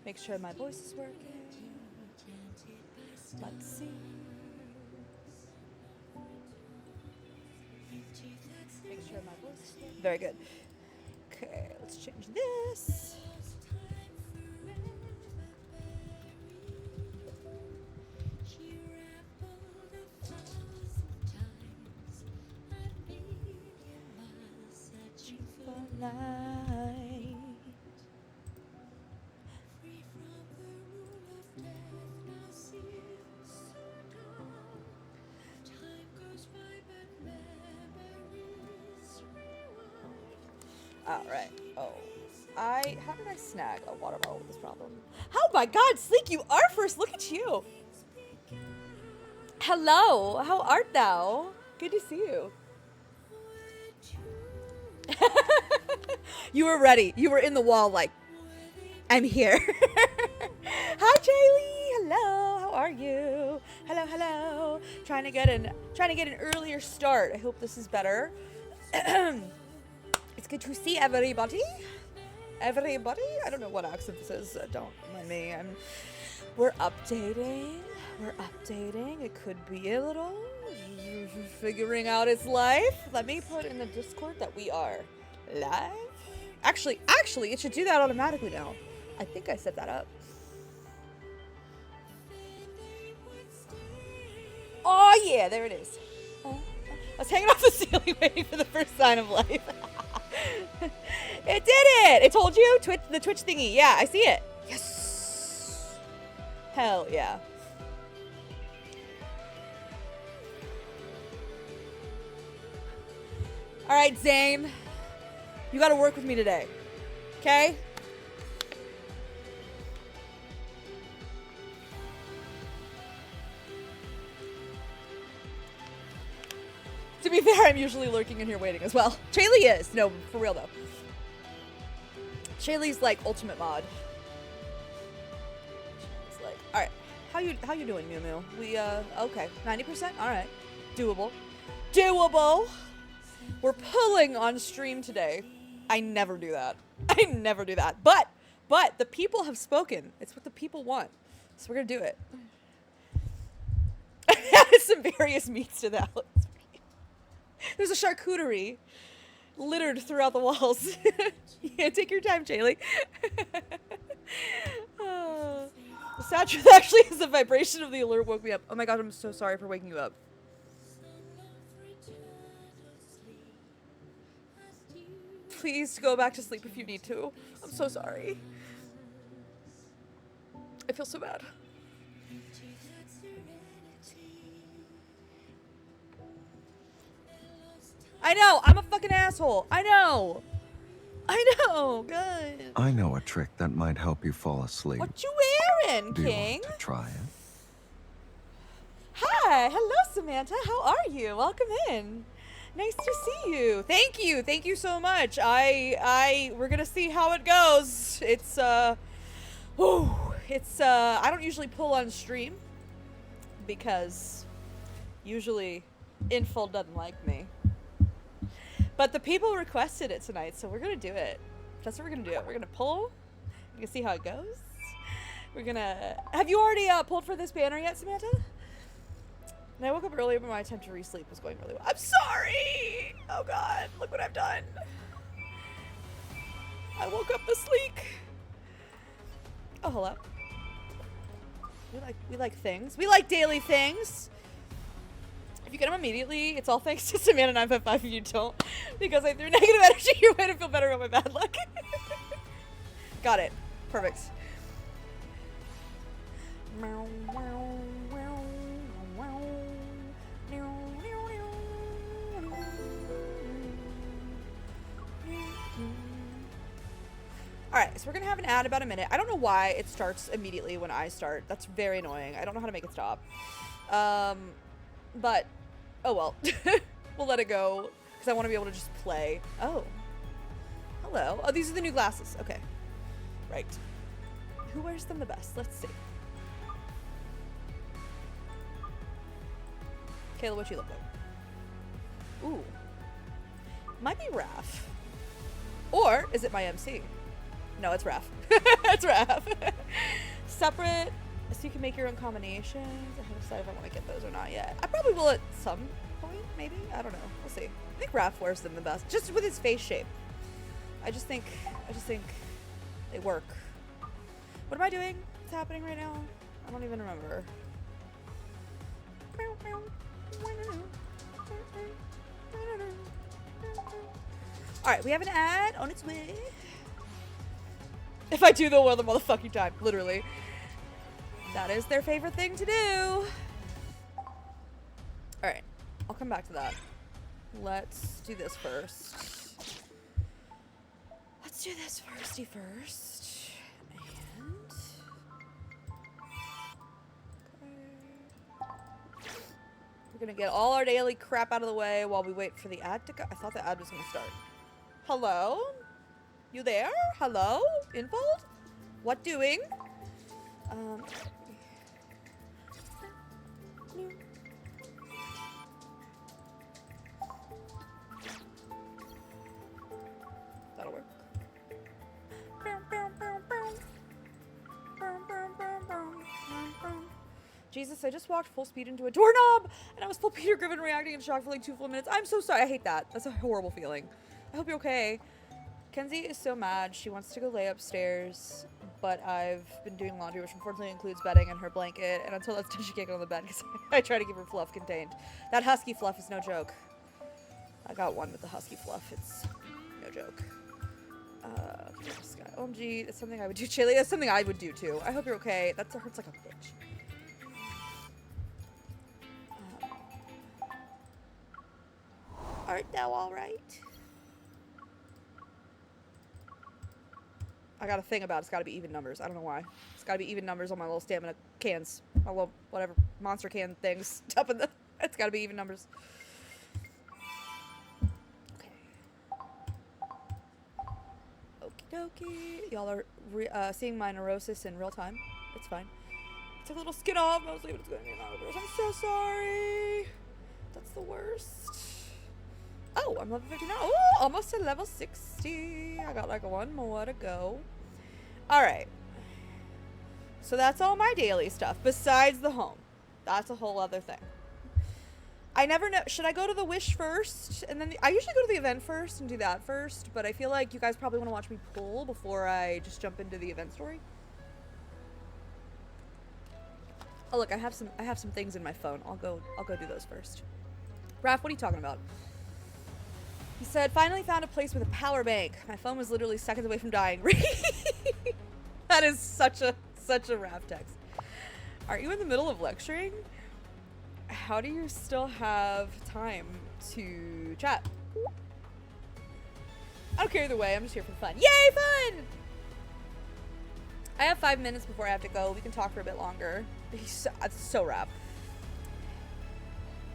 Make sure my voice is working. Let's see. Make sure my voice is working. Very good. Okay, let's change this. Light. All right. Oh, how did I snag a water bottle with this problem? Oh my God, Sleek, you are first. Look at you. Hello, how art thou? Good to see you. You were ready. You were in the wall like, I'm here. Hi, Jaylee. Hello. How are you? Hello, hello. Trying to get an earlier start. I hope this is better. It's good to see everybody. Everybody. I don't know what accent this is. Don't mind me. We're updating. We're updating. It could be a little figuring out its life. Let me put in the Discord that we are live. Actually, it should do that automatically now. I think I set that up. Oh yeah, there it is. I was hanging off the ceiling waiting for the first sign of life. It did it! It told you? The Twitch thingy. Yeah, I see it. Yes! Hell yeah. Alright, Zayne. You gotta work with me today. Okay? To be fair, I'm usually lurking in here waiting as well. Shaylee is. No, for real though. Shaylee's like ultimate mod. It's like, alright. How you doing, Mew Mew? We okay. 90%? Alright. Doable. Doable! We're pulling on stream today. I never do that. I never do that. But the people have spoken. It's what the people want. So we're gonna do it. Added some various meats to that. There's a charcuterie littered throughout the walls. Yeah, take your time, Jaylee. The sad truth actually is the vibration of the alert woke me up. Oh my God, I'm so sorry for waking you up. Please go back to sleep if you need to. I'm so sorry. I feel so bad. I know, I'm a fucking asshole. I know. Good. I know a trick that might help you fall asleep. What you wearing, Do King? you want to try it? Hi, hello, Samantha. How are you? Welcome in. Nice to see you. Thank you so much. We're gonna see how it goes. I don't usually pull on stream because usually Info doesn't like me. But the people requested it tonight, so we're gonna do it. That's what we're gonna do. We're gonna pull. You can see how it goes. We're gonna. Have you already pulled for this banner yet, Samantha? And I woke up earlier, but my attempt to re-sleep was going really well. I'm sorry! Oh God, look what I've done. I woke up the sleek. Oh, hello. We like things. We like daily things. If you get them immediately, it's all thanks to Samantha 955 if you don't. Because I threw negative energy your way to feel better about my bad luck. Got it. Perfect. Alright, so we're gonna have an ad about a minute. I don't know why it starts immediately when I start. That's very annoying. I don't know how to make it stop. But, oh well. We'll let it go, because I want to be able to just play. Oh. Hello. Oh, these are the new glasses. Okay. Right. Who wears them the best? Let's see. Kayla, what you look like? Ooh. Might be Raph. Or is it my MC? No, it's Raph. It's Raph. Separate, so you can make your own combinations. I haven't decided if I want to get those or not yet. I probably will at some point, maybe. I don't know. We'll see. I think Raph wears them the best, just with his face shape. I just think they work. What am I doing? What's happening right now? I don't even remember. Alright, we have an ad on its way. If I do the one the motherfucking time, literally. That is their favorite thing to do. Alright, I'll come back to that. Let's do this first. Let's do this firsty first. And... okay. We're gonna get all our daily crap out of the way while we wait for the ad to go. I thought the ad was gonna start. Hello? You there? Hello? Infold? What doing? That'll work. Jesus, I just walked full speed into a doorknob and I was full Peter Griffin reacting in shock for like 2 full minutes. I'm so sorry. I hate that. That's a horrible feeling. I hope you're okay. Kenzie is so mad. She wants to go lay upstairs, but I've been doing laundry, which unfortunately includes bedding and her blanket, and until that's done, she can't get on the bed because I try to keep her fluff contained. That husky fluff is no joke. I got one with the husky fluff. It's no joke. This guy. OMG, it's something I would do. Chili, that's something I would do too. I hope you're okay. That hurts like a bitch. Art thou alright? I got a thing about it's gotta be even numbers. I don't know why. It's gotta be even numbers on my little stamina cans. My little, whatever, monster can things up in the... It's gotta be even numbers. Okay. Okie dokie. Y'all are seeing my neurosis in real time. It's fine. Took a little skin off mostly, but it's gonna be a lot of I'm so sorry. That's the worst. Oh, I'm level 59. Oh, almost to level 60. I got like one more to go. Alright. So that's all my daily stuff, besides the home. That's a whole other thing. I never know. Should I go to the wish first? And then I usually go to the event first and do that first, but I feel like you guys probably want to watch me pull before I just jump into the event story. Oh look, I have some things in my phone. I'll go do those first. Raph, what are you talking about? He said, finally found a place with a power bank. My phone was literally seconds away from dying. That is such a Raph text. Aren't you in the middle of lecturing? How do you still have time to chat? I don't care either way. I'm just here for fun. Yay, fun! I have 5 minutes before I have to go. We can talk for a bit longer. It's so Raph.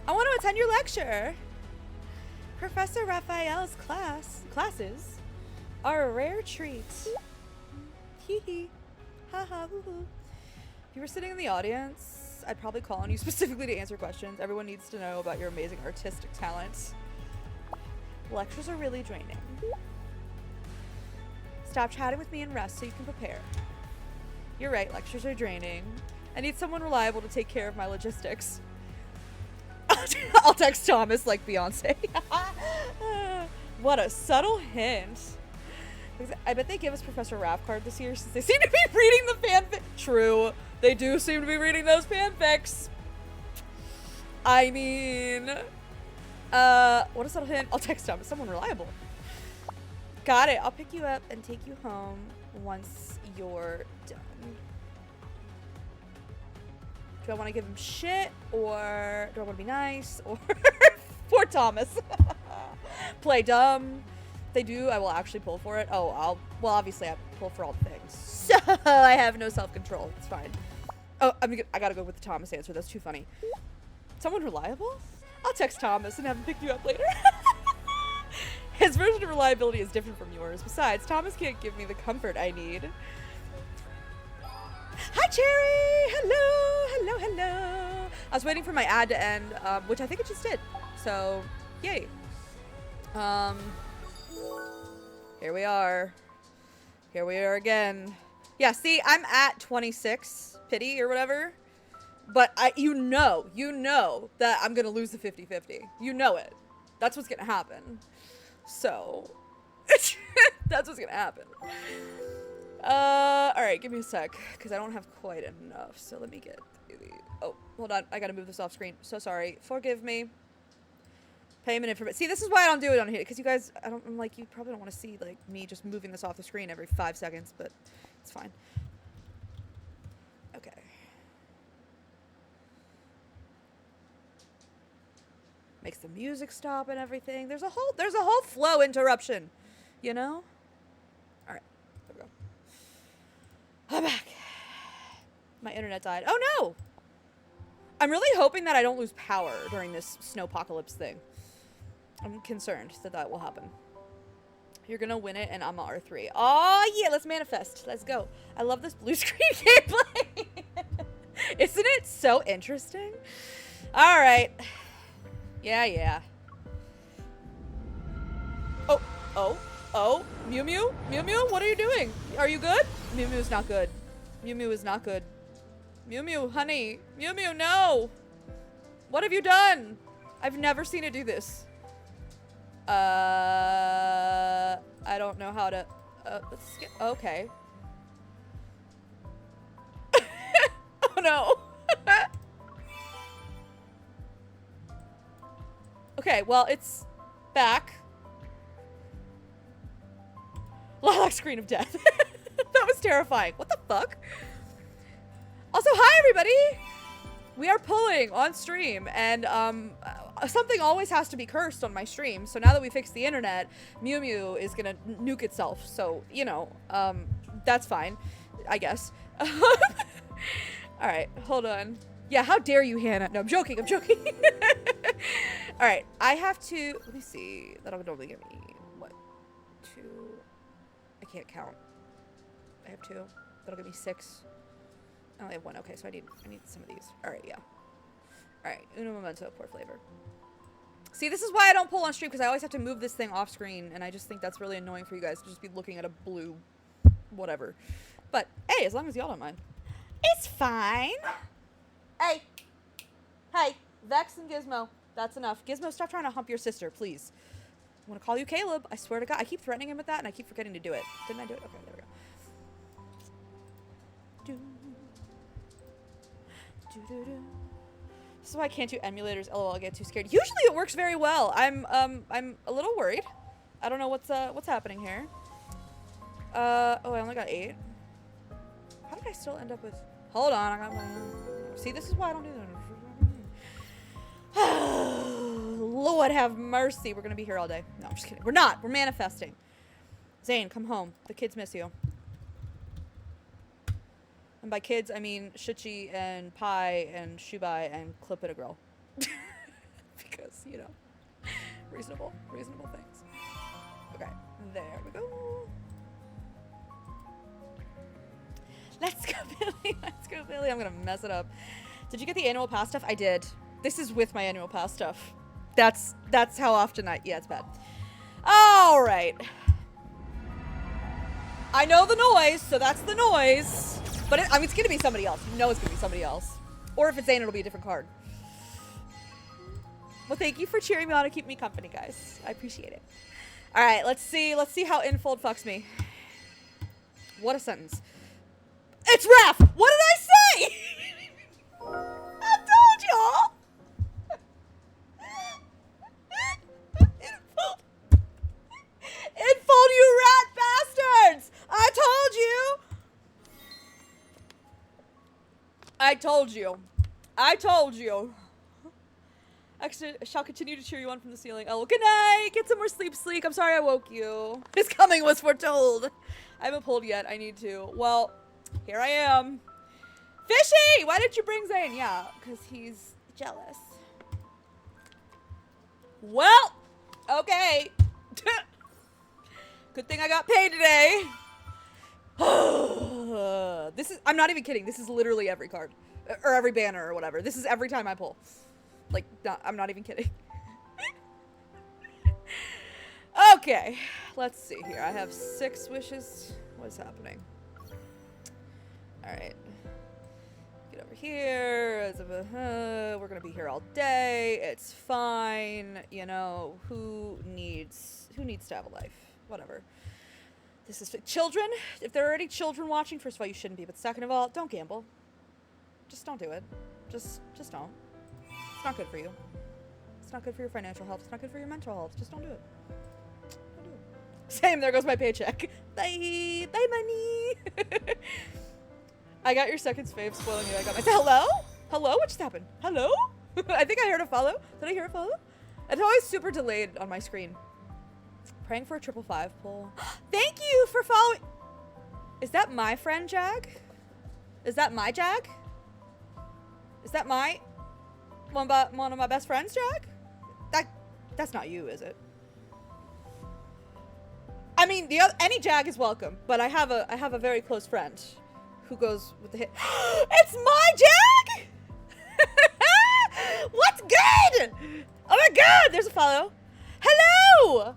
I want to attend your lecture. Professor Raphael's classes are a rare treat. Hee hee. Ha ha hoo hoo. If you were sitting in the audience, I'd probably call on you specifically to answer questions. Everyone needs to know about your amazing artistic talent. Lectures are really draining. Stop chatting with me and rest so you can prepare. You're right, lectures are draining. I need someone reliable to take care of my logistics. I'll text Thomas like Beyonce. What a subtle hint. I bet they give us Professor Raph card this year since they seem to be reading the fanfic. True. They do seem to be reading those fanfics. I mean... what a subtle hint. I'll text Thomas. Someone reliable. Got it. I'll pick you up and take you home once you're done. Do I want to give him shit, or do I want to be nice, or poor Thomas? Play dumb. If they do, I will actually pull for it. Oh, well, obviously I pull for all the things. So I have no self-control. It's fine. Oh, I gotta go with the Thomas answer. That's too funny. Someone reliable? I'll text Thomas and have him pick you up later. His version of reliability is different from yours. Besides, Thomas can't give me the comfort I need. Hi, Cherry! Hello, hello, hello. I was waiting for my ad to end, which I think it just did. So, yay. Here we are. Here we are again. Yeah, see, I'm at 26 pity or whatever. But you know that I'm gonna lose the 50-50. You know it. That's what's gonna happen. So, that's what's gonna happen. Alright, give me a sec, because I don't have quite enough. So let me get the... Oh, hold on. I gotta move this off screen. So sorry. Forgive me. Payment information. See, this is why I don't do it on here, because you guys, I'm like, you probably don't want to see, like, me just moving this off the screen every 5 seconds, but it's fine. Okay. Makes the music stop and everything. There's a whole flow interruption, you know? All right, there we go. I'm back. My internet died. Oh no! I'm really hoping that I don't lose power during this snowpocalypse thing. I'm concerned that that will happen. You're gonna win it, and I'm a R3. Oh yeah, let's manifest. Let's go. I love this blue screen gameplay. Isn't it so interesting? All right. Yeah. Oh. Mew Mew? Mew Mew, what are you doing? Are you good? Mew Mew is not good. Mew Mew is not good. Mew Mew, honey. Mew Mew, no. What have you done? I've never seen it do this. I don't know how to, let's get, okay. Oh no. Okay, well, it's back. Lilac screen of death. That was terrifying. What the fuck? Also, hi everybody! We are pulling on stream, and something always has to be cursed on my stream, so now that we fixed the internet, Mew Mew is gonna nuke itself, so, you know, that's fine, I guess. Alright, hold on. Yeah, how dare you, Hannah? No, I'm joking. Alright, I have to, let me see, that'll normally give me, what, 2, I can't count. I have 2, that'll give me 6. I only have 1, okay, so I need some of these. Alright, yeah. Alright, uno momento, poor flavor. See, this is why I don't pull on stream, because I always have to move this thing off screen, and I just think that's really annoying for you guys to just be looking at a blue whatever. But, hey, as long as y'all don't mind. It's fine. Hey. Hey, Vex and Gizmo. That's enough. Gizmo, stop trying to hump your sister, please. I want to call you Caleb. I swear to God. I keep threatening him with that, and I keep forgetting to do it. Didn't I do it? Okay, there we go. This is why I can't do emulators. LOL, I get too scared. Usually it works very well. I'm a little worried. I don't know what's happening here. Oh, I only got 8. How did I still end up with? Hold on, I got my. See, this is why I don't do that. Lord have mercy. We're gonna be here all day. No, I'm just kidding. We're not. We're manifesting. Zayne, come home. The kids miss you. And by kids, I mean Shuchi and Pi and Shubai and Clip It a Girl. Because, you know, reasonable things. Okay, there we go. Let's go, Billy. Let's go, Billy. I'm gonna mess it up. Did you get the annual pass stuff? I did. This is with my annual pass stuff. That's how often yeah, it's bad. All right. I know the noise, so that's the noise. But I mean, it's gonna be somebody else. You know it's gonna be somebody else. Or if it's Zayne, it'll be a different card. Well, thank you for cheering me on and keeping me company, guys. I appreciate it. All right, let's see how Infold fucks me. What a sentence. It's Raph! What did I say? I told y'all! Infold, you rat bastards! I told you! I told you. Actually, I shall continue to cheer you on from the ceiling. Oh, good night! Get some more sleep, Sleek. I'm sorry I woke you. His coming was foretold. I haven't pulled yet. I need to. Well, here I am. Fishy! Why didn't you bring Zayne? Yeah, because he's jealous. Well, okay. Good thing I got paid today. I'm not even kidding. This is literally every card. Or every banner or whatever. This is every time I pull. Like, I'm not even kidding. Okay, let's see here. I have 6 wishes. What is happening? Alright. Get over here. We're gonna be here all day. It's fine. You know, who needs to have a life? Whatever. This is children. If there are any children watching, first of all, you shouldn't be. But second of all, don't gamble. Just don't do it. Just don't. It's not good for you. It's not good for your financial health. It's not good for your mental health. Just don't do it. Don't do it. Same. There goes my paycheck. Bye. Bye, money. I got your second fave spoiling you. I got my... Hello? Hello? What just happened? Hello? I think I heard a follow. Did I hear a follow? It's always super delayed on my screen. Praying for a 555 pull. Thank you for following. Is that my friend, Jag? Is that my Jag? Is that my... one of my best friends, Jag? That's not you, is it? I mean, any Jag is welcome, but I have a very close friend who goes with the hit. It's my Jag! What's good? Oh my god, there's a follow. Hello!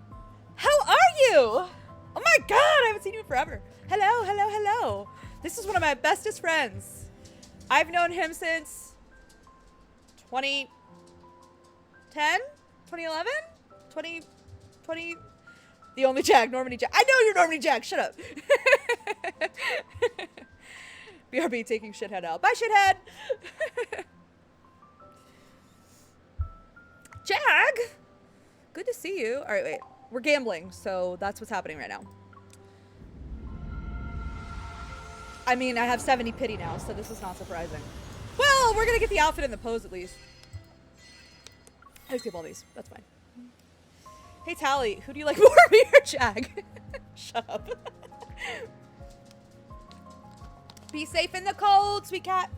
How are you? Oh my god, I haven't seen you in forever. Hello, hello, hello. This is one of my bestest friends. I've known him since 2010? 2011? 20... The only Jag, Normandy Jag. I know you're Normandy Jag, shut up. BRB taking shithead out. Bye, shithead! Jag! Good to see you. Alright, wait. We're gambling, so that's what's happening right now. I mean, I have 70 pity now, so this is not surprising. Well, we're gonna get the outfit and the pose at least. I skip all these. That's fine. Hey, Tally, who do you like more, me or Jag? Shut up. Be safe in the cold, sweet cat.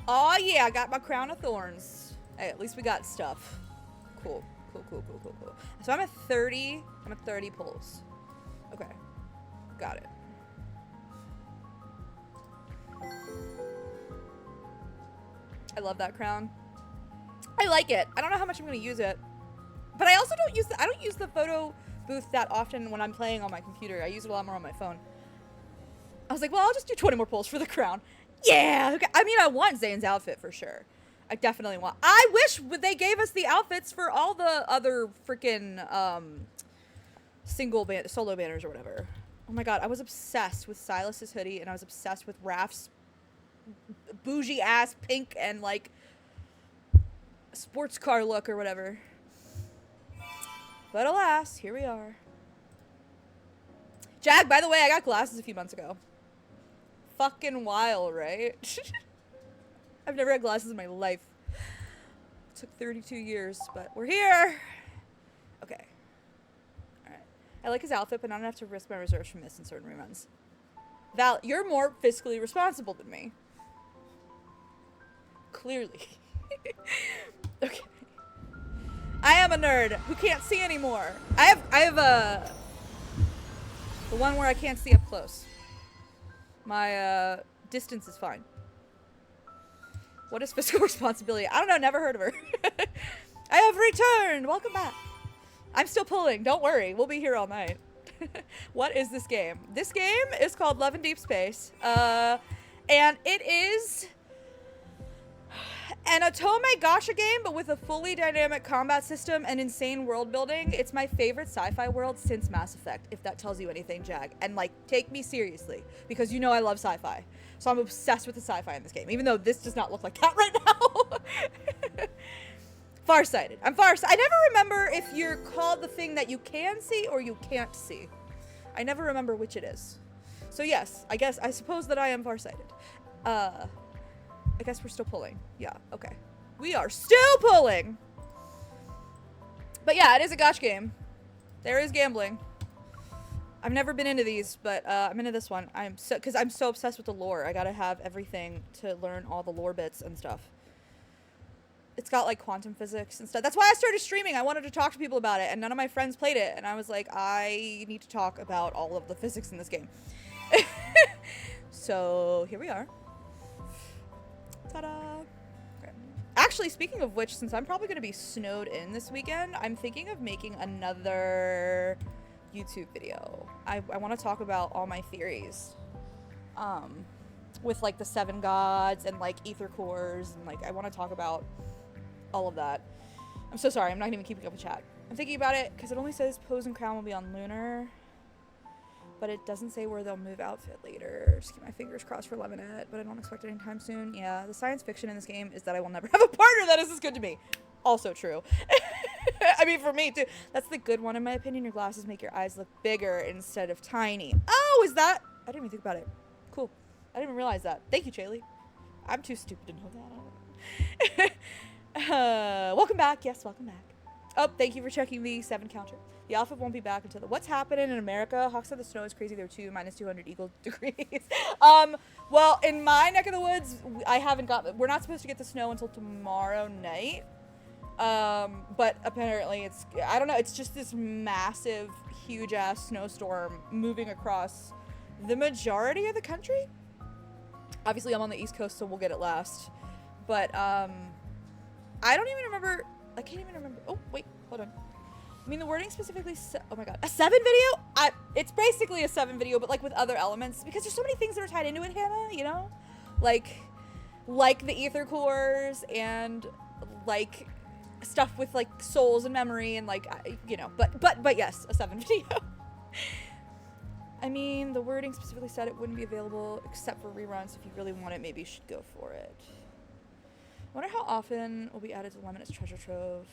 Oh yeah, I got my crown of thorns. Hey, at least we got stuff. Cool. Cool. So I'm at 30 pulls. Okay. Got it. I love that crown. I like it. I don't know how much I'm gonna use it. But I also don't use the photo booth that often when I'm playing on my computer. I use it a lot more on my phone. I was like, well, I'll just do 20 more pulls for the crown. Yeah! Okay. I mean, I want Zayne's outfit for sure. I definitely want... I wish they gave us the outfits for all the other freaking solo banners or whatever. Oh my god, I was obsessed with Silas's hoodie and I was obsessed with Raph's bougie ass pink and like sports car look or whatever. But alas, here we are. Jag, by the way, I got glasses a few months ago. Fucking wild, right? I've never had glasses in my life. It took 32 years, but we're here. Okay. Alright. I like his outfit, but I don't have to risk my reserves from missing certain reruns. Val, you're more fiscally responsible than me. Clearly. Okay. I am a nerd who can't see anymore. I have the one where I can't see up close. My distance is fine. What is fiscal responsibility? I don't know, never heard of her. I have returned. Welcome back. I'm still pulling. Don't worry. We'll be here all night. What is this game? This game is called Love in Deep Space. And it is an Otome Gacha game, but with a fully dynamic combat system and insane world building. It's my favorite sci-fi world since Mass Effect, if that tells you anything, Jag. And, like, take me seriously, because you know I love sci-fi. So I'm obsessed with the sci-fi in this game, even though this does not look like that right now. Farsighted. I'm farsighted. I never remember if you're called the thing that you can see or you can't see. I never remember which it is. So yes, I suppose that I am farsighted. I guess we're still pulling. Yeah, okay. We are still pulling! But yeah, it is a gacha game. There is gambling. I've never been into these, but I'm into this one. Because I'm so obsessed with the lore. I gotta have everything to learn all the lore bits and stuff. It's got like quantum physics and stuff. That's why I started streaming. I wanted to talk to people about it, and none of my friends played it. And I was like, I need to talk about all of the physics in this game. So here we are. Ta-da! Okay. Actually, speaking of which, since I'm probably going to be snowed in this weekend, I'm thinking of making another YouTube video. I want to talk about all my theories. With like the 7 gods and like ether cores, and like I want to talk about all of that. I'm so sorry, I'm not even keeping up with chat. I'm thinking about it because it only says Pose and Crown will be on Lunar, but it doesn't say where they'll move outfit later. Just keep my fingers crossed for Lemonette, but I don't expect it anytime soon. Yeah, the science fiction in this game is that I will never have a partner that is as good to me. Also true. I mean, for me too. That's the good one in my opinion. Your glasses make your eyes look bigger instead of tiny. Oh, is that? I didn't even think about it. Cool. I didn't even realize that. Thank you, Chaylee. I'm too stupid to know that. Welcome back. Yes, welcome back. Oh, thank you for checking the 7 counter. The outfit won't be back until the... What's happening in America? Hawk said the snow is crazy there too. Minus 200 equal degrees. Well, in my neck of the woods, I haven't got... We're not supposed to get the snow until tomorrow night. But apparently it's... I don't know. It's just this massive, huge-ass snowstorm moving across the majority of the country. Obviously, I'm on the East Coast, so we'll get it last. But, I don't even remember... I can't even remember... Oh, wait. Hold on. I mean, the wording specifically... Oh, my God. A 7 video? It's basically a 7 video, but, like, with other elements. Because there's so many things that are tied into it, Hannah, you know? Like the ether cores and, like, stuff with, like, souls and memory and, like, you know. But yes, a 7 video. I mean, the wording specifically said it wouldn't be available except for reruns. If you really want it, maybe you should go for it. I wonder how often will be added to Lemonette's treasure trove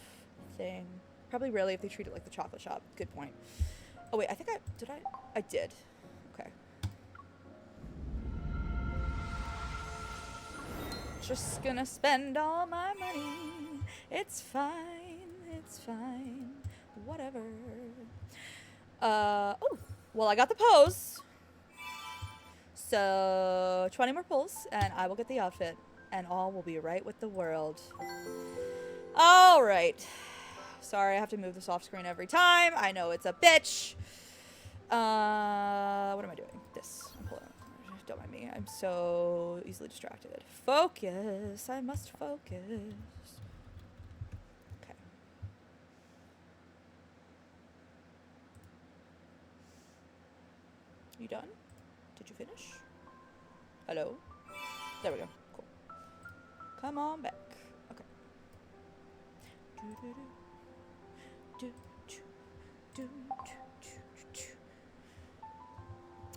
thing. Probably rarely if they treat it like the chocolate shop. Good point. Oh, wait, I think I did. Okay. Just gonna spend all my money. It's fine. It's fine. Whatever. Oh. Well, I got the pose. So, 20 more pulls, and I will get the outfit. And all will be right with the world. All right. Sorry, I have to move this off screen every time. I know it's a bitch. What am I doing? This. I'm pulling. Don't mind me. I'm so easily distracted. Focus. I must focus. Okay. You done? Did you finish? Hello? There we go. Cool. Come on back. Okay.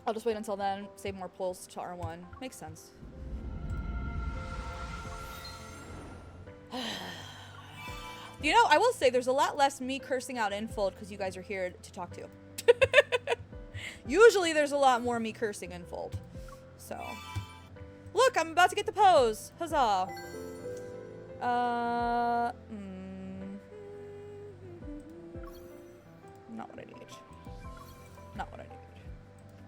I'll just wait until then. Save more pulls to R1. Makes sense. You know, I will say there's a lot less me cursing out Infold because you guys are here to talk to. Usually there's a lot more me cursing Infold. So. Look, I'm about to get the pose. Huzzah. Not what I need. Not what I need.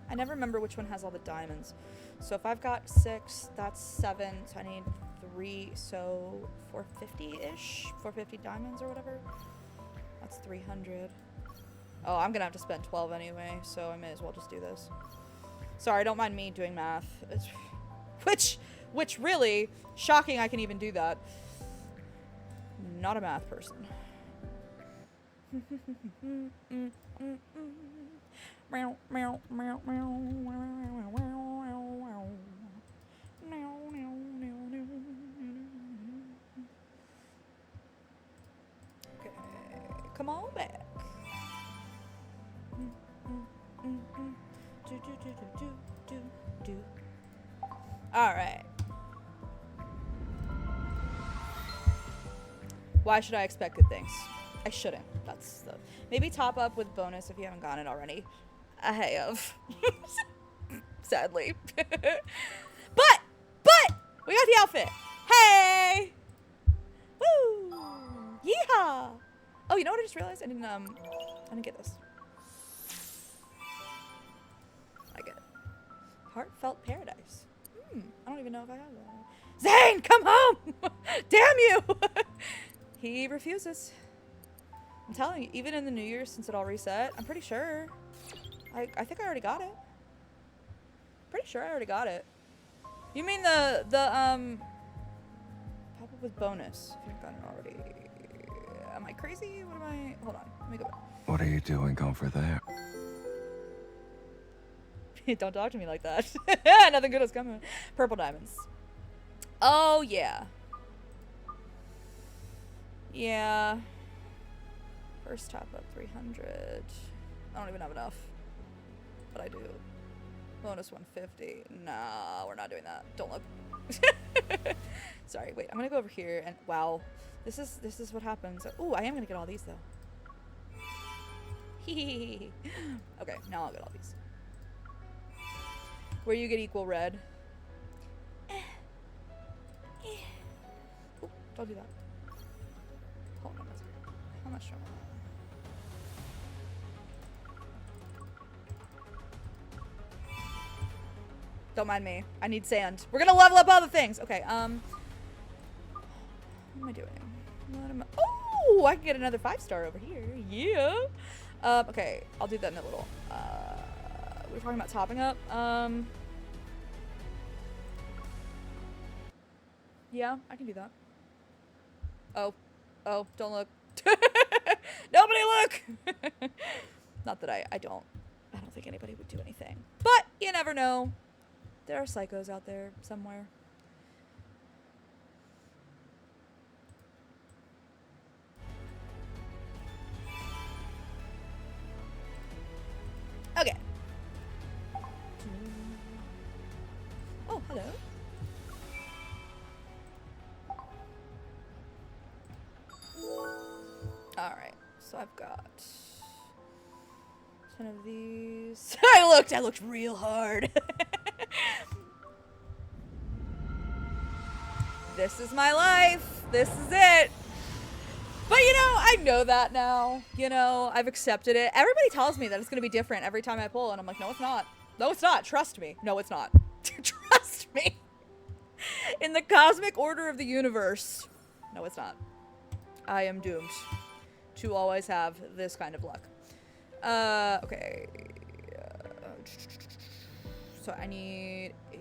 I never remember which one has all the diamonds. So if I've got 6, that's 7. So I need 3. So 450-ish? 450 diamonds or whatever? That's 300. Oh, I'm gonna have to spend 12 anyway, so I may as well just do this. Sorry, don't mind me doing math. Which really, shocking I can even do that. Not a math person. Okay, come on back. All right. Why should I expect good things? I shouldn't. That's the... Maybe top up with bonus if you haven't gotten it already. I have. Sadly. But! We got the outfit! Hey! Woo! Yeehaw! Oh, you know what I just realized? I didn't get this. I get it. Heartfelt Paradise. I don't even know if I have that. Zayne, come home! Damn you! He refuses. I'm telling you, even in the New Year, since it all reset, I'm pretty sure. I think I already got it. Pretty sure I already got it. You mean the pop up with bonus, if you haven't gotten it already. Am I crazy? What am I? Hold on, let me go back. What are you doing over there? Don't talk to me like that. Nothing good is coming. Purple diamonds. Oh, yeah. Yeah. First top up 300. I don't even have enough. But I do. Bonus 150. Nah, we're not doing that. Don't look. Sorry, wait. I'm gonna go over here and wow. This is what happens. Oh, I am gonna get all these though. Okay, now I'll get all these. Where you get equal red. Ooh, don't do that. Hold on, how much trouble? Don't mind me. I need sand. We're gonna level up all the things. Okay, what am I doing? Oh, I can get another 5-star over here. Yeah. Okay, I'll do that in a little. We're talking about topping up. Yeah, I can do that. Oh, don't look. Nobody look! Not that I don't think anybody would do anything. But you never know. There are psychos out there somewhere. Okay. Oh, hello. Alright, so I've got 10 of these. I looked real hard. This is my life. This is it. But you know, I know that now. You know, I've accepted it. Everybody tells me that it's going to be different every time I pull, and I'm like, no, it's not. No, it's not. Trust me. No, it's not. Trust me. In the cosmic order of the universe. No, it's not. I am doomed to always have this kind of luck. Okay. So I need 8.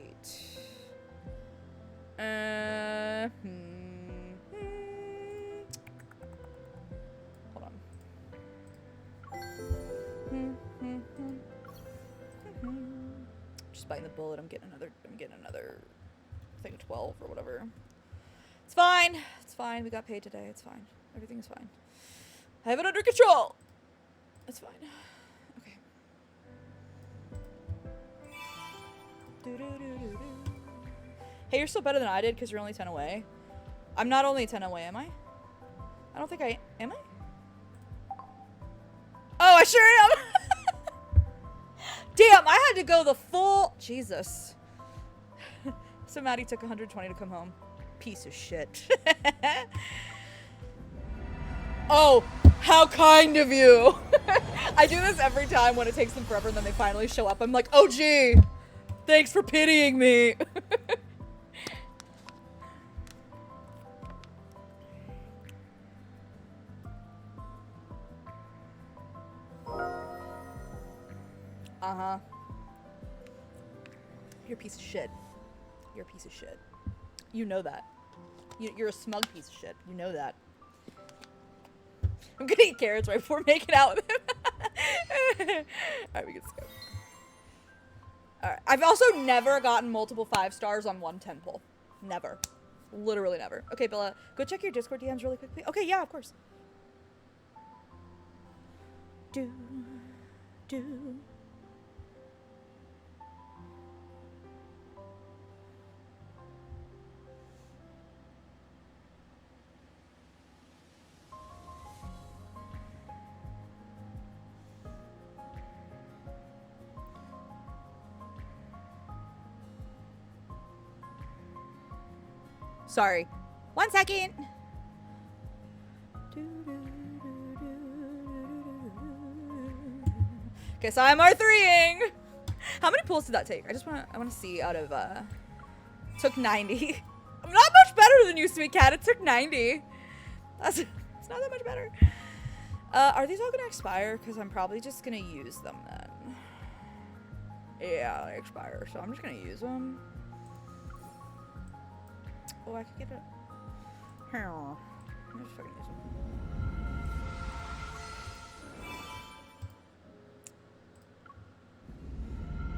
Hold on. Just biting the bullet. I'm getting another I think 12 or whatever. It's fine. It's fine. We got paid today. It's fine. Everything's fine. I have it under control. It's fine. Okay. Hey, you're still better than I did because you're only 10 away. I'm not only 10 away, am I? I don't think I am. I? Oh, I sure am. Damn, I had to go the full Jesus. So Maddie took 120 to come home. Piece of shit. Oh, how kind of you. I do this every time when it takes them forever and then they finally show up. I'm like, oh gee, thanks for pitying me. Uh-huh. You're a piece of shit. You're a piece of shit. You know that. You're a smug piece of shit. You know that. I'm gonna eat carrots right before making out with him. Alright, we can skip. Alright. I've also never gotten multiple 5-stars on one 10 pull. Never. Literally never. Okay, Bella, go check your Discord DMs really quickly. Okay, yeah, of course. Do. Sorry. 1 second. Okay, so I'm R3ing. How many pulls did that take? I wanna see out of took 90. I'm much better than you, sweet cat. It took 90. It's not that much better. Are these all gonna expire? Because I'm probably just gonna use them then. Yeah, they expire, so I'm just gonna use them. Oh, I could get it. Here. I'm just fucking use them.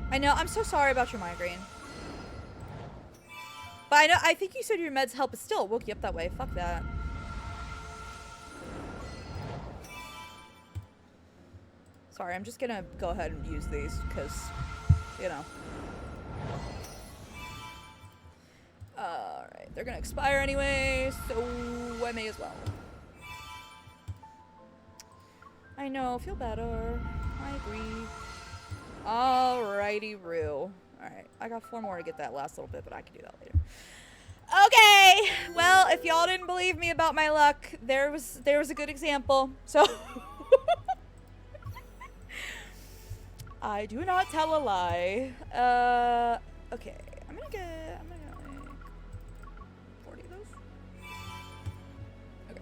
I know, I'm so sorry about your migraine. But I think you said your meds help, but still, it woke you up that way. Fuck that. Sorry, I'm just gonna go ahead and use these, because, you know. Alright, they're gonna expire anyway, so I may as well. I know, feel better. I agree. Alrighty, Roo. Alright, I got 4 more to get that last little bit, but I can do that later. Okay, well, if y'all didn't believe me about my luck, there was a good example. So I do not tell a lie. Okay, I'm gonna get like 40 of those. Okay.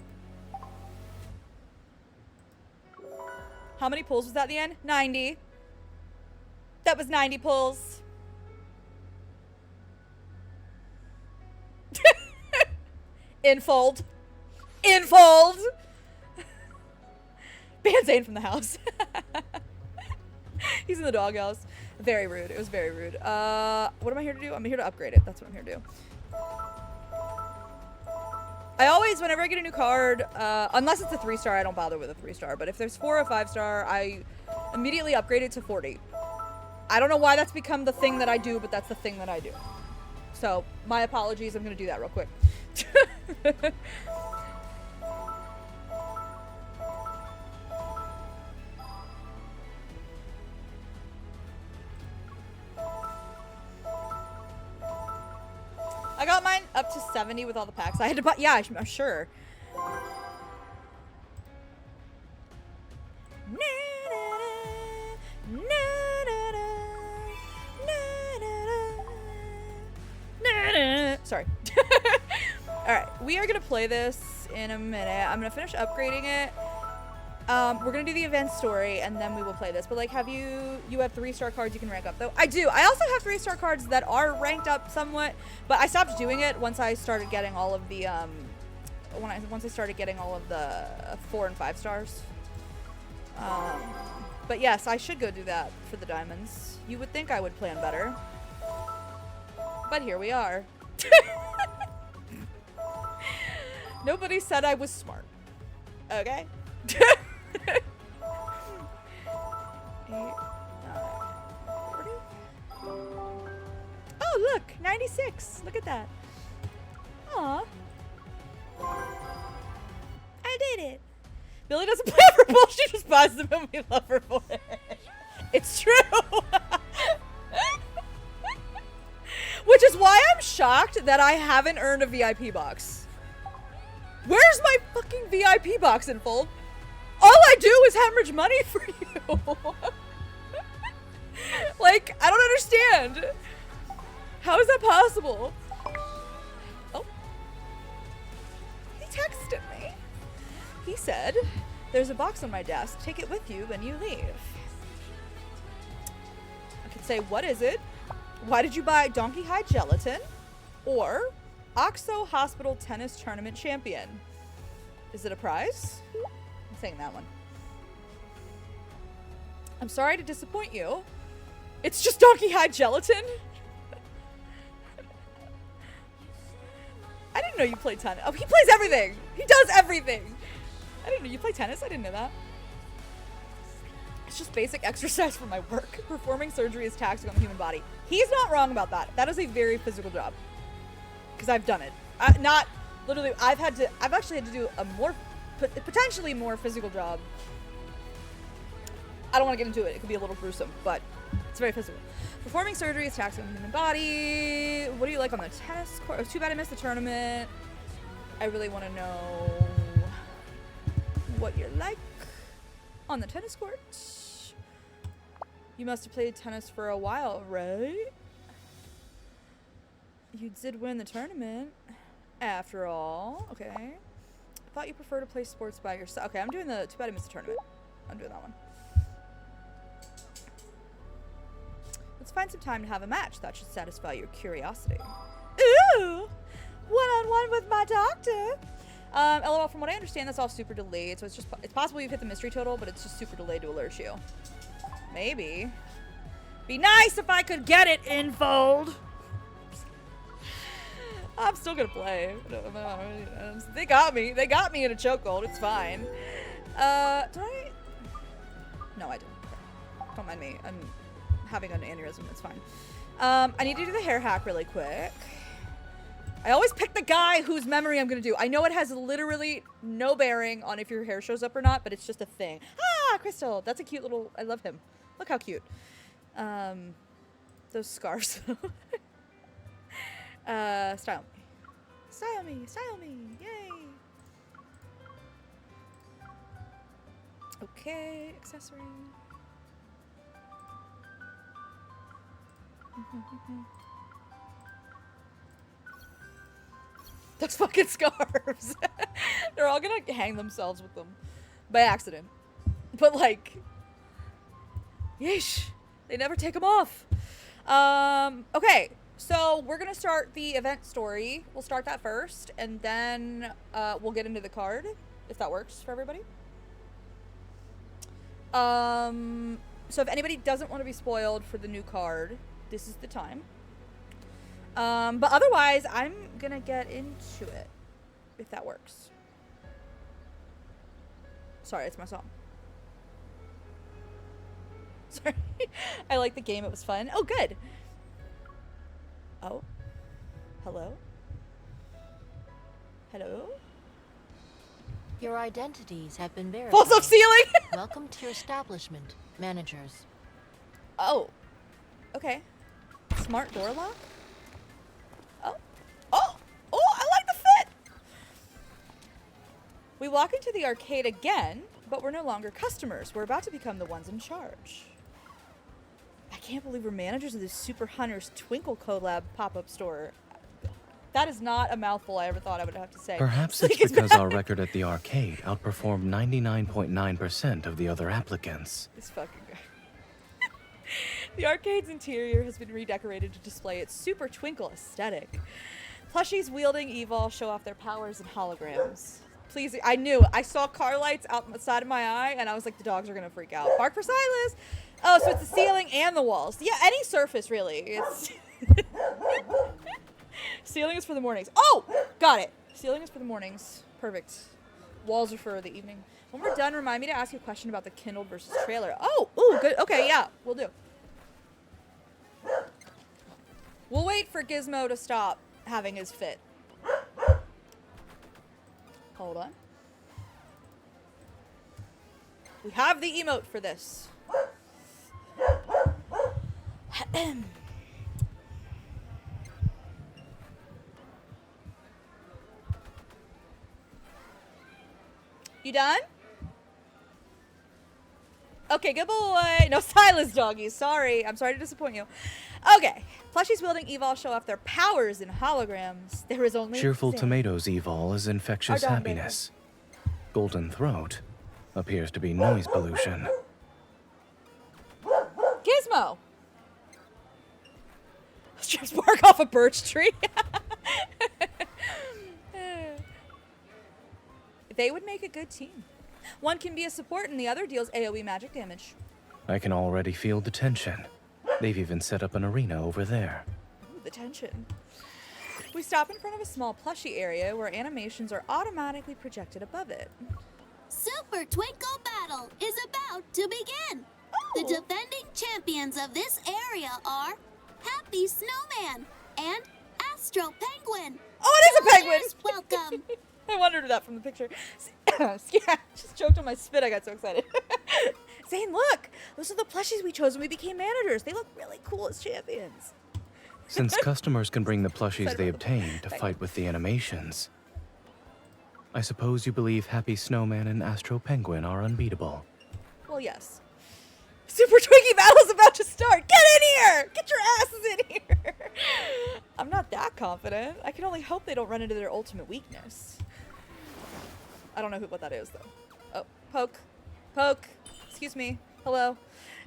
How many pulls was that at the end? 90. That was 90 pulls. Infold. Infold! Ban Zayne from the house. He's in the doghouse. Very rude. It was very rude. What am I here to do? I'm here to upgrade it. That's what I'm here to do. I always, whenever I get a new card, unless it's a 3-star, I don't bother with a 3-star. But if there's 4 or 5-star, I immediately upgrade it to 40. I don't know why that's become the thing that I do, but that's the thing that I do. So, my apologies. I'm going to do that real quick. I got mine up to 70 with all the packs. I had to buy, yeah, I'm sure. Sorry. Alright, we are gonna play this in a minute. I'm gonna finish upgrading it. We're gonna do the event story and then we will play this. But like, you have 3-star cards you can rank up though? I do. I also have 3-star cards that are ranked up somewhat, but I stopped doing it once I started getting all of the, once I started getting all of the 4 and 5 stars. But yes, I should go do that for the diamonds. You would think I would plan better. But here we are. Nobody said I was smart. Okay? 8, 9, 40. Oh, look! 96! Look at that. Aw. I did it. Billy doesn't play for bull, she just buys them and we love her for it. It's true! Which is why I'm shocked that I haven't earned a VIP box. Where's my fucking VIP box in full? All I do is hemorrhage money for you. Like, I don't understand. How is that possible? Oh. He texted me. He said, there's a box on my desk. Take it with you when you leave. I could say, what is it? Why did you buy Donkey Hide Gelatin? Or Oxo Hospital Tennis Tournament Champion. Is it a prize? I'm saying that one. I'm sorry to disappoint you. It's just Donkey Hide Gelatin? I didn't know you played tennis. Oh, he plays everything! He does everything! I didn't know you play tennis. I didn't know that. It's just basic exercise for my work. Performing surgery is taxing on the human body. He's not wrong about that. That is a very physical job. Because I've done it. Not literally. I've actually had to do a potentially more physical job. I don't want to get into it. It could be a little gruesome, but it's very physical. Performing surgery is taxing on the human body. What do you like on the tennis court? It was too bad I missed the tournament. I really want to know what you're like on the tennis court. You must have played tennis for a while, right? You did win the tournament. after all. Okay. I thought you prefer to play sports by yourself. Okay, I'm doing the... Too bad I missed the tournament. I'm doing that one. Let's find some time to have a match. That should satisfy your curiosity. Ooh! One-on-one with my doctor! LOL, from what I understand, that's all super delayed, so it's possible you've hit the mystery total, but it's just super delayed to alert you. Maybe. Be nice if I could get it, Infold! I'm still gonna play. They got me. They got me in a chokehold. It's fine. Did I? No, I didn't. Don't mind me. I'm having an aneurysm. It's fine. I need to do the hair hack really quick. I always pick the guy whose memory I'm gonna do. I know it has literally no bearing on if your hair shows up or not, but it's just a thing. Ah, Crystal. That's a cute little... I love him. Look how cute. Those scars. Style me. Style me. Style me. Yay. Okay. Accessory. Those fucking scarves. They're all gonna hang themselves with them. By accident. But like... Yeesh. They never take them off. Okay. So we're gonna start the event story. We'll start that first. And then we'll get into the card. If that works for everybody. So if anybody doesn't want to be spoiled for the new card, this is the time. But otherwise, I'm gonna get into it, if that works. Sorry, it's my song. Sorry. I like the game, it was fun. Oh, good. Oh. Hello? Hello? Your identities have been verified. Falls off ceiling! Welcome to your establishment, managers. Oh. Okay. Smart door lock? Oh. Oh! Oh, I like the fit! We walk into the arcade again, but we're no longer customers. We're about to become the ones in charge. I can't believe we're managers of this Super Hunters Twinkle collab pop-up store. That is not a mouthful I ever thought I would have to say. Perhaps it's because our record at the arcade outperformed 99.9% of the other applicants. This fucking guy. The arcade's interior has been redecorated to display its Super Twinkle aesthetic. Plushies wielding Evol show off their powers and holograms. Please, I knew. I saw car lights out the side of my eye, and I was like, the dogs are going to freak out. Bark for Silas! Oh, so it's the ceiling and the walls. Yeah, any surface, really. It's... Ceiling is for the mornings. Oh! Got it. Ceiling is for the mornings. Perfect. Walls are for the evening. When we're done, remind me to ask you a question about the Kindle versus trailer. Oh! Ooh, good. Okay, yeah. We'll do. We'll wait for Gizmo to stop having his fit. Hold on. We have the emote for this. You done? Okay, good boy. No Silas doggies. Sorry. I'm sorry to disappoint you. Okay. Plushies wielding Evol show off their powers in holograms. There is only Cheerful Zayne. Tomatoes Evol is infectious Our dog happiness. Golden Throat appears to be noise pollution. Gizmo. Strips bark off a birch tree. They would make a good team. One can be a support and the other deals AoE magic damage. I can already feel the tension. They've even set up an arena over there. Ooh, the tension. We stop in front of a small plushie area where animations are automatically projected above it. Super Twinkle Battle is about to begin. Oh. The defending champions of this area are Happy Snowman and Astro Penguin. Oh, it is a penguin! Players, welcome. I wondered that from the picture. Yeah, just choked on my spit. I got so excited. Zayne, look! Those are the plushies we chose when we became managers. They look really cool as champions. Since customers can bring the plushies Excited they about the obtain to penguin. fight with the animations, I suppose you believe Happy Snowman and Astro Penguin are unbeatable. Well, yes. Super Twinkie Battle's about to start. Get in here! Get your asses in here! I'm not that confident. I can only hope they don't run into their ultimate weakness. I don't know what that is, though. Oh, poke. Poke. Excuse me. Hello.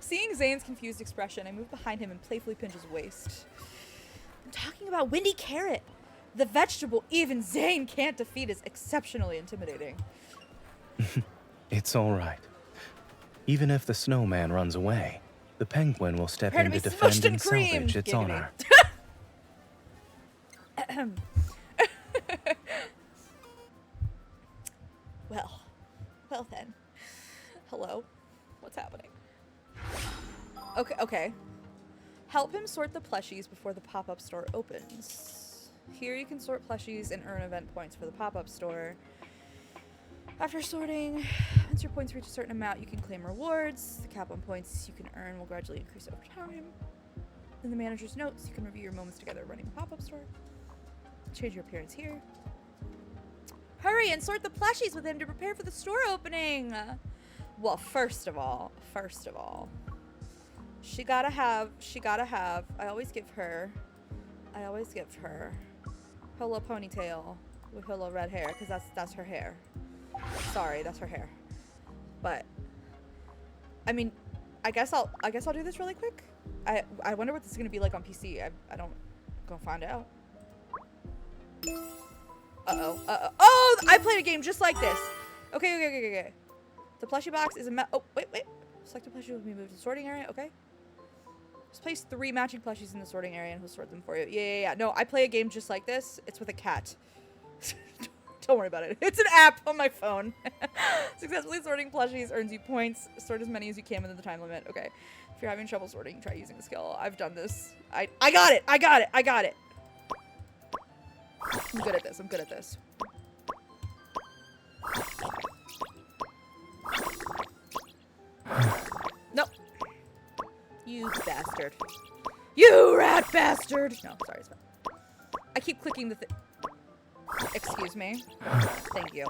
Seeing Zayne's confused expression, I move behind him and playfully pinch his waist. I'm talking about Windy Carrot. The vegetable even Zayne can't defeat is exceptionally intimidating. It's all right. Even if the snowman runs away, the penguin will step in to defend and salvage its honor. Well then. Hello. What's happening? Okay. Help him sort the plushies before the pop-up store opens. Here you can sort plushies and earn event points for the pop-up store. After sorting, once your points reach a certain amount, you can claim rewards. The cap on points you can earn will gradually increase over time. In the manager's notes, you can review your moments together running the pop-up store. Change your appearance here. Hurry and sort the plushies with him to prepare for the store opening. Well, first of all, she gotta have, I always give her her little ponytail with her little red hair, because that's her hair. Sorry, that's her hair. But, I mean, I guess I'll do this really quick. I wonder what this is gonna be like on PC. I don't, gonna find out. Oh, I played a game just like this. Okay. The plushie box is oh, wait. Select a plushie will be moved to the sorting area. Okay. Just place 3 matching plushies in the sorting area and he'll sort them for you. Yeah. No, I play a game just like this. It's with a cat. Don't worry about it. It's an app on my phone. Successfully sorting plushies earns you points. Sort as many as you can within the time limit. Okay. If you're having trouble sorting, try using the skill. I've done this. I got it. I'm good at this. Nope. You bastard. You rat bastard! No, sorry, it's fine. I keep clicking the thing. Excuse me. Thank you.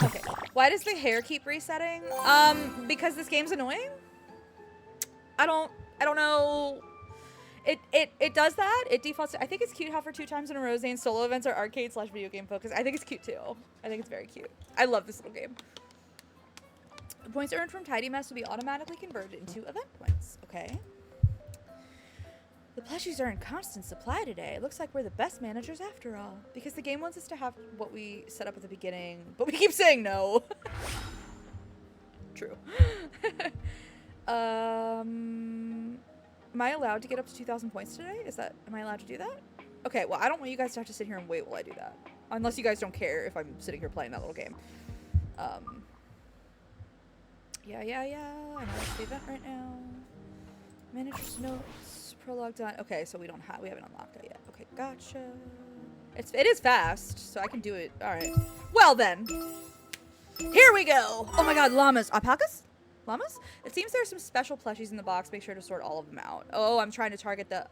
Okay. Why does the hair keep resetting? Because this game's annoying? I don't know. It does that. It defaults to, I think it's cute how for 2 times in a row Zayne's solo events are arcade/video game focused. I think it's cute too. I think it's very cute. I love this little game. The points earned from Tidy Mess will be automatically converted into event points. Okay. The plushies are in constant supply today. It looks like we're the best managers after all. Because the game wants us to have what we set up at the beginning, but we keep saying no. True. Am I allowed to get up to 2,000 points today? Am I allowed to do that? Okay, well, I don't want you guys to have to sit here and wait while I do that. Unless you guys don't care if I'm sitting here playing that little game. Yeah. I know that's the event right now. Manager's notes. Prologue done. Okay, so we haven't unlocked that yet. Okay, gotcha. It is fast, so I can do it. All right. Well then. Here we go. Oh my god, llamas. Alpacas? Llamas? It seems there are some special plushies in the box. Make sure to sort all of them out. Oh, I'm trying to target the,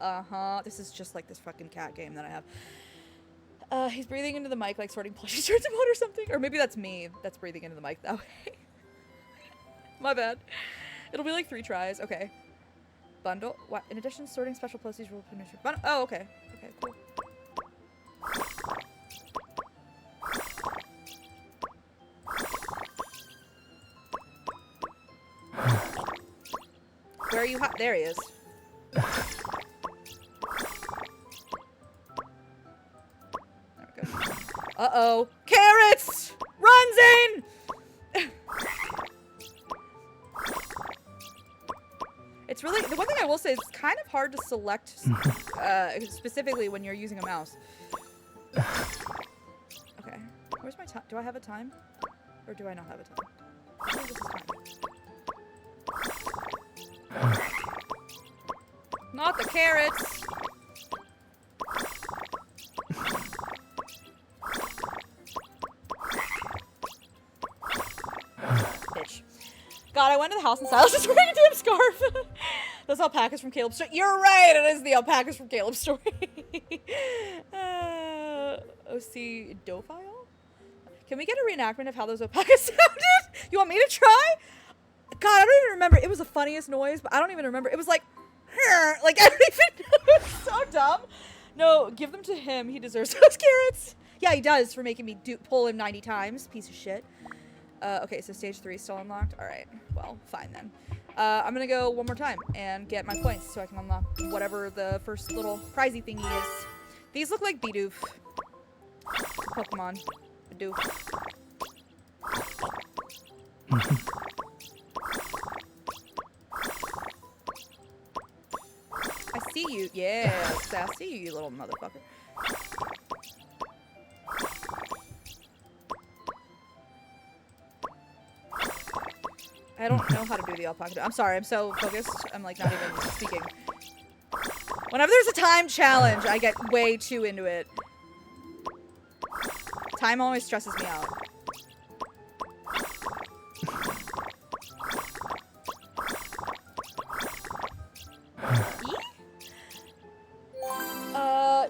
This is just like this fucking cat game that I have. He's breathing into the mic like sorting plushies turns him on or something. Or maybe that's me that's breathing into the mic that way. My bad. It'll be like 3 tries. Okay. Bundle. What? In addition to sorting special plushies, will finish your bundle. Oh, okay. Okay, cool. Where are you? There he is. There we go. Uh-oh. Carrots! Run, Zayne! It's really, the one thing I will say is it's kind of hard to select specifically when you're using a mouse. Okay. Where's my time? Do I have a time? Or do I not have a time? I think this is time. Not the carrots! Bitch. God, I went to the house and Silas just wearing a damn scarf. Those alpacas from Caleb's story. You're right, it is the alpacas from Caleb's story. OC Dofile? Can we get a reenactment of how those alpacas sounded? You want me to try? God, I don't even remember. It was the funniest noise, but I don't even remember. It was like, like I don't even know. It's so dumb. No, give them to him. He deserves those carrots. Yeah, he does for making me pull him 90 times. Piece of shit. Okay, so stage 3 is still unlocked. All right. Well, fine then. I'm gonna go one more time and get my points so I can unlock whatever the first little prizey thingy is. These look like Bidoof. Pokemon. Bidoof. I see you. Yes, I see you, you little motherfucker. I don't know how to do the alpaca. I'm sorry, I'm so focused. I'm like not even speaking. Whenever there's a time challenge, I get way too into it. Time always stresses me out.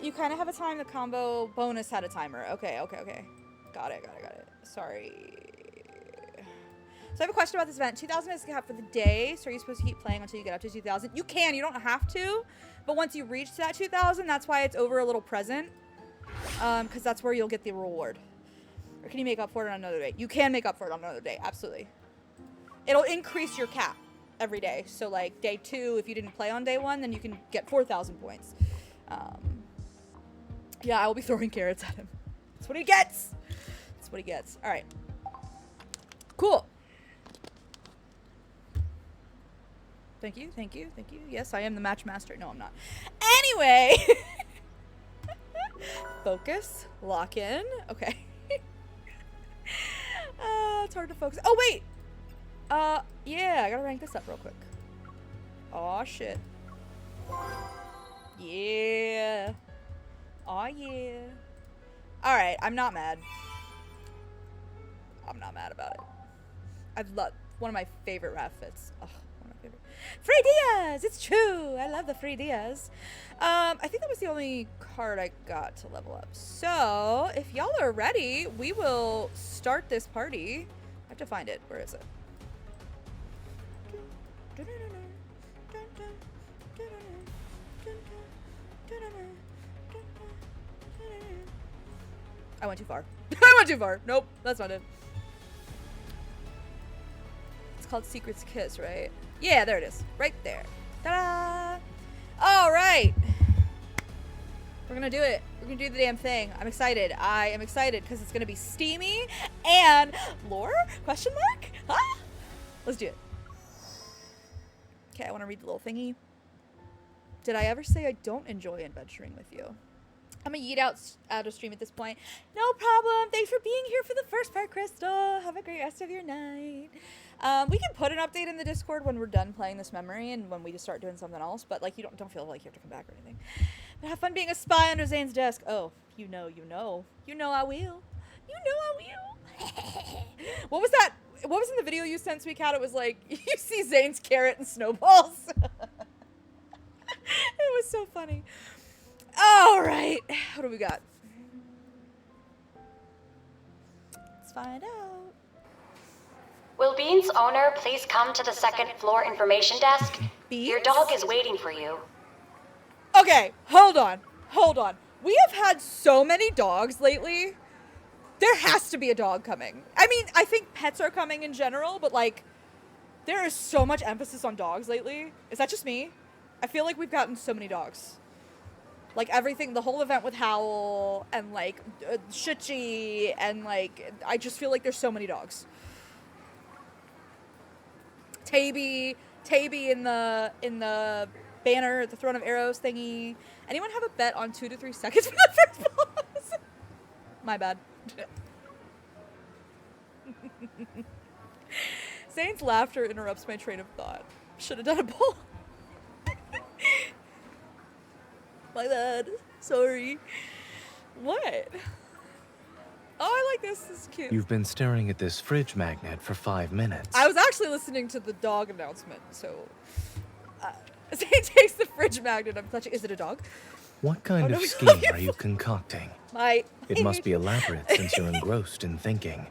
You kind of have a time. The combo bonus had a timer. Okay. Got it. Sorry. So I have a question about this event. 2,000 is capped for the day, so are you supposed to keep playing until you get up to 2,000? You can, you don't have to, but once you reach that 2,000, that's why it's over a little present, because that's where you'll get the reward. Or can you make up for it on another day? You can make up for it on another day, absolutely. It'll increase your cap every day, so like day 2, if you didn't play on day 1, then you can get 4,000 points. Yeah, I will be throwing carrots at him. That's what he gets! That's what he gets. Alright. Cool. Thank you. Yes, I am the match master. No, I'm not. Anyway. Focus. Lock in. Okay. It's hard to focus. Oh, wait. Yeah, I gotta rank this up real quick. Aw, shit. Yeah. Aw, yeah. Alright, I'm not mad. I'm not mad about it. I've loved one of my favorite outfits. Oh, one of my favorite. Free Diaz! It's true! I love the free Diaz. I think that was the only card I got to level up. So, if y'all are ready, we will start this party. I have to find it. Where is it? I went too far. I went too far. Nope, that's not it. It's called Secret's Kiss, right? Yeah, there it is. Right there. Ta-da! All right. We're gonna do it. We're gonna do the damn thing. I'm excited. I am excited because it's gonna be steamy and lore? Question mark? Huh? Let's do it. Okay, I want to read the little thingy. Did I ever say I don't enjoy adventuring with you? I'm gonna yeet out of stream at this point. No problem. Thanks for being here for the first part, Crystal. Have a great rest of your night. We can put an update in the Discord when we're done playing this memory and when we just start doing something else. But like, you don't feel like you have to come back or anything. But have fun being a spy under Zayne's desk. Oh, you know I will. You know I will. What was that? What was in the video you sent, Sweet Cat? It was like you see Zayne's carrot and snowballs. It was so funny. All right, what do we got? Let's find out. Will Bean's owner please come to the second floor information desk? Beans? Your dog is waiting for you. Okay, hold on. We have had so many dogs lately. There has to be a dog coming. I mean, I think pets are coming in general, but like, there is so much emphasis on dogs lately. Is that just me? I feel like we've gotten so many dogs. Like everything, the whole event with Howl and like Shichi and like, I just feel like there's so many dogs. Taby in the banner, the Throne of Arrows thingy. Anyone have a bet on 2 to 3 seconds for the first boss? My bad. Zayne's laughter interrupts my train of thought. Should have done a poll. My bad. Sorry. What? Oh, I like this. This is cute. You've been staring at this fridge magnet for 5 minutes. I was actually listening to the dog announcement, so... Zayne takes the fridge magnet. I'm clutching. Is it a dog? What kind no, of we- scheme are you concocting? My. It must be elaborate since you're engrossed in thinking.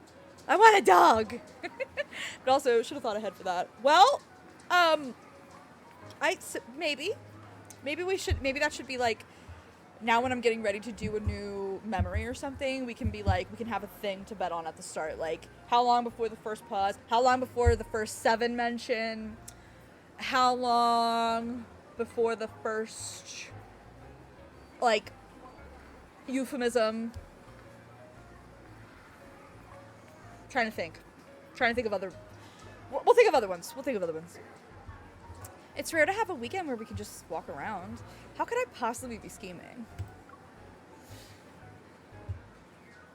I want a dog. But also, should have thought ahead for that. Well, maybe that should be like, now when I'm getting ready to do a new memory or something, we can have a thing to bet on at the start. Like, how long before the first pause? How long before the first 7 mention? How long before the first, like, euphemism? Trying to think of other. We'll think of other ones. It's rare to have a weekend where we can just walk around. How could I possibly be scheming?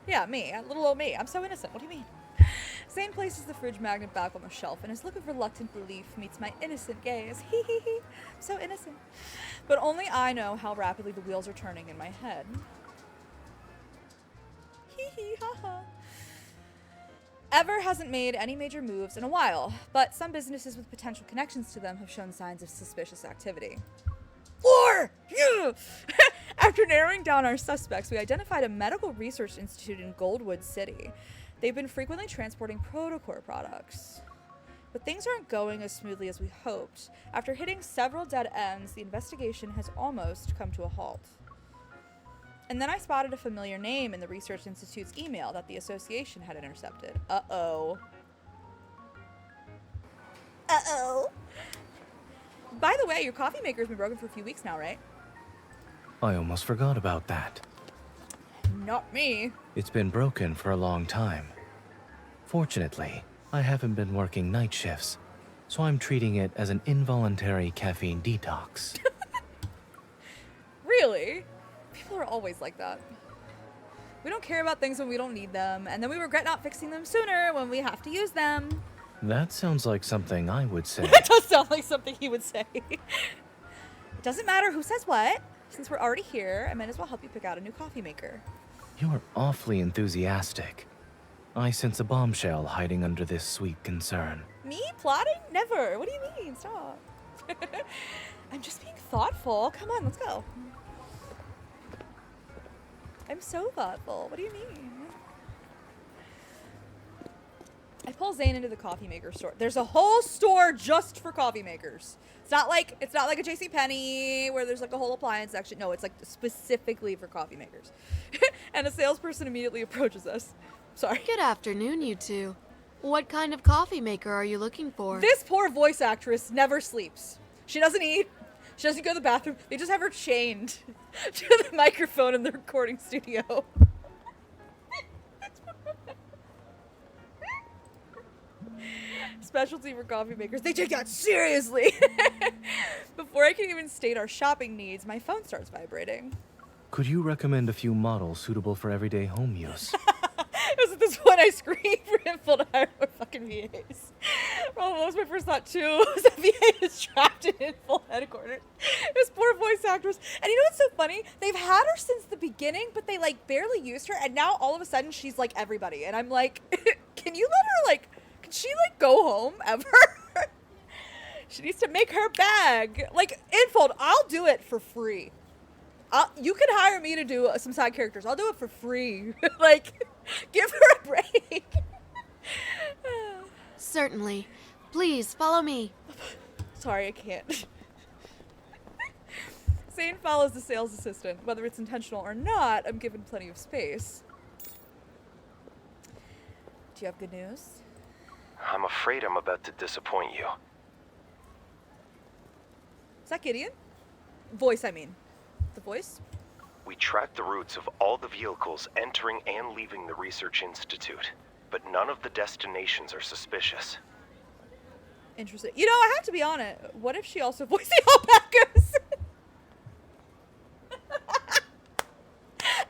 Yeah, me. Little old me. I'm so innocent. What do you mean? Zayne places the fridge magnet back on the shelf, and his look of reluctant relief meets my innocent gaze. Hee hee hee. I'm so innocent. But only I know how rapidly the wheels are turning in my head. Hee hee ha ha. Ever hasn't made any major moves in a while, but some businesses with potential connections to them have shown signs of suspicious activity. Or, after narrowing down our suspects, we identified a medical research institute in Goldwood City. They've been frequently transporting protocore products. But things aren't going as smoothly as we hoped. After hitting several dead ends, the investigation has almost come to a halt. And then I spotted a familiar name in the Research Institute's email that the association had intercepted. Uh-oh. Uh-oh. By the way, your coffee maker's been broken for a few weeks now, right? I almost forgot about that. Not me. It's been broken for a long time. Fortunately, I haven't been working night shifts, so I'm treating it as an involuntary caffeine detox. Really? People are always like that. We don't care about things when we don't need them, and then we regret not fixing them sooner when we have to use them. That sounds like something I would say. It does sound like something he would say. It doesn't matter who says what. Since we're already here, I might as well help you pick out a new coffee maker. You're awfully enthusiastic. I sense a bombshell hiding under this sweet concern. Me? Plotting? Never. What do you mean? Stop. I'm just being thoughtful. Come on, let's go. I'm so thoughtful. What do you mean? I pull Zayne into the coffee maker store. There's a whole store just for coffee makers. It's not like a JCPenney where there's like a whole appliance section. No, it's like specifically for coffee makers. And a salesperson immediately approaches us. Sorry. Good afternoon, you two. What kind of coffee maker are you looking for? This poor voice actress never sleeps. She doesn't eat. She doesn't go to the bathroom. They just have her chained to the microphone in the recording studio. Specialty for coffee makers. They take that seriously. Before I can even state our shopping needs, my phone starts vibrating. Could you recommend a few models suitable for everyday home use? It was at this point I screamed for info to hire more fucking VAs. Well, that was my first thought too. Was that VA is trapped in full headquarters. This poor voice actress. And you know what's so funny? They've had her since the beginning, but they like barely used her, and now all of a sudden she's like everybody. And I'm like, can you let her like, can she like go home ever? She needs to make her bag. Like, Infold, I'll do it for free. You could hire me to do some side characters. I'll do it for free. Like, give her a break. Certainly. Please, follow me. Sorry, I can't. Zayne follows the sales assistant. Whether it's intentional or not, I'm given plenty of space. Do you have good news? I'm afraid I'm about to disappoint you. Is that Gideon? Voice, I mean. The voice? We tracked the routes of all the vehicles entering and leaving the Research Institute, but none of the destinations are suspicious. Interesting. You know, I have to be honest. What if she also voiced the alpacas?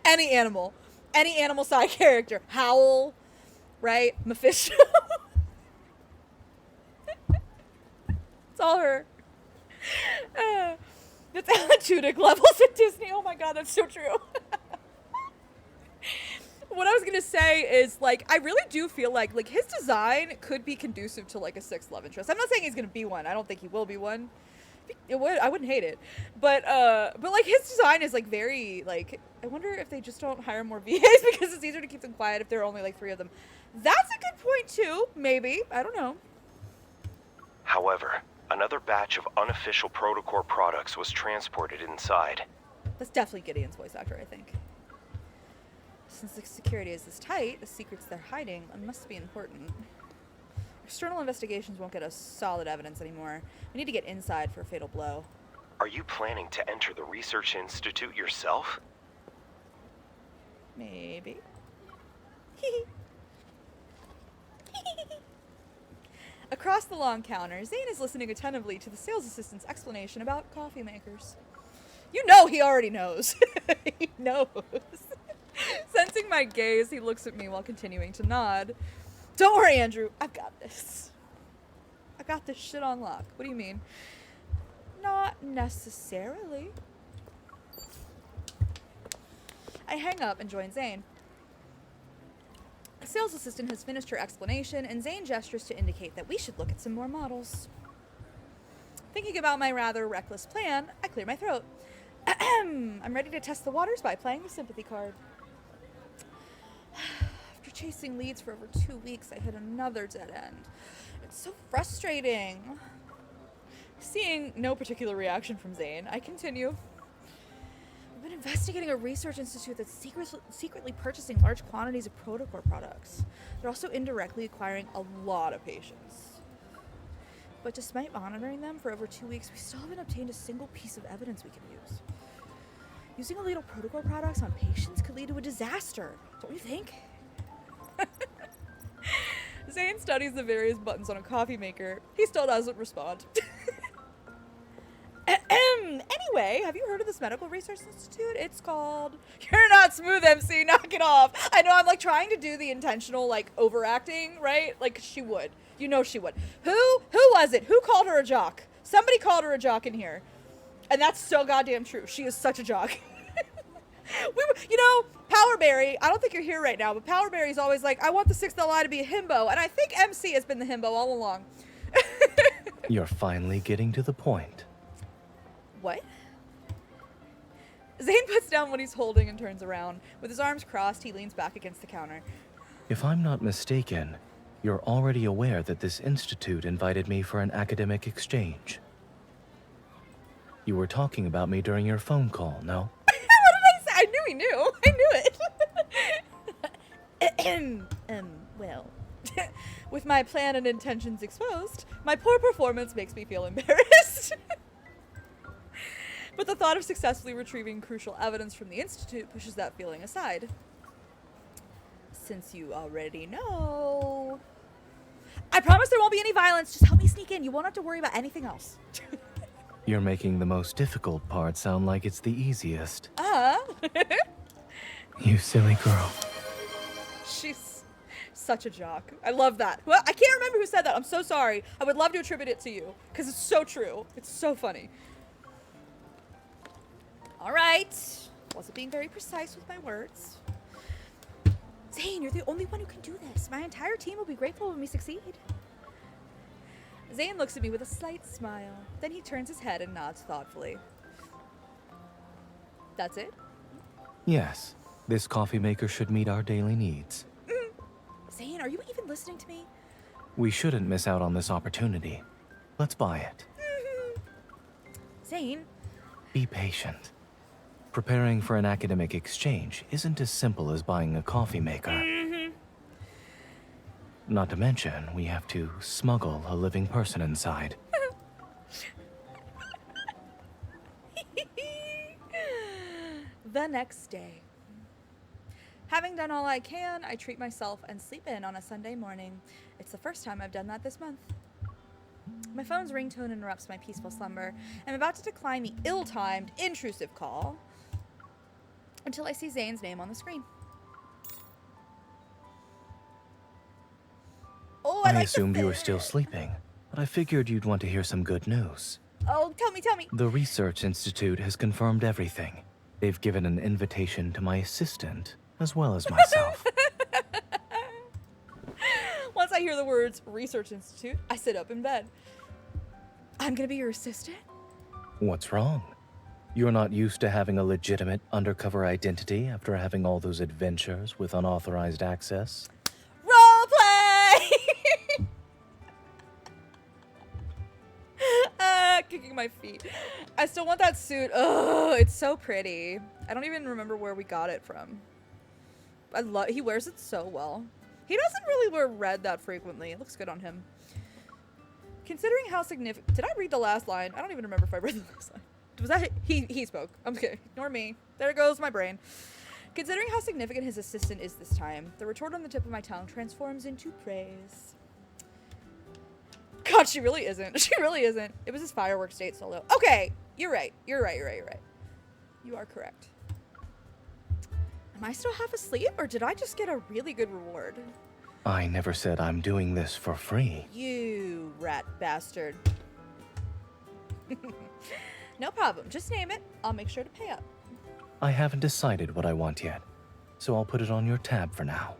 Any animal. Any animal side character. Howl. Right? Mephisto. It's all her. That's Alan Tudyk levels at Disney. Oh my god, that's so true. What I was gonna say is, like, I really do feel like his design could be conducive to like a 6th love interest. I'm not saying he's gonna be one. I don't think he will be one. I wouldn't hate it, but like his design is like very like. I wonder if they just don't hire more VAs because it's easier to keep them quiet if there are only like 3 of them. That's a good point too. Maybe, I don't know. However, another batch of unofficial protocore products was transported inside. That's definitely Gideon's voice actor, I think. Since the security is this tight, the secrets they're hiding must be important. External investigations won't get us solid evidence anymore. We need to get inside for a fatal blow. Are you planning to enter the research institute yourself? Maybe. Across the long counter, Zayne is listening attentively to the sales assistant's explanation about coffee makers. You know he already knows. He knows. Sensing my gaze, he looks at me while continuing to nod. Don't worry, Andrew. I've got this. I got this shit on lock. What do you mean? Not necessarily. I hang up and join Zayne. The sales assistant has finished her explanation, and Zayne gestures to indicate that we should look at some more models. Thinking about my rather reckless plan, I clear my throat. I'm ready to test the waters by playing the sympathy card. After chasing leads for over 2 weeks, I hit another dead end. It's so frustrating. Seeing no particular reaction from Zayne, I continue. I've been investigating a research institute that's secretly purchasing large quantities of protocore products. They're also indirectly acquiring a lot of patients. But despite monitoring them for over 2 weeks, we still haven't obtained a single piece of evidence we can use. Using illegal protocore products on patients could lead to a disaster, don't you think? Zayne studies the various buttons on a coffee maker. He still doesn't respond. Anyway, have you heard of this medical research institute? It's called... You're not smooth, MC. Knock it off. I know I'm like trying to do the intentional like overacting, right? Like she would. You know she would. Who was it? Who called her a jock? Somebody called her a jock in here. And that's so goddamn true. She is such a jock. You know, Powerberry, I don't think you're here right now, but Powerberry's always like, I want the 6th LI to be a himbo. And I think MC has been the himbo all along. You're finally getting to the point. What? Zayne puts down what he's holding and turns around. With his arms crossed, he leans back against the counter. If I'm not mistaken, you're already aware that this institute invited me for an academic exchange. You were talking about me during your phone call, no? What did I say? I knew he knew. I knew it. Well, with my plan and intentions exposed, my poor performance makes me feel embarrassed. But the thought of successfully retrieving crucial evidence from the Institute pushes that feeling aside. Since you already know... I promise there won't be any violence. Just help me sneak in. You won't have to worry about anything else. You're making the most difficult part sound like it's the easiest. You silly girl. She's such a jock. I love that. Well, I can't remember who said that. I'm so sorry. I would love to attribute it to you because it's so true. It's so funny. All right. Wasn't being very precise with my words. Zayne, you're the only one who can do this. My entire team will be grateful when we succeed. Zayne looks at me with a slight smile. Then he turns his head and nods thoughtfully. That's it? Yes, this coffee maker should meet our daily needs. Zayne, are you even listening to me? We shouldn't miss out on this opportunity. Let's buy it. Zayne? Be patient. Preparing for an academic exchange isn't as simple as buying a coffee maker. Not to mention, we have to smuggle a living person inside. The next day. Having done all I can, I treat myself and sleep in on a Sunday morning. It's the first time I've done that this month. My phone's ringtone interrupts my peaceful slumber. I'm about to decline the ill-timed, intrusive call until I see Zayne's name on the screen. Oh, I assumed you were still sleeping, but I figured you'd want to hear some good news. Oh, tell me. The Research Institute has confirmed everything. They've given an invitation to my assistant, as well as myself. Once I hear the words Research Institute, I sit up in bed. I'm gonna be your assistant? What's wrong? You're not used to having a legitimate undercover identity after having all those adventures with unauthorized access? Roleplay! Kicking my feet. I still want that suit. Oh, it's so pretty. I don't even remember where we got it from. He wears it so well. He doesn't really wear red that frequently. It looks good on him. Considering how significant... Did I read the last line? I don't even remember if I read the last line. Was that... He spoke. I'm just kidding. Ignore me. There goes my brain. Considering how significant his assistant is this time, the retort on the tip of my tongue transforms into praise. God, she really isn't. She really isn't. It was his fireworks date solo. Okay. You're right. You're right. You're right. You're right. You are correct. Am I still half asleep, or did I just get a really good reward? I never said I'm doing this for free. You rat bastard. No problem. Just name it. I'll make sure to pay up. I haven't decided what I want yet, so I'll put it on your tab for now.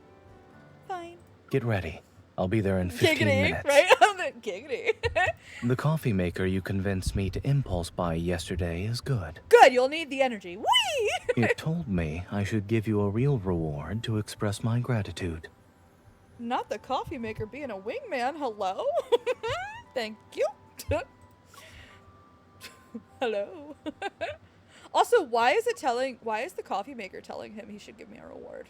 Fine. Get ready. I'll be there in 15 minutes. Right? Giggity. The coffee maker you convinced me to impulse buy yesterday is good. Good, you'll need the energy. Whee! It told me I should give you a real reward to express my gratitude. Not the coffee maker being a wingman. Hello? Thank you. Hello. Also, why is the coffee maker telling him he should give me a reward?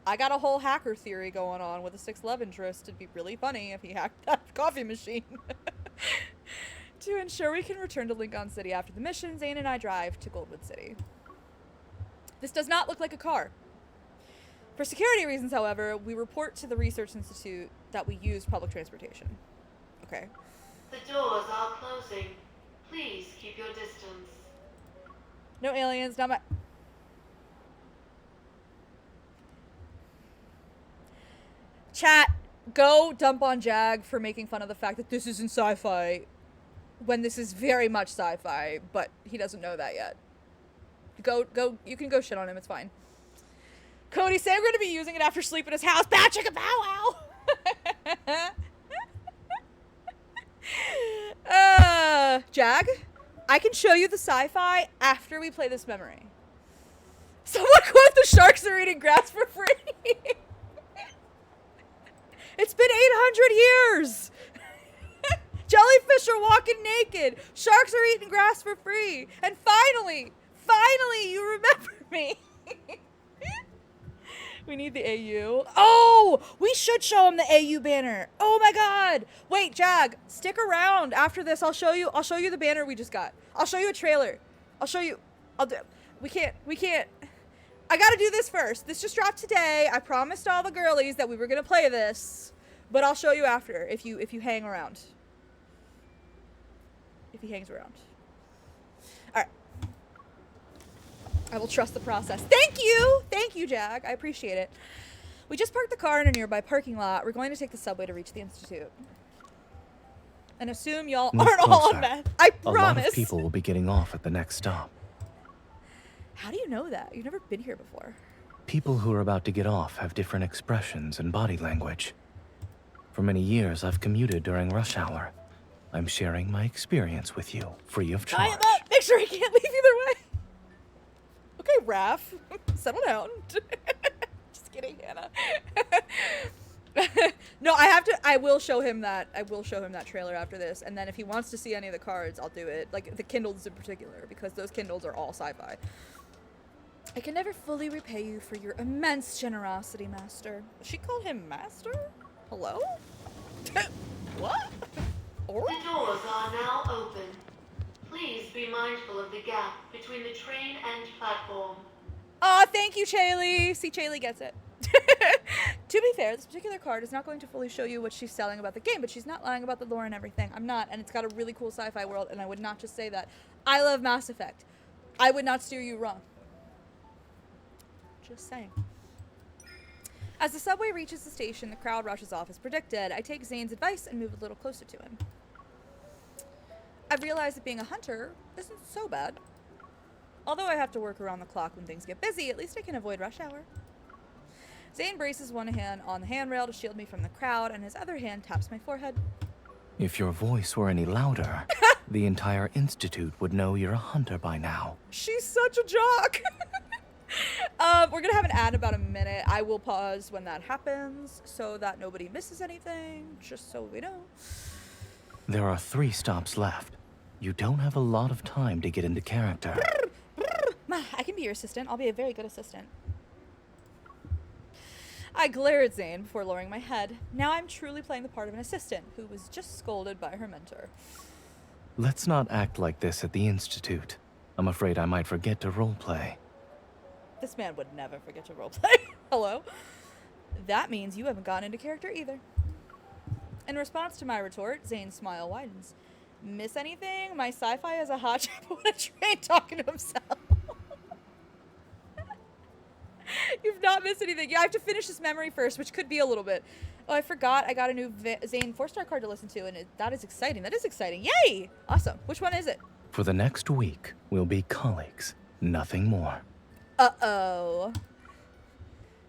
I got a whole hacker theory going on with a 6 love interest. It'd be really funny if he hacked that coffee machine. To ensure we can return to Lincoln City after the mission, Zayne and I drive to Goldwood City. This does not look like a car. For security reasons, however, we report to the Research Institute that we use public transportation. Okay. The doors are closing. Please keep your distance. No aliens, not my... Chat, go dump on Jag for making fun of the fact that this isn't sci-fi when this is very much sci-fi, but he doesn't know that yet. Go, you can go shit on him, it's fine. Cody, say we're going to be using it after sleep in his house. Bow chicka bow wow! Jag, I can show you the sci-fi after we play this memory. Someone quote the sharks are eating grass for free. It's been 800 years. Jellyfish are walking naked. Sharks are eating grass for free. And finally, you remember me. We need the AU. Oh, we should show him the AU banner. Oh my God. Wait, Jag, stick around after this. I'll show you the banner we just got. I'll show you a trailer. We can't. I gotta do this first. This just dropped today. I promised all the girlies that we were gonna play this, but I'll show you after if you hang around. If he hangs around. Alright. I will trust the process. Thank you, Jag. I appreciate it. We just parked the car in a nearby parking lot. We're going to take the subway to reach the Institute. And assume y'all aren't all on meth. I promise. A lot of people will be getting off at the next stop. How do you know that? You've never been here before. People who are about to get off have different expressions and body language. For many years, I've commuted during rush hour. I'm sharing my experience with you, free of charge. Tie him up! Make sure he can't leave either way! Okay, Raph. Settle down. Just kidding, Hannah. No, I will show him that trailer after this, and then if he wants to see any of the cards, I'll do it. Like, the Kindles in particular, because those Kindles are all sci-fi. I can never fully repay you for your immense generosity, Master. She called him Master? Hello? What? Or? The doors are now open. Please be mindful of the gap between the train and platform. Aw, thank you, Chaylee. See, Chaylee gets it. To be fair, this particular card is not going to fully show you what she's selling about the game, but she's not lying about the lore and everything. I'm not, and it's got a really cool sci-fi world, and I would not just say that. I love Mass Effect. I would not steer you wrong. Just saying. As the subway reaches the station, the crowd rushes off as predicted. I take Zayne's advice and move a little closer to him. I've realized that being a hunter isn't so bad. Although I have to work around the clock when things get busy, at least I can avoid rush hour. Zayne braces one hand on the handrail to shield me from the crowd, and his other hand taps my forehead. If your voice were any louder, the entire institute would know you're a hunter by now. She's such a jock. We're gonna have an ad in about a minute. I will pause when that happens so that nobody misses anything, just so we know. There are 3 stops left. You don't have a lot of time to get into character. Ma, I can be your assistant. I'll be a very good assistant. I glare at Zayne before lowering my head. Now I'm truly playing the part of an assistant who was just scolded by her mentor. Let's not act like this at the institute. I'm afraid I might forget to roleplay. This man would never forget to roleplay. Hello? That means you haven't gotten into character either. In response to my retort, Zayne's smile widens. Miss anything? My sci-fi has a hot chip on a train talking to himself. You've not missed anything. Yeah, I have to finish this memory first, which could be a little bit. Oh, I forgot I got a new Zayne 4-star card to listen to, and that is exciting. That is exciting. Yay! Awesome. Which one is it? For the next week, we'll be colleagues. Nothing more. Uh-oh.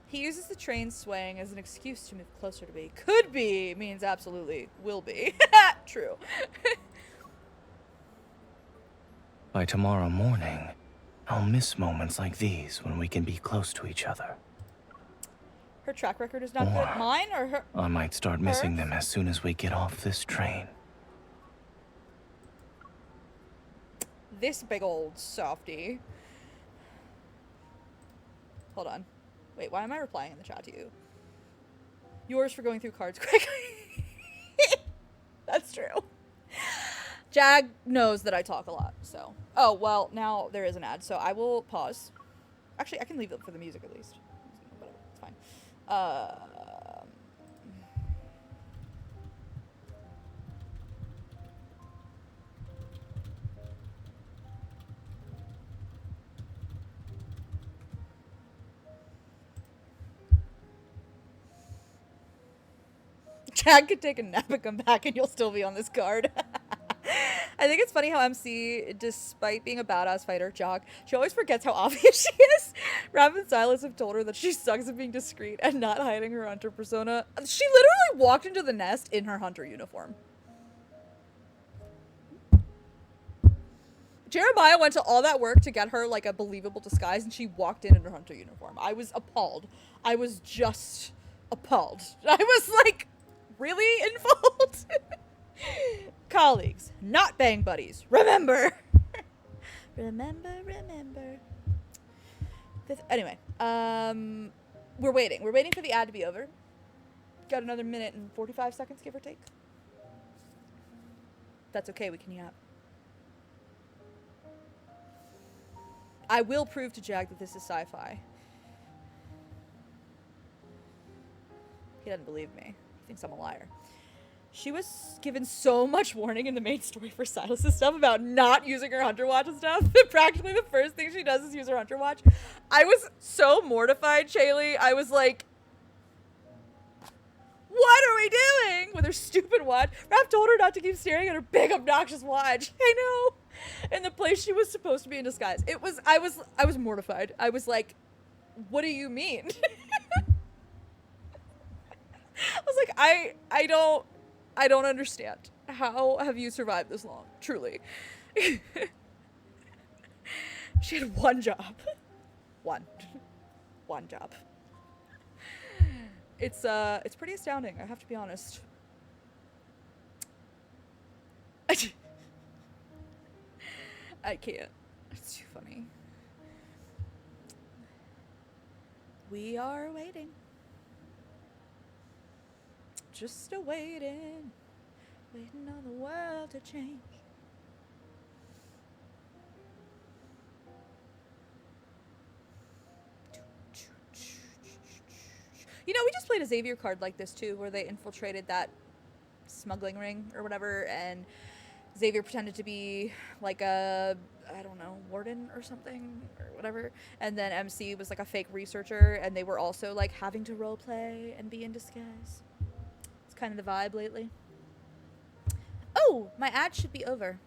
He uses the train swaying as an excuse to move closer to me. Could be means absolutely will be. True. By tomorrow morning, I'll miss moments like these when we can be close to each other. Her track record is not Or good. Mine or her? I might start missing them as soon as we get off this train. This big old softy. Hold on. Wait, why am I replying in the chat to you? Yours for going through cards quickly. That's true. Jag knows that I talk a lot, so. Oh, well, now there is an ad, so I will pause. Actually, I can leave it for the music at least. Whatever, it's fine. Jag could take a nap and come back and you'll still be on this card. I think it's funny how MC, despite being a badass fighter, Jock, she always forgets how obvious she is. Rav and Silas have told her that she sucks at being discreet and not hiding her hunter persona. She literally walked into the nest in her hunter uniform. Jeremiah went to all that work to get her like a believable disguise, and she walked in her hunter uniform. I was appalled. I was just appalled. I was like, really, Infold? Colleagues, not bang buddies. Remember. remember. Anyway, we're waiting. We're waiting for the ad to be over. Got another minute and 45 seconds, give or take. That's okay, we can yap. I will prove to Jag that this is sci-fi. He doesn't believe me. He thinks I'm a liar. She was given so much warning in the main story for Silas' stuff about not using her Hunter Watch and stuff. Practically the first thing she does is use her Hunter Watch. I was so mortified, Shaylee. I was like, what are we doing with her stupid watch? Raph told her not to keep staring at her big obnoxious watch. I know. In the place she was supposed to be in disguise. I was mortified. I was like, what do you mean? I was like, I don't understand. How have you survived this long? Truly. She had one job. One job. It's pretty astounding, I have to be honest. I can't. It's too funny. We are waiting. Just a waiting on the world to change. You know, we just played a Xavier card like this too, where they infiltrated that smuggling ring or whatever, and Xavier pretended to be like a, I don't know, warden or something or whatever, and then MC was like a fake researcher, and they were also like having to roleplay and be in disguise. It's kind of the vibe lately. Oh, my ad should be over.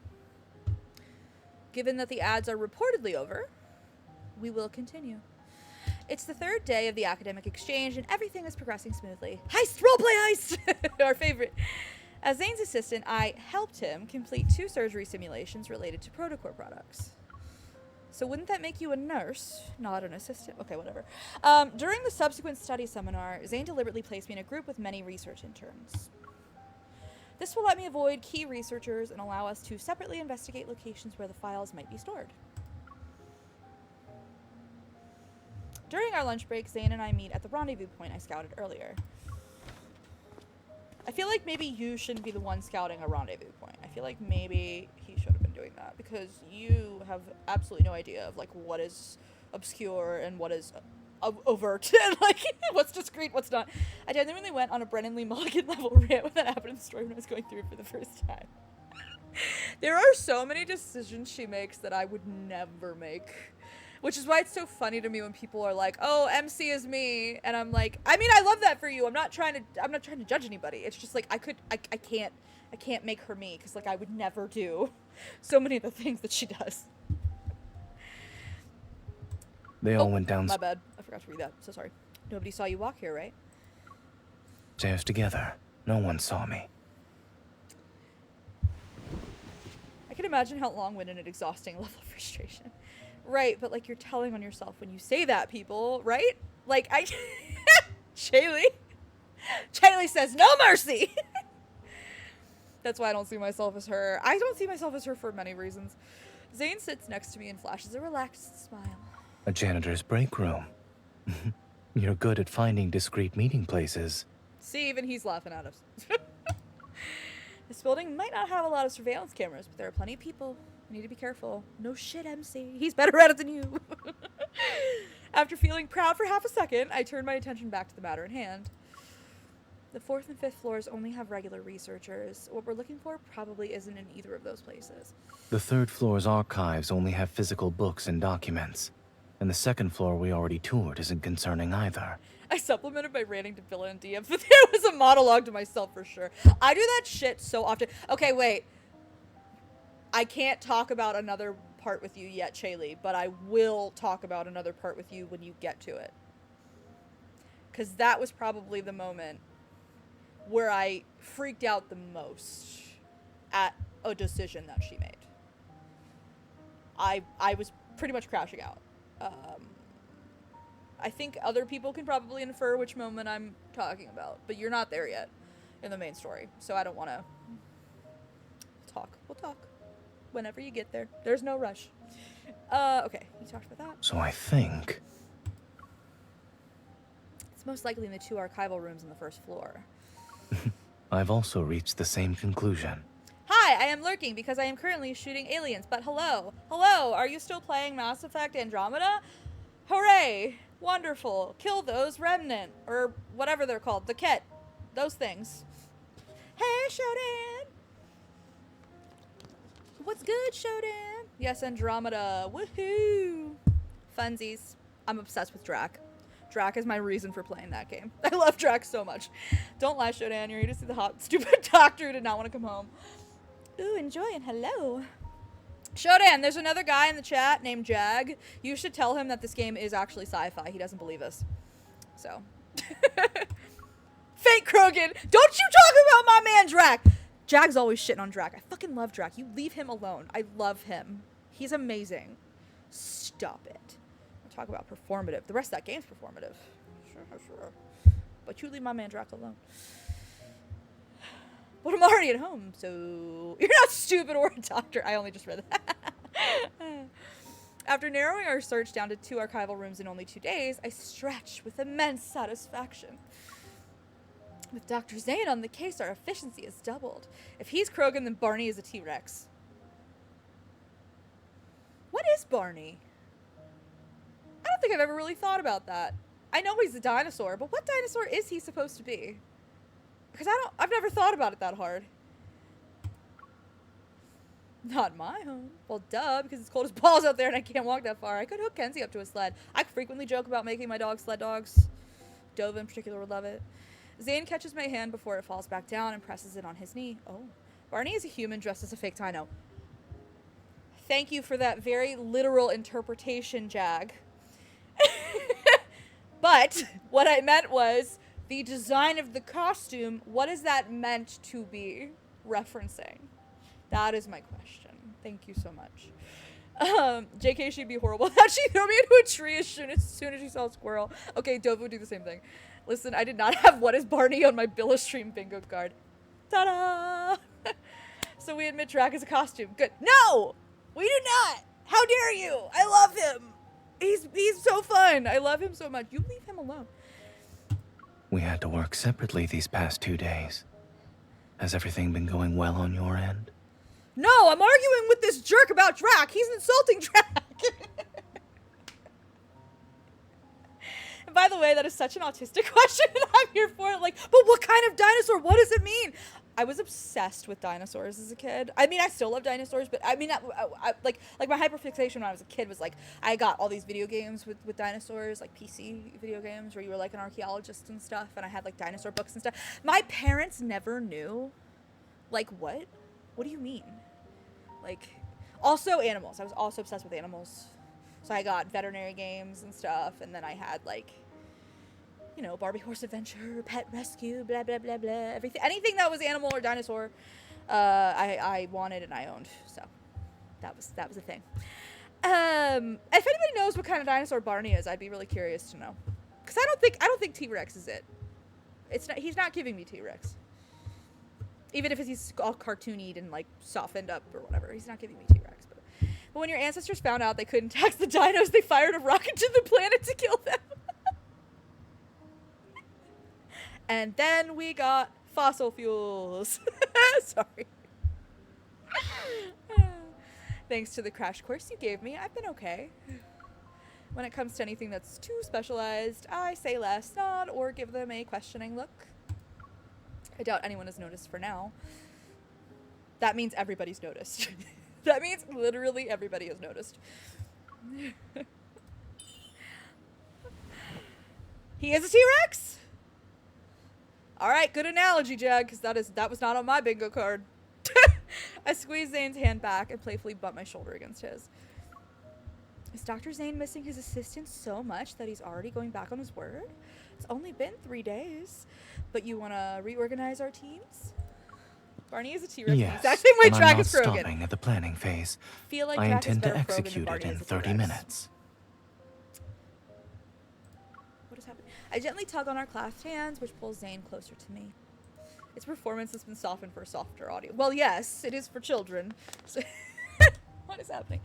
Given that the ads are reportedly over, we will continue. It's the third day of the academic exchange, and everything is progressing smoothly. Heist! Roleplay heist! Our favorite. As Zayne's assistant, I helped him complete 2 surgery simulations related to Protocore products. So wouldn't that make you a nurse, not an assistant? Okay, whatever. During the subsequent study seminar, Zayne deliberately placed me in a group with many research interns. This will let me avoid key researchers and allow us to separately investigate locations where the files might be stored. During our lunch break, Zayne and I meet at the rendezvous point I scouted earlier. I feel like maybe you shouldn't be the one scouting a rendezvous point. I feel like maybe he should have been doing that because you have absolutely no idea of like what is obscure and what is overt and like what's discreet, what's not. I genuinely went on a Brennan Lee Mulligan level rant when that happened in the story when I was going through it for the first time. There are so many decisions she makes that I would never make. Which is why it's so funny to me when people are like, "Oh, MC is me," and I'm like, I mean, I love that for you. I'm not trying to judge anybody. It's just like I can't make her me because like I would never do so many of the things that she does. They all went My bad. I forgot to read that. So sorry. Nobody saw you walk here, right? downstairs together. No one saw me. I can imagine how long-winded and exhausting level of frustration. Right, but like you're telling on yourself when you say that, people, right? Like Shaylee says no mercy. That's why I don't see myself as her. I don't see myself as her for many reasons. Zayne sits next to me and flashes a relaxed smile. A janitor's break room. You're good at finding discreet meeting places. See, even he's laughing at us. This building might not have a lot of surveillance cameras, but there are plenty of people. I need to be careful. No shit, MC. He's better at it than you. After feeling proud for half a second, I turned my attention back to the matter in hand. The 4th and 5th floors only have regular researchers. What we're looking for probably isn't in either of those places. The 3rd floor's archives only have physical books and documents. And the 2nd floor we already toured isn't concerning either. I supplemented by ranting to Villa and DM, but there was a monologue to myself for sure. I do that shit so often. Okay, wait. I can't talk about another part with you yet, Shaylee, but I will talk about another part with you when you get to it. Because that was probably the moment where I freaked out the most at a decision that she made. I was pretty much crashing out. I think other people can probably infer which moment I'm talking about, but you're not there yet in the main story, so I don't want to talk. We'll talk whenever you get there. There's no rush. Okay, you talked about that. So I think... It's most likely in the 2 archival rooms on the 1st floor. I've also reached the same conclusion. Hi, I am lurking because I am currently shooting aliens, but hello. Hello, are you still playing Mass Effect Andromeda? Hooray! Wonderful. Kill those remnant, or whatever they're called, the Ket. Those things. Hey, Shodan! What's good, Shodan? Yes, Andromeda. Woohoo! Funsies. I'm obsessed with Drac. Drac is my reason for playing that game. I love Drac so much. Don't lie, Shodan. You're here to see the hot, stupid doctor who did not want to come home. Ooh, enjoy and hello. Shodan, there's another guy in the chat named Jag. You should tell him that this game is actually sci-fi. He doesn't believe us. So. Fake Krogan, don't you talk about my man Drac! Jag's always shitting on Drac. I fucking love Drac. You leave him alone. I love him. He's amazing. Stop it. I'll talk about performative. The rest of that game's performative. Sure. But you leave my man Drac alone. But I'm already at home, so... You're not stupid or a doctor. I only just read that. After narrowing our search down to 2 archival rooms in only 2 days, I stretch with immense satisfaction. With Dr. Zayne on the case, our efficiency is doubled. If he's Krogan, then Barney is a T-Rex. What is Barney? I don't think I've ever really thought about that. I know he's a dinosaur, but what dinosaur is he supposed to be? Because I've never thought about it that hard. Not my home. Well, duh, because it's cold as balls out there and I can't walk that far. I could hook Kenzie up to a sled. I frequently joke about making my dogs sled dogs. Dova in particular would love it. Zayne catches my hand before it falls back down and presses it on his knee. Oh. Barney is a human dressed as a fake dino. Thank you for that very literal interpretation, Jag. But what I meant was the design of the costume, what is that meant to be referencing? That is my question. Thank you so much. JK, she'd be horrible. That she threw me into a tree as soon as she saw a squirrel. Okay, Dove would do the same thing. Listen, I did not have What is Barney on my Billa Stream bingo card. Ta-da! So we admit Drac is a costume. Good. No! We do not! How dare you! I love him! He's so fun! I love him so much. You leave him alone. We had to work separately these past 2 days. Has everything been going well on your end? No, I'm arguing with this jerk about Drac. He's insulting Drac. And by the way, that is such an autistic question, and I'm here for it. Like, but what kind of dinosaur? What does it mean? I was obsessed with dinosaurs as a kid. I mean, I still love dinosaurs, but I mean, like my hyperfixation when I was a kid was like, I got all these video games with dinosaurs, like PC video games where you were like an archaeologist and stuff, and I had like dinosaur books and stuff. My parents never knew, like, what do you mean? Like, also animals. I was also obsessed with animals. So I got veterinary games and stuff, and then I had like, you know, Barbie Horse Adventure, Pet Rescue, blah, blah, blah, blah, everything. Anything that was animal or dinosaur, I wanted and I owned. So that was a thing. If anybody knows what kind of dinosaur Barney is, I'd be really curious to know. Because I don't think T-Rex is it. He's not giving me T-Rex. Even if he's all cartoonied and like softened up or whatever, he's not giving me T-Rex. But when your ancestors found out they couldn't tax the dinos, they fired a rocket to the planet to kill them. And then we got fossil fuels. Sorry. Thanks to the crash course you gave me, I've been okay. When it comes to anything that's too specialized, I say less, nod, or give them a questioning look. I doubt anyone has noticed for now. That means everybody's noticed. That means literally everybody has noticed. He is a T-Rex? Alright, good analogy, Jag, because that was not on my bingo card. I squeeze Zayne's hand back and playfully butt my shoulder against his. Is Dr. Zayne missing his assistant so much that he's already going back on his word? It's only been 3 days. But you want to reorganize our teams? Barney is a T-Rex. Yes, Exactly my and I'm Drac not is Krogan. stopping at the planning phase. Feel like I Drac is intend to better Krogan than execute Barney it in is a 30 T-Rex. minutes. What is happening? I gently tug on our clasped hands, which pulls Zayne closer to me. Its performance has been softened for a softer audio. Well, yes, it is for children. So what is happening?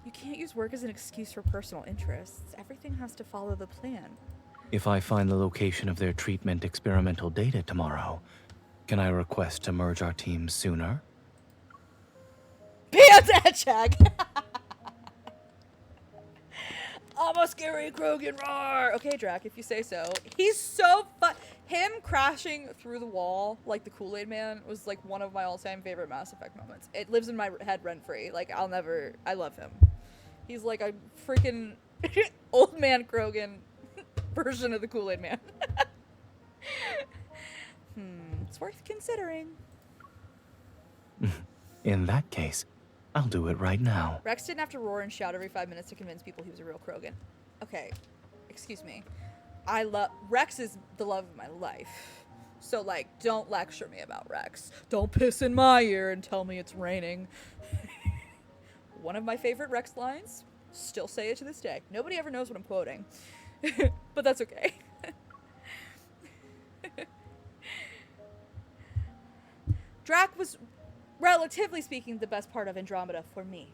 You can't use work as an excuse for personal interests. Everything has to follow the plan. If I find the location of their treatment experimental data tomorrow, can I request to merge our teams sooner? Be on that, Jag! I'm a scary Krogan, roar! Okay, Drac, if you say so. He's so fun. Him crashing through the wall, like the Kool-Aid Man, was like one of my all-time favorite Mass Effect moments. It lives in my head rent-free. Like, I love him. He's like a freaking old man Krogan version of the Kool-Aid Man. It's worth considering. In that case, I'll do it right now. Rex didn't have to roar and shout every 5 minutes to convince people he was a real Krogan. Okay, excuse me. Rex is the love of my life. So, like, don't lecture me about Rex. Don't piss in my ear and tell me it's raining. One of my favorite Rex lines. Still say it to this day. Nobody ever knows what I'm quoting. But that's okay. Drac was, relatively speaking, the best part of Andromeda for me.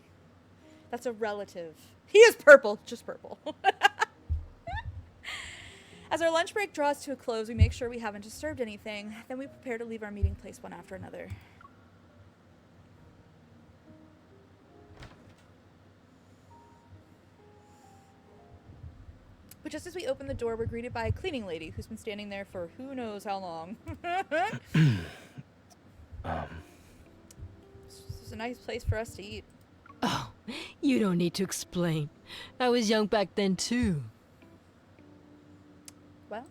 That's a relative. He is purple, just purple. As our lunch break draws to a close, we make sure we haven't disturbed anything. Then we prepare to leave our meeting place one after another. But just as we open the door, we're greeted by a cleaning lady who's been standing there for who knows how long. This is a nice place for us to eat. Oh, you don't need to explain. I was young back then, too. Well?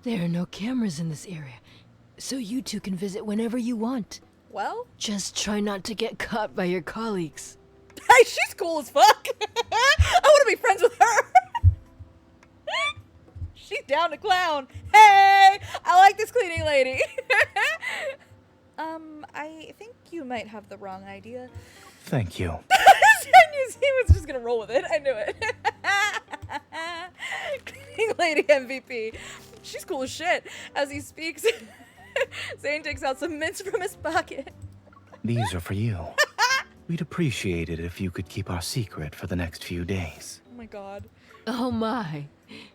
There are no cameras in this area, so you two can visit whenever you want. Well? Just try not to get caught by your colleagues. Hey, she's cool as fuck! I want to be friends with her! She's down to clown. Hey! cleaning lady. I think you might have the wrong idea. Thank you. He was just gonna roll with it. I knew it. Cleaning lady MVP. She's cool as shit. As he speaks, Zayne takes out some mints from his pocket. These are for you. We'd appreciate it if you could keep our secret for the next few days. Oh my god. Oh my.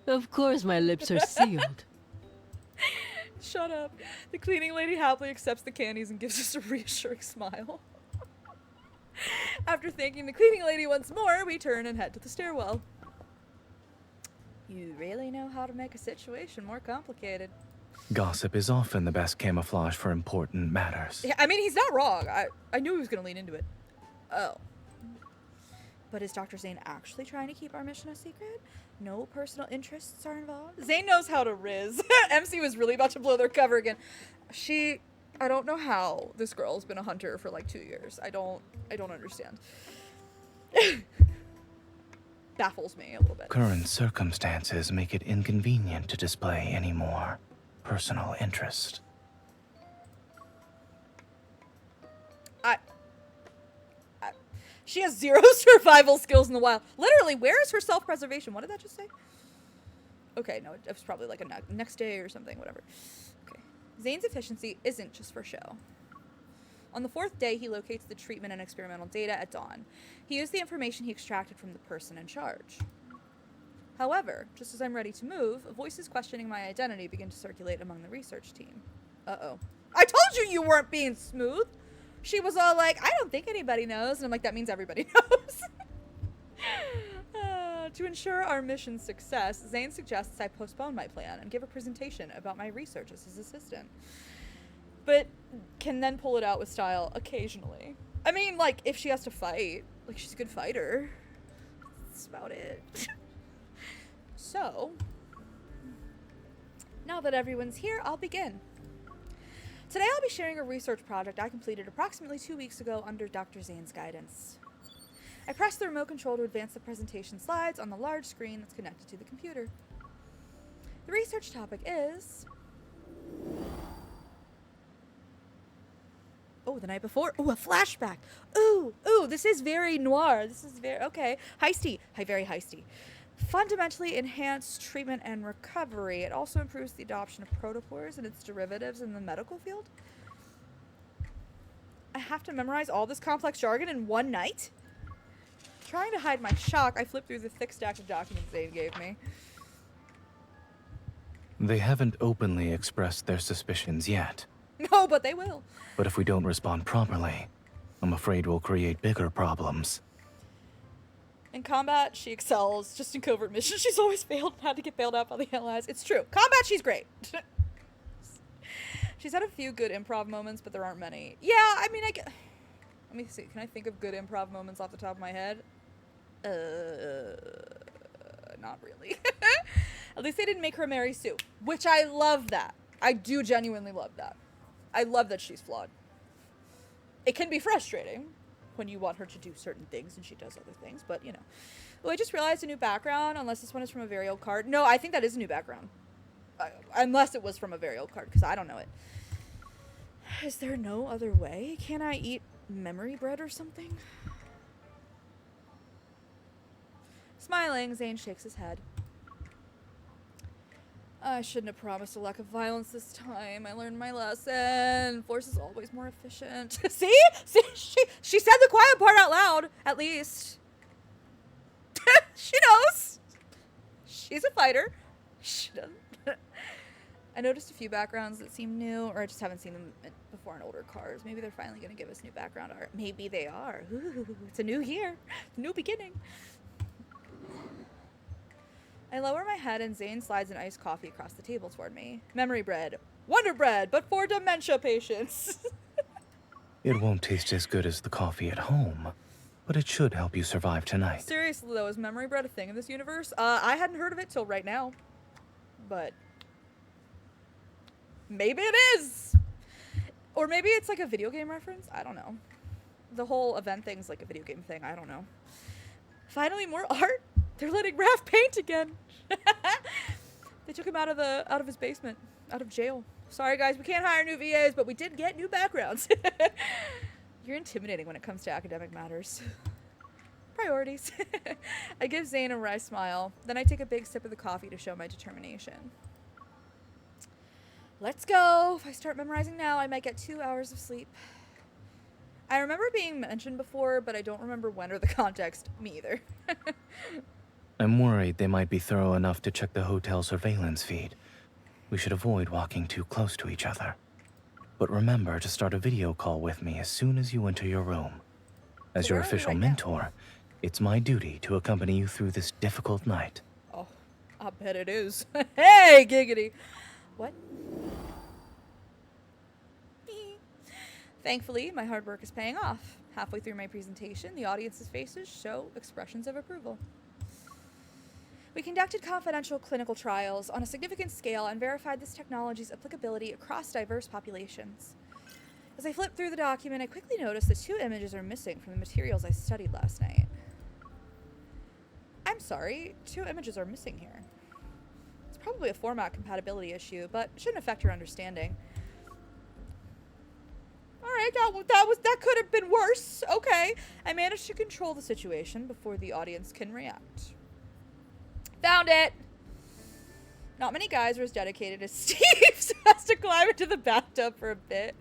Of course my lips are sealed. Shut up. The cleaning lady happily accepts the candies and gives us a reassuring smile. After thanking the cleaning lady once more, we turn and head to the stairwell. You really know how to make a situation more complicated. Gossip is often the best camouflage for important matters. Yeah, I mean, he's not wrong. I knew he was going to lean into it. Oh. But is Dr. Zayne actually trying to keep our mission a secret? No personal interests are involved? Zayne knows how to riz. MC was really about to blow their cover again. I don't know how this girl's been a hunter for like 2 years. I don't understand. Baffles me a little bit. Current circumstances make it inconvenient to display any more personal interest. She has 0 survival skills in the wild. Literally, where is her self-preservation? What did that just say? Okay, no, it was probably like a next day or something, whatever. Okay. Zayne's efficiency isn't just for show. On the 4th day, he locates the treatment and experimental data at dawn. He used the information he extracted from the person in charge. However, just as I'm ready to move, voices questioning my identity begin to circulate among the research team. Uh-oh. I told you weren't being smooth! She was all like, I don't think anybody knows. And I'm like, that means everybody knows. To ensure our mission's success, Zayne suggests I postpone my plan and give a presentation about my research as his assistant. But can then pull it out with style occasionally. I mean, like, if she has to fight, like, she's a good fighter. That's about it. So, now that everyone's here, I'll begin. Today I'll be sharing a research project I completed approximately 2 weeks ago under Dr. Zayne's guidance. I pressed the remote control to advance the presentation slides on the large screen that's connected to the computer. The research topic is... Oh, the night before? Oh, a flashback! Ooh, this is very noir. This is very... Okay. Heisty. Very heisty. Fundamentally enhanced treatment and recovery. It also improves the adoption of protopores and its derivatives in the medical field. I have to memorize all this complex jargon in one night? Trying to hide my shock, I flipped through the thick stack of documents Zayne gave me. They haven't openly expressed their suspicions yet. No, but they will. But if we don't respond properly, I'm afraid we'll create bigger problems. In combat, she excels. Just in covert missions, she's always failed and had to get bailed out by the allies. It's true. Combat, she's great. She's had a few good improv moments, but there aren't many. Yeah, I mean, let me see. Can I think of good improv moments off the top of my head? Not really. At least they didn't make her marry Sue, which I love that. I do genuinely love that. I love that she's flawed. It can be frustrating when you want her to do certain things and she does other things, but you know. Oh, I just realized a new background, unless this one is from a very old card. No, I think that is a new background. Unless it was from a very old card, because I don't know it. Is there no other way? Can I eat memory bread or something? Smiling, Zayne shakes his head. I shouldn't have promised a lack of violence this time. I learned my lesson. Force is always more efficient. See? She said the quiet part out loud, at least. She knows. She's a fighter. She doesn't. I noticed a few backgrounds that seem new, or I just haven't seen them before in older cards. Maybe they're finally going to give us new background art. Maybe they are. Ooh, it's a new year. It's a new beginning. I lower my head and Zayne slides an iced coffee across the table toward me. Memory bread. Wonder bread, but for dementia patients. It won't taste as good as the coffee at home, but it should help you survive tonight. Seriously though, is memory bread a thing in this universe? I hadn't heard of it till right now. But maybe it is. Or maybe it's like a video game reference. I don't know. The whole event thing's like a video game thing. I don't know. Finally, more art. They're letting Raph paint again. They took him out of his basement, out of jail. Sorry, guys, we can't hire new VAs, but we did get new backgrounds. You're intimidating when it comes to academic matters. Priorities. I give Zayne a wry smile. Then I take a big sip of the coffee to show my determination. Let's go. If I start memorizing now, I might get 2 hours of sleep. I remember being mentioned before, but I don't remember when or the context. Me either. I'm worried they might be thorough enough to check the hotel surveillance feed. We should avoid walking too close to each other. But remember to start a video call with me as soon as you enter your room. As your official mentor, it's my duty to accompany you through this difficult night. Oh, I bet it is. Hey, giggity. What? Thankfully, my hard work is paying off. Halfway through my presentation, the audience's faces show expressions of approval. We conducted confidential clinical trials on a significant scale and verified this technology's applicability across diverse populations. As I flipped through the document, I quickly noticed that 2 images are missing from the materials I studied last night. I'm sorry, 2 images are missing here. It's probably a format compatibility issue, but it shouldn't affect your understanding. Alright, that could have been worse. Okay. I managed to control the situation before the audience can react. Found it! Not many guys are as dedicated as Steve, so has to climb into the bathtub for a bit.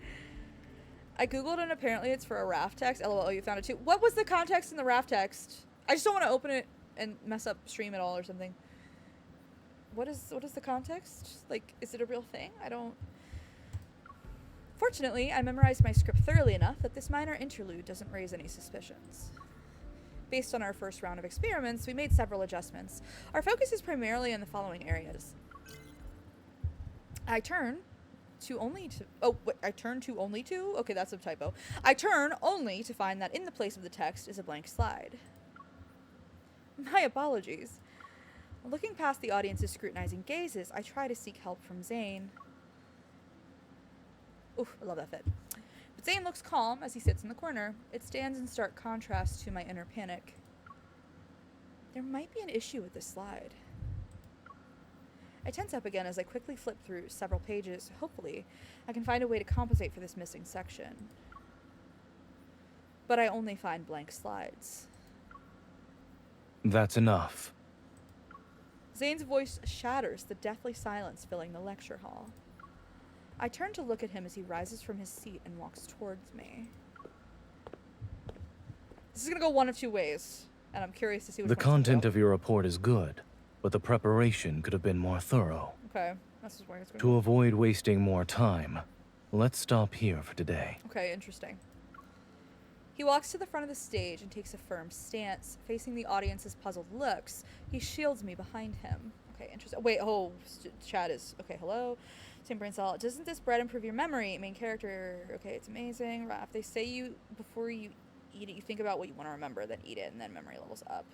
I googled and apparently it's for a raft text. LOL, you found it too. What was the context in the raft text? I just don't want to open it and mess up stream at all or something. What is the context? Like, is it a real thing? I don't... Fortunately, I memorized my script thoroughly enough that this minor interlude doesn't raise any suspicions. Based on our first round of experiments, we made several adjustments. Our focus is primarily in the following areas. I turn to only to... Okay, that's a typo. I turn only to find that in the place of the text is a blank slide. My apologies. Looking past the audience's scrutinizing gazes, I try to seek help from Zayne. Oof, I love that fit. But Zayne looks calm as he sits in the corner. It stands in stark contrast to my inner panic. There might be an issue with this slide. I tense up again as I quickly flip through several pages. Hopefully, I can find a way to compensate for this missing section. But I only find blank slides. That's enough. Zayne's voice shatters the deathly silence filling the lecture hall. I turn to look at him as he rises from his seat and walks towards me. This is gonna go one of 2 ways, and I'm curious to see which The one's gonna content go. of your report is good, but the preparation could have been more thorough. Okay, this is where it's going. To avoid wasting more time, let's stop here for today. Okay, interesting. He walks to the front of the stage and takes a firm stance, facing the audience's puzzled looks. He shields me behind him. Okay, interesting. Wait, chat is... Okay, hello? Same brain cell. Doesn't this bread improve your memory? Main character. Okay, it's amazing. Raph, they say you, before you eat it, you think about what you want to remember, then eat it, and then memory levels up.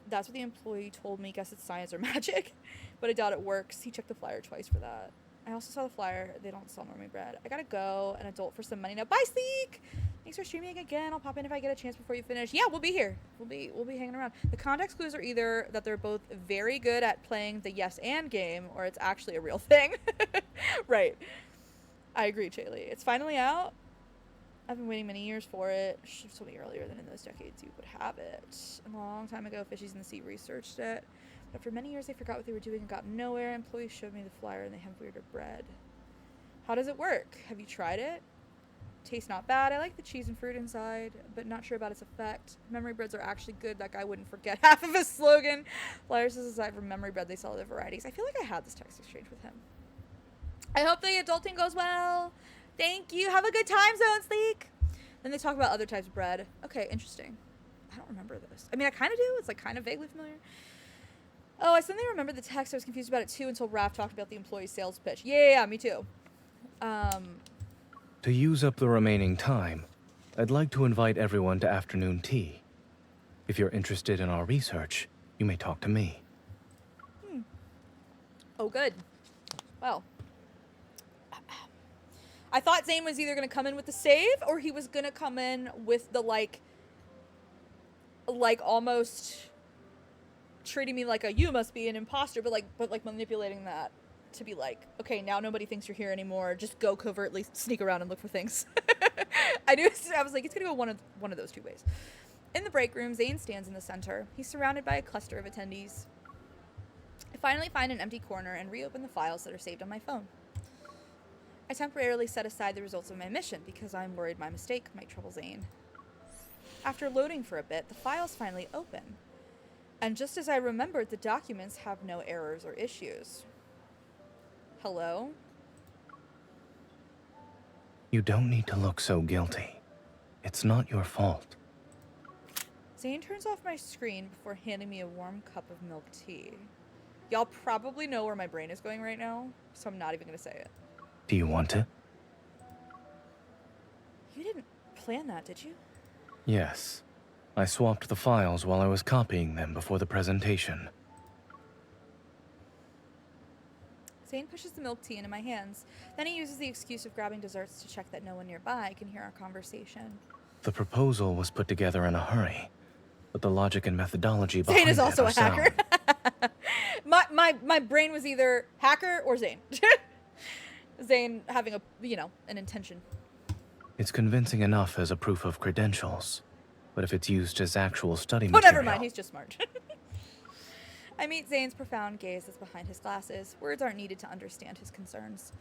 That's what the employee told me. Guess it's science or magic. But I doubt it works. He checked the flyer twice for that. I also saw the flyer. They don't sell normie bread. I gotta go. An adult for some money now. Bye, Sleek! Thanks for streaming again. I'll pop in if I get a chance before you finish. Yeah, we'll be here. We'll be hanging around. The context clues are either that they're both very good at playing the yes and game, or it's actually a real thing. Right. I agree, Chaylee. It's finally out. I've been waiting many years for it. She told me earlier than in those decades you would have it. A long time ago, Fishies in the Sea researched it. But after many years, they forgot what they were doing and got nowhere. Employees showed me the flyer and they have weirder bread. How does it work? Have you tried it? Tastes not bad. I like the cheese and fruit inside, but not sure about its effect. Memory breads are actually good. That guy wouldn't forget half of his slogan. Flyer says aside from memory bread, they sell other varieties. I feel like I had this text exchange with him. I hope the adulting goes well. Thank you. Have a good time zone, Sleek. Then they talk about other types of bread. Okay, interesting. I don't remember this. I mean, I kind of do. It's like kind of vaguely familiar. Oh, I suddenly remembered the text. I was confused about it too until Raph talked about the employee sales pitch. Yeah, me too. To use up the remaining time, I'd like to invite everyone to afternoon tea. If you're interested in our research, you may talk to me. Oh, good. Well, I thought Zayne was either going to come in with the save or he was going to come in with the, like almost treating me like a you must be an imposter, but like manipulating that to be like, okay, now nobody thinks you're here anymore. Just go covertly, sneak around and look for things. I was like, it's gonna go one of those two ways. In the break room, Zayne stands in the center. He's surrounded by a cluster of attendees. I finally find an empty corner and reopen the files that are saved on my phone. I temporarily set aside the results of my mission because I'm worried my mistake might trouble Zayne. After loading for a bit, the files finally open. And just as I remembered, the documents have no errors or issues. Hello? You don't need to look so guilty. It's not your fault. Zayne turns off my screen before handing me a warm cup of milk tea. Y'all probably know where my brain is going right now, so I'm not even gonna say it. Do you want to? You didn't plan that, did you? Yes. I swapped the files while I was copying them before the presentation. Zayne pushes the milk tea into my hands. Then he uses the excuse of grabbing desserts to check that no one nearby can hear our conversation. The proposal was put together in a hurry, but the logic and methodology behind Zayne is also it a are hacker. sound. my brain was either hacker or Zayne. Zayne having an intention. It's convincing enough as a proof of credentials, but if it's used as actual study Oh, material... never mind. He's just smart. I meet Zayne's profound gaze that's behind his glasses. Words aren't needed to understand his concerns.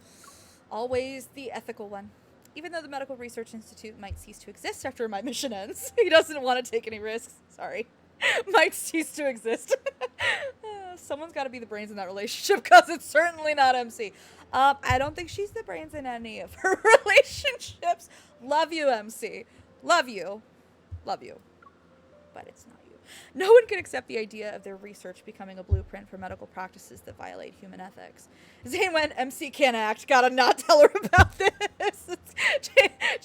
Always the ethical one. Even though the Medical Research Institute might cease to exist after my mission ends, he doesn't want to take any risks. Sorry. Might cease to exist. Someone's got to be the brains in that relationship, because it's certainly not MC. I don't think she's the brains in any of her relationships. Love you, MC. Love you. Love you. But it's not you. No one can accept the idea of their research becoming a blueprint for medical practices that violate human ethics. Zayne went, MC can't act. Gotta not tell her about this.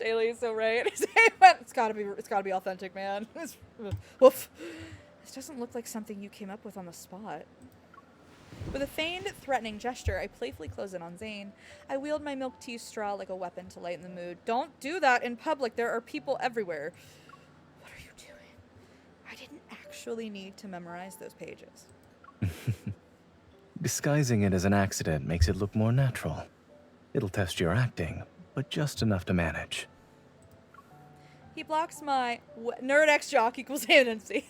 Jaylee is so right. Zayne went, it's gotta be authentic, man. Woof. This doesn't look like something you came up with on the spot. With a feigned, threatening gesture, I playfully close in on Zayne. I wield my milk tea straw like a weapon to lighten the mood. Don't do that in public. There are people everywhere. What are you doing? I didn't actually need to memorize those pages. Disguising it as an accident makes it look more natural. It'll test your acting, but just enough to manage. He blocks my... Nerd X jock equals ANC.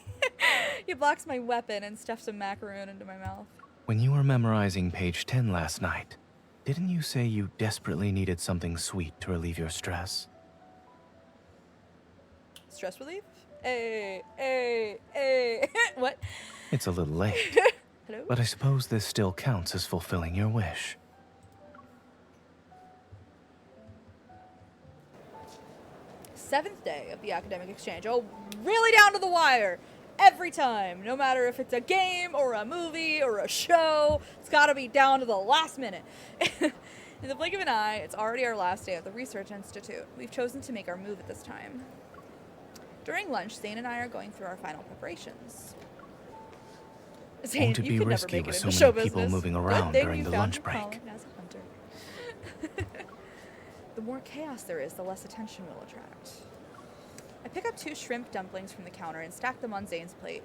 He blocks my weapon and stuffs a macaroon into my mouth. When you were memorizing page 10 last night, didn't you say you desperately needed something sweet to relieve your stress? Stress relief? Hey. What? It's a little late. Hello? But I suppose this still counts as fulfilling your wish. Seventh day of the academic exchange. Oh, really down to the wire. Every time. No matter if it's a game or a movie or a show. It's got to be down to the last minute. In the blink of an eye, it's already our last day at the Research Institute. We've chosen to make our move at this time. During lunch, Zayne and I are going through our final preparations. Zayne, Won't it you be could risky never make with it so in the many show people business. moving Good around thing during you the found lunch your break? calling as a hunter. The more chaos there is, the less attention we'll attract. I pick up 2 shrimp dumplings from the counter and stack them on Zayne's plate.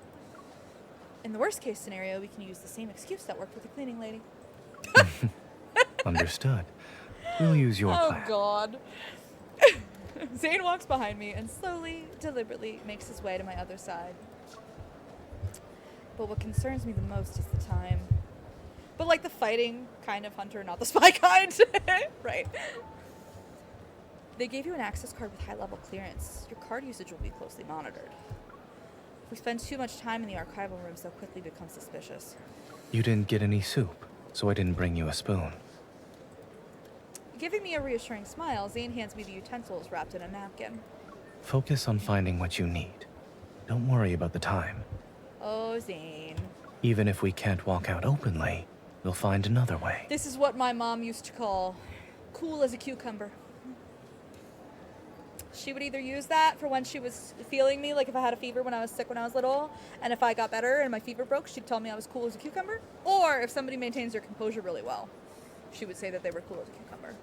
In the worst case scenario, we can use the same excuse that worked with the cleaning lady. Understood. We'll use your plan. Oh, God. Zayne walks behind me and slowly, deliberately makes his way to my other side. But what concerns me the most is the time. But like the fighting kind of hunter, not the spy kind. Right. They gave you an access card with high-level clearance. Your card usage will be closely monitored. If we spend too much time in the archival rooms, they'll quickly become suspicious. You didn't get any soup, so I didn't bring you a spoon. Giving me a reassuring smile, Zayne hands me the utensils wrapped in a napkin. Focus on finding what you need. Don't worry about the time. Oh, Zayne. Even if we can't walk out openly, we'll find another way. This is what my mom used to call cool as a cucumber. She would either use that for when she was feeling me, like if I had a fever when I was sick when I was little, and if I got better and my fever broke, she'd tell me I was cool as a cucumber. Or if somebody maintains their composure really well, she would say that they were cool as a cucumber.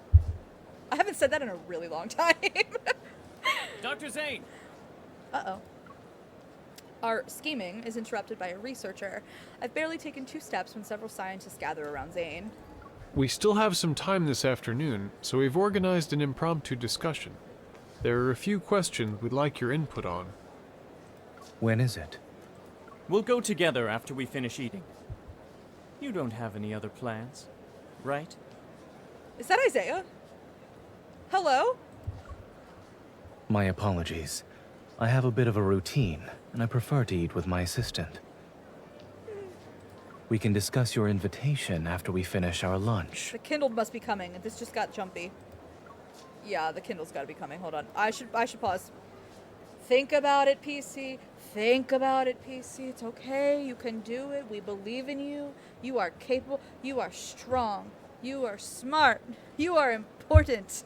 I haven't said that in a really long time. Dr. Zayne! Uh-oh. Our scheming is interrupted by a researcher. I've barely taken 2 steps when several scientists gather around Zayne. We still have some time this afternoon, so we've organized an impromptu discussion. There are a few questions we'd like your input on. When is it? We'll go together after we finish eating. You don't have any other plans, right? Is that Isaiah? Hello? My apologies. I have a bit of a routine, and I prefer to eat with my assistant. We can discuss your invitation after we finish our lunch. The Kindle must be coming. This just got jumpy. Yeah, the Kindle's gotta be coming. Hold on. I should pause. Think about it, PC. Think about it, PC. It's okay. You can do it. We believe in you. You are capable. You are strong. You are smart. You are important.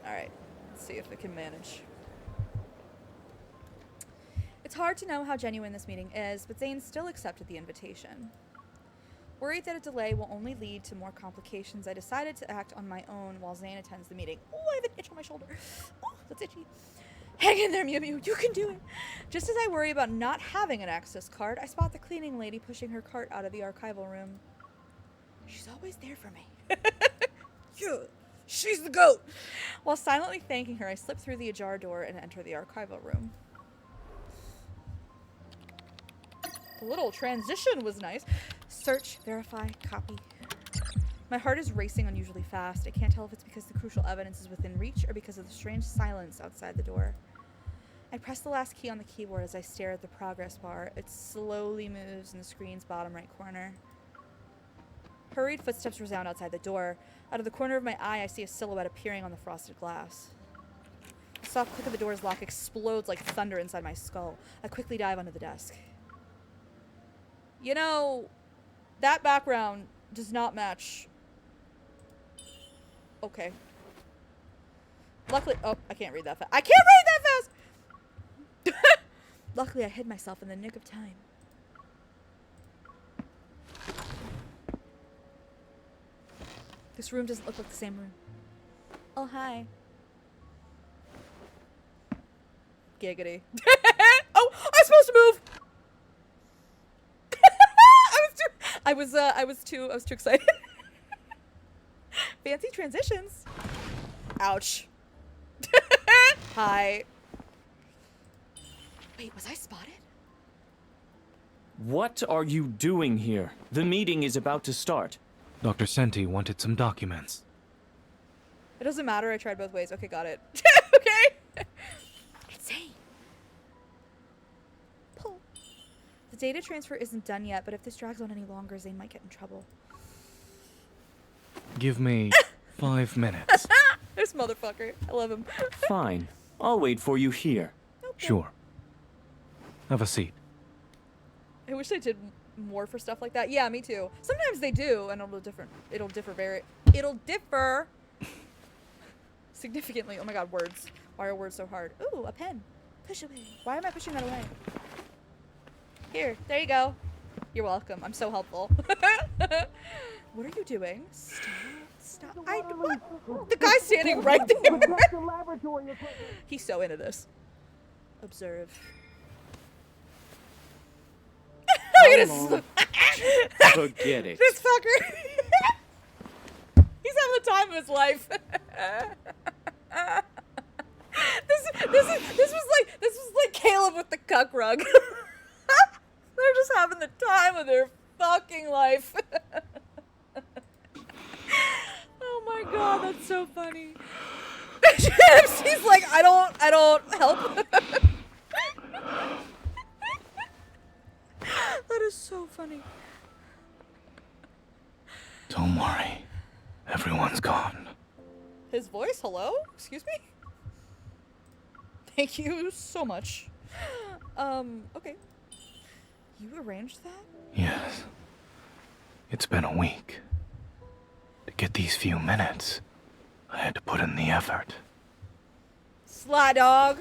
Alright. Let's see if we can manage. It's hard to know how genuine this meeting is, but Zayne still accepted the invitation. Worried that a delay will only lead to more complications, I decided to act on my own while Zayne attends the meeting. Oh, I have an itch on my shoulder. Oh, that's itchy. Hang in there, Mew Mew. You can do it. Just as I worry about not having an access card, I spot the cleaning lady pushing her cart out of the archival room. She's always there for me. Yeah, she's the goat. While silently thanking her, I slip through the ajar door and enter the archival room. The little transition was nice. Search, verify, copy. My heart is racing unusually fast. I can't tell if it's because the crucial evidence is within reach or because of the strange silence outside the door. I press the last key on the keyboard as I stare at the progress bar. It slowly moves in the screen's bottom right corner. Hurried footsteps resound outside the door. Out of the corner of my eye, I see a silhouette appearing on the frosted glass. The soft click of the door's lock explodes like thunder inside my skull. I quickly dive under the desk. You know, that background does not match. Okay. Luckily, oh, I can't read that fast. I can't read that fast! Luckily, I hid myself in the nick of time. This room doesn't look like the same room. Oh, hi. Giggity. Oh, I'm supposed to move! I was too excited. Fancy transitions. Ouch. Hi. Wait, was I spotted? What are you doing here? The meeting is about to start. Dr. Senti wanted some documents. It doesn't matter. I tried both ways. Okay, got it. Okay. It's Zayne. Pull. The data transfer isn't done yet, but if this drags on any longer, Zayne might get in trouble. Give me 5 minutes. This motherfucker. I love him. Fine. I'll wait for you here. Okay. Sure. Have a seat. I wish they did more for stuff like that. Yeah, me too. Sometimes they do, and it'll differ significantly. Oh my god, words. Why are words so hard? Ooh, a pen. Push away. Why am I pushing that away? Here, there you go. You're welcome. I'm so helpful. What are you doing? Stop. The guy's standing right there. He's so into this. Observe. Look at his. Forget it. This fucker. He's having the time of his life. This was like Caleb with the cuck rug. They're just having the time of their fucking life. Oh my god, that's so funny. He's like, I don't help. That is so funny. Don't worry. Everyone's gone. His voice? Hello? Excuse me? Thank you so much. Okay. You arranged that? Yes. It's been a week. To get these few minutes, I had to put in the effort. Sly dog.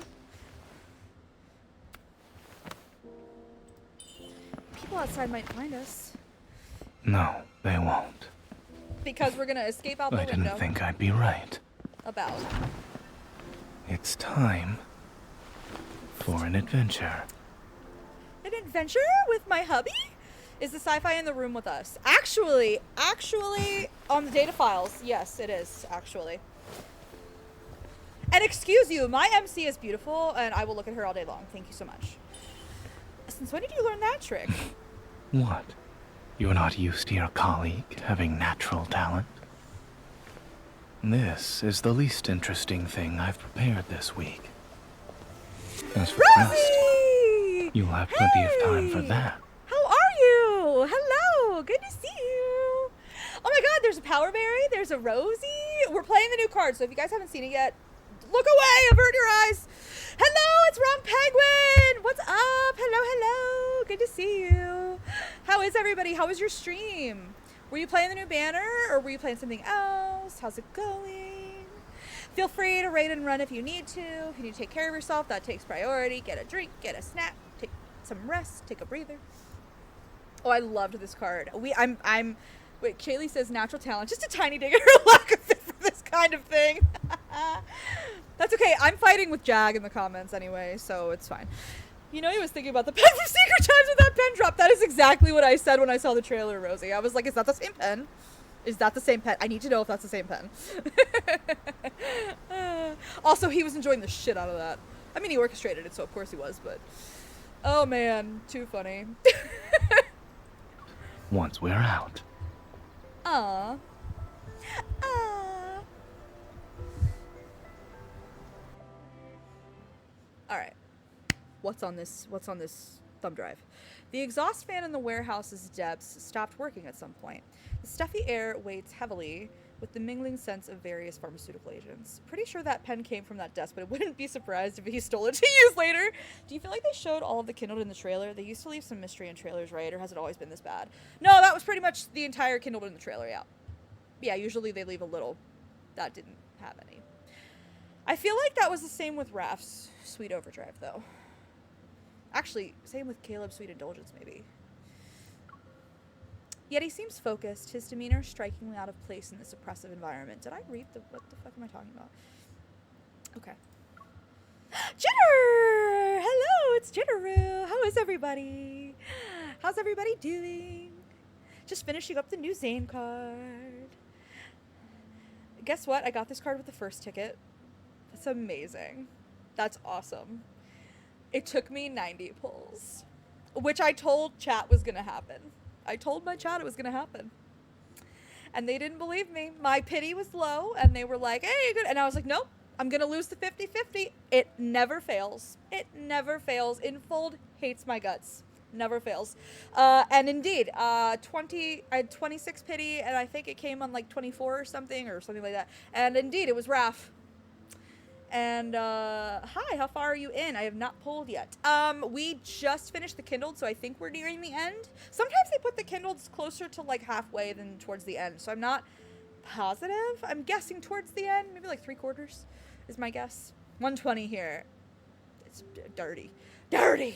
People outside might find us. No, they won't. Because we're gonna escape out the window. I didn't think I'd be right. About. It's time for an adventure. An adventure with my hubby? Is the sci-fi in the room with us? Actually, on the data files, yes, it is, actually. And excuse you, my MC is beautiful, and I will look at her all day long. Thank you so much. Since when did you learn that trick? What? You're not used to your colleague having natural talent? This is the least interesting thing I've prepared this week. As for rest, you'll have plenty of time for that. How are you? Hello, good to see you. Oh my god, there's a Power Berry, there's a Rosie. We're playing the new card, so if you guys haven't seen it yet, look away, avert your eyes. Hello, it's Ron Penguin. What's up? Hello. Good to see you. How is everybody? How was your stream? Were you playing the new banner or were you playing something else? How's it going? Feel free to raid and run if you need to. If you need to take care of yourself, that takes priority. Get a drink, get a snack, take some rest, take a breather. Oh, I loved this card. Wait, Kaylee says natural talent. Just a tiny dig at her lack of fit for this kind of thing. That's okay. I'm fighting with Jag in the comments anyway, so it's fine. You know, he was thinking about the pen from Secret Times with that pen drop. That is exactly what I said when I saw the trailer, Rosie. I was like, is that the same pen? Is that the same pen? I need to know if that's the same pen. Also, he was enjoying the shit out of that. I mean, he orchestrated it, so of course he was, but... Oh, man. Too funny. Once we're out. Aww. Alright. What's on this thumb drive? The exhaust fan in the warehouse's depths stopped working at some point. The stuffy air weights heavily with the mingling scents of various pharmaceutical agents. Pretty sure that pen came from that desk, but I wouldn't be surprised if he stole it to use later. Do you feel like they showed all of the Kindled in the trailer? They used to leave some mystery in trailers, right? Or has it always been this bad? No, that was pretty much the entire Kindled in the trailer, yeah. Yeah, usually they leave a little. That didn't have any. I feel like that was the same with Raph's Sweet Overdrive, though. Actually, same with Caleb's Sweet Indulgence, maybe. Yet he seems focused, his demeanor strikingly out of place in this oppressive environment. Did I read what the fuck am I talking about? Okay. Jitter! Hello, it's Jitteroo. How is everybody? How's everybody doing? Just finishing up the new Zayne card. Guess what? I got this card with the first ticket. That's amazing. That's awesome. It took me 90 pulls, which I told chat was gonna happen. I told my chat it was gonna happen. And they didn't believe me. My pity was low, and they were like, hey, good. And I was like, nope, I'm gonna lose the 50-50. It never fails. It never fails. Infold hates my guts. Never fails. And indeed, I had 26 pity, and I think it came on like 24 or something like that. And indeed, it was Raph. And, hi, how far are you in? I have not pulled yet. We just finished the Kindled, so I think we're nearing the end. Sometimes they put the Kindleds closer to, like, halfway than towards the end, so I'm not positive. I'm guessing towards the end, maybe like 3/4 is my guess. 120 here. It's dirty. Dirty!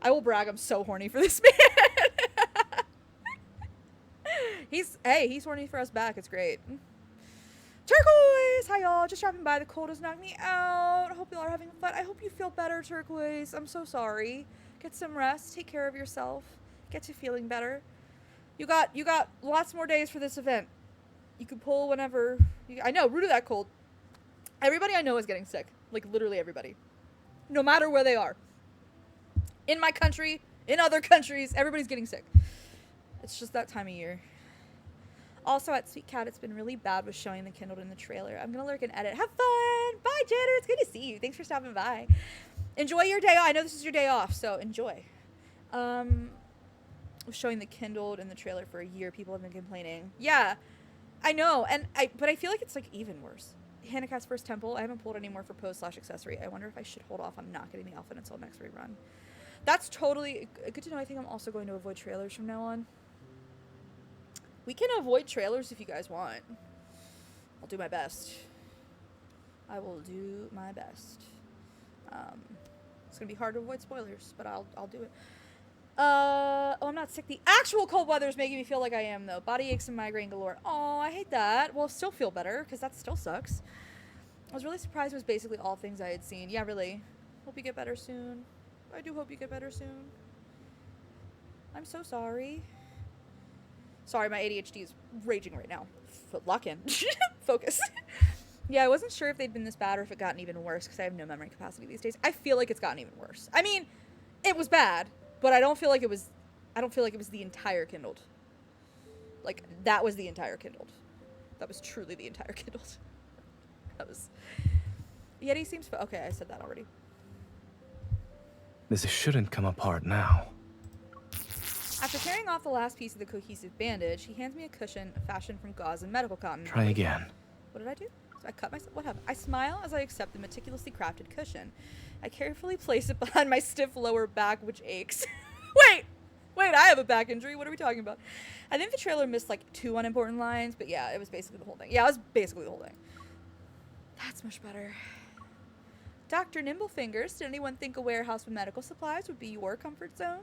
I will brag, I'm so horny for this man. He's horny for us back, it's great. Turquoise! Hi, y'all. Just dropping by. The cold has knocked me out. I hope y'all are having fun. I hope you feel better, Turquoise. I'm so sorry. Get some rest. Take care of yourself. Get to feeling better. You got lots more days for this event. You can pull whenever. I know, root of that cold. Everybody I know is getting sick. Like, literally everybody. No matter where they are. In my country, in other countries, everybody's getting sick. It's just that time of year. Also, at Sweet Cat, it's been really bad with showing the Kindled in the trailer. I'm going to lurk and edit. Have fun! Bye, Jitter! It's good to see you. Thanks for stopping by. Enjoy your day off. I know this is your day off, so enjoy. Showing the Kindled in the trailer for a year. People have been complaining. Yeah, I know. But I feel like it's, like, even worse. Hanakat's First Temple. I haven't pulled any more for pose/accessory. I wonder if I should hold off on not getting the outfit until next rerun. That's totally good to know. I think I'm also going to avoid trailers from now on. We can avoid trailers if you guys want. I'll do my best. I will do my best. It's gonna be hard to avoid spoilers, but I'll do it. Oh, I'm not sick. The actual cold weather is making me feel like I am, though. Body aches and migraine galore. Oh, I hate that. Well, still feel better, because that still sucks. I was really surprised it was basically all things I had seen. Yeah, really. Hope you get better soon. I do hope you get better soon. I'm so sorry. Sorry, my ADHD is raging right now. Lock in. Focus. Yeah, I wasn't sure if they'd been this bad or if it gotten even worse because I have no memory capacity these days. I feel like it's gotten even worse. I mean, it was bad, but I don't feel like it was the entire Kindled. Like, that was the entire Kindled. That was truly the entire Kindled. That was... Yeti seems... Okay, I said that already. This shouldn't come apart now. After tearing off the last piece of the cohesive bandage, he hands me a cushion fashioned from gauze and medical cotton. Try again. What did I do? So I cut myself. What happened? I smile as I accept the meticulously crafted cushion. I carefully place it behind my stiff lower back, which aches. Wait, I have a back injury. What are we talking about? I think the trailer missed like 2 unimportant lines, but yeah, it was basically the whole thing. Yeah, it was basically the whole thing. That's much better. Dr. Nimblefingers, did anyone think a warehouse with medical supplies would be your comfort zone?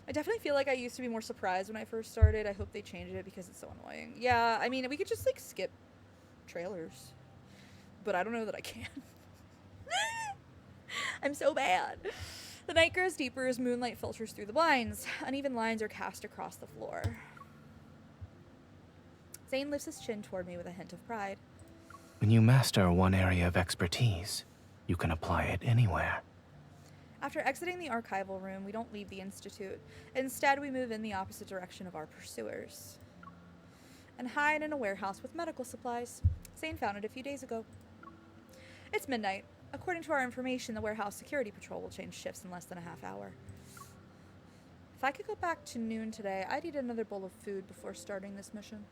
I definitely feel like I used to be more surprised when I first started. I hope they changed it because it's so annoying. Yeah, I mean, we could just like skip trailers, but I don't know that I can. I'm so bad. The night grows deeper as moonlight filters through the blinds. Uneven lines are cast across the floor. Zayne lifts his chin toward me with a hint of pride. When you master one area of expertise, you can apply it anywhere. After exiting the archival room, we don't leave the Institute. Instead, we move in the opposite direction of our pursuers and hide in a warehouse with medical supplies. Zayne found it a few days ago. It's midnight. According to our information, the warehouse security patrol will change shifts in less than a half hour. If I could go back to noon today, I'd eat another bowl of food before starting this mission.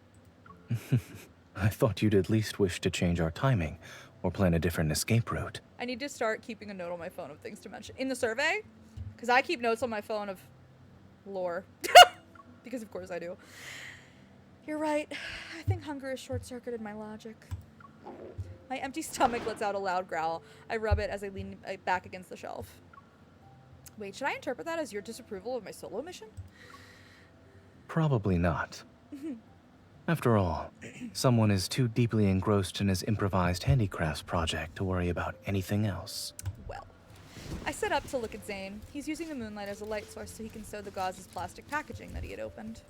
I thought you'd at least wish to change our timing or plan a different escape route. I need to start keeping a note on my phone of things to mention in the survey, because I keep notes on my phone of lore. Because of course I do. You're right. I think hunger has short-circuited my logic. My empty stomach lets out a loud growl. I rub it as I lean back against the shelf. Wait, should I interpret that as your disapproval of my solo mission? Probably not. After all, someone is too deeply engrossed in his improvised handicrafts project to worry about anything else. Well, I sit up to look at Zayne. He's using the moonlight as a light source so he can sew the gauze's plastic packaging that he had opened.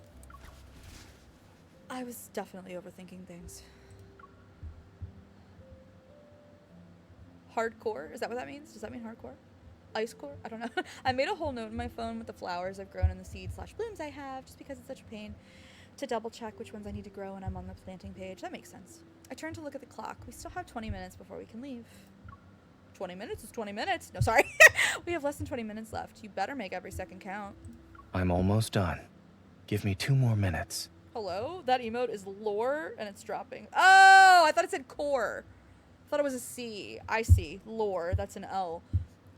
I was definitely overthinking things. Hardcore? Is that what that means? Does that mean hardcore? Ice core? I don't know. I made a whole note in my phone with the flowers I've grown and the seeds/blooms I have, just because it's such a pain to double check which ones I need to grow when I'm on the planting page. That makes sense. I turn to look at the clock. We still have 20 minutes before we can leave. 20 minutes is 20 minutes. No, sorry. We have less than 20 minutes left. You better make every second count. I'm almost done. Give me 2 more minutes. Hello? That emote is lore and it's dropping. Oh, I thought it said core. I thought it was a C. I see. Lore. That's an L.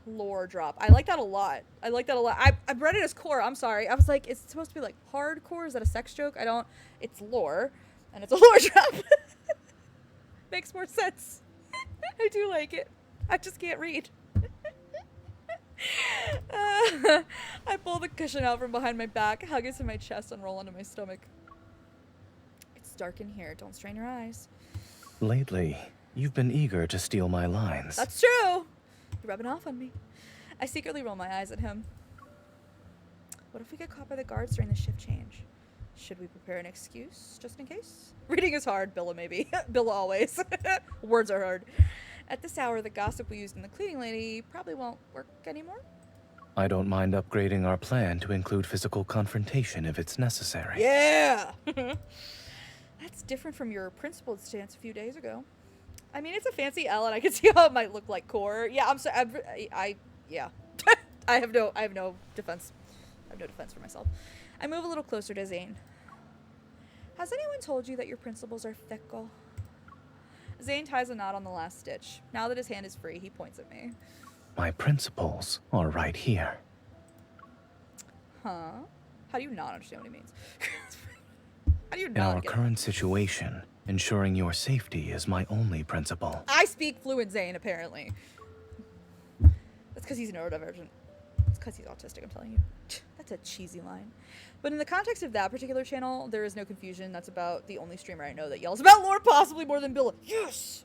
Lore drop. I like that a lot. I like that a lot. I read it as core. I'm sorry. I was like, it's supposed to be like hardcore. Is that a sex joke? I don't. It's lore. And it's a lore drop. Makes more sense. I do like it. I just can't read. I pull the cushion out from behind my back, hug it to my chest, and roll onto my stomach. It's dark in here. Don't strain your eyes. Lately, you've been eager to steal my lines. That's true. You're rubbing off on me. I secretly roll my eyes at him. What if we get caught by the guards during the shift change? Should we prepare an excuse, just in case? Reading is hard, Billa maybe. Billa always. Words are hard. At this hour, the gossip we used in the cleaning lady probably won't work anymore. I don't mind upgrading our plan to include physical confrontation if it's necessary. Yeah! That's different from your principled stance a few days ago. I mean, it's a fancy L, and I can see how it might look like core. Yeah, I'm sorry. Yeah. I have no defense. I have no defense for myself. I move a little closer to Zayne. Has anyone told you that your principles are fickle? Zayne ties a knot on the last stitch. Now that his hand is free, he points at me. My principles are right here. Huh? How do you not understand what he means? How do you In not our get current situation, ensuring your safety is my only principle. I speak fluent Zayne, apparently. That's because he's neurodivergent. It's because he's autistic, I'm telling you. That's a cheesy line. But in the context of that particular channel, there is no confusion. That's about the only streamer I know that yells about lore possibly more than Billa. Yes!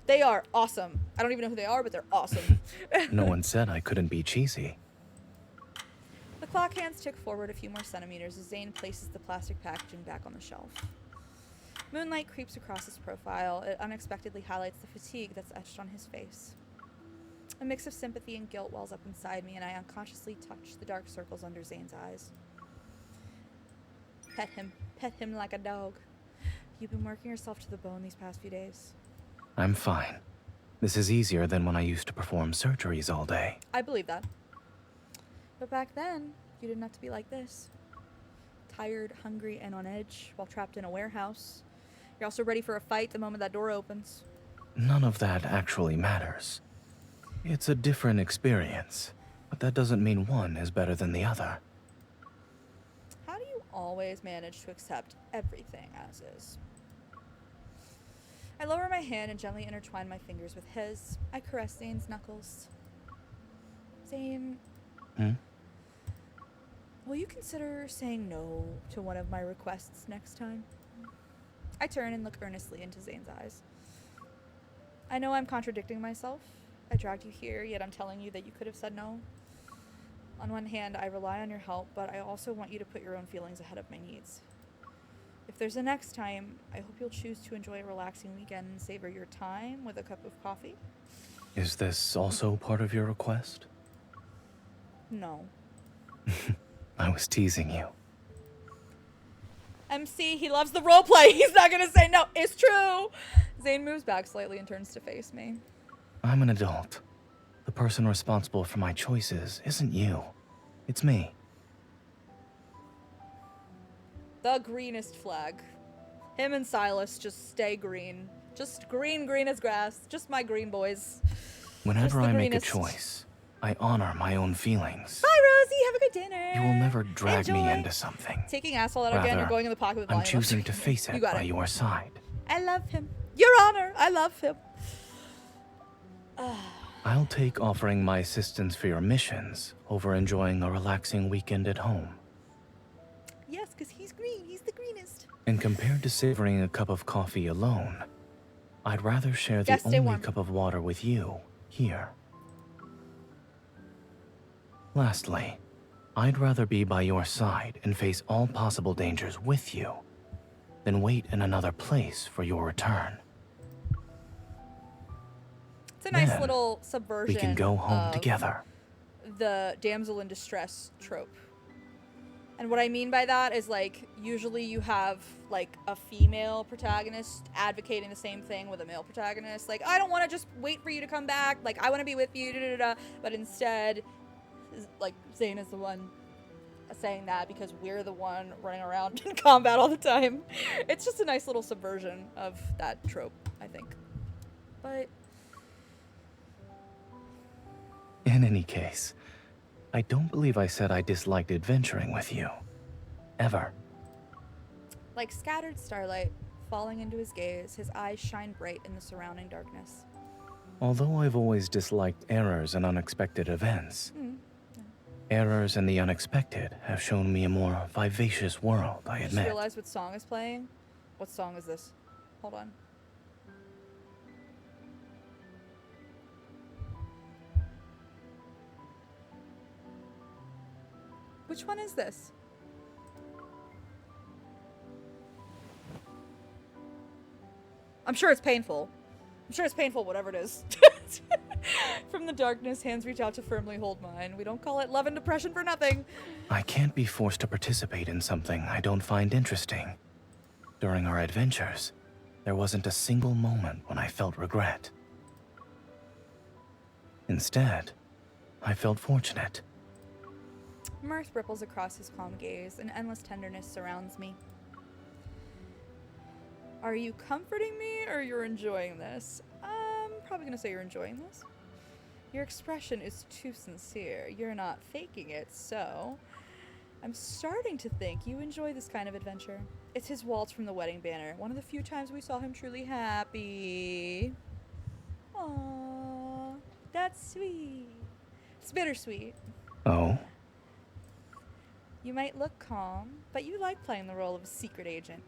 They are awesome. I don't even know who they are, but they're awesome. No one said I couldn't be cheesy. The Clock hands tick forward a few more centimeters as Zayne places the plastic packaging back on the shelf. Moonlight creeps across his profile. It unexpectedly highlights the fatigue that's etched on his face. A mix of sympathy and guilt wells up inside me, and I unconsciously touch the dark circles under Zayne's eyes. Pet him like a dog. You've been working yourself to the bone these past few days. I'm fine. This is easier than when I used to perform surgeries all day. I believe that. But back then, you didn't have to be like this. Tired, hungry, and on edge while trapped in a warehouse. You're also ready for a fight the moment that door opens. None of that actually matters. It's a different experience, but that doesn't mean one is better than the other. How do you always manage to accept everything as is? I lower my hand and gently intertwine my fingers with his. I caress Zayne's knuckles. Zayne, will you consider saying no to one of my requests next time? I turn and look earnestly into Zayne's eyes. I know I'm contradicting myself. I dragged you here, yet I'm telling you that you could have said no. On one hand, I rely on your help, but I also want you to put your own feelings ahead of my needs. If there's a next time, I hope you'll choose to enjoy a relaxing weekend and savor your time with a cup of coffee. Is this also part of your request? No. I was teasing you. MC, he loves the roleplay. He's not gonna say no. It's true. Zayne moves back slightly and turns to face me. I'm an adult. The person responsible for my choices isn't you. It's me. The greenest flag. Him and Silas just stay green. Just green as grass. Just my green boys. Whenever I make a greenest. choice, I honor my own feelings. Bye, Rosie. Have a good dinner. You will never drag me Enjoy. into something. Taking asshole out again or Rather, going in the pocket with I'm volume. choosing to face You it got by it. your side. I love him. Your Honor, I love him. I'll take offering my assistance for your missions over enjoying a relaxing weekend at home. Yes, because he's green. He's the greenest. And compared to savoring a cup of coffee alone, I'd rather share the Yeah, stay only warm. cup of water with you here. Lastly, I'd rather be by your side and face all possible dangers with you than wait in another place for your return. It's a nice Then little subversion. We can go home of together. The damsel in distress trope. And what I mean by that is, like, usually you have, like, a female protagonist advocating the same thing with a male protagonist. Like, I don't want to just wait for you to come back. Like, I want to be with you, da-da-da-da. But instead, like, Zayne is the one saying that because we're the one running around in combat all the time. It's just a nice little subversion of that trope, I think. But In any case, I don't believe I said I disliked adventuring with you. Ever. like scattered starlight falling into his gaze, his eyes shine bright in the surrounding darkness. Although I've always disliked errors and unexpected events, errors and the unexpected have shown me a more vivacious world, I I just admit. realized what song is playing. What song is this? Hold on. Which one is this? I'm sure it's painful. I'm sure it's painful, whatever it is. From the darkness, hands reach out to firmly hold mine. We don't call it love and depression for nothing. I can't be forced to participate in something I don't find interesting. During our adventures, there wasn't a single moment when I felt regret. Instead, I felt fortunate. Mirth ripples across his calm gaze, and endless tenderness surrounds me. Are you comforting me, or you're enjoying this? I'm probably gonna say you're enjoying this. Your expression is too sincere. You're not faking it, so I'm starting to think you enjoy this kind of adventure. It's his waltz from the wedding banner, one of the few times we saw him truly happy. Aww, that's sweet. It's bittersweet. Oh? You might look calm, but you like playing the role of a secret agent.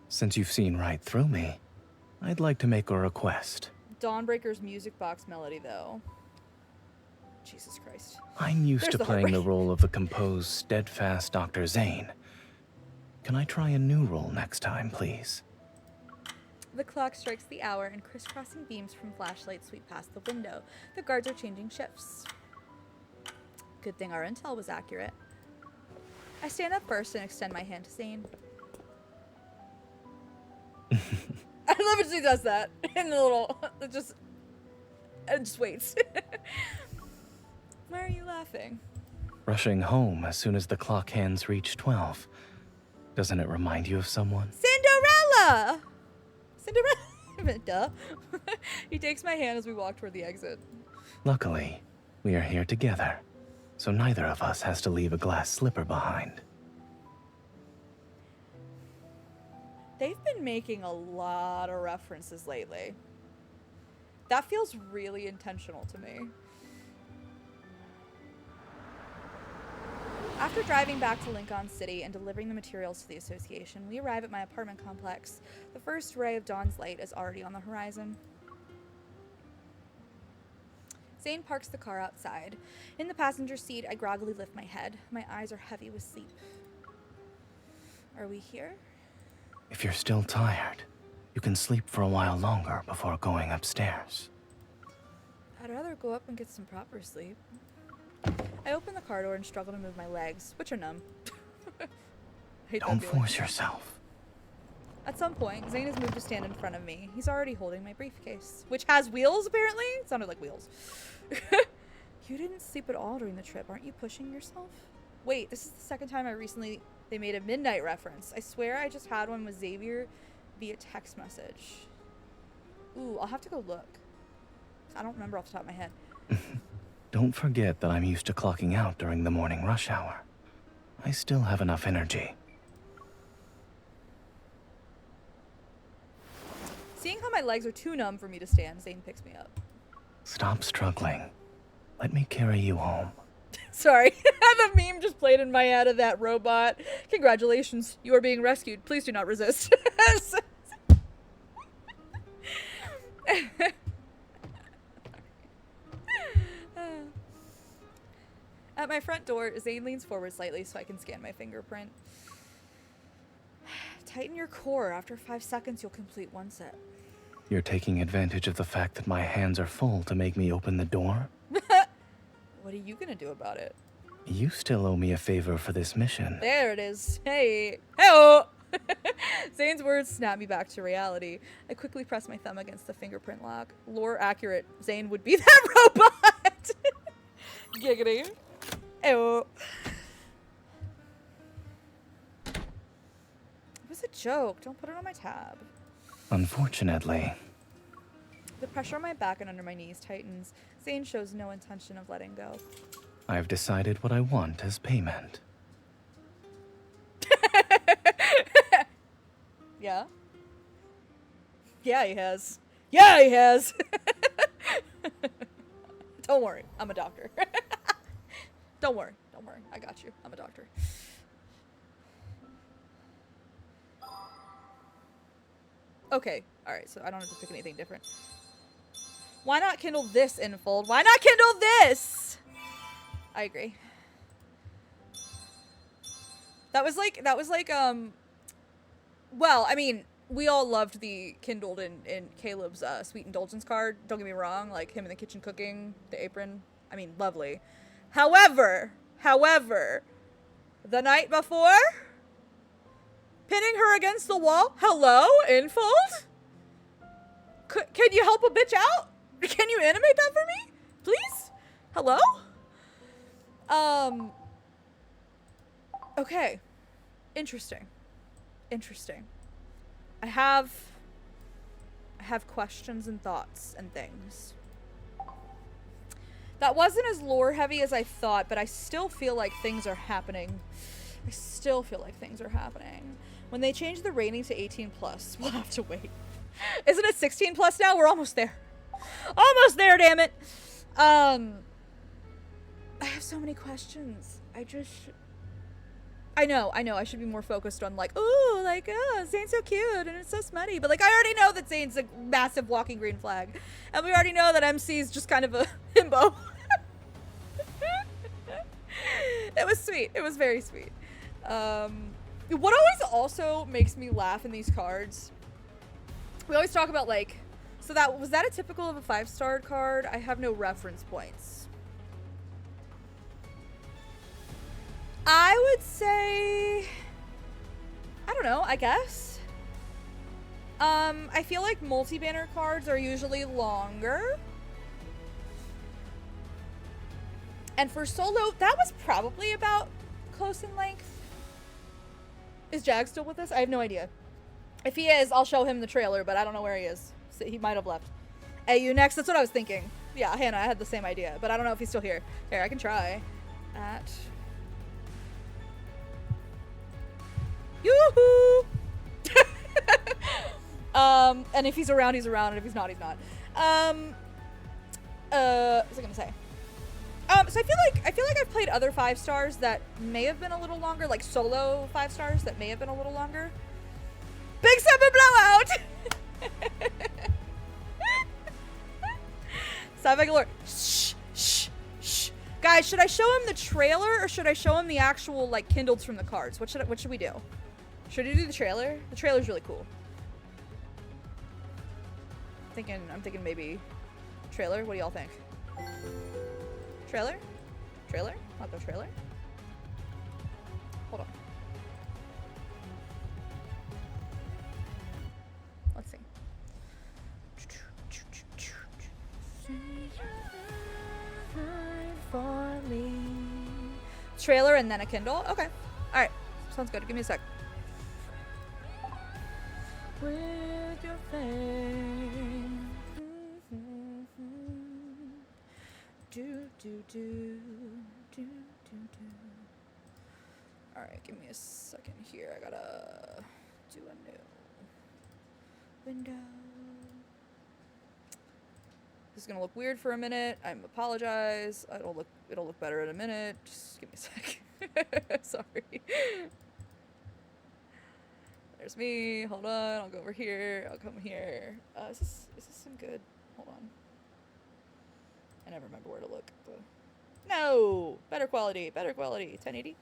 Since you've seen right through me, I'd like to make a request. Dawnbreaker's music box melody, though. Jesus Christ. I'm used There's to the playing the heartbreak. role of the composed, steadfast Dr. Zayne. Can I try a new role next time, please? The clock strikes the hour, and crisscrossing beams from flashlights sweep past the window. The guards are changing shifts. Good thing our intel was accurate. I stand up first and extend my hand to Zayne. I love it she does that in the little, it just waits. Why are you laughing? Rushing home as soon as the clock hands reach 12. Doesn't it remind you of someone? Cinderella! Cinderella! Duh. He takes my hand as we walk toward the exit. Luckily, we are here together, so neither of us has to leave a glass slipper behind. They've been making a lot of references lately. That feels really intentional to me. After driving back to Lincoln City and delivering the materials to the association, we arrive at my apartment complex. The first ray of dawn's light is already on the horizon. Zayne parks the car outside. In the passenger seat, I groggily lift my head. My eyes are heavy with sleep. Are we here? If you're still tired, you can sleep for a while longer before going upstairs. I'd rather go up and get some proper sleep. I open the car door and struggle to move my legs, which are numb. Don't force yourself. At some point, Zayne has moved to stand in front of me. He's already holding my briefcase, which has wheels, apparently? It sounded like wheels. You didn't sleep at all during the trip. Aren't you pushing yourself? Wait, this is the second time they made a midnight reference. I swear I just had one with Xavier via text message. Ooh, I'll have to go look. I don't remember off the top of my head. Don't forget that I'm used to clocking out during the morning rush hour. I still have enough energy. Seeing how my legs are too numb for me to stand, Zayne picks me up. Stop struggling. Let me carry you home. Sorry, the meme just played in my head of that robot. Congratulations, you are being rescued. Please do not resist. At my front door, Zayne leans forward slightly so I can scan my fingerprint. Tighten your core. After 5 seconds, you'll complete one set. You're taking advantage of the fact that my hands are full to make me open the door? What are you gonna do about it? You still owe me a favor for this mission. There it is. Hey. Hey-oh! Zayne's words snap me back to reality. I quickly press my thumb against the fingerprint lock. Lore accurate. Zayne would be that robot! Giggity. Hey-oh. It was a joke. Don't put it on my tab. Unfortunately. The pressure on my back and under my knees tightens. Zayne shows no intention of letting go. I've decided what I want as payment. Yeah? Yeah, he has. Yeah, he has! Don't worry. I'm a doctor. Don't worry. Don't worry. I got you. I'm a doctor. Okay. Alright, so I don't have to pick anything different. Why not kindle this, Infold? Why not kindle this? I agree. That was like, well, I mean, we all loved the kindled in Caleb's Sweet Indulgence card. Don't get me wrong, like him in the kitchen cooking, the apron. I mean, lovely. However, the night before, pinning her against the wall. Hello, Infold? Can you help a bitch out? Can you animate that for me? Please? Hello? Okay. Interesting. I have questions and thoughts and things. That wasn't as lore heavy as I thought, but I still feel like things are happening. When they change the rating to 18 plus, we'll have to wait. Isn't it 16 plus now? We're almost there. Almost there, damn it. I have so many questions. I know. I should be more focused on like, ooh, like, oh, Zayne's so cute and it's so smutty. But like, I already know that Zayne's a massive walking green flag. And we already know that MC's just kind of a himbo. It was sweet. It was very sweet. What always also makes me laugh in these cards, we always talk about like, so that was that a typical of a 5-star card? I have no reference points. I would say, I don't know, I guess. I feel like multi-banner cards are usually longer. And for solo, that was probably about close in length. Is Jag still with us? I have no idea. If he is, I'll show him the trailer, but I don't know where he is. So he might have left. Hey, you next? That's what I was thinking. Yeah, Hannah, I had the same idea, but I don't know if he's still here. Here, I can try. At... Yoo-hoo! And if he's around, he's around, and if he's not, he's not. What was I gonna say? So I feel like I've played other 5-stars that may have been a little longer, like solo 5-stars that may have been a little longer. Big summer blowout! Sci-fi galore. Shh, shh, shh. Guys, should I show him the trailer or should I show him the actual like kindled from the cards? What should we do? Should we do the trailer? The trailer's really cool. I'm thinking maybe trailer. What do y'all think? Trailer? Trailer? Not the trailer? Hold on. Let's see. For me. Trailer and then a Kindle? Okay. Alright. Sounds good. Give me a sec. With your fame. Alright, give me a second here. I gotta do a new window. This is gonna look weird for a minute. I apologize. It'll look better in a minute. Just give me a sec. Sorry. There's me. Hold on. I'll go over here. I'll come here. Is this some good? Hold on. I never remember where to look. No! Better quality. Better quality. 1080?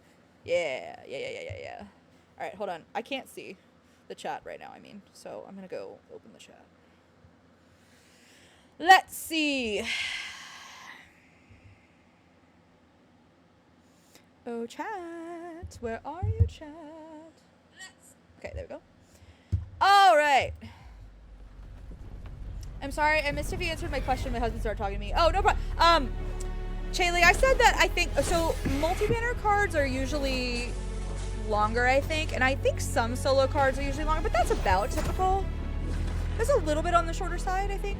Yeah. Yeah. Alright, hold on. I can't see the chat right now, I mean. So I'm gonna go open the chat. Let's see. Oh, chat. Where are you, chat? Okay, there we go. Alright. I'm sorry, I missed if you answered my question. My husband started talking to me. Oh, no problem. Chaylee, I said that I think, so multi-banner cards are usually longer, I think. And I think some solo cards are usually longer, but that's about typical. There's a little bit on the shorter side, I think.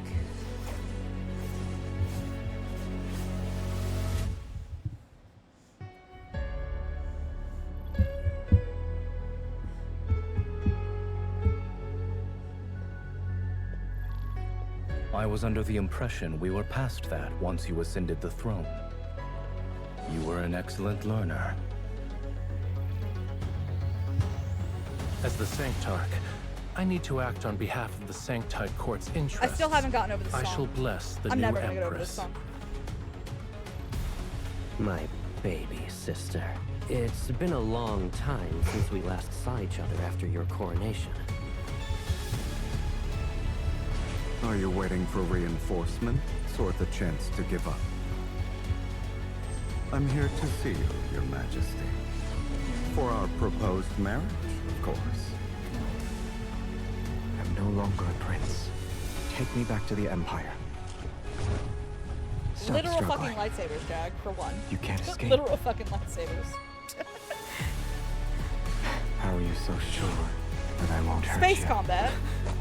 I was under the impression we were past that once you ascended the throne. You were an excellent learner. As the Sanctarch, I need to act on behalf of the Sanctite Court's interests. I still haven't gotten over this song. I shall bless the I'm new never gonna get over this Empress. song. My baby sister. It's been a long time since we last saw each other after your coronation. Are you waiting for reinforcements or the chance to give up? I'm here to see you, Your Majesty. For our proposed marriage, of course. I'm no longer a prince. Take me back to the Empire. Stop Literal struggling. fucking lightsabers, Jag, for one. You can't escape. Literal fucking lightsabers. How are you so sure that I won't hurt Space you? combat.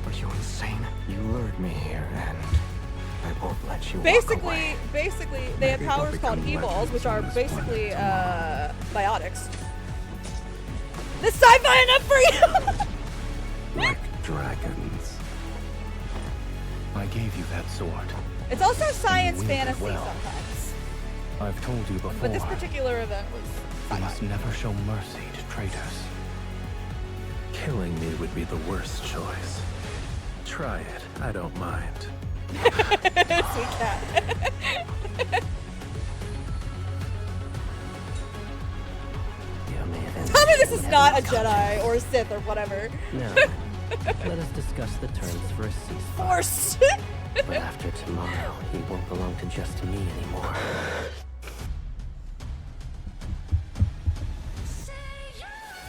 Are you insane? You lured me here, and I won't let you walk away. Basically, they have Maybe they'll powers called become E-balls, legends which on are this basically, planet biotics. This sci-fi enough for you? Like dragons. I gave you that sword. It's also science wield it fantasy well. sometimes. I've told you before. But this particular event was you sci-fi. must never show mercy to traitors. Killing me would be the worst choice. Try it. I don't mind. Sweet cat. This is not a Jedi or a Sith or whatever. Now, let us discuss the terms for a ceasefire. Force. But after tomorrow, he won't belong to just me anymore.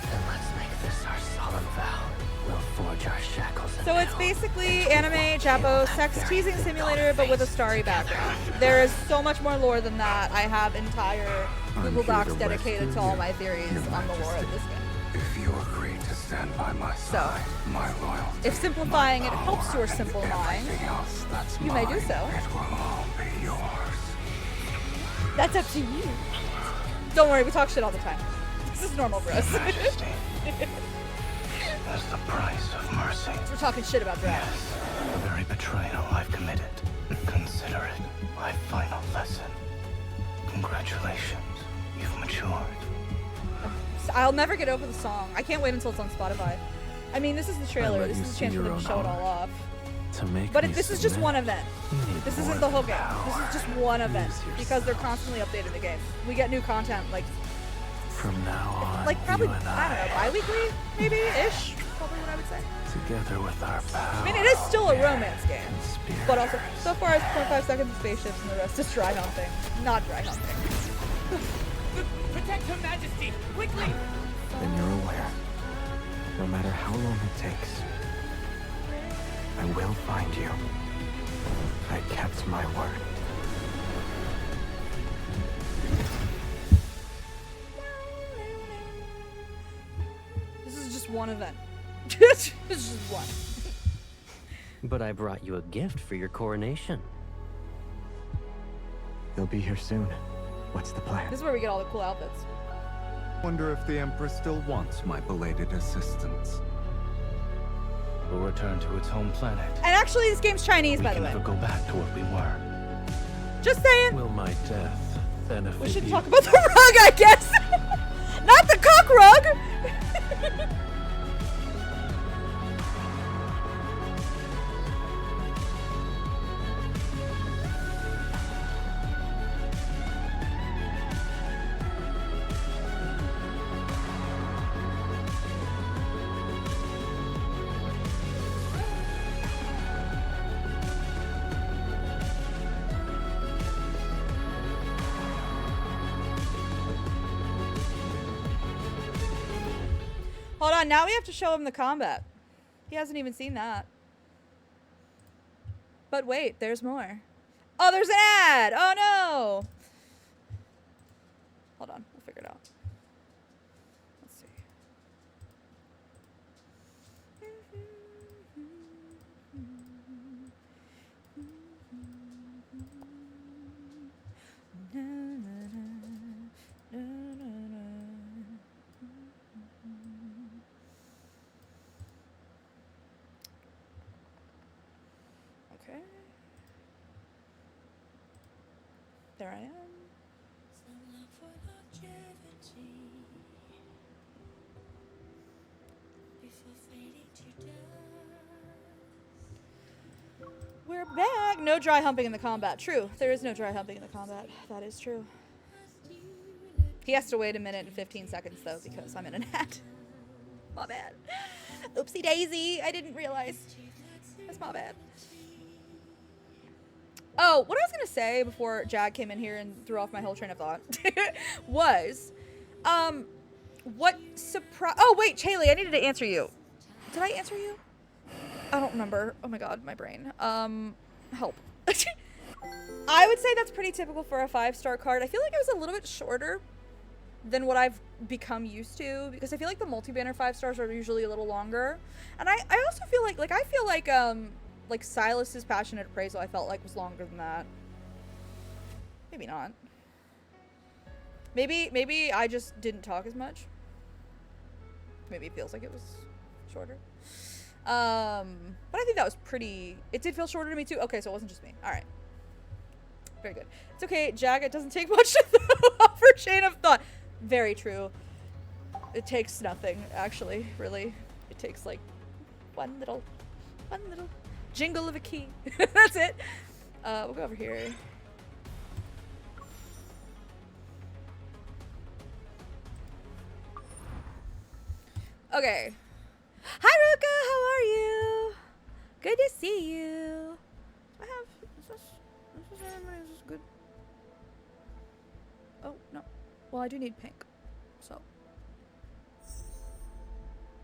Then let's make this our solemn vow. We'll forge our shackles. So it's basically anime, Japo, sex teasing simulator, but with a starry background. There is so much more lore than that. I have entire Google Docs dedicated to all my theories on the lore of this game. If you agree to stand by my side, my loyalty. If simplifying it helps your simple mind, you may do so. It will all be yours. That's up to you. Don't worry, we talk shit all the time. This is normal for us. Majesty. That's the price of mercy. We're talking shit about drag. The very betrayal I've committed. Consider it my final lesson. Congratulations, you've matured. I'll never get over the song. I can't wait until it's on Spotify. I mean, this is the trailer. This is the chance for them to show it all off. But this is just one event. This isn't the whole game. This is just one event because they're constantly updating the game. We get new content like from now on. Like probably I don't know, bi-weekly maybe ish. Probably what I would say. Together with our power. I mean, it is still a romance game, but also so far it's 0.5 seconds of spaceships and the rest is dry humping. Not dry humping. Protect Her Majesty, quickly! Then you're aware. No matter how long it takes, I will find you. I kept my word. This is just one event. This is just one. But I brought you a gift for your coronation. He'll be here soon. What's the plan? This is where we get all the cool outfits. Wonder if the Emperor still wants my belated assistance. We'll return to its home planet. And actually, this game's Chinese, by the way. We can never go back to what we were. Just saying. Will my death benefit We should you? talk about the rug, I guess. Not the cock rug. Hold on, now we have to show him the combat. He hasn't even seen that. But wait, there's more. Oh, there's an ad! Oh no! Hold on, we'll figure it out. Let's see. Okay. There I am. We're back! No dry humping in the combat. True. There is no dry humping in the combat. That is true. He has to wait a minute and 15 seconds, though, because I'm in an ad. My bad. Oopsie daisy. I didn't realize. That's my bad. Oh, what I was going to say before Jag came in here and threw off my whole train of thought was, what surprise... Oh, wait, Chaley, I needed to answer you. Did I answer you? I don't remember. Oh my god, my brain. Help. I would say that's pretty typical for a 5-star card. I feel like it was a little bit shorter than what I've become used to, because I feel like the multi-banner 5 stars are usually a little longer. And I also feel like Silas's passionate appraisal I felt like was longer than that. Maybe not. Maybe I just didn't talk as much. Maybe it feels like it was shorter. But I think that was pretty... It did feel shorter to me too. Okay, so it wasn't just me. Alright. Very good. It's okay, Jag, it doesn't take much to throw off her chain of thought. Very true. It takes nothing, actually, really. It takes like one little jingle of a key. That's it. We'll go over here. Okay. Hi, Ruka. How are you? Good to see you. I have. Is this good? Oh no. Well, I do need pink. So.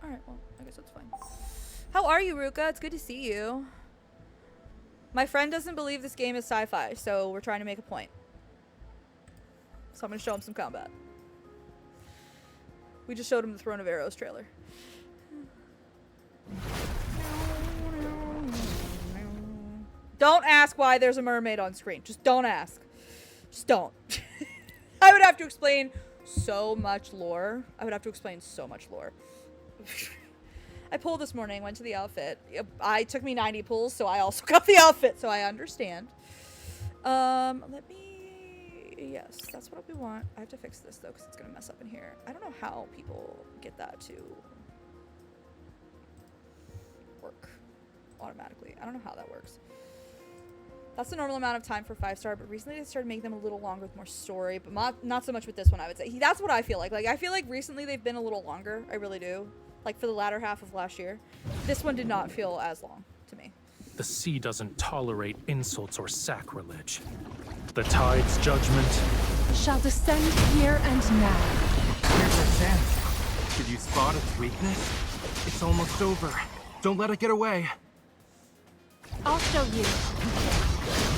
All right. Well, I guess that's fine. How are you, Ruka? It's good to see you. My friend doesn't believe this game is sci-fi, so we're trying to make a point. So I'm gonna show him some combat. We just showed him the Throne of Arrows trailer. Don't ask why there's a mermaid on screen. Just don't ask. Just don't. I would have to explain so much lore. I would have to explain so much lore. I pulled this morning, went to the outfit. I took me 90 pulls, so I also got the outfit, so I understand. Let me... Yes, that's what we want. I have to fix this, though, because it's going to mess up in here. I don't know how people get that to work automatically. I don't know how that works. That's the normal amount of time for 5-star, but recently they started making them a little longer with more story, but not so much with this one, I would say. That's what I feel like. Like, I feel like recently they've been a little longer. I really do. Like, for the latter half of last year. This one did not feel as long to me. The sea doesn't tolerate insults or sacrilege. The tide's judgment shall descend here and now. Here's our chance. Did you spot its weakness? It's almost over. Don't let it get away. I'll show you.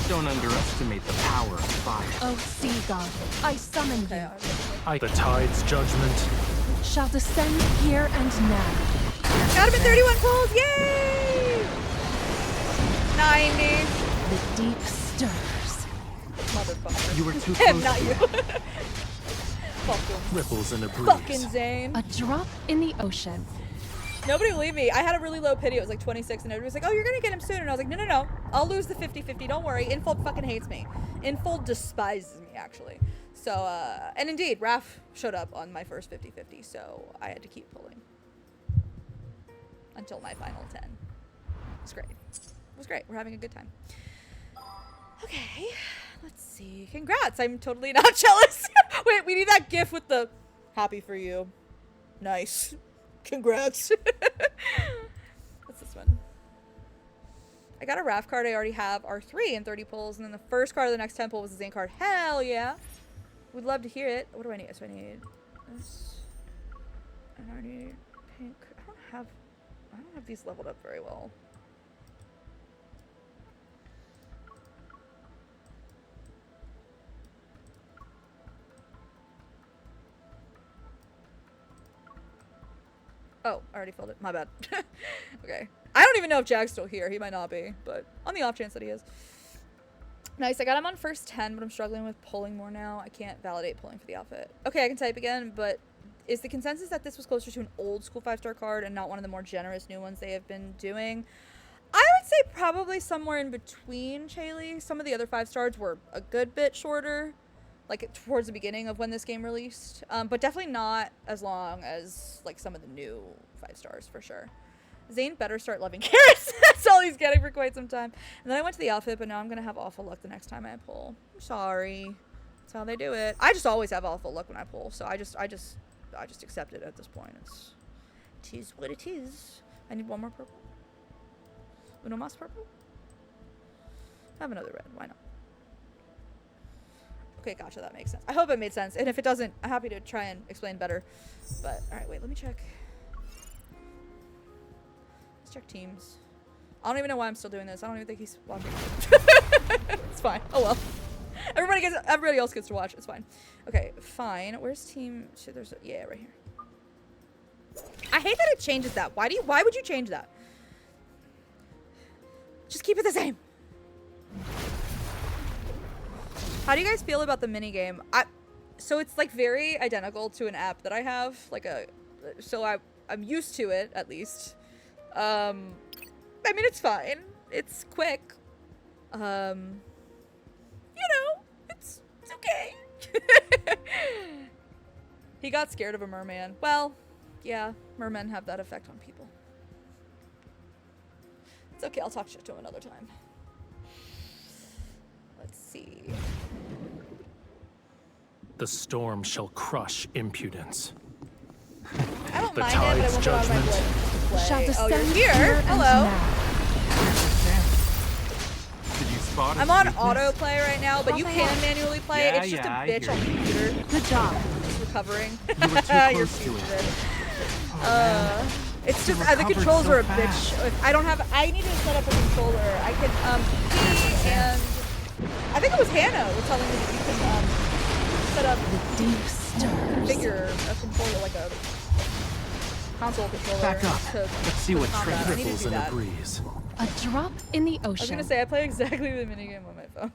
Don't underestimate the power of fire. Oh, sea god, I summon you. The tide's judgment shall descend here and now. Got him at 31 pulls, yay! 90. The deep stirs. Motherfucker. You were too close. Not you. ripples in a breeze. Fucking Zayne. A drop in the ocean. Nobody believed me. I had a really low pity. It was like 26, and everybody was like, oh, you're gonna get him soon. And I was like, no. I'll lose the 50-50. Don't worry. Infold fucking hates me. Infold despises me, actually. So, and indeed, Raph showed up on my first 50-50, so I had to keep pulling. Until my final 10. It was great. It was great. We're having a good time. Okay. Let's see. Congrats. I'm totally not jealous. Wait, we need that gif with the happy for you. Nice. Congrats. What's this one? I got a Raph card I already have, R3 and 30 pulls, and then the first card of the next 10 pull was the Zayne card. Hell yeah. Would love to hear it. What do I need? So I need this. And I need pink. I don't have these leveled up very well. Oh, I already filled it. My bad. Okay. I don't even know if Jack's still here. He might not be, but on the off chance that he is. Nice. I got him on first 10, but I'm struggling with pulling more now. I can't validate pulling for the outfit. Okay, I can type again, but is the consensus that this was closer to an old school 5-star card and not one of the more generous new ones they have been doing? I would say probably somewhere in between, Chaley. Some of the other 5-stars were a good bit shorter, like towards the beginning of when this game released, but definitely not as long as like some of the new 5-stars for sure. Zayne better start loving carrots. That's all he's getting for quite some time. And then I went to the outfit, but now I'm gonna have awful luck the next time I pull. I'm sorry. That's how they do it. I just always have awful luck when I pull, so I just accept it at this point. It is what it is. I need one more purple. Uno más purple. Have another red. Why not? Okay, gotcha. That makes sense. I hope it made sense. And if it doesn't, I'm happy to try and explain better. But all right, wait. Let me check. Let's check teams. I don't even know why I'm still doing this. I don't even think he's watching. It's fine. Oh well. Everybody else gets to watch. It's fine. Okay, fine. Where's team? So there's a, yeah, right here. I hate that it changes that. Why would you change that? Just keep it the same. How do you guys feel about the minigame? So it's like very identical to an app that I have, so I'm used to it at least. I mean, it's fine. It's quick. You know, it's okay. He got scared of a merman. Well, yeah, mermen have that effect on people. It's okay, I'll talk shit to him another time. Let's see. The storm shall crush impudence. I don't The mind it, but I tide's won't go out of my judgment. blood to play. Shall Oh, descend you're here here. and Hello. now. Did you spot I'm its on weakness? autoplay right now, but you can manually play. Yeah, It's just yeah, a I bitch hear on the you. computer. Good job. Recovering. You were too You're close to it. stupid. Oh, man. It's You just the recovered controls so are a fast. bitch. If I don't have. I need to set up a controller. I can P and I think it was Hannah was telling me that you can set up Deep stirs. configure a controller like a console controller. Back up. To, Let's see for what combat. I need to ripples do in a that. breeze. A drop in the I was ocean. gonna say I play exactly the minigame on my phone.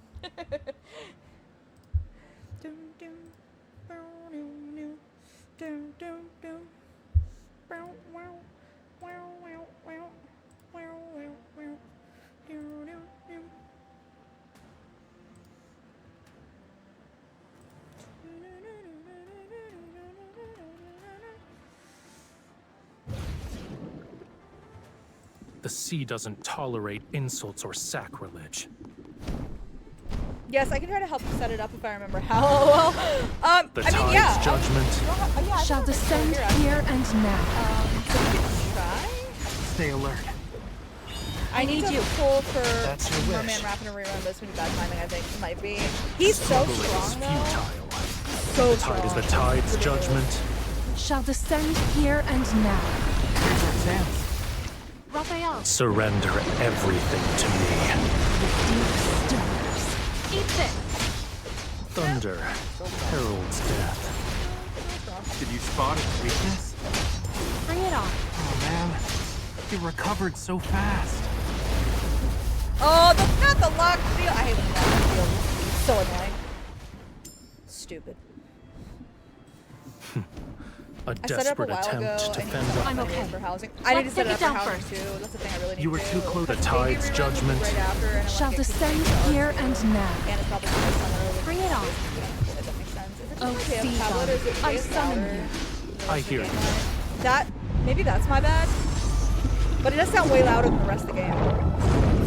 The sea doesn't tolerate insults or sacrilege. Yes, I can try to help you set it up if I remember how well. The I mean, yeah. tide's judgment. I Shall descend here and now. So we can try. Stay alert. I need to pull for That's your wish. Merman rapping a rerun, but it's gonna be bad timing. I think it might be. He's so Struggle is strong though. futile. So The tide is the strong. tide's judgment. Shall descend here and now. Here's our chance. Raphael, Surrender everything to me. Deep stirs. eat this. Thunder heralds death. Did you spot its weakness? Bring it on. Oh man, you recovered so fast. Oh, not the locked shield. I hate when the locked shield. It's so annoying. Stupid. A I set it up a desperate while ago. attempt to I need fend to set off. up I'm my okay. for housing. I need to Let's set it take up it for down housing too. That's the thing I really need You were to do. too close. The Because tide's baby rerun judgment. Right after, and I Shall want to get descend kicked here out and too. now. And it's probably my summer. Bring it on. If that makes sense. Is it Oh, just my damn sea tablet god, or is it I way summon louder? you. I hear you. That maybe that's my bad. But it does sound way louder than the rest of the game.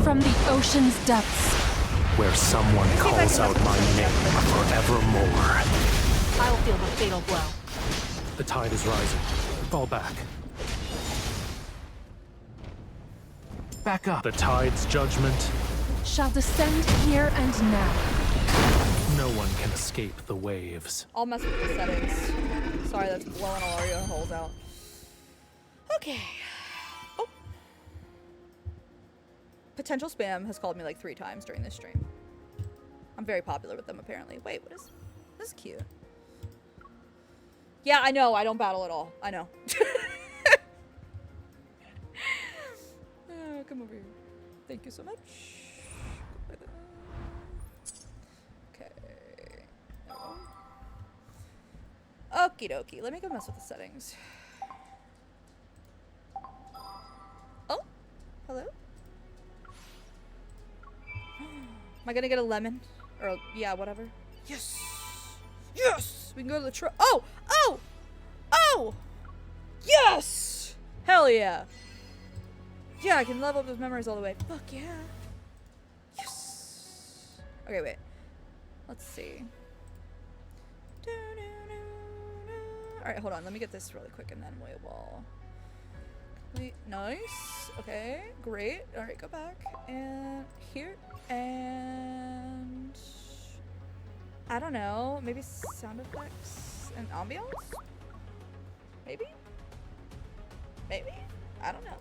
From the ocean's depths. Where someone see if I calls can out my name forevermore. I will feel the fatal blow. The tide is rising. Fall back. Back up. The tide's judgment. Shall descend here and now. No one can escape the waves. I'll mess with the settings. Sorry, that's blowing all our holes out. Okay. Oh. Potential spam has called me like 3 times during this stream. I'm very popular with them apparently. Wait, what is this? Is cute. Yeah, I know. I don't battle at all. I know. Oh, come over here. Thank you so much. Okay. Okie dokie. Let me go mess with the settings. Oh, hello. Am I gonna get a lemon? Or yeah, whatever. Yes. Yes. We can go to the truck. Oh. Oh. Oh. Yes. Hell yeah. Yeah, I can level up those memories all the way. Fuck yeah. Yes. Okay, wait. Let's see. Alright, hold on. Let me get this really quick and then we will... Wait, nice. Okay, great. Alright, go back. And here. And... I don't know. Maybe sound effects and ambiance? Maybe? Maybe? I don't know.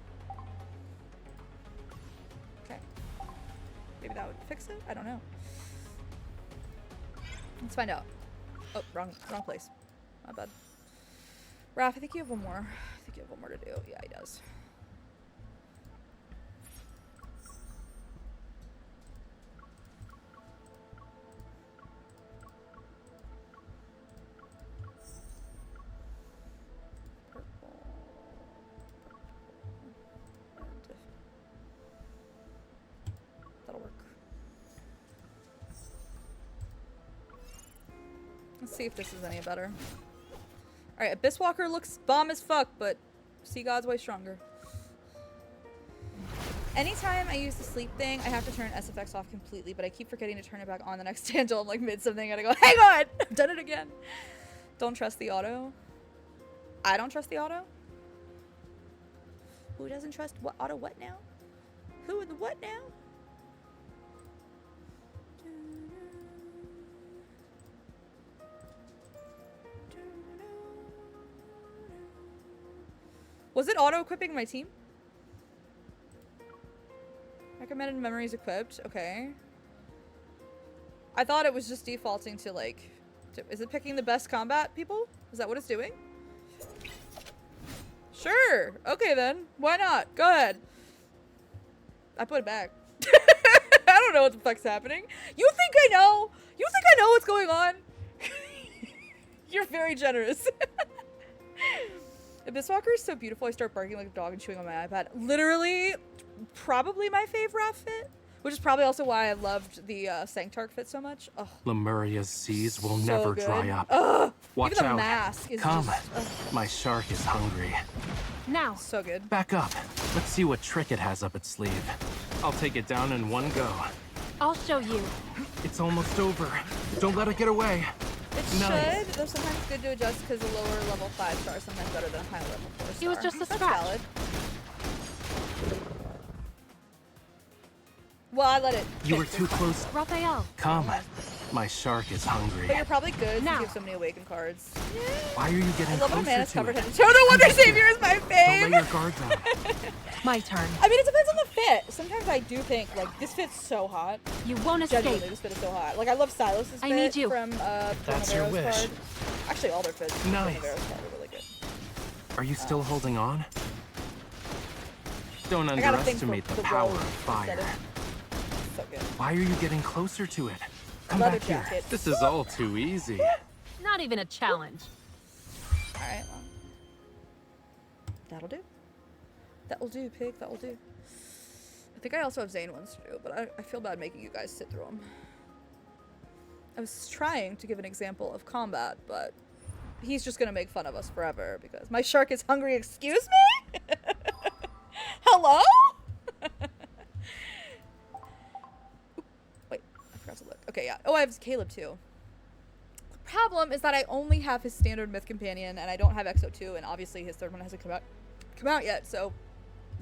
Okay. Maybe that would fix it? I don't know. Let's find out. Oh, wrong place. My bad. Raph, I think you have one more. I think you have one more to do. Yeah, he does. That'll work. Let's see if this is any better. Alright, Abyss Walker looks bomb as fuck, but Sea God's way stronger. Anytime I use the sleep thing, I have to turn SFX off completely, but I keep forgetting to turn it back on the next day until I'm like mid something and I go, hang on! I've done it again! Don't trust the auto. I don't trust the auto? Who doesn't trust what auto what now? Who in the what now? Was it auto-equipping my team? Recommended memories equipped. Okay. I thought it was just defaulting to like... is it picking the best combat people? Is that what it's doing? Sure. Okay then. Why not? Go ahead. I put it back. I don't know what the fuck's happening. You think I know? You think I know what's going on? You're very generous. Abyss Walker is so beautiful. I start barking like a dog and chewing on my iPad. Literally, probably my favorite outfit, which is probably also why I loved the Sanctark fit so much. Ugh. Lemuria's seas will So never good. dry up. Ugh. Watch Even the out. mask is Come. just, ugh. My shark is hungry. Now. So good. Back up. Let's see what trick it has up its sleeve. I'll take it down in one go. I'll show you. It's almost over. Don't let it get away. It Nice. should, though sometimes it's good to adjust because a lower level 5-star is sometimes better than a high level 4-star. He was just a That's scratch. valid. Well, I let it. You were too close. Raphael. Come. My shark is hungry. But you're probably good Now. since you have so many awakened cards. Why are you getting I love when a closer mana's to covered it? head to toe. No wonder Savior is my Don't fave! lay your guard down. My turn. I mean, it depends on the fit. Sometimes I do think, like, this fit's so hot. You won't escape. Genuinely, this fit is so hot. Like, I love Silas's fit I need you. from That's your Navarro's wish. card. Actually, all their fits from Nice. Navarro's card are really good. Are you still holding on? Don't I got a thing for underestimate the the power robe of fire. So good. Why are you getting closer to it? Come Leather back here. jacket. This is all too easy. Not even a challenge. Alright, well. That'll do. That'll do, pig. That'll do. I think I also have Zayne ones to do, but I feel bad making you guys sit through them. I was trying to give an example of combat, but he's just gonna make fun of us forever because my shark is hungry. Excuse me? Hello? Wait, I forgot to look. Okay, yeah. Oh, I have Caleb too. The problem is that I only have his standard myth companion and I don't have Exo 2, and obviously his third one hasn't come out yet, so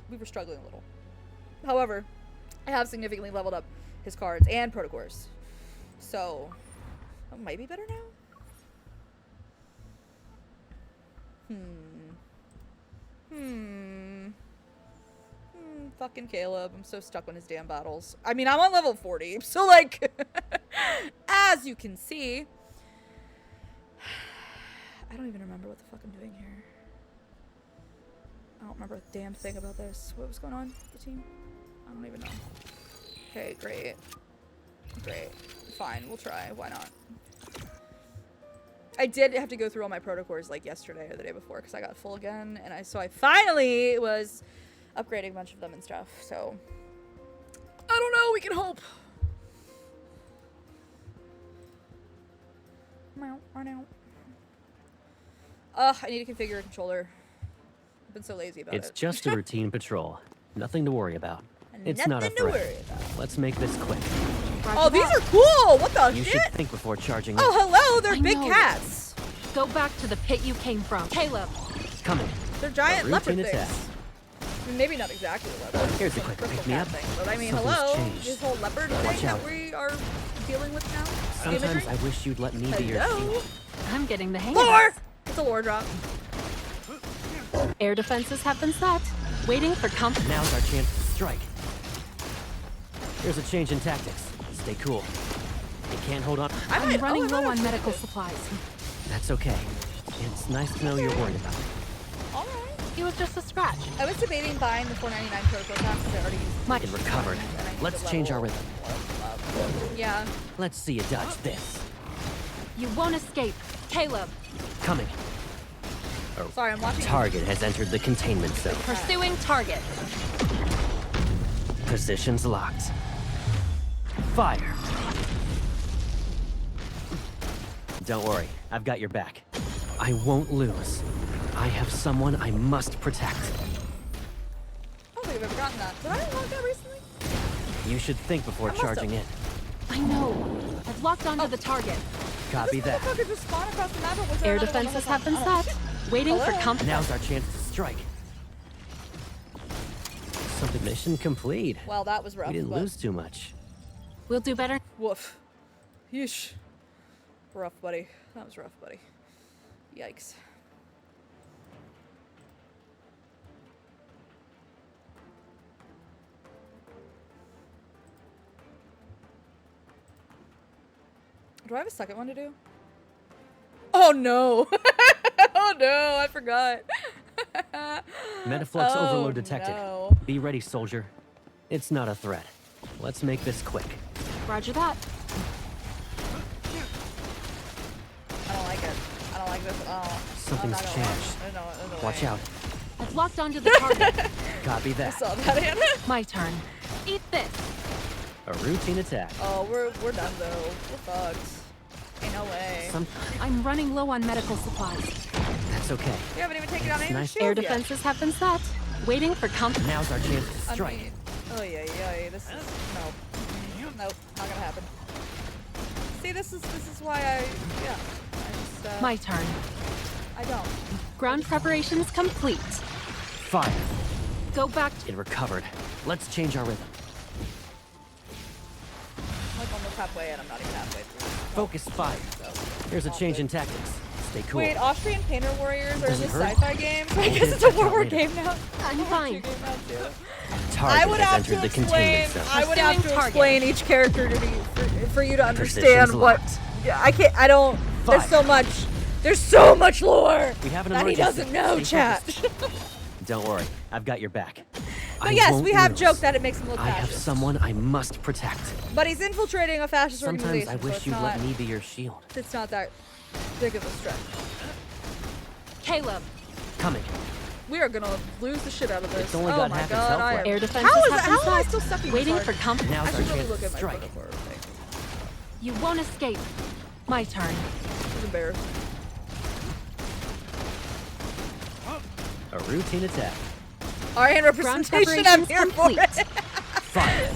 we were struggling a little. However, I have significantly leveled up his cards and protocors. So it might be better now. Fucking Caleb. I'm so stuck on his damn battles. I mean, I'm on level 40, so like, as you can see, I don't even remember what the fuck I'm doing here. I don't remember a damn thing about this. What was going on with the team? I don't even know. Okay, great. Great. Fine, we'll try. Why not? I did have to go through all my protocors like yesterday or the day before because I got full again, and so I finally was upgrading a bunch of them and stuff. So I don't know. We can hope. I need to configure a controller. I've been so lazy about it. It's just a routine patrol. Nothing to worry about. It's Nothing not a to threat. worry about. Let's make this quick. Oh, these are cool! What the You shit? should think before charging Oh, in. hello! They're I big know. cats. Go back to the pit you came from. Caleb. Coming. They're giant A leopard routine things. attack. I mean, maybe not exactly leopard. Here's a Some quick crystal pick-me-up. cat thing, but I mean, Something's hello, changed. this whole leopard Watch thing out. that we are dealing with now. Sometimes Imagery? I wish you'd let me be your Hello? shield. I'm getting the hang Lore! of It's a lore drop. it. Air defenses have been set. Waiting for comp. Now's our chance to strike. Here's a change in tactics. Stay cool. You can't hold on. I'm running low on medical supplies. That's okay. It's nice to know you're worried about it. He was just a scratch. I was debating buying the $4.99 protocol pack because I already used Mike It recovered. Let's change our rhythm. Yeah. Let's see you dodge this. You won't escape. Caleb. Coming. Sorry, I'm watching. Target has entered the containment zone. Pursuing target. Positions locked. Fire. Don't worry, I've got your back. I won't lose. I have someone I must protect. I don't think I've ever gotten that. Did I unlock that recently? You should think before I must have. charging in. I know. I've locked onto the target. Copy This that. motherfucker just spawned across the map. Or was there Air another one defenses on have been the- set. Waiting for Hello? comp. Now's our chance to strike. something. Mission complete. Well, that was rough. We didn't but lose too much. We'll do better. Woof. Yeesh. Rough, buddy. That was rough, buddy. Yikes. Do I have a second one to do? Oh no! Oh no, I forgot. Metaflux Oh, overload detected. no. Be ready, soldier. It's not a threat. Let's make this quick. Roger that. I don't like it. I don't like this at all. Something's I'm not gonna changed. lie. No Watch way. out. I've locked onto the target. Copy I that. saw that, Anna. My turn. Eat this. A routine attack. Oh, we're done though. We're fucked. Ain't no way. I'm running low on medical supplies. That's okay. We haven't even taken down any nice. shields Air yet. defenses have been set. Waiting for comp. Now's our chance to I strike. mean, oh yeah. This is nope, not gonna happen. See, this is why I just My turn. I don't. Ground preparations complete. Fire. Go back. It recovered. Let's change our rhythm. I'm like almost halfway and I'm not even halfway through. Focus fire. Here's a change in tactics. Stay cool. Wait, Austrian Painter Warriors are in Doesn't this hurt. sci-fi game, so I We'll guess get it's a checked World out War later. game now. I'm fine. Target I would has have entered to the explain. containment zone. I would have to Pursuing target. explain each character to for you to Precision's understand what. locked. Yeah, I can't. I don't. Fire. There's so much. There's so much lore We have an that he emergency. doesn't know, Stay chat. focused. Don't worry, I've got your back. But yes, we have joked that it makes him look I have fascist. someone I must protect. But he's infiltrating a fascist Sometimes organization. I so wish it's you'd not, let me be your shield. It's not that big of a stretch. Caleb. Coming. We are gonna lose the shit out of this. It's only oh got my half its god, health I am. left. Air defenses How is have that? been How am I set. still sucking Waiting this for hard? comp. Now's I our should really chance look to at my strike. photo thing. You won't escape. My turn. It's embarrassing. A routine attack. Aryan Ground representation. I'm preparations here for complete. it. Fire.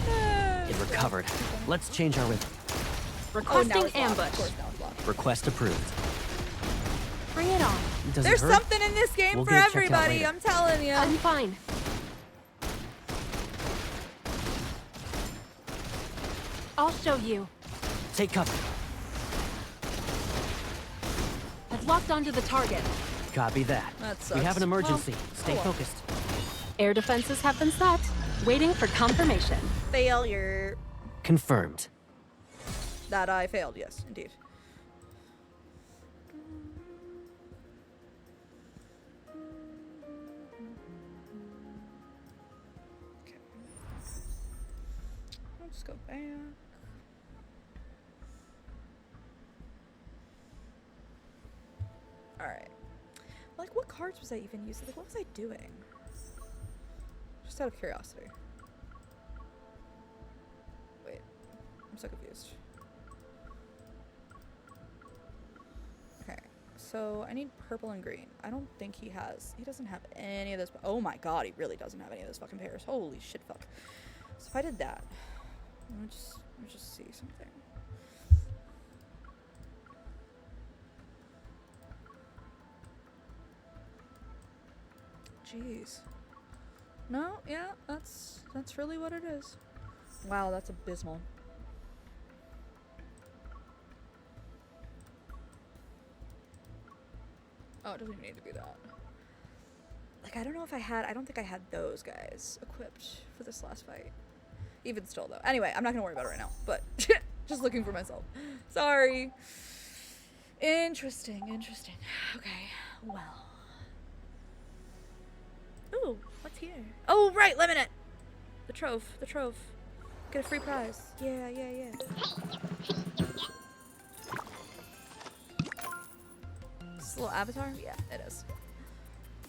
It recovered. Let's change our rhythm. Requesting Of ambush. course, now it's locked. Request approved. Bring it on. Does There's it hurt? something in this game We'll for get it checked out everybody. later. I'm telling you. I'm fine. I'll show you. Take cover. I've locked onto the target. Copy that. That We sucks. have an emergency. Well, Stay oh well. focused. Air defenses have been set. Waiting for confirmation. Failure. Confirmed. That I failed. Yes, indeed. Okay. I'll just go back. Alright. Like, what cards was I even using? Like, what was I doing? Just out of curiosity. Wait. I'm so confused. Okay. So, I need purple and green. I don't think he has... He doesn't have any of those... Oh my god, he really doesn't have any of those fucking pairs. Holy shit, fuck. So, if I did that... Let me just see something. Jeez. No, yeah, that's really what it is. Wow, that's abysmal. Oh, it doesn't even need to be that. Like, I don't know if I don't think I had those guys equipped for this last fight. Even still, though. Anyway, I'm not gonna worry about it right now, but just looking for myself. Sorry. Interesting. Okay, well. Ooh, what's here? Oh, right, Lemonette! The trove. Get a free prize. Yeah. This little avatar? Yeah, it is.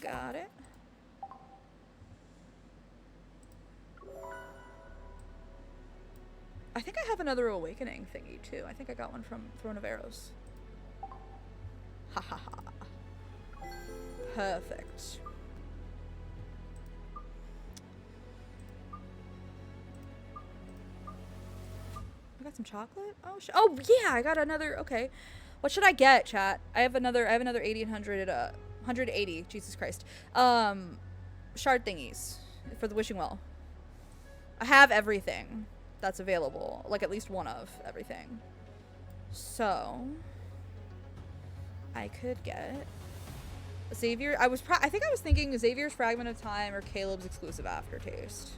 Got it. I think I have another awakening thingy, too. I think I got one from Throne of Arrows. Ha ha ha. Perfect. I got some chocolate? Oh yeah, I got another. Okay. What should I get, chat? I have another 80 and 100 180, Jesus Christ. Shard thingies for the wishing well. I have everything that's available. Like, at least one of everything. So, I could get Xavier. I think I was thinking Xavier's Fragment of Time or Caleb's exclusive Aftertaste.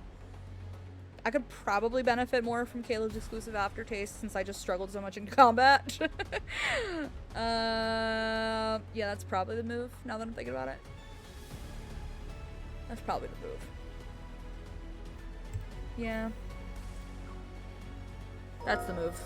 I could probably benefit more from Caleb's exclusive Aftertaste since I just struggled so much in combat. Yeah, that's probably the move now that I'm thinking about it. That's probably the move. Yeah. That's the move.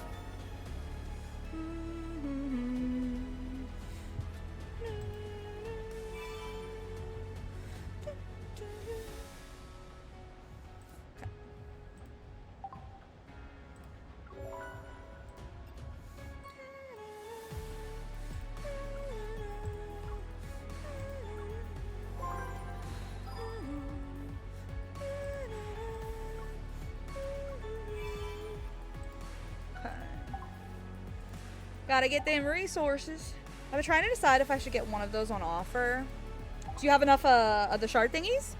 Gotta get them resources. I've been trying to decide if I should get one of those on offer. Do you have enough of the shard thingies?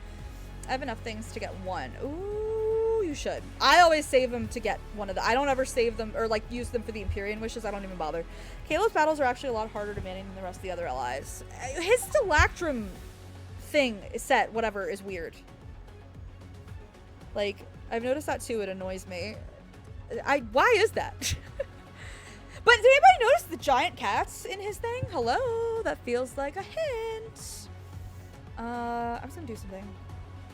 I have enough things to get one. Ooh, you should. I always save them to get one of the... I don't ever save them or like use them for the Empyrean wishes. I don't even bother. Caleb's battles are actually a lot harder to manage than the rest of the other allies. His Stalactrum thing set, whatever, is weird. Like, I've noticed that too. It annoys me. Why is that? But did anybody notice the giant cats in his thing? Hello? That feels like a hint. I was gonna do something.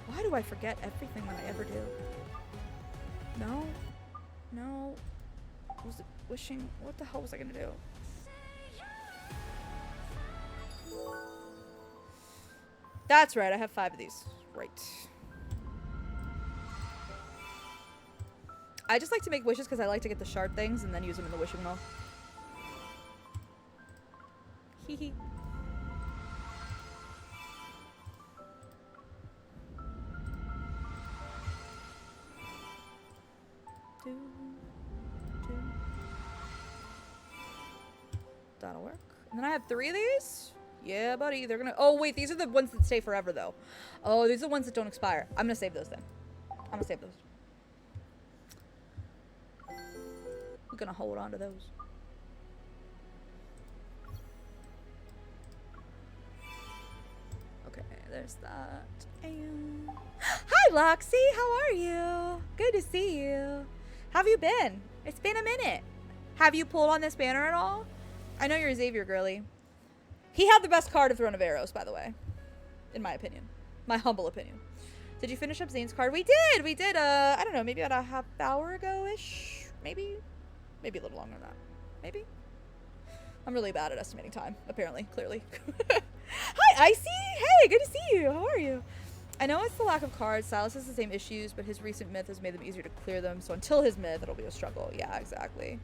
Why do I forget everything that I ever do? No. No. Was it wishing? What the hell was I gonna do? That's right, I have 5 of these. Right. I just like to make wishes because I like to get the shard things and then use them in the wishing well. Hee hee. That'll work. And then I have 3 of these? Yeah, buddy. They're gonna... Oh, wait. These are the ones that stay forever, though. Oh, these are the ones that don't expire. I'm gonna save those, then. I'm gonna save those. We're gonna hold on to those. Okay, there's that. And... Hi, Loxy! How are you? Good to see you. How have you been? It's been a minute. Have you pulled on this banner at all? I know you're a Xavier girly. He had the best card of Throne of Arrows, by the way. In my opinion. My humble opinion. Did you finish up Zayne's card? We did! We did, I don't know, maybe about a half hour ago-ish? Maybe? Maybe a little longer than that. Maybe? I'm really bad at estimating time, apparently, clearly. Hi, Icy! Hey, good to see you! How are you? I know it's the lack of cards. Silas has the same issues, but his recent myth has made them easier to clear them, so until his myth, it'll be a struggle. Yeah, exactly.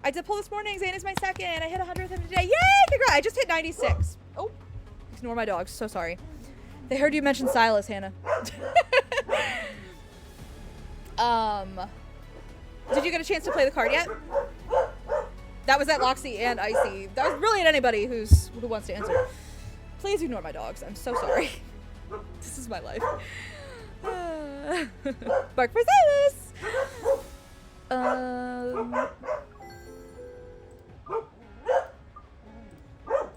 I did pull this morning. Zayne is my second. I hit 100 with him today. Yay! Congrats! I just hit 96. Oh, ignore my dogs. So sorry. They heard you mention Silas, Hannah. Did you get a chance to play the card yet? That was at Loxy and Icy. That was really at anybody who wants to answer. Please ignore my dogs. I'm so sorry. This is my life. Bark for Silas! I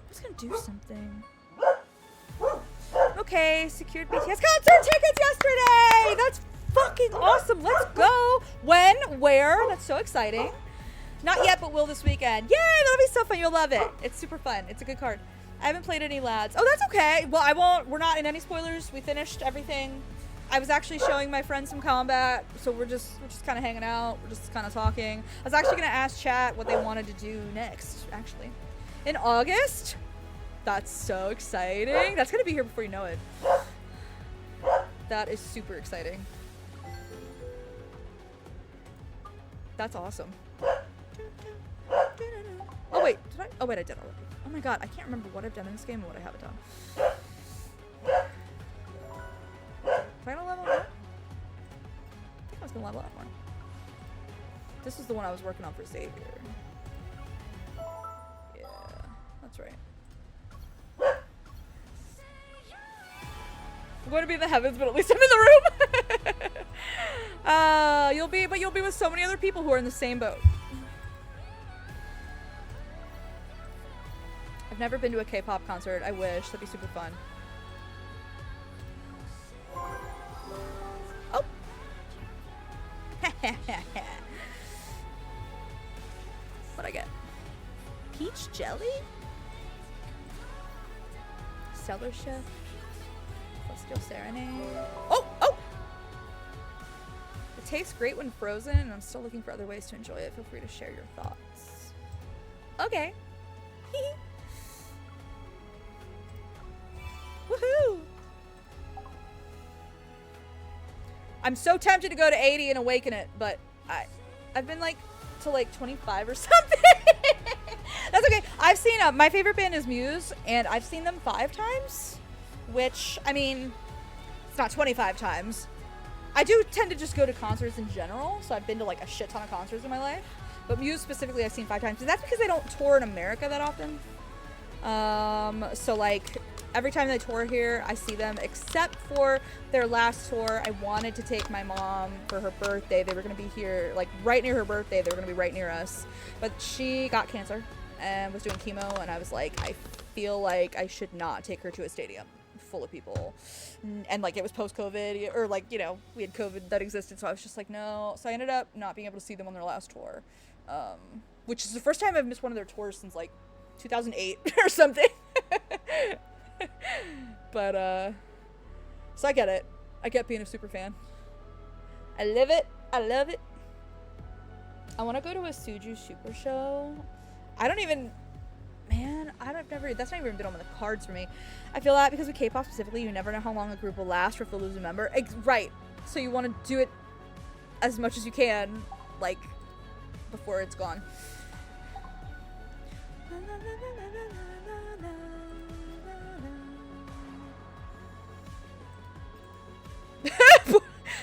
was gonna do something. Okay, secured BTS concert tickets yesterday! That's fucking awesome! Let's go! When? Where? That's so exciting. Not yet, but will this weekend. Yay! That'll be so fun. You'll love it. It's super fun. It's a good card. I haven't played any lads. Oh, that's okay. Well, I won't. We're not in any spoilers. We finished everything. I was actually showing my friends some combat, so we're just kind of hanging out. We're just kind of talking. I was actually gonna ask chat what they wanted to do next. Actually, in August. That's so exciting. That's gonna be here before you know it. That is super exciting. That's awesome. Oh wait, did I? Oh wait, I did already. Oh my god, I can't remember what I've done in this game and what I haven't done. Am I gonna level up? I think I was gonna level up more. This is the one I was working on for Xavier. Yeah, that's right. I'm going to be in the heavens, but at least I'm in the room. You'll be with so many other people who are in the same boat. I've never been to a K-pop concert. I wish. That'd be super fun. Oh. What'd I get? Peach jelly? Cellar chef? Celestial serenade? Oh! Oh! It tastes great when frozen, and I'm still looking for other ways to enjoy it. Feel free to share your thoughts. Okay. Woohoo! I'm so tempted to go to 80 and awaken it, but I've been like to like 25 or something. That's okay. I've seen my favorite band is Muse, and I've seen them 5 times, which I mean, it's not 25 times. I do tend to just go to concerts in general, so I've been to like a shit ton of concerts in my life, but Muse specifically I've seen 5 times, and that's because they don't tour in America that often. So like every time they tour here, I see them, except for their last tour. I wanted to take my mom for her birthday. They were going to be here, like, right near her birthday. They were going to be right near us. But she got cancer and was doing chemo, and I was like, I feel like I should not take her to a stadium full of people. And, like, it was post-COVID, or, like, you know, we had COVID that existed, so I was just like, no. So I ended up not being able to see them on their last tour, which is the first time I've missed one of their tours since, like, 2008 or something. But so I get it. I get being a super fan. I live it. I love it. I want to go to a Suju Super Show. I don't even, man, that's not even been on the cards for me. I feel that because with K-pop specifically, you never know how long a group will last or if they'll lose a member. Right. So you want to do it as much as you can, like, before it's gone.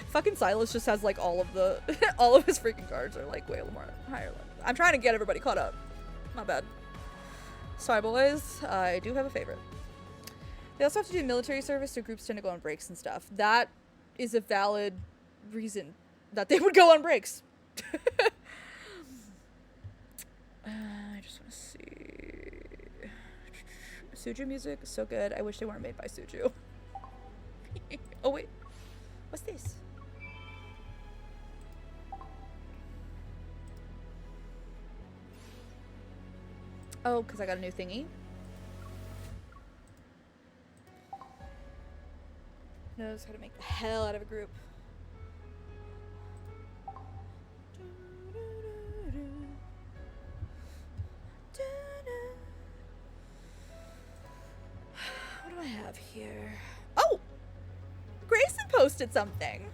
Fucking Silas just has like all of his freaking cards are like way more higher level. I'm trying to get everybody caught up. Not bad. Sorry boys, I do have a favorite. They also have to do military service, so groups tend to go on breaks and stuff. That is a valid reason that they would go on breaks. I just want to see. Suju music is so good. I wish they weren't made by Suju. Oh wait, what's this? Oh, because I got a new thingy. Knows how to make the hell out of a group. What do I have here? Oh! Grayson posted something.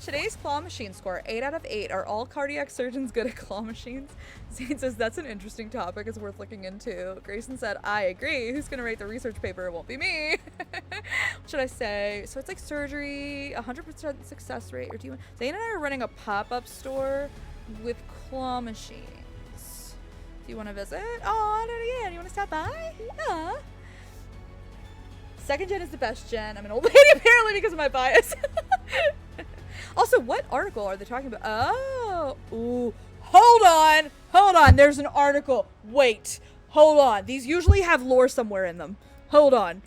Today's claw machine score, 8 out of 8. Are all cardiac surgeons good at claw machines? Zayne says that's an interesting topic. It's worth looking into. Grayson said, I agree. Who's going to write the research paper? It won't be me. What should I say? So it's like surgery, 100% success rate. Or do you want... Zayne and I are running a pop-up store with claw machines. Do you want to visit? Oh, no, yeah. Do you want to stop by? Yeah. Second gen is the best gen. I'm an old lady apparently because of my bias. Also, what article are they talking about? Oh, ooh, hold on. There's an article. Wait, hold on. These usually have lore somewhere in them. Hold on.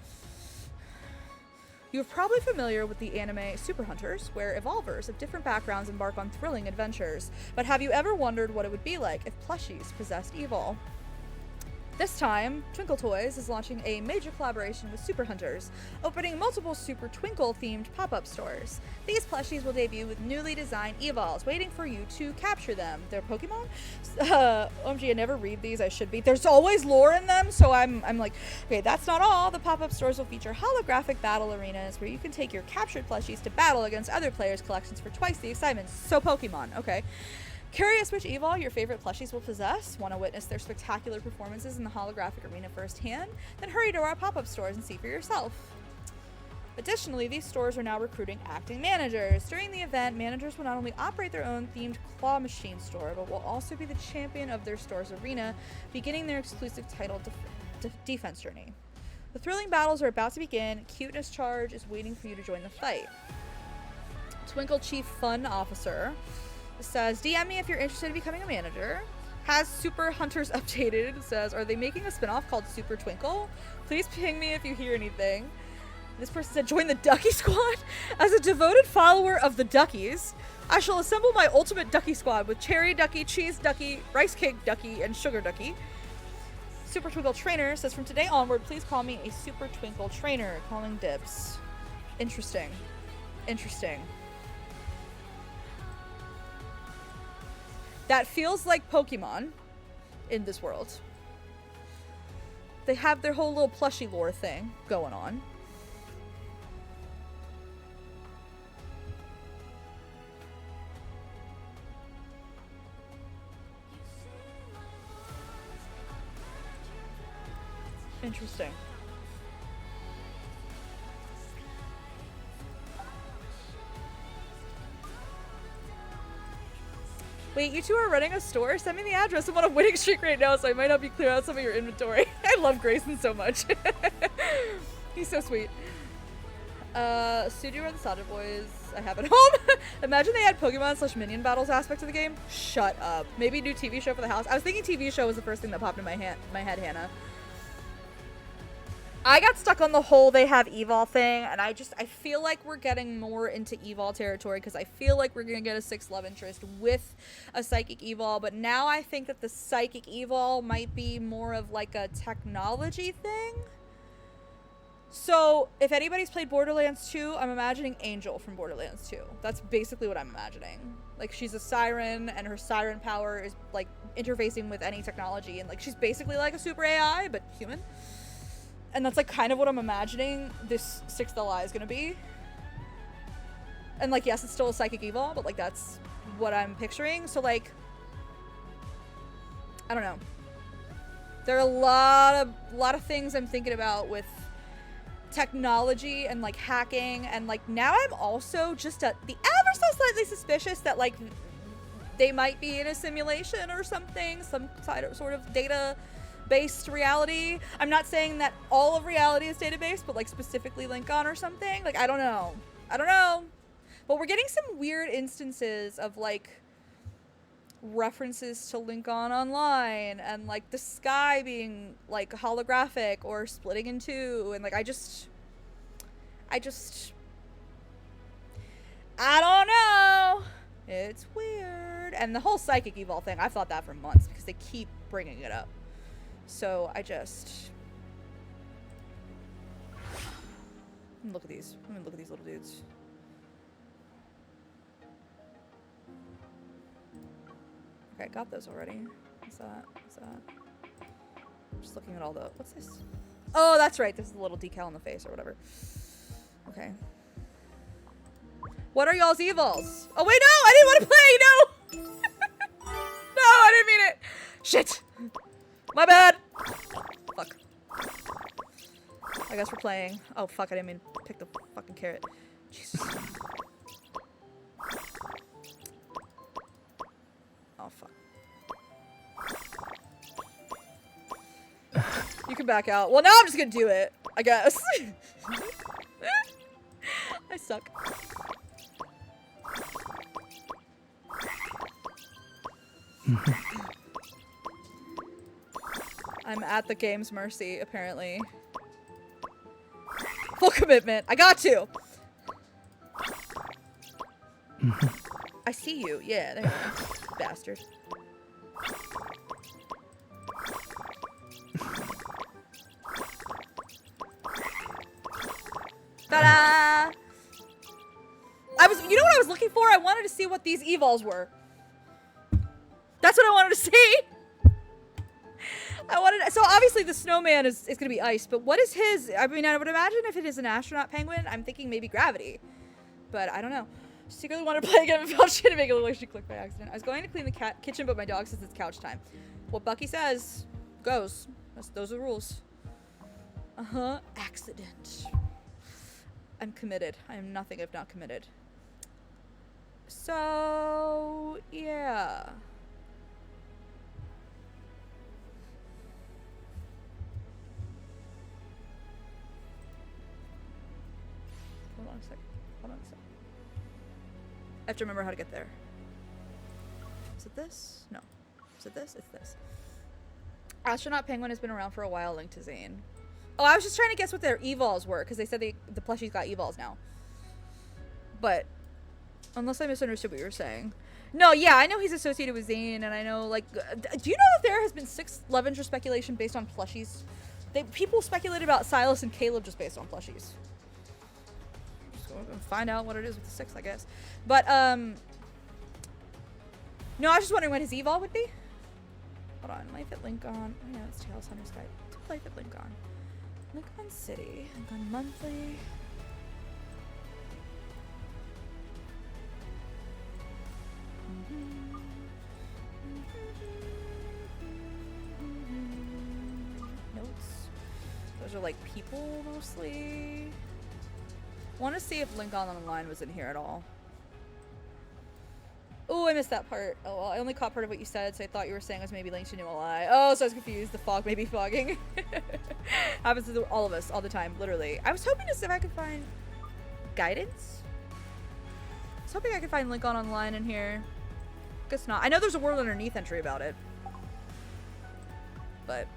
You're probably familiar with the anime Super Hunters, where evolvers of different backgrounds embark on thrilling adventures. But have you ever wondered what it would be like if plushies possessed evil? This time, Twinkle Toys is launching a major collaboration with Super Hunters, opening multiple Super Twinkle-themed pop-up stores. These plushies will debut with newly designed evols, waiting for you to capture them. They're Pokemon? OMG, I never read these. I should be. There's always lore in them, so I'm like, okay, that's not all. The pop-up stores will feature holographic battle arenas where you can take your captured plushies to battle against other players' collections for twice the excitement. So Pokemon, okay. Curious which evol your favorite plushies will possess? Want to witness their spectacular performances in the holographic arena firsthand? Then hurry to our pop-up stores and see for yourself. Additionally, these stores are now recruiting acting managers. During the event, managers will not only operate their own themed claw machine store, but will also be the champion of their store's arena, beginning their exclusive title defense journey. The thrilling battles are about to begin. Cuteness Charge is waiting for you to join the fight. Twinkle Chief Fun Officer says, DM me if you're interested in becoming a manager. Has Super Hunters updated? Says, are they making a spinoff called Super Twinkle? Please ping me if you hear anything. This person said, join the Ducky Squad. As a devoted follower of the Duckies, I shall assemble my ultimate Ducky Squad with Cherry Ducky, Cheese Ducky, Rice Cake Ducky, and Sugar Ducky. Super Twinkle Trainer says, from today onward, please call me a Super Twinkle Trainer. Calling dibs. Interesting. Interesting. That feels like Pokemon in this world. They have their whole little plushie lore thing going on. Interesting. Wait, you two are running a store? Send me the address. I'm on a winning streak right now, so I might help you clear out some of your inventory. I love Grayson so much. He's so sweet. Studio Run the Solid Boys. I have at home. Imagine they had Pokemon / Minion battles aspect to the game. Shut up. Maybe new TV show for the house. I was thinking TV show was the first thing that popped in my head, Hannah. I got stuck on the whole they have Evol thing, and I feel like we're getting more into Evol territory because I feel like we're gonna get a 6th love interest with a Psychic Evol, but now I think that the Psychic Evol might be more of like a technology thing. So, if anybody's played Borderlands 2, I'm imagining Angel from Borderlands 2. That's basically what I'm imagining. Like, she's a siren, and her siren power is, like, interfacing with any technology, and, like, she's basically like a super AI, but human. And that's, like, kind of what I'm imagining this 6th LI is gonna be. And, like, yes, it's still a Psychic Evol, but, like, that's what I'm picturing. So, like, I don't know. There are a lot of things I'm thinking about with technology and, like, hacking. And, like, now I'm also just the ever so slightly suspicious that, like, they might be in a simulation or something. Some sort of data based reality. I'm not saying that all of reality is data-based, but like specifically Lincoln or something. Like, I don't know. But we're getting some weird instances of like references to Lincoln Online and like the sky being like holographic or splitting in two, and like I don't know. It's weird. And the whole Psychic Evol thing, I've thought that for months because they keep bringing it up. So I just look at these. Let me look at these little dudes. Okay, I got those already. What's that? What's that? I'm just looking at all the. What's this? Oh, that's right. This is the little decal on the face or whatever. Okay. What are y'all's evols? Oh wait, no! I didn't want to play. No. No, I didn't mean it. Shit. My bad! Fuck. I guess we're playing. Oh, fuck, I didn't mean to pick the fucking carrot. Jesus. Oh, fuck. You can back out. Well, now I'm just gonna do it, I guess. I suck. I'm at the game's mercy, apparently. Full commitment. I got to! I see you. Yeah, there you go. Bastard. Ta-da! You know what I was looking for? I wanted to see what these evols were. That's what I wanted to see! So obviously the snowman is gonna be ice, but what is his? I mean, I would imagine if it is an astronaut penguin, I'm thinking maybe gravity, but I don't know. Secretly wanted to play again and felt shit to make it look like she clicked by accident. I was going to clean the kitchen, but my dog says it's couch time. What Bucky says goes. Those are the rules. Accident. I'm committed. I am nothing if not committed. So yeah. Hold on a sec. Hold on a sec. I have to remember how to get there. Is it this? No. Is it this? It's this. Astronaut Penguin has been around for a while, linked to Zayne. Oh, I was just trying to guess what their evols were, because they said the plushies got evols now. But, unless I misunderstood what you were saying. No, yeah, I know he's associated with Zayne, and I know, like, do you know that there has been 6 love interest speculation based on plushies? People speculated about Silas and Caleb just based on plushies. So we're gonna find out what it is with the 6, I guess. But, no, I was just wondering what his evol would be. Hold on, life at Lincoln. Oh yeah, it's Tails Hunter Sky. Life at Lincoln. Lincoln City. Lincoln Monthly. Notes. Those are like people mostly. Want to see if Lincoln Online was in here at all. Oh, I missed that part. Oh, well, I only caught part of what you said, so I thought you were saying it was maybe linked to New Ally. Oh, so I was confused. The fog may be fogging. Happens to all of us all the time, literally. I was hoping to see if I could find guidance. I was hoping I could find Lincoln Online in here. Guess not. I know there's a World Underneath entry about it. But...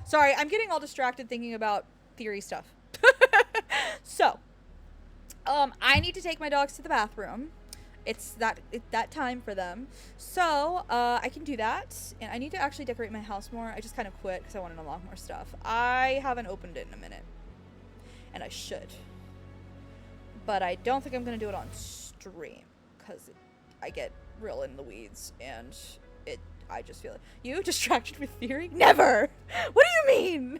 Sorry, I'm getting all distracted thinking about theory stuff. So, I need to take my dogs to the bathroom. It's that time for them. So, I can do that. And I need to actually decorate my house more. I just kind of quit because I wanted to unlock more stuff. I haven't opened it in a minute. And I should. But I don't think I'm going to do it on stream. Because I get real in the weeds. And I just feel it. You distracted with theory? Never! What do you mean?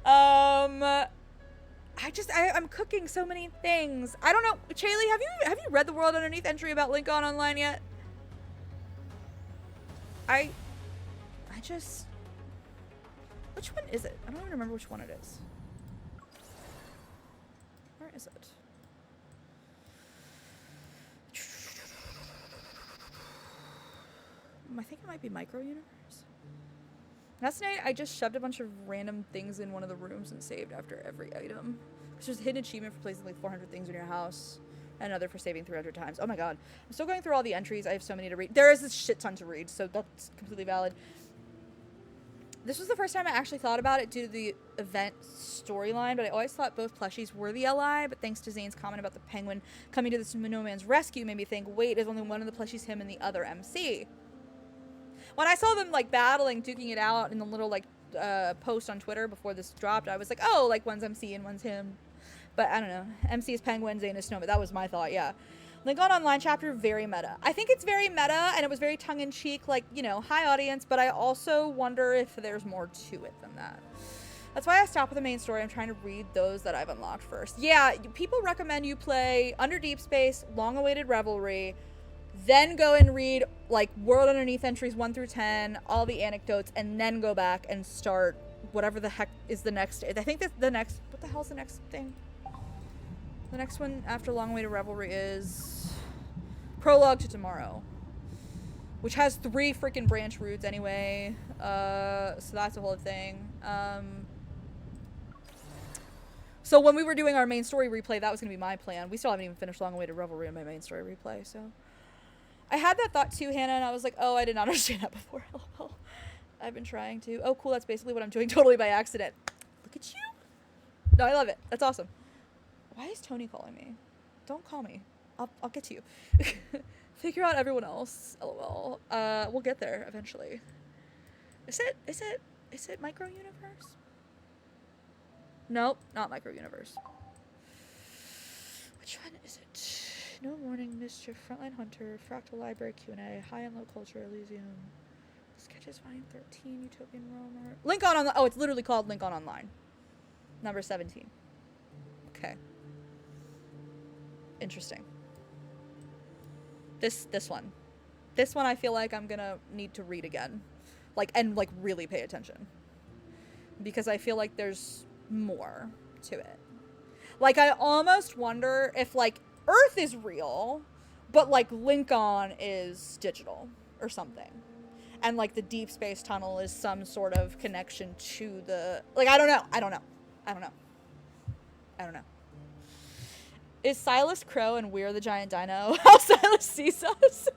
I'm cooking so many things. I don't know. Chaylee, have you read the World Underneath entry about Lincoln Online yet? I just... Which one is it? I don't even remember which one it is. Where is it? I think it might be Micro Universe. Last night, I just shoved a bunch of random things in one of the rooms and saved after every item. Because there's a hidden achievement for placing like 400 things in your house. And another for saving 300 times. Oh my god. I'm still going through all the entries. I have so many to read. There is a shit ton to read, so that's completely valid. This was the first time I actually thought about it due to the event storyline, but I always thought both plushies were the LI, but thanks to Zayne's comment about the penguin coming to the snowman's rescue made me think, wait, is only one of the plushies him and the other MC? When I saw them, like, battling, duking it out in the little, like, post on Twitter before this dropped, I was like, oh, like, one's MC and one's him. But, I don't know. MC is Penguin, Zayne is Snowman. That was my thought, yeah. Lincoln Online chapter, very meta. I think it's very meta, and it was very tongue-in-cheek, like, you know, high audience, but I also wonder if there's more to it than that. That's why I stopped with the main story. I'm trying to read those that I've unlocked first. Yeah, people recommend you play Under Deep Space, Long-Awaited Revelry, then go and read, like, World Underneath entries 1 through 10, all the anecdotes, and then go back and start whatever the heck is the next. I think that's the next. What the hell's the next thing? The next one after Long Awaited Revelry is Prologue to Tomorrow, which has 3 freaking branch routes anyway. So that's a whole thing. So when we were doing our main story replay, that was going to be my plan. We still haven't even finished Long Awaited Revelry in my main story replay, so. I had that thought too, Hannah, and I was like, oh, I did not understand that before. LOL. I've been trying to. Oh, cool, that's basically what I'm doing totally by accident. Look at you. No, I love it. That's awesome. Why is Tony calling me? Don't call me. I'll get to you. Figure out everyone else. LOL. We'll get there eventually. Is it Micro Universe? Nope, not Micro Universe. Which one is it? No Warning, Mischief, Frontline Hunter, Fractal Library Q&A, High and Low Culture, Elysium, Sketches Volume 13, Utopian Roamer. Lincoln Online. Oh, it's literally called Lincoln Online. Number 17. Okay. Interesting. This one. This one I feel like I'm gonna need to read again. Like, and like really pay attention. because I feel like there's more to it. Like, I almost wonder if, like, Earth is real, but, like, Lincoln is digital or something. And, like, the deep space tunnel is some sort of connection to the... Like, I don't know. Is Silas Crow and We're the Giant Dino how Silas sees us?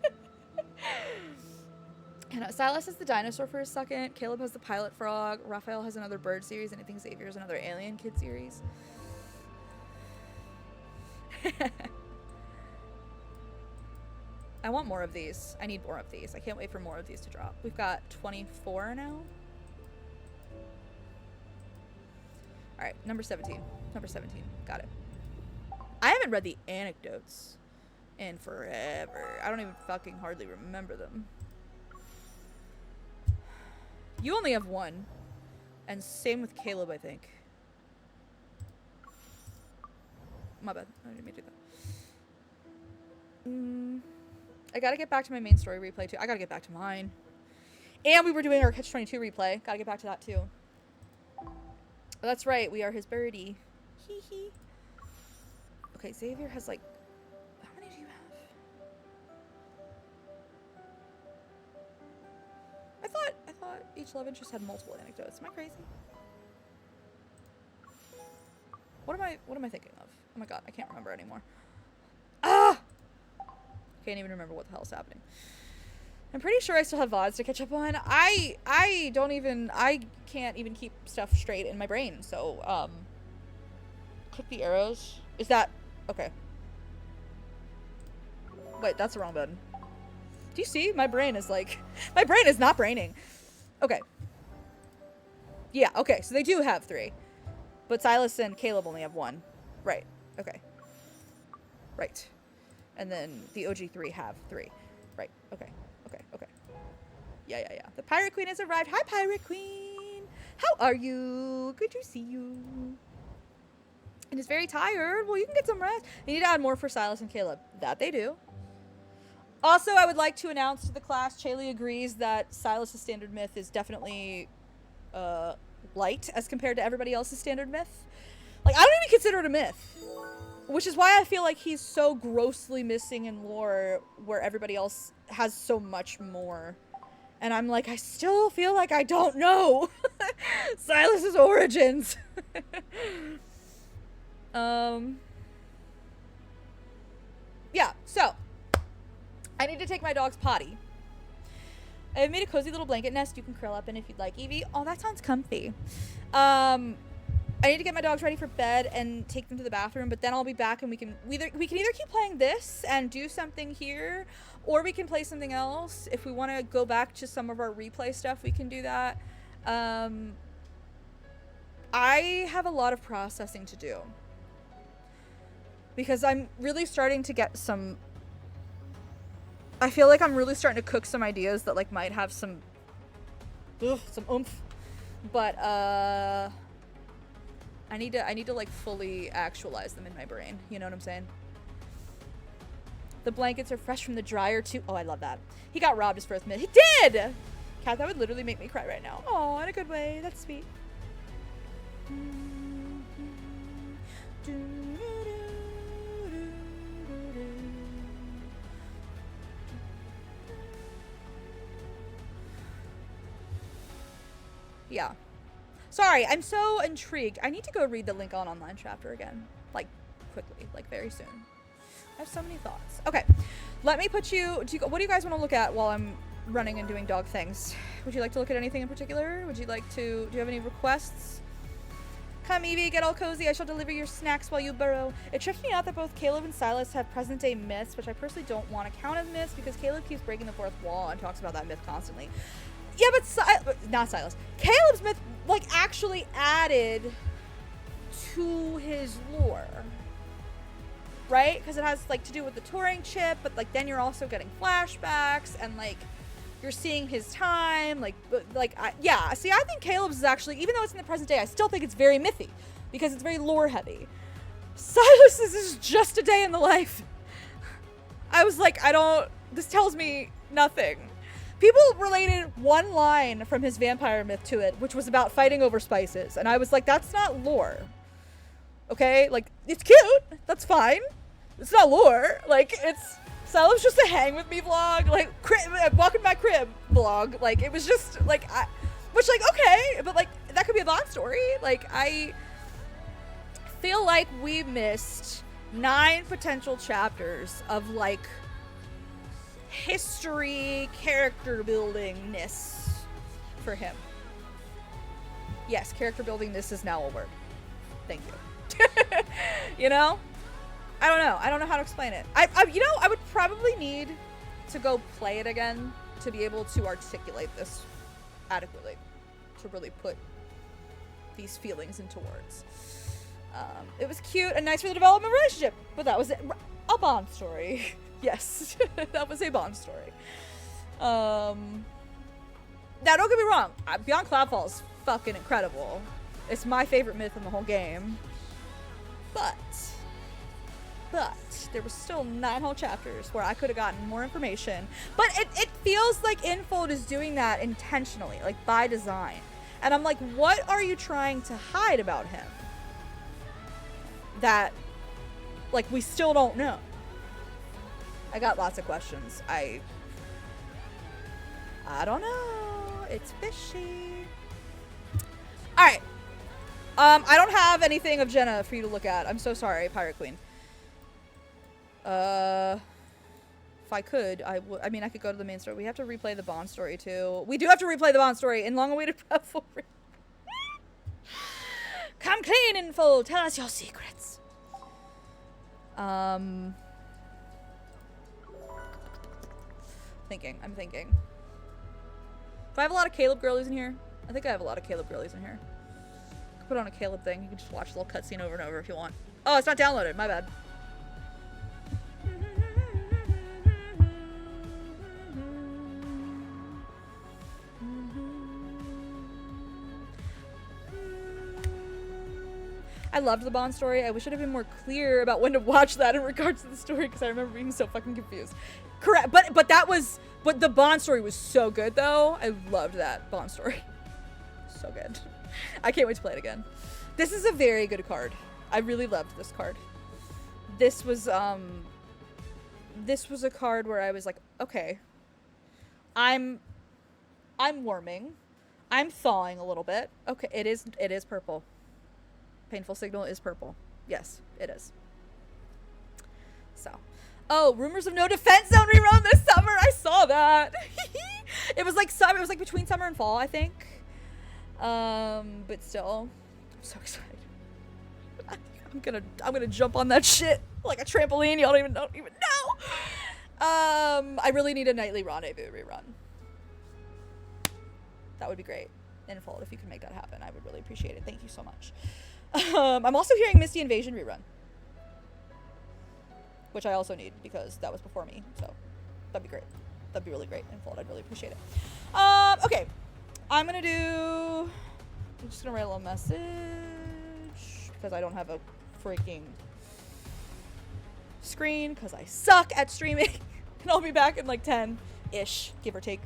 And Silas is the dinosaur for a second. Caleb has the pilot frog. Raphael has another bird series. And I think Xavier has another alien kid series. I want more of these. I need more of these. I can't wait for more of these to drop. We've got 24 now. Alright, number 17. Number 17. Got it. I haven't read the anecdotes in forever. I don't even fucking hardly remember them. You only have one. And same with Caleb, I think. My bad. I didn't mean to do that. I gotta get back to my main story replay, too. I gotta get back to mine. And we were doing our Catch-22 replay. Gotta get back to that, too. Oh, that's right. We are his birdie. Hee hee. Okay, Xavier has, like... How many do you have? I thought each love interest had multiple anecdotes. Am I crazy? What am I thinking of? Oh my god, I can't remember anymore. Ah! Can't even remember what the hell is happening. I'm pretty sure I still have VODs to catch up on. I can't even keep stuff straight in my brain. So, click the arrows. Is that okay? Wait, that's the wrong button. Do you see? My brain is not braining. Okay. Yeah, okay. So they do have 3. But Silas and Caleb only have 1. Right. Okay. Right. And then the OG3 have 3. Right. Okay. Okay. Okay. Yeah. The Pirate Queen has arrived. Hi, Pirate Queen. How are you? Good to see you. And is very tired. Well, you can get some rest. You need to add more for Silas and Caleb. That they do. Also, I would like to announce to the class, Chaley agrees that Silas' standard myth is definitely light as compared to everybody else's standard myth. Like, I don't even consider it a myth. Which is why I feel like he's so grossly missing in lore where everybody else has so much more. And I'm like, I still feel like I don't know Silas's origins. Yeah, so I need to take my dog's potty. I've made a cozy little blanket nest you can curl up in if you'd like, Evie. Oh, that sounds comfy. I need to get my dogs ready for bed and take them to the bathroom, but then I'll be back and we can either keep playing this and do something here, or we can play something else. If we want to go back to some of our replay stuff, we can do that. I have a lot of processing to do because I'm really starting to get some... I feel like I'm really starting to cook some ideas that like might have some oomph, but I need to like fully actualize them in my brain. You know what I'm saying? The blankets are fresh from the dryer too. Oh, I love that. He got robbed his first minute. He did! Kat, that would literally make me cry right now. Oh, in a good way. That's sweet. Yeah. Sorry, I'm so intrigued. I need to go read the Link on Online chapter again. Like, quickly. Like, very soon. I have so many thoughts. Okay. Let me put you... what do you guys want to look at while I'm running and doing dog things? Would you like to look at anything in particular? Would you like to... Do you have any requests? Come, Evie, get all cozy. I shall deliver your snacks while you burrow. It tripped me out that both Caleb and Silas have present-day myths, which I personally don't want to count as myths because Caleb keeps breaking the fourth wall and talks about that myth constantly. Yeah, but not Silas. Caleb's myth, like, actually added to his lore. Right? Because it has, like, to do with the Turing chip, but, like, then you're also getting flashbacks, and, like, you're seeing his time, yeah. See, I think Caleb's is actually, even though it's in the present day, I still think it's very mythy, because it's very lore-heavy. Silas's is just a day in the life. I was like, this tells me nothing. People related one line from his vampire myth to it, which was about fighting over spices. And I was like, that's not lore. Okay? Like, it's cute. That's fine. It's not lore. Like, it's... So it was just a hang with me vlog. Like, walking my crib vlog. Like, it was just, like, which, like, okay. But, like, that could be a Bond story. Like, I feel like we missed 9 potential chapters of, like, history, character buildingness for him. Yes, character buildingness is now a word. Thank you. You know? I don't know. I don't know how to explain it. You know, I would probably need to go play it again to be able to articulate this adequately, to really put these feelings into words. It was cute and nice for the development relationship, but that was it. A Bond story. Yes, that was a Bond story. Now, don't get me wrong. Beyond Cloudfall is fucking incredible. It's my favorite myth in the whole game. But there was still 9 whole chapters where I could have gotten more information. But it feels like Infold is doing that intentionally, like by design. And I'm like, what are you trying to hide about him? That, like, we still don't know. I got lots of questions. I don't know. It's fishy. Alright. I don't have anything of Jenna for you to look at. I'm so sorry, Pirate Queen. If I could, I mean, I could go to the main story. We have to replay the Bond story, too. We do have to replay the Bond story in long-awaited revelry. Come clean, Info. Tell us your secrets. I'm thinking. Do I have a lot of Caleb girlies in here? I think I have a lot of Caleb girlies in here. I could put on a Caleb thing. You can just watch the little cutscene over and over if you want. Oh, it's not downloaded. My bad. I loved the Bond story. I wish I'd have been more clear about when to watch that in regards to the story, because I remember being so fucking confused. Correct, but the Bond story was so good though. I loved that Bond story. So good. I can't wait to play it again. This is a very good card. I really loved this card. This was a card where I was like, okay, I'm warming. I'm thawing a little bit. Okay, it is purple. Painful Signal is purple. Yes, it is. So. Oh, rumors of no defense zone rerun this summer. I saw that. It was like summer. It was like between summer and fall, I think. But still, I'm so excited. I'm gonna jump on that shit like a trampoline. Y'all don't even know. I really need a Nightly Rendezvous rerun. That would be great. Infold, if you can make that happen, I would really appreciate it. Thank you so much. I'm also hearing Misty Invasion rerun, which I also need because that was before me, so that'd be great. That'd be really great. Infold, I'd really appreciate it. Okay, I'm just gonna write a little message because I don't have a freaking screen because I suck at streaming, and I'll be back in like 10-ish, give or take.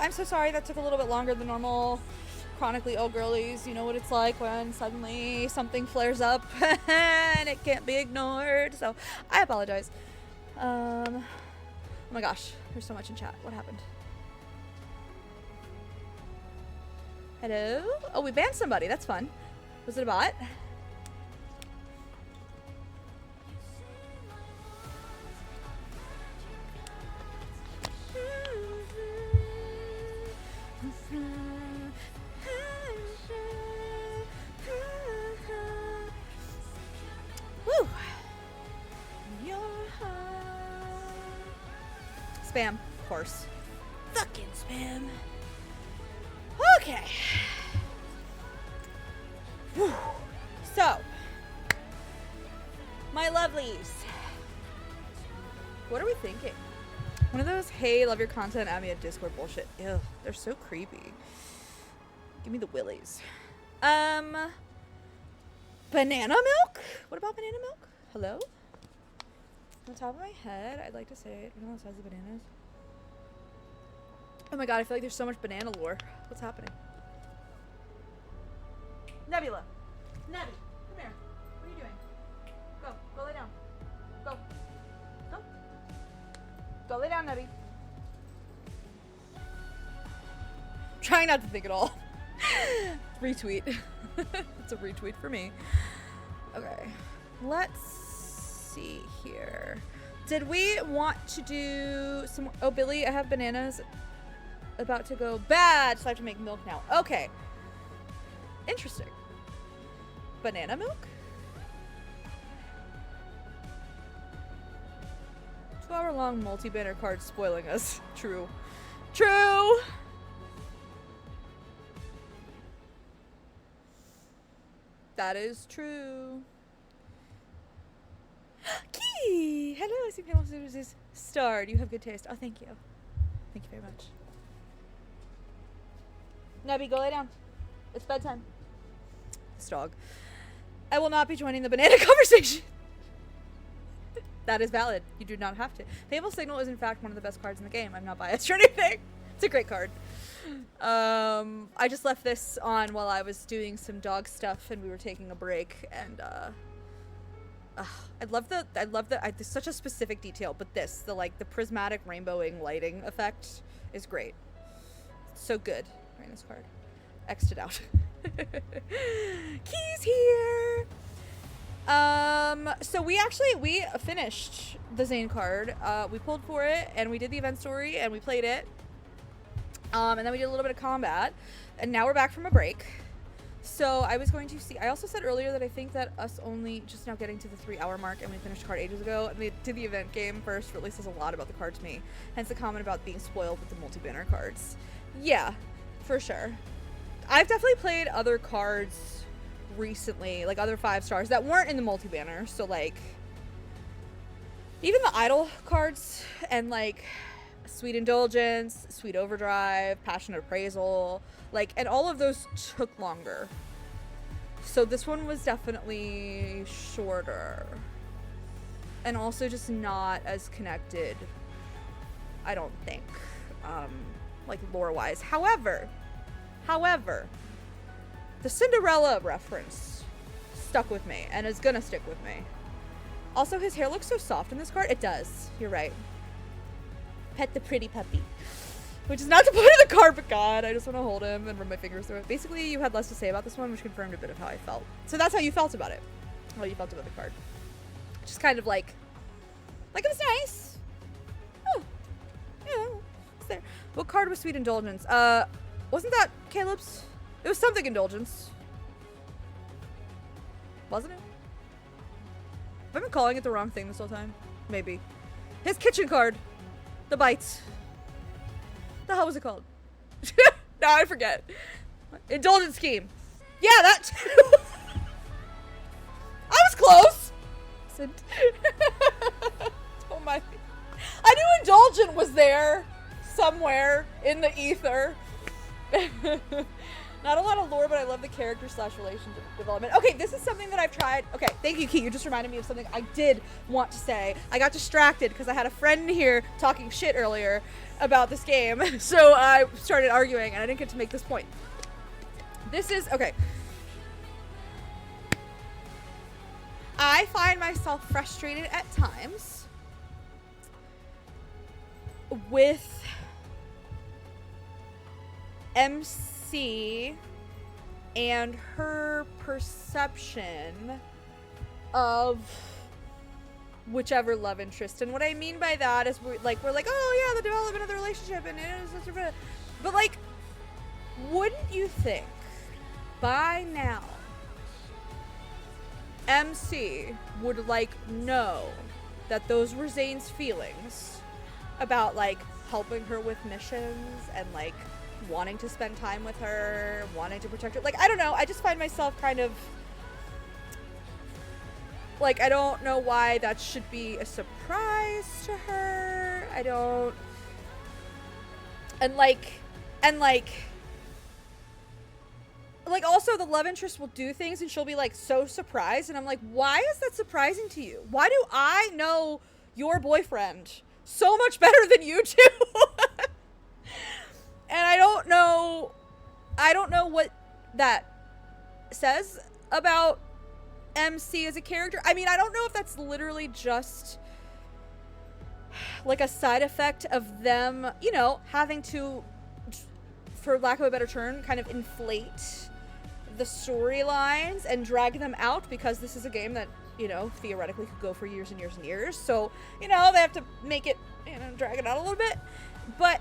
I'm so sorry that took a little bit longer than normal. Chronically ill girlies, you know what it's like when suddenly something flares up and it can't be ignored. So I apologize. Oh my gosh, there's so much in chat. What happened? Hello? Oh, we banned somebody. That's fun. Was it a bot? Woo! Your heart. Spam, of course. Fucking spam. Okay. Whew. So, my lovelies. What are we thinking? One of those, hey, love your content, add me a Discord bullshit. Ew, they're so creepy. Give me the willies. Banana milk? What about banana milk? Hello? On the top of my head, I'd like to say it. You know the size of bananas? Oh my god, I feel like there's so much banana lore. What's happening? Nebula. Nebby, come here. What are you doing? Go. Go lay down. Go. Go. Go lay down, Nebby. Trying not to think at all. Retweet. It's a retweet for me. Okay. Let's see here. Did we want to do some... Oh, Billy, I have bananas about to go bad, so I have to make milk now. Okay. Interesting. Banana milk? 2-hour-long multi-banner card spoiling us. True. True! That is true. Key! Hello, I see Pamela is starred. You have good taste. Oh, thank you. Thank you very much. Nebby, go lay down. It's bedtime. This dog. I will not be joining the banana conversation. That is valid. You do not have to. Fable Signal is in fact one of the best cards in the game. I'm not biased or anything. It's a great card. I just left this on while I was doing some dog stuff and we were taking a break, and I love the there's such a specific detail, but the prismatic rainbowing lighting effect is great. It's so good. Right, this card. X'd it out. Keys here. So we finished the Zayne card. We pulled for it and we did the event story and we played it. And then we did a little bit of combat, and now we're back from a break. So I was going to see, I also said earlier that I think that us only just now getting to the 3-hour mark, and we finished the card ages ago, and they did the event game first, really says a lot about the card to me. Hence the comment about being spoiled with the multi-banner cards. Yeah, for sure. I've definitely played other cards recently, like other 5-stars that weren't in the multi-banner. So like, even the idle cards and like Sweet Indulgence, Sweet Overdrive, Passionate Appraisal, like, and all of those took longer. So this one was definitely shorter. And also just not as connected, I don't think, like lore-wise. However, the Cinderella reference stuck with me and is gonna stick with me. Also, his hair looks so soft in this card. It does. You're right. Pet the pretty puppy. Which is not the point of the card, but God, I just want to hold him and run my fingers through it. Basically, you had less to say about this one, which confirmed a bit of how I felt. So that's how you felt about it. How you felt about the card. Just kind of like it was nice. Oh, yeah, it's there. What card was Sweet Indulgence? Wasn't that Caleb's? It was something Indulgence. Wasn't it? Have I been calling it the wrong thing this whole time? Maybe. His kitchen card. The bites. The hell was it called? Now I forget. Indulgence scheme. Yeah, that too. I was close. Oh my. I knew Indulgent was there somewhere in the ether. Not a lot of lore, but I love the character / relationship development. Okay, this is something that I've tried. Okay, thank you, Key. You just reminded me of something I did want to say. I got distracted because I had a friend here talking shit earlier about this game. So I started arguing and I didn't get to make this point. This is, okay. I find myself frustrated at times with MC and her perception of whichever love interest. And what I mean by that is we're like, oh yeah, the development of the relationship and but like, wouldn't you think by now MC would like know that those were Zayne's feelings about like helping her with missions and like wanting to spend time with her, wanting to protect her. Like, I don't know, I just find myself kind of like, I don't know why that should be a surprise to her. I don't, and like also the love interest will do things and she'll be like so surprised and I'm like, why is that surprising to you? Why do I know your boyfriend so much better than you do? And I don't know what that says about MC as a character. I mean, I don't know if that's literally just like a side effect of them, you know, having to, for lack of a better term, kind of inflate the storylines and drag them out because this is a game that, you know, theoretically could go for years and years and years. So, you know, they have to make it, you know, drag it out a little bit. But,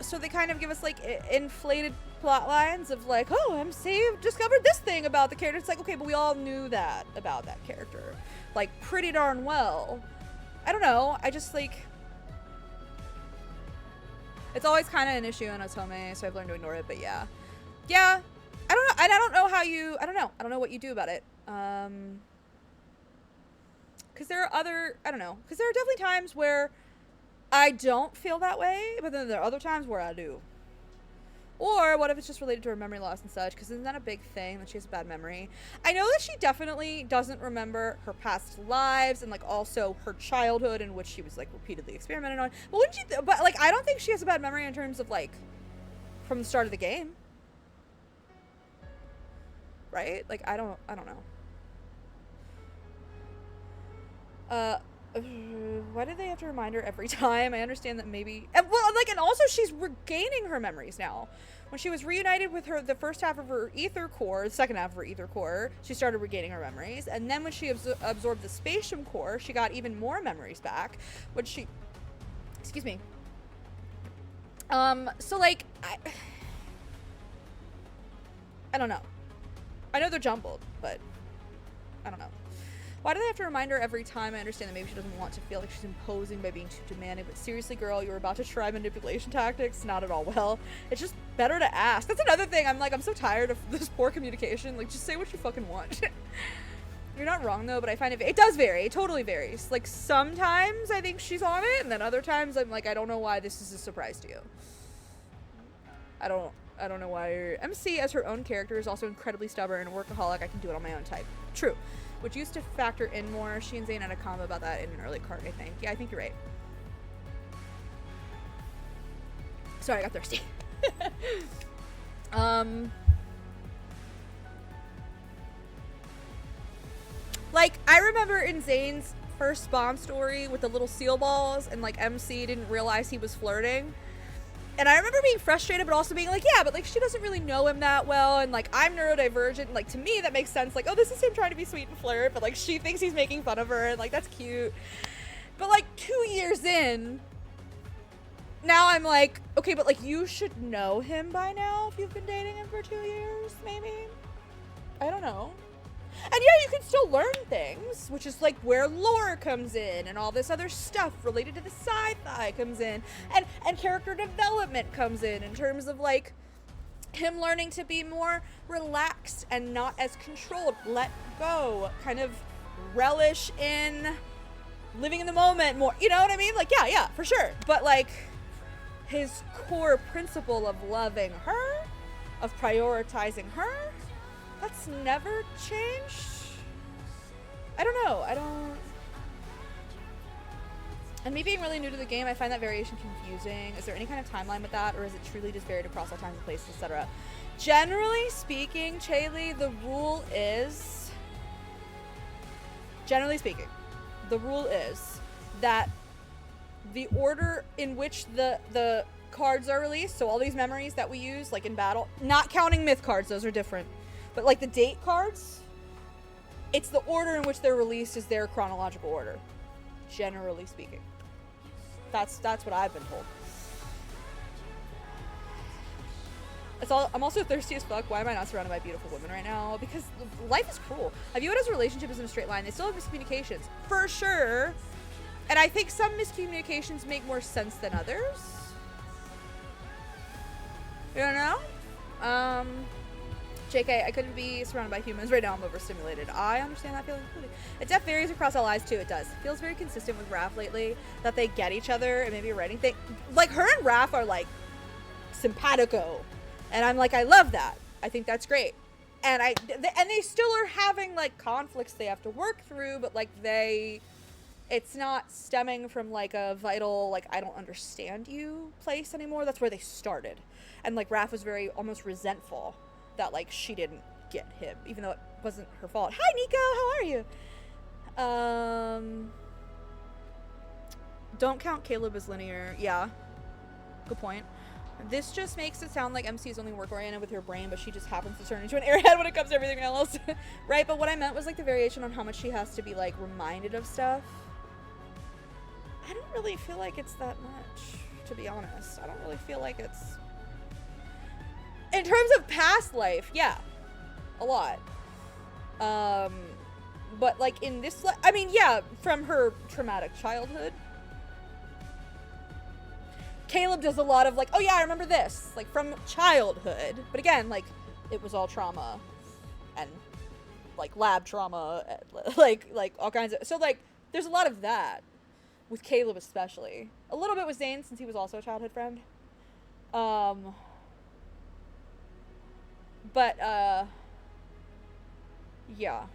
so they kind of give us like inflated plot lines of like, oh, MC discovered this thing about the character. It's like, okay, but we all knew that about that character, like pretty darn well. I don't know. I just like, it's always kind of an issue in Otome, so I've learned to ignore it. But yeah, I don't know. And I don't know how you. I don't know what you do about it. Because there are other. I don't know. Because there are definitely times where I don't feel that way, but then there are other times where I do. Or what if it's just related to her memory loss and such? Because isn't that a big thing that she has a bad memory? I know that she definitely doesn't remember her past lives and like also her childhood in which she was like repeatedly experimented on. But wouldn't you? But like, I don't think she has a bad memory in terms of like from the start of the game, right? Like I don't know. Why do they have to remind her every time? I understand that maybe, and also she's regaining her memories now. When she was reunited with her, the first half of her ether core, the second half of her ether core, she started regaining her memories. And then when she absorbed the spatium core, she got even more memories back. When she, excuse me. So like, I don't know. I know they're jumbled, but I don't know. Why do they have to remind her every time? I understand that maybe she doesn't want to feel like she's imposing by being too demanding, but seriously, girl, you're about to try manipulation tactics? Not at all well. It's just better to ask. That's another thing. I'm so tired of this poor communication. Like, just say what you fucking want. You're not wrong, though, but I find it does vary. It totally varies. Like, sometimes I think she's on it, and then other times I'm like, I don't know why this is a surprise to you. I don't know why. MC, as her own character, is also incredibly stubborn and a workaholic. I can do it on my own type. True. Which used to factor in more. She and Zayne had a combo about that in an early card, I think. Yeah, I think you're right. Sorry, I got thirsty. Like, I remember in Zayne's first bomb story with the little seal balls and, like, MC didn't realize he was flirting. And I remember being frustrated, but also being like, yeah, but, like, she doesn't really know him that well, and, like, I'm neurodivergent, and, like, to me, that makes sense. Like, oh, this is him trying to be sweet and flirt, but, like, she thinks he's making fun of her, and, like, that's cute. But, like, 2 years in, now I'm like, okay, but, like, you should know him by now if you've been dating him for 2 years, maybe? I don't know. And yeah, you can still learn things, which is like where lore comes in and all this other stuff related to the sci-fi comes in, and character development comes in terms of like him learning to be more relaxed and not as controlled, let go, kind of relish in living in the moment more, you know what I mean? Like, yeah, for sure. But like his core principle of loving her, of prioritizing her. That's never changed. I don't know. And me being really new to the game, I find that variation confusing. Is there any kind of timeline with that, or is it truly just varied across all times and places, etc.? Generally speaking, Chaylee, the rule is that the order in which the cards are released, so all these memories that we use, like in battle, not counting myth cards, those are different, but like the date cards, it's the order in which they're released is their chronological order, generally speaking. That's what I've been told. I'm also thirsty as fuck. Why am I not surrounded by beautiful women right now? Because life is cruel. I view it as a relationship isn't a straight line. They still have miscommunications, for sure. And I think some miscommunications make more sense than others. You don't know? JK, I couldn't be surrounded by humans. Right now I'm overstimulated. I understand that feeling completely. It def varies across all eyes too, it does. It feels very consistent with Raph lately, that they get each other and maybe a writing thing. Like, her and Raph are like simpatico. And I'm like, I love that. I think that's great. And they still are having like conflicts they have to work through, but like it's not stemming from like a vital, like, I don't understand you place anymore. That's where they started. And like Raph was very almost resentful that like she didn't get him, even though it wasn't her fault. Hi Nico, how are you? Don't count Caleb as linear. Yeah, good point. This just makes it sound like MC is only work oriented with her brain, but she just happens to turn into an airhead when it comes to everything else. Right, but what I meant was like the variation on how much she has to be like reminded of stuff. I don't really feel like it's that much, to be honest. I don't really feel like it's, in terms of past life, yeah, a lot. But like in this, I mean, yeah, from her traumatic childhood, Caleb does a lot of like, oh yeah, I remember this, like from childhood. But again, like it was all trauma and like lab trauma, and, like all kinds of, so like there's a lot of that with Caleb especially. A little bit with Zayne since he was also a childhood friend. But, yeah.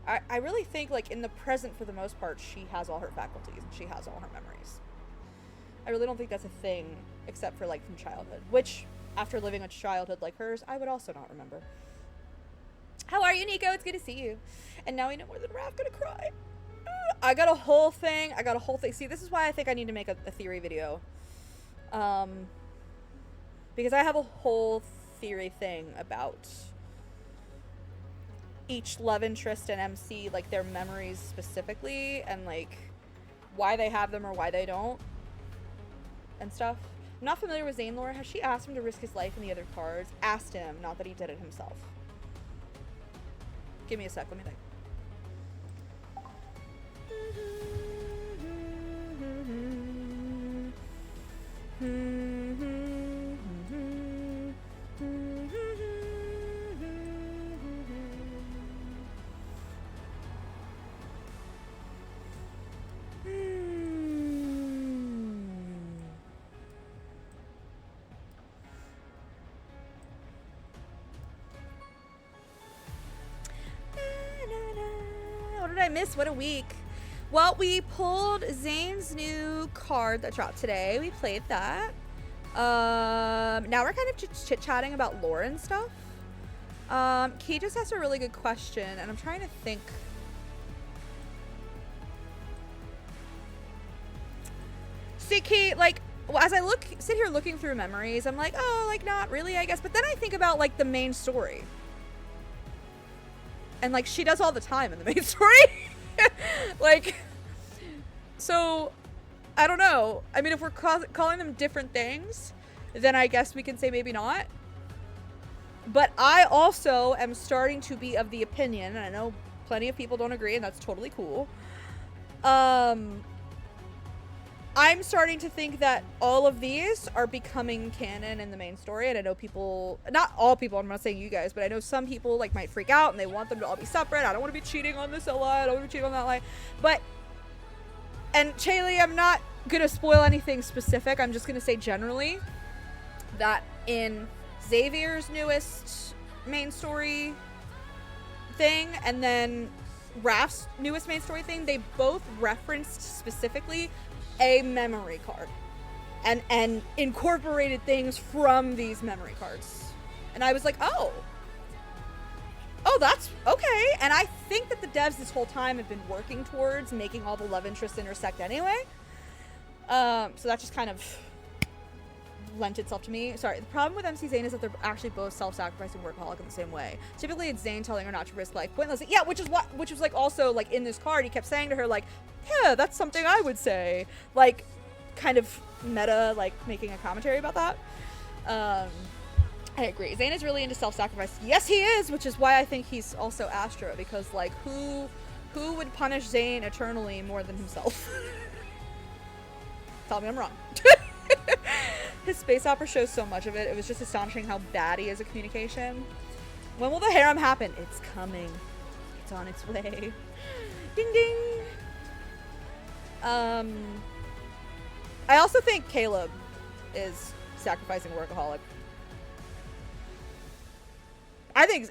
I really think, like, in the present, for the most part, she has all her faculties, and she has all her memories. I really don't think that's a thing, except for, like, from childhood. Which, after living a childhood like hers, I would also not remember. How are you, Nico? It's good to see you. And now we know more than Raph gonna cry. I got a whole thing. See, this is why I think I need to make a theory video. Because I have a whole theory thing about each love interest and MC, like their memories specifically, and like why they have them or why they don't, and stuff. I'm not familiar with Zayne lore. Has she asked him to risk his life in the other cards? Asked him, not that he did it himself. Give me a sec, let me think. What did I miss? What a week. Well, we pulled Zayne's new card that dropped today. We played that. Now we're kind of chit-chatting about lore and stuff. Key just asked a really good question, and I'm trying to think. See, Key, like, as I sit here looking through memories, I'm like, oh, like, not really, I guess. But then I think about, like, the main story. And, like, she does all the time in the main story. Like, so, I don't know. I mean, if we're calling them different things, then I guess we can say maybe not. But I also am starting to be of the opinion, and I know plenty of people don't agree, and that's totally cool. I'm starting to think that all of these are becoming canon in the main story, and I know people, not all people, I'm not saying you guys, but I know some people like might freak out and they want them to all be separate. I don't want to be cheating on this lie, I don't want to be cheating on that lie. But, and Chaylee, I'm not gonna spoil anything specific, I'm just gonna say generally, that in Xavier's newest main story thing and then Raph's newest main story thing, they both referenced specifically a memory card and incorporated things from these memory cards. And I was like, oh, that's okay. And I think that the devs this whole time have been working towards making all the love interests intersect anyway. So that just kind of lent itself to me. Sorry, the problem with MC Zayne is that they're actually both self-sacrificing workaholic in the same way. Typically it's Zayne telling her not to risk life pointlessly. Yeah, which was like also like in this card he kept saying to her like, yeah, that's something I would say. Like kind of meta, like making a commentary about that. I agree. Zayne is really into self-sacrifice. Yes, he is, which is why I think he's also Astra, because like who would punish Zayne eternally more than himself? Tell me I'm wrong. His space opera shows so much of it. It was just astonishing how bad he is at communication. When will the harem happen? It's coming. It's on its way. Ding ding. I also think Caleb is sacrificing workaholic. I think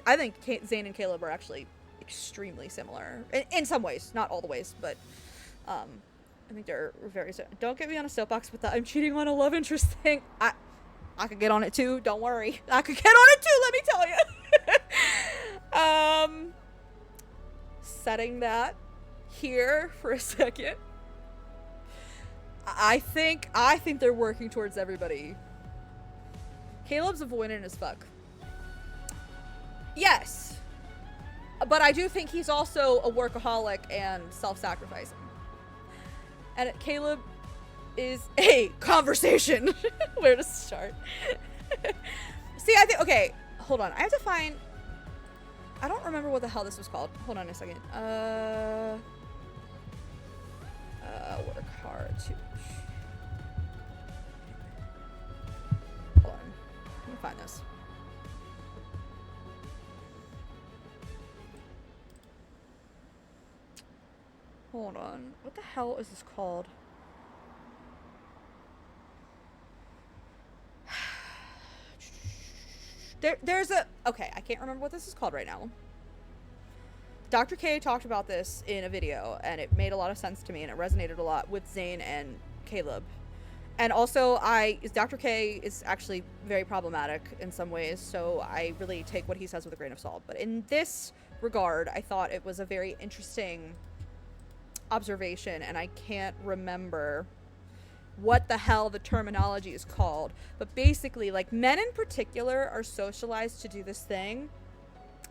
Zayne and Caleb are actually extremely similar in some ways, not all the ways, but I think they're very. Don't get me on a soapbox with that I'm cheating on a love interest thing. I could get on it too. Don't worry, I could get on it too. Let me tell you. Setting that here for a second. I think they're working towards everybody. Caleb's avoidant as fuck. Yes, but I do think he's also a workaholic and self-sacrificing. And Caleb is a conversation. Where to start? See, I think, okay, hold on. I have to find, I don't remember what the hell this was called. Hold on a second. Work hard to. Hold on. Let me find this. Hold on. What the hell is this called? There's a... Okay, I can't remember what this is called right now. Dr. K talked about this in a video, and it made a lot of sense to me, and it resonated a lot with Zayne and Caleb. And also, Dr. K is actually very problematic in some ways, so I really take what he says with a grain of salt. But in this regard, I thought it was a very interesting observation, and I can't remember what the hell the terminology is called, but basically like men in particular are socialized to do this thing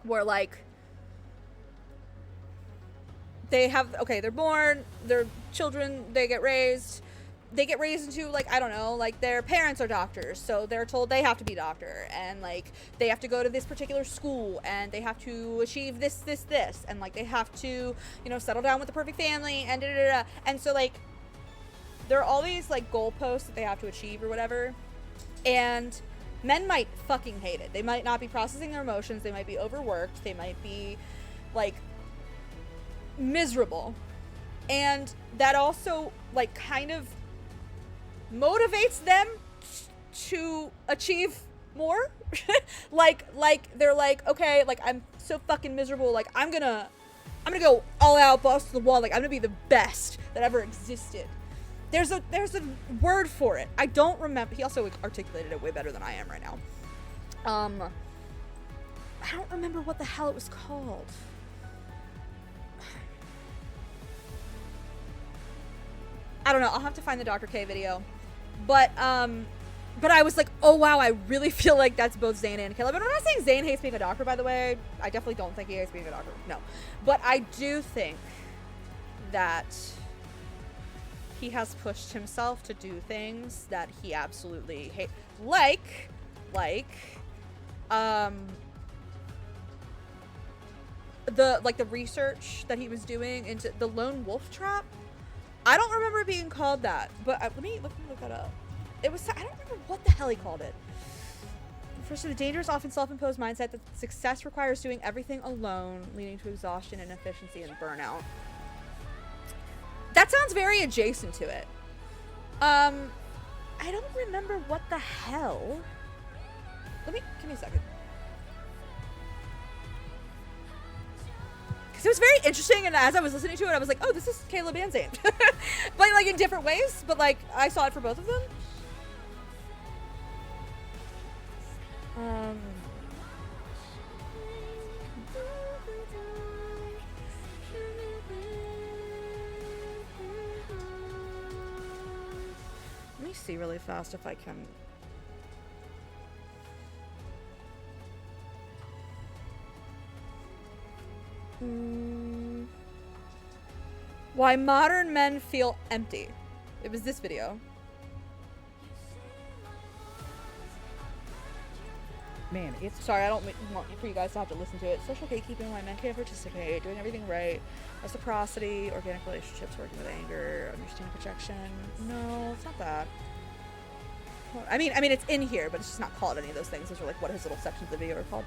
where like they have, okay, they're born, they're children, they get raised into like, I don't know, like their parents are doctors, so they're told they have to be doctor, and like they have to go to this particular school, and they have to achieve this, and like they have to, you know, settle down with the perfect family, and and so like there are all these like goalposts that they have to achieve or whatever, and men might fucking hate it. They might not be processing their emotions, they might be overworked, they might be like miserable, and that also like kind of motivates them to achieve more. like they're like, okay, like I'm so fucking miserable, like I'm gonna go all out, balls to the wall, like I'm gonna be the best that ever existed. There's a word for it. I don't remember. He also articulated it way better than I am right now. I don't remember what the hell it was called. I don't know. I'll have to find the Dr. K video. But I was like, oh wow, I really feel like that's both Zayne and Caleb. And I'm not saying Zayne hates being a doctor, by the way. I definitely don't think he hates being a doctor. No. But I do think that he has pushed himself to do things that he absolutely hates. Like the research that he was doing into the lone wolf trap. I don't remember it being called that, but let me look that up. It was, I don't remember what the hell he called it. Refers to the dangerous, often self-imposed mindset that success requires doing everything alone, leading to exhaustion, inefficiency, and burnout. That sounds very adjacent to it. I don't remember what the hell Give me a second. Because it was very interesting, and as I was listening to it, I was like, oh, this is Caleb and Zayne. But like in different ways, but like I saw it for both of them. Let me see really fast if I can. Why modern men feel empty. It was this video. Man, it's... Sorry, I don't want for you guys to have to listen to it. Social gatekeeping, why men can't participate, doing everything right, reciprocity, organic relationships, working with anger, understanding projection. No, it's not that. I mean, it's in here, but it's just not called any of those things. Those are like what his little sections of the video are called.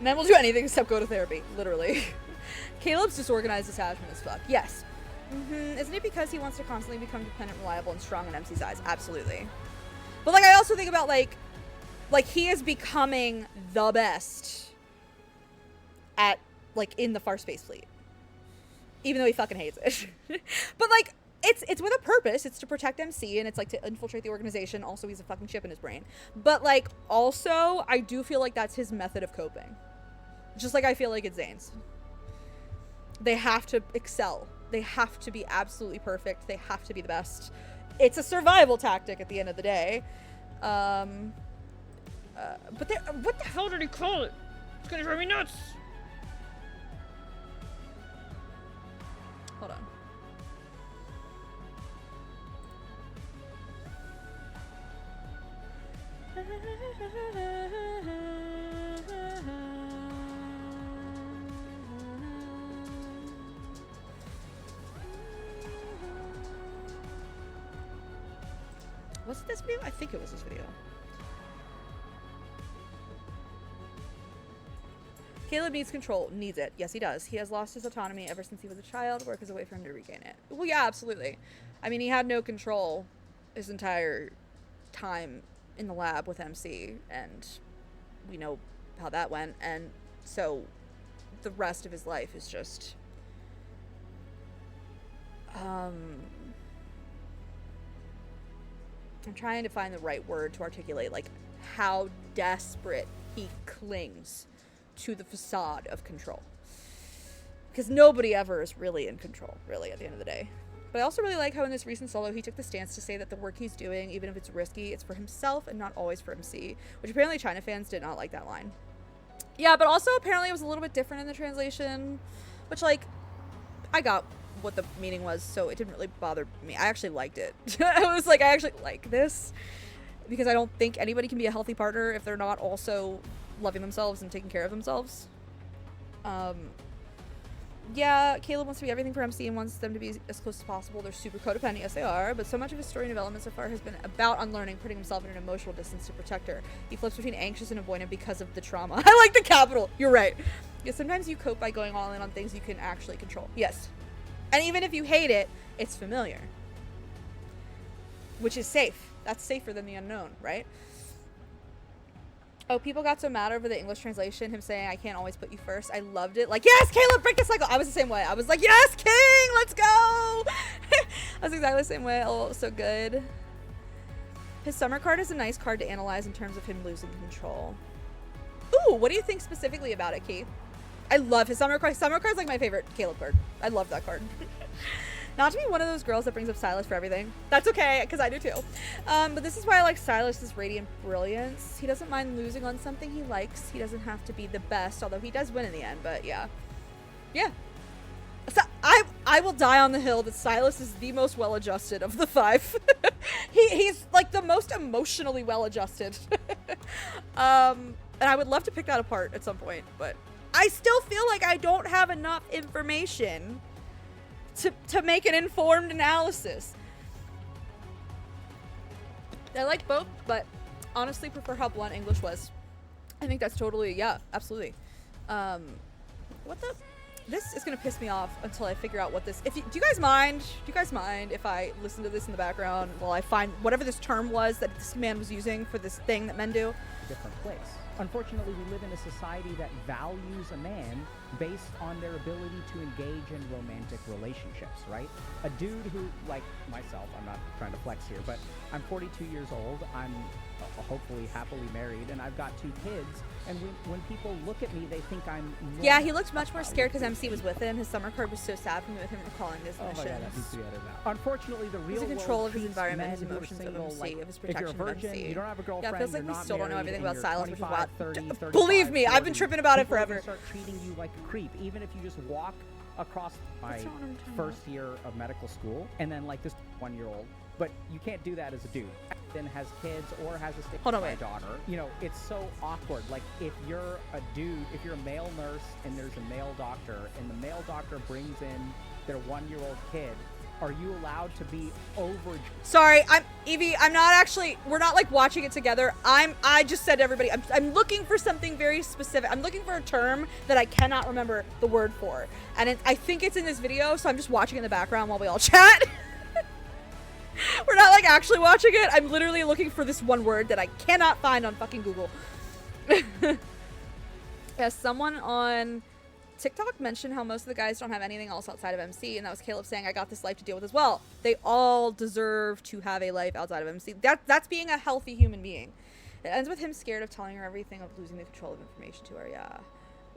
Men will do anything except go to therapy, literally. Caleb's disorganized attachment as fuck. Yes. Isn't it because he wants to constantly become dependent, reliable, and strong in MC's eyes? Absolutely. But like, I also think about like he is becoming the best at like in the Far Space Fleet, even though he fucking hates it. But like, it's with a purpose. It's to protect MC, and it's like to infiltrate the organization. Also, he's a fucking chip in his brain. But like, also, I do feel like that's his method of coping. Just like I feel like it's Zayne's. They have to excel. They have to be absolutely perfect. They have to be the best. It's a survival tactic at the end of the day. But what the hell did he call it? It's gonna drive me nuts. Hold on. Was it this video? I think it was this video. Caleb needs control. Needs it. Yes, he does. He has lost his autonomy ever since he was a child. Work is a way for him to regain it. Well, yeah, absolutely. I mean, he had no control his entire time in the lab with MC, and we know how that went. And so the rest of his life is just... I'm trying to find the right word to articulate, like, how desperate he clings to the facade of control. Because nobody ever is really in control, really, at the end of the day. But I also really like how in this recent solo, he took the stance to say that the work he's doing, even if it's risky, it's for himself and not always for MC. Which apparently China fans did not like that line. Yeah, but also apparently it was a little bit different in the translation. Which, like, I got what the meaning was, so it didn't really bother me. I actually liked it. I was like, I actually like this, because I don't think anybody can be a healthy partner if they're not also loving themselves and taking care of themselves. Yeah, Caleb wants to be everything for MC and wants them to be as close as possible. They're super codependent, yes they are, but so much of his story and development so far has been about unlearning, putting himself in an emotional distance to protect her. He flips between anxious and avoidant because of the trauma. I like the capital. You're right. Yeah, sometimes you cope by going all in on things you can actually control. Yes. And even if you hate it, it's familiar. Which is safe. That's safer than the unknown, right? Oh, people got so mad over the English translation, him saying, I can't always put you first. I loved it. Like, yes, Caleb, break the cycle. I was the same way. I was like, yes, King, let's go. I was exactly the same way. Oh, it was so good. His summer card is a nice card to analyze in terms of him losing control. Ooh, what do you think specifically about it, Keith? I love his summer card. Summer card's like my favorite Caleb card. I love that card. Not to be one of those girls that brings up Silas for everything. That's okay, because I do too. But this is why I like Silas's radiant brilliance. He doesn't mind losing on something he likes. He doesn't have to be the best, although he does win in the end, but yeah. Yeah. So I will die on the hill that Silas is the most well-adjusted of the five. He's like the most emotionally well-adjusted. And I would love to pick that apart at some point, but I still feel like I don't have enough information to make an informed analysis. I like both, but honestly prefer how blunt English was. I think that's totally, yeah, absolutely. What the? this is gonna piss me off until I figure out what this. Do you guys mind? Do you guys mind if I listen to this in the background while I find whatever this term was that this man was using for this thing that men do? Different place. Unfortunately, we live in a society that values a man based on their ability to engage in romantic relationships, right? A dude who, like myself, I'm not trying to flex here, but I'm 42 years old, I'm hopefully happily married, and I've got 2 kids, and when people look at me, they think I'm normal. Yeah, he looked much more scared because MC was with him. His summer card was so sad for me with him recalling his missions. Oh my God, that needs to be edited out. Unfortunately, the real He's in control world of his treats environment, men his who are emotions single, of MC, like, of his if you're a protection of virgin, MC. you don't have a girlfriend, Yeah, it feels like you're we not still don't know married, everything and about you're Silas, which is 25, wild. 30, 35, Believe me, I've been 40, tripping about it people are gonna forever. start treating you like a creep, even if you just walk across my first year of medical school, and then like this 1-year-old. But you can't do that as a dude. Then has kids or has a stay Hold on, my wait. daughter. You know, it's so awkward. Like if you're a dude, if you're a male nurse and there's a male doctor, and the male doctor brings in their 1-year-old kid, are you allowed to be over? Sorry, Evie. I'm not actually. We're not like watching it together. I just said to everybody. I'm looking for something very specific. I'm looking for a term that I cannot remember the word for, and I think it's in this video. So I'm just watching in the background while we all chat. We're not like actually watching it. I'm literally looking for this one word that I cannot find on fucking Google. Yeah, someone on TikTok mentioned how most of the guys don't have anything else outside of MC, and that was Caleb saying, I got this life to deal with as well. They all deserve to have a life outside of MC. That's being a healthy human being. It ends with him scared of telling her everything, of losing the control of information to her. Yeah.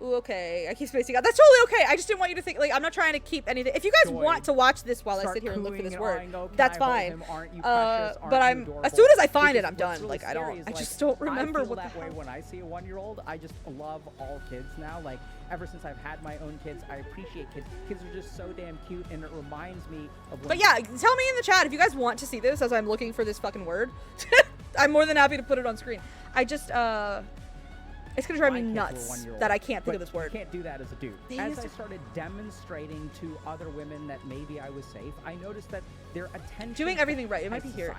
Ooh, okay. I keep spacing out. That's totally okay. I just didn't want you to think, like, I'm not trying to keep anything. If you guys want to watch this while I sit here and look for this word, that's fine. But as soon as I find it, I'm done. Like, I just don't remember what the hell. Way when I see a 1-year-old, I just love all kids now. Like, ever since I've had my own kids, I appreciate kids. Kids are just so damn cute, and it reminds me of when. But yeah, tell me in the chat if you guys want to see this as I'm looking for this fucking word. I'm more than happy to put it on screen. I just, it's gonna drive me nuts that I can't think of this word. You can't do that as a dude. As I started demonstrating to other women that maybe I was safe, I noticed that their attention. Doing everything right. It might be here.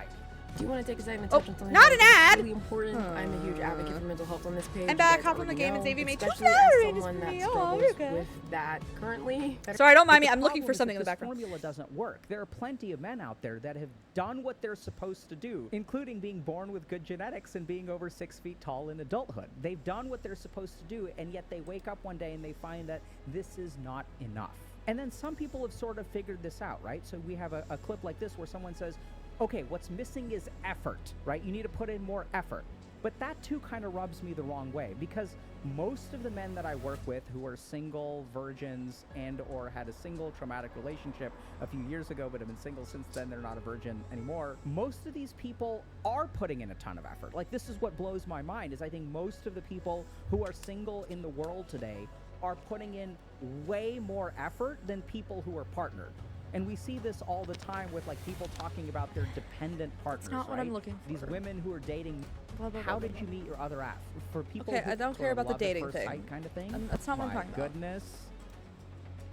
Do you want to take a second to touch on something not an ad! really important? I'm a huge advocate for mental health on this page. I'm back, hop on the game, and Xavier made 2 especially Saturdays as someone for that me. struggles you're good. with that currently. Sorry, don't mind me. But the I'm looking problem for is something in that the this background. formula doesn't work. There are plenty of men out there that have done what they're supposed to do, including being born with good genetics and being over 6 feet tall in adulthood. They've done what they're supposed to do, and yet they wake up one day and they find that this is not enough. And then some people have sort of figured this out, right? So we have a clip like this where someone says, okay, what's missing is effort, right? You need to put in more effort. But that too kind of rubs me the wrong way, because most of the men that I work with who are single, virgins, and or had a single traumatic relationship a few years ago but have been single since then, they're not a virgin anymore, most of these people are putting in a ton of effort. Like, this is what blows my mind, is I think most of the people who are single in the world today are putting in way more effort than people who are partnered. And we see this all the time with like people talking about their dependent partners. That's not what I'm looking for. These women who are dating. How did you meet your other half? For people Okay, who I don't for care a about the love at dating first thing. sight kind of thing. That's not what I'm talking My about. goodness.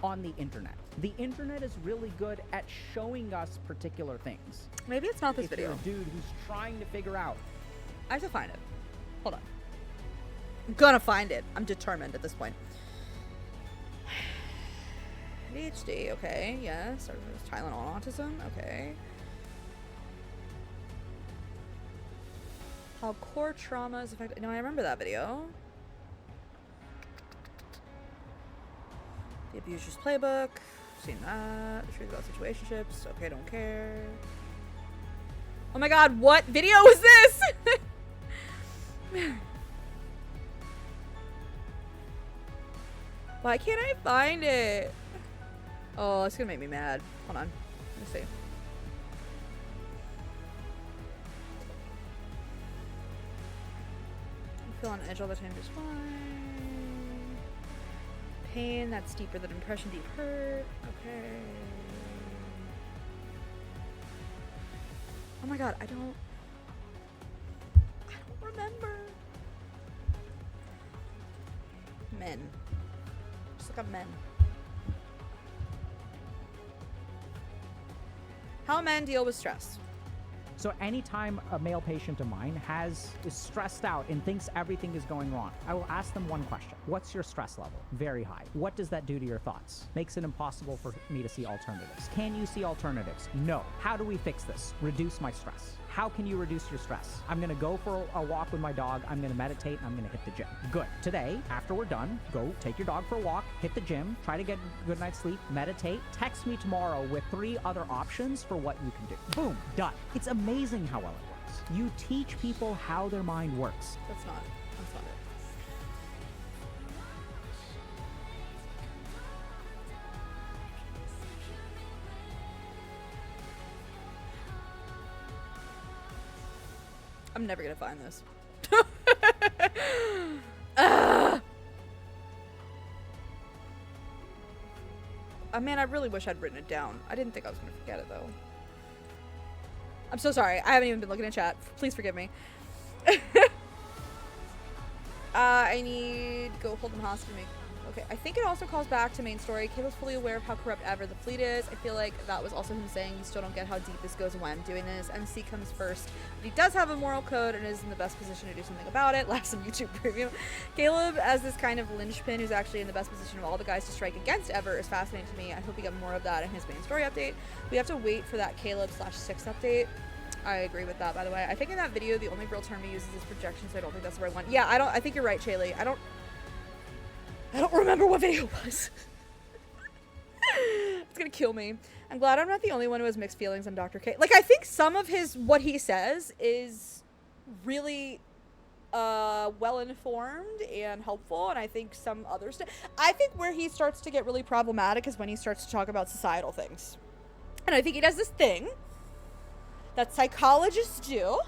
On the internet. The internet is really good at showing us particular things. Maybe it's not this if video. You're a dude who's trying to figure out. I have to find it. Hold on. I'm gonna find it. I'm determined at this point. ADHD, okay, yes. Tylenol on autism, okay. How core traumas affect. No, I remember that video. The Abuser's Playbook. Seen that. The Truth About Situationships. Okay, don't care. Oh my god, what video was this? Why can't I find it? Oh, it's gonna make me mad. Hold on. Let me see. I feel on edge all the time, just fine. Pain, that's deeper than depression, deep hurt. Okay. Oh my god, I don't remember. Men. Just look up men. How men deal with stress. So anytime a male patient of mine is stressed out and thinks everything is going wrong, I will ask them one question. What's your stress level? Very high. What does that do to your thoughts? Makes it impossible for me to see alternatives. Can you see alternatives? No. How do we fix this? Reduce my stress. How can you reduce your stress? I'm gonna go for a walk with my dog, I'm gonna meditate, and I'm gonna hit the gym. Good. Today, after we're done, go take your dog for a walk, hit the gym, try to get a good night's sleep, meditate, text me tomorrow with 3 other options for what you can do. Boom, done. It's amazing how well it works. You teach people how their mind works. That's not it. I'm never gonna find this. Oh man, I really wish I'd written it down. I didn't think I was gonna forget it though. I'm so sorry. I haven't even been looking at chat. Please forgive me. I need go hold them hostage. Okay, I think it also calls back to main story. Caleb's fully aware of how corrupt ever the fleet is. I feel like that was also him saying you still don't get how deep this goes when doing this. MC comes first, but he does have a moral code and is in the best position to do something about it. Last some YouTube preview. Caleb as this kind of linchpin who's actually in the best position of all the guys to strike against ever is fascinating to me. I hope we get more of that in his main story update. We have to wait for that Caleb/6 update. I agree with that, by the way. I think in that video the only real term he uses is projection, so I don't think that's the right one. Yeah, I think you're right, Shaylee. I don't remember what video it was. It's gonna kill me. I'm glad I'm not the only one who has mixed feelings on Dr. K. Like, I think some of what he says is really well-informed and helpful, and I think some other stuff. I think where he starts to get really problematic is when he starts to talk about societal things. And I think he does this thing that psychologists do,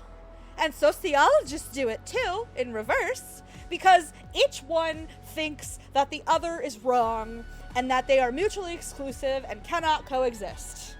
and sociologists do it too, in reverse, because each one thinks that the other is wrong and that they are mutually exclusive and cannot coexist.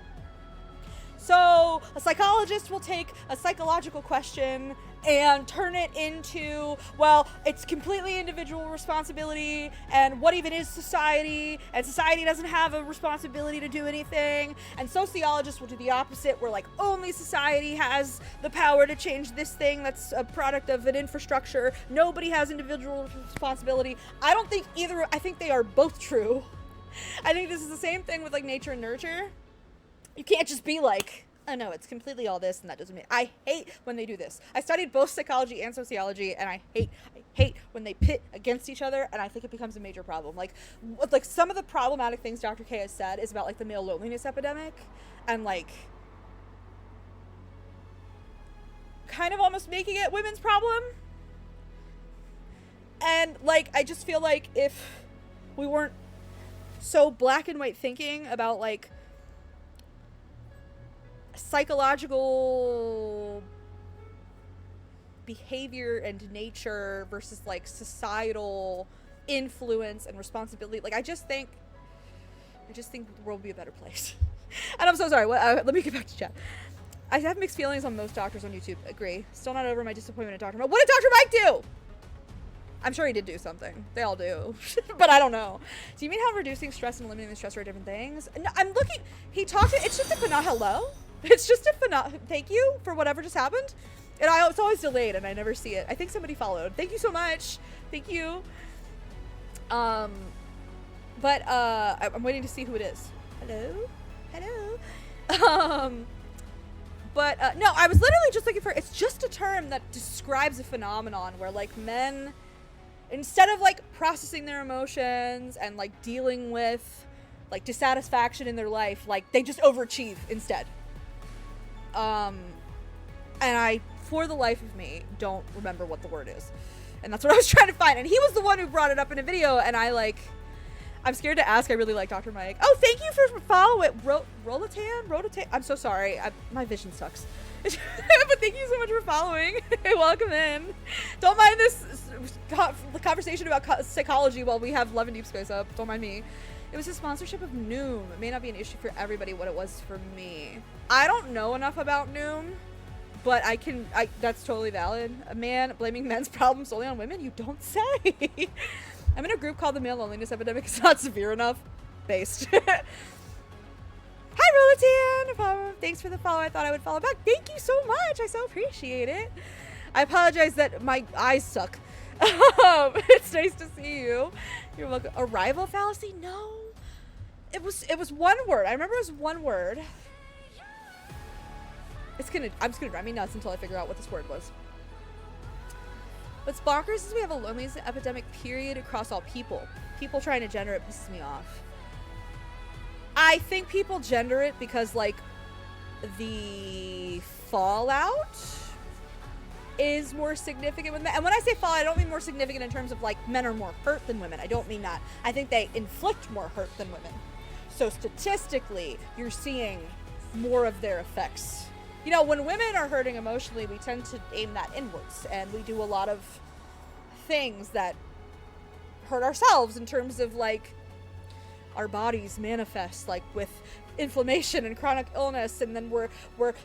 So a psychologist will take a psychological question and turn it into, well, it's completely individual responsibility, and what even is society, and society doesn't have a responsibility to do anything, and sociologists will do the opposite, where like only society has the power to change this thing that's a product of an infrastructure, nobody has individual responsibility. I don't think either, I think they are both true. I think this is the same thing with like nature and nurture. You can't just be like, oh no, it's completely all this and that doesn't mean. I hate when they do this. I studied both psychology and sociology, and I hate when they pit against each other, and I think it becomes a major problem. Like some of the problematic things Dr. K has said is about like the male loneliness epidemic, and like kind of almost making it women's problem. And like I just feel like if we weren't so black and white thinking about like psychological behavior and nature versus like societal influence and responsibility, like I just think the world would be a better place. And I'm so sorry, let me get back to chat. I have mixed feelings on most doctors on YouTube. Agree. Still not over my disappointment at Dr. Mike. What did Dr. Mike do? I'm sure he did do something. They all do. But I don't know. Do you mean how reducing stress and eliminating stress are different things? No, I'm looking. He talked. It's just a hello. It's just a thank you for whatever just happened. And it's always delayed and I never see it. I think somebody followed. Thank you so much. Thank you. I'm waiting to see who it is. Hello? Hello? No, I was literally just looking for, it's just a term that describes a phenomenon where like men, instead of like processing their emotions and like dealing with like dissatisfaction in their life, like they just overachieve instead. And I, for the life of me, don't remember what the word is. And that's what I was trying to find. And he was the one who brought it up in a video, and I'm scared to ask. I really like Dr. Mike. Oh, thank you for following. Rolatan? I'm so sorry. My vision sucks. But thank you so much for following. Welcome in. Don't mind this conversation about psychology while we have Love and Deep Space up. Don't mind me. It was a sponsorship of Noom. It may not be an issue for everybody what it was for me. I don't know enough about Noom, but that's totally valid. A man blaming men's problems solely on women? You don't say. I'm in a group called the Male Loneliness Epidemic. It's not severe enough. Based. How Hi, Rolatan. Thanks for the follow. I thought I would follow back. Thank you so much. I so appreciate it. I apologize that my eyes suck. It's nice to see you. You're welcome. Arrival fallacy? No. It was one word. I remember it was one word. I'm just gonna drive me nuts until I figure out what this word was. What's bonkers is we have a loneliness epidemic period across all people. People trying to gender it pisses me off. I think people gender it because, like, the fallout is more significant with men. And when I say fallout, I don't mean more significant in terms of, like, men are more hurt than women. I don't mean that. I think they inflict more hurt than women. So statistically, you're seeing more of their effects. You know, when women are hurting emotionally, we tend to aim that inwards. And we do a lot of things that hurt ourselves in terms of, like, our bodies manifest, like, with inflammation and chronic illness, and then we're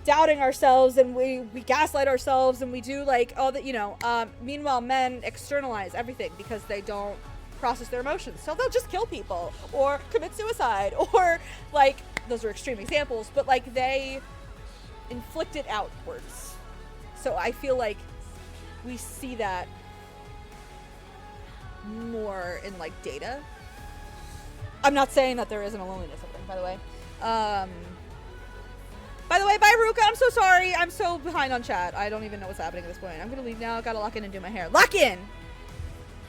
doubting ourselves, and we gaslight ourselves, and we do, like, all that, you know. Meanwhile, men externalize everything because they don't process their emotions, so they'll just kill people or commit suicide, or, like, those are extreme examples, but, like, they inflict it outwards. So I feel like we see that more in, like, data. I'm not saying that there isn't a loneliness of them, by the way. By the way, bye, Ruka. I'm so sorry. I'm so behind on chat. I don't even know what's happening at this point. I'm gonna leave now. Gotta lock in and do my hair. Lock in!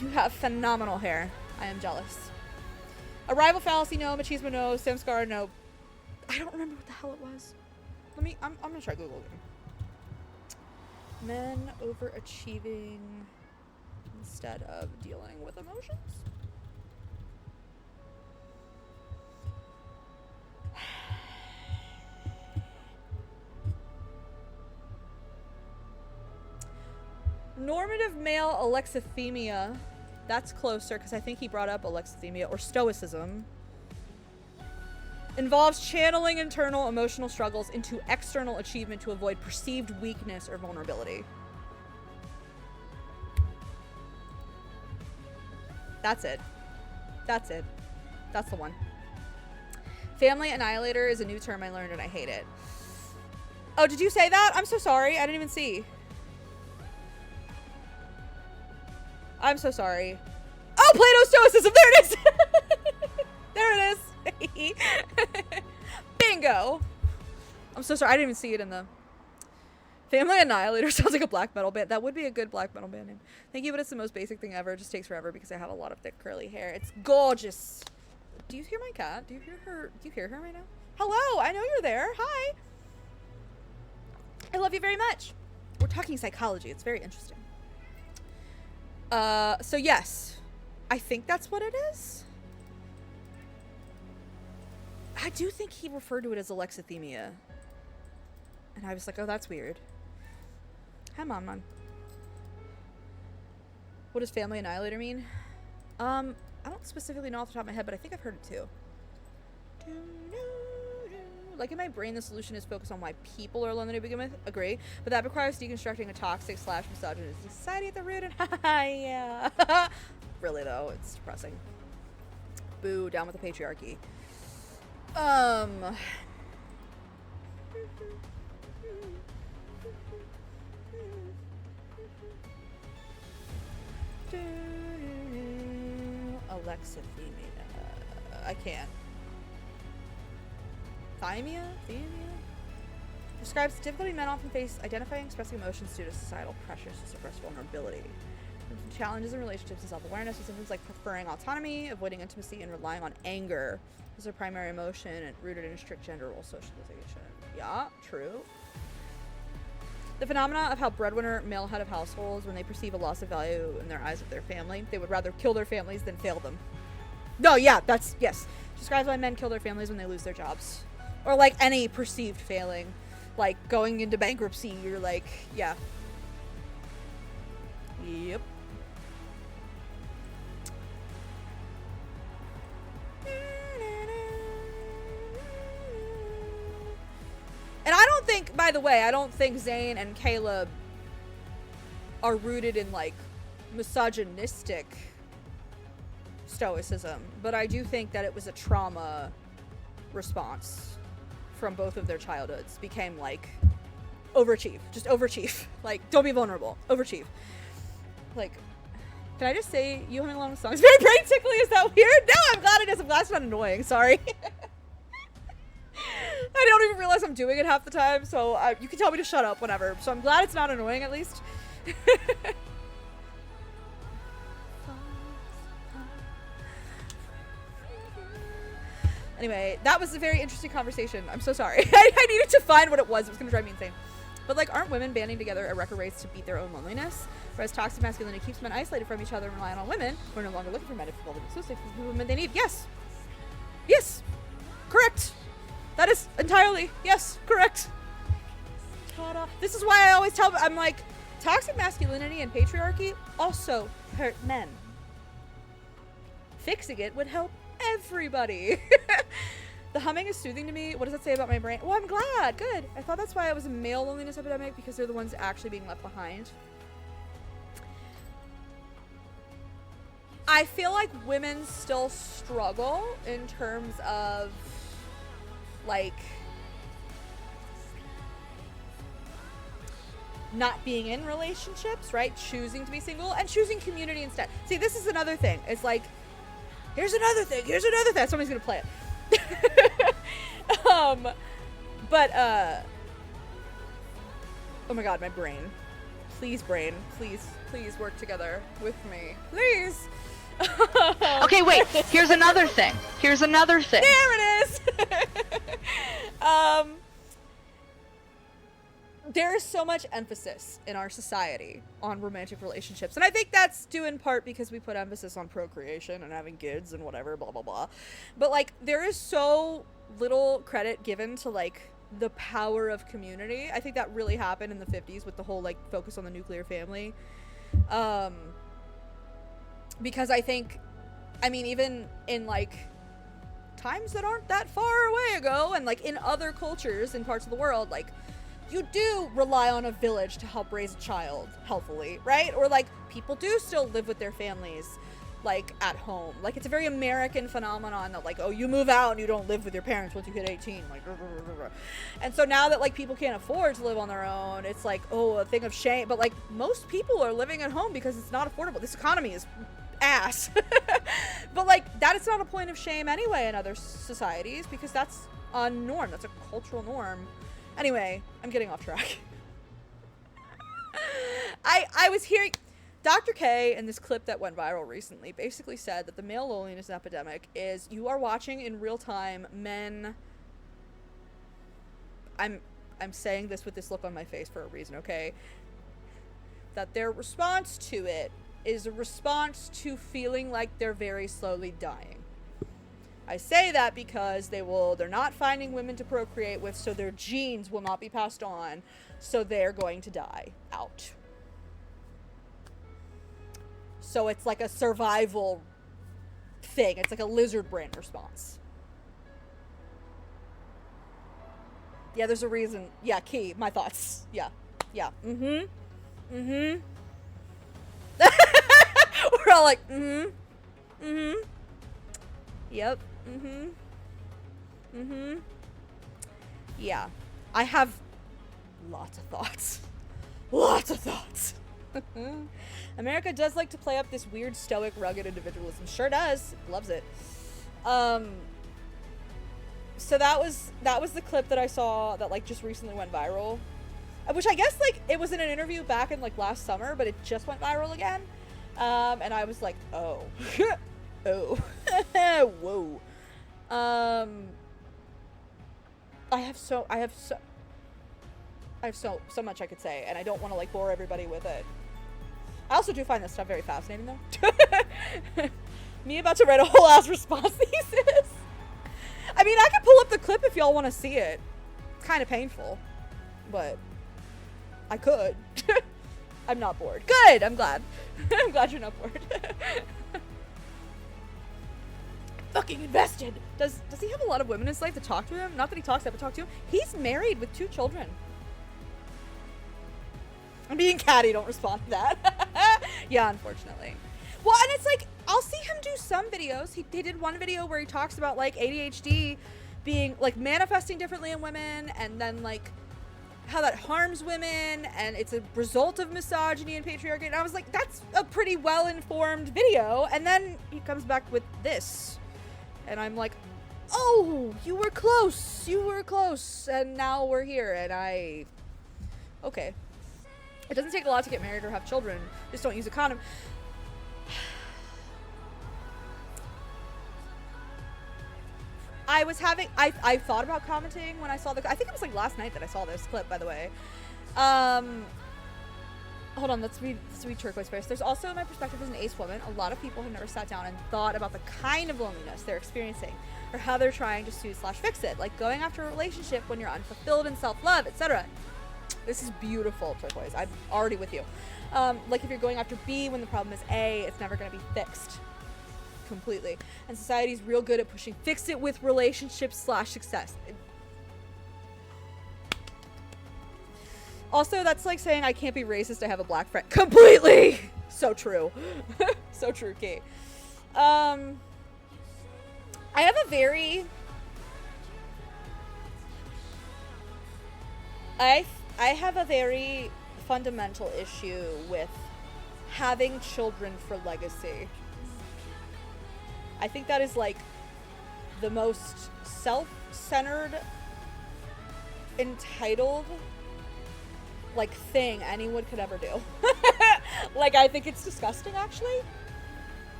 You have phenomenal hair. I am jealous. Arrival fallacy, no. Machismo, no. Samskar, no. I don't remember what the hell it was. I'm gonna try Google again. Men overachieving instead of dealing with emotions. Normative male alexithymia. That's closer because I think he brought up alexithymia or stoicism. Involves channeling internal emotional struggles into external achievement to avoid perceived weakness or vulnerability. That's it. That's it. That's the one. Family annihilator is a new term I learned and I hate it. Oh, did you say that? I'm so sorry. I didn't even see. I'm so sorry. Oh, Plato's Stoicism! There it is! There it is! Bingo! I'm so sorry. I didn't even see it in the... Family Annihilator sounds like a black metal band. That would be a good black metal band name. Thank you, but it's the most basic thing ever. It just takes forever because I have a lot of thick curly hair. It's gorgeous. Do you hear my cat? Do you hear her? Do you hear her right now? Hello! I know you're there. Hi! I love you very much. We're talking psychology. It's very interesting. So yes, I think that's what it is. I do think he referred to it as alexithymia. And I was like, oh, that's weird. Hi, Mom. What does family annihilator mean? I don't specifically know off the top of my head, but I think I've heard it too. Like, in my brain, the solution is focused on why people are lonely to begin with. Agree. But that requires deconstructing a toxic / misogynistic society at the root. And yeah. Really, though, it's depressing. Boo, down with the patriarchy. Alexithymia. I can't. Thymia? Describes the difficulty men often face identifying and expressing emotions due to societal pressures to suppress vulnerability. Challenges in relationships and self-awareness with symptoms like preferring autonomy, avoiding intimacy, and relying on anger as a primary emotion and rooted in a strict gender role socialization. Yeah, true. The phenomena of how breadwinner male head of households, when they perceive a loss of value in their eyes of their family, they would rather kill their families than fail them. No, yeah, that's, yes. Describes why men kill their families when they lose their jobs. Or, like, any perceived failing. Like, going into bankruptcy, you're like, yeah. Yep. And I don't think, by the way, I don't think Zayne and Caleb are rooted in, like, misogynistic stoicism. But I do think that it was a trauma response. from both of their childhoods became like overachieve. Just overachieve. Like, don't be vulnerable. Overachieve. Like, can I just say you humming along the song is very brain tickly? Is that weird? No, I'm glad it is. I'm glad it's not annoying. Sorry. I don't even realize I'm doing it half the time, so you can tell me to shut up whenever. So I'm glad it's not annoying at least. Anyway, that was a very interesting conversation. I'm so sorry. I needed to find what it was. It was going to drive me insane. But, like, aren't women banding together at record rates to beat their own loneliness? Whereas toxic masculinity keeps men isolated from each other and relying on women who are no longer looking for men to fulfill the exclusive for the women they need. Yes. Yes. Correct. That is entirely, yes, correct. Ta-da. This is why I always tell, I'm like, toxic masculinity and patriarchy also hurt men. Fixing it would help everybody. The humming is soothing to me. What does that say about my brain? Well, I'm glad. Good. I thought that's why it was a male loneliness epidemic, because they're the ones actually being left behind. I feel like women still struggle in terms of, like, not being in relationships, right? Choosing to be single and choosing community instead. See, this is another thing. It's like, here's another thing. Here's another thing. Somebody's gonna play it. Oh my god, my brain. Please, brain. Please work together with me. Please. Okay, wait. Here's another thing. Here's another thing. There it is. There is so much emphasis in our society on romantic relationships, and I think that's due in part because we put emphasis on procreation and having kids and whatever, blah blah blah. But like, there is so little credit given to like the power of community. I think that really happened in the 50s with the whole like focus on the nuclear family. Because I think, I mean, even in like times that aren't that far away ago, and like in other cultures in parts of the world, like, you do rely on a village to help raise a child healthily, right? Or like, people do still live with their families, like, at home. Like, it's a very American phenomenon that like, oh, you move out and you don't live with your parents once you hit 18, like, and so now that like people can't afford to live on their own, it's like, oh, a thing of shame. But like, most people are living at home because it's not affordable. This economy is ass. But like, that is not a point of shame anyway in other societies, because that's a norm. That's a cultural norm. Anyway, I'm getting off track. I was hearing Dr. K in this clip that went viral recently basically said that the male loneliness epidemic is you are watching in real time men. I'm saying this with this look on my face for a reason, okay? That their response to it is a response to feeling like they're very slowly dying. I say that because they're not finding women to procreate with, so their genes will not be passed on, so they're going to die out. So it's like a survival thing. It's like a lizard brain response. Yeah, there's a reason. Yeah, Key, my thoughts. Yeah. Mm-hmm. We're all like, Yep. Yeah. I have lots of thoughts. America does like to play up this weird, stoic, rugged individualism. Sure does. Loves it. So that was the clip that I saw that like just recently went viral. Which I guess like it was in an interview back in like last summer, but it just went viral again. And I was like, oh. Oh. Whoa. I have so much I could say, and I don't want to like bore everybody with it. I also do find this stuff very fascinating though. Me about to write a whole ass response thesis. I mean, I could pull up the clip if y'all want to see it. It's kind of painful, but I could. I'm not bored. Good. I'm glad. I'm glad you're not bored. Fucking invested. Does he have a lot of women in his life to talk to him? Not that he talks to, but talk to him. He's married with 2 children. I'm being catty. Don't respond to that. Yeah, unfortunately. Well, and it's like, I'll see him do some videos. He did one video where he talks about like ADHD being like manifesting differently in women, and then like how that harms women, and it's a result of misogyny and patriarchy. And I was like, that's a pretty well-informed video. And then he comes back with this, and I'm like, oh, you were close, and now we're here. And okay, it doesn't take a lot to get married or have children, just don't use a condom. I thought about commenting when I saw I think it was like last night that I saw this clip, by the way. Hold on, let's read Turquoise first. There's also my perspective as an ace woman. A lot of people have never sat down and thought about the kind of loneliness they're experiencing, or how they're trying to soothe/fix it, like going after a relationship when you're unfulfilled in self-love, etc. This is beautiful, Turquoise. I'm already with you. Like if you're going after B when the problem is A, it's never going to be fixed completely. And society's real good at pushing fix it with relationships/success. Also, that's like saying I can't be racist, I have a black friend. Completely! So true. So true, Kate. I have a very... I have a very fundamental issue with having children for legacy. I think that is like the most self-centered, entitled like thing anyone could ever do. Like, I think it's disgusting, actually.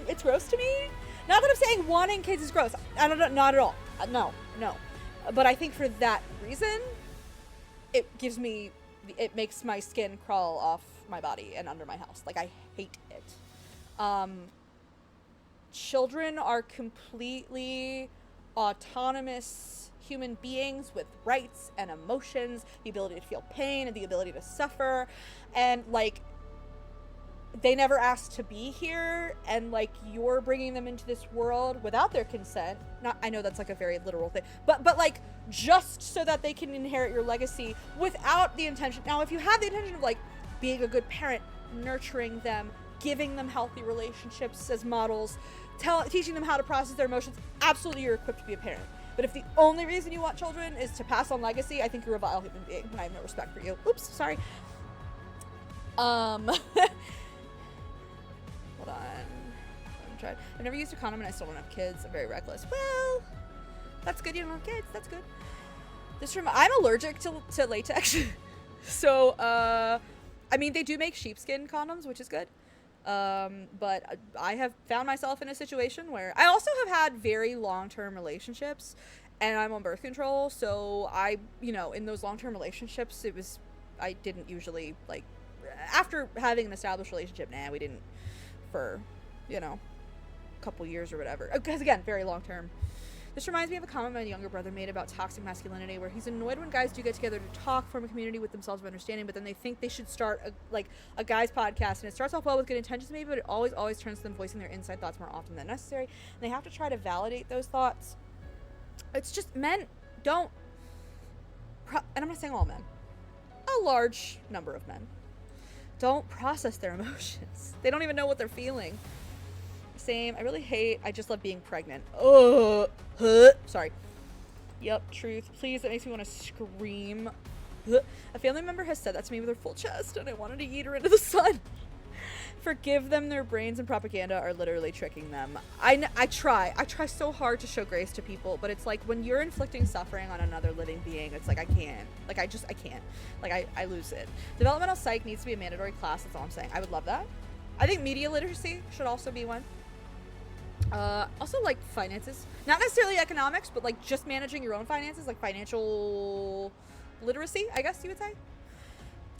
It's gross to me. Not that I'm saying wanting kids is gross. I don't know, not at all. No. But I think for that reason, it makes my skin crawl off my body and under my house. Like, I hate it. Children are completely autonomous human beings with rights and emotions, the ability to feel pain and the ability to suffer, and like they never asked to be here, and like you're bringing them into this world without their consent. I know that's like a very literal thing, but like just so that they can inherit your legacy without the intention. Now, if you have the intention of like being a good parent, nurturing them, giving them healthy relationships as models, teaching them how to process their emotions, absolutely you're equipped to be a parent. But if the only reason you want children is to pass on legacy, I think you're a vile human being, and I have no respect for you. Oops, sorry. Hold on. I'm trying. I've never used a condom and I still don't have kids. I'm very reckless. Well, that's good. You don't have kids. That's good. I'm allergic to latex. So, I mean, they do make sheepskin condoms, which is good. But I have found myself in a situation where I also have had very long-term relationships, and I'm on birth control. So in those long-term relationships, I didn't usually like, after having an established relationship, we didn't for, a couple years or whatever. Because again, very long-term. This reminds me of a comment my younger brother made about toxic masculinity, where he's annoyed when guys do get together to talk, form a community with themselves of understanding, but then they think they should start a guy's podcast, and it starts off well with good intentions maybe, but it always turns to them voicing their inside thoughts more often than necessary, and they have to try to validate those thoughts. It's just men don't, and I'm not saying all men, a large number of men don't process their emotions. They don't even know what they're feeling. Same. I just love being pregnant. Sorry. Yep, truth. Please, that makes me want to scream. A family member has said that to me with her full chest, and I wanted to eat her into the sun. Forgive them, their brains and propaganda are literally tricking them. I try so hard to show grace to people, but it's like when you're inflicting suffering on another living being, it's like I can't. Like, I can't. Like, I lose it. Developmental psych needs to be a mandatory class, that's all I'm saying. I would love that. I think media literacy should also be one. Also, like, finances. Not necessarily economics, but, like, just managing your own finances, like financial literacy, I guess you would say.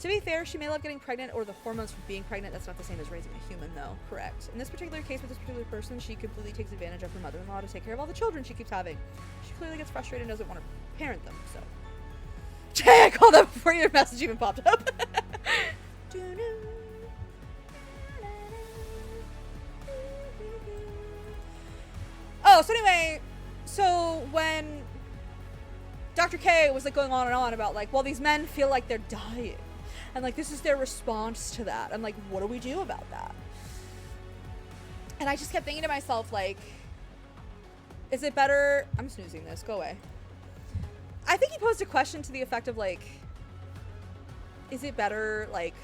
To be fair, she may love getting pregnant or the hormones from being pregnant. That's not the same as raising a human, though. Correct. In this particular case with this particular person, she completely takes advantage of her mother-in-law to take care of all the children she keeps having. She clearly gets frustrated and doesn't want to parent them, so. Jay, I called up before your message even popped up. Oh, so anyway, when Dr. K was like going on and on about like, well, these men feel like they're dying, and like this is their response to that, and like, what do we do about that? And I just kept thinking to myself, like, Is it better? I'm snoozing this. Go away. I think he posed a question to the effect of like, is it better like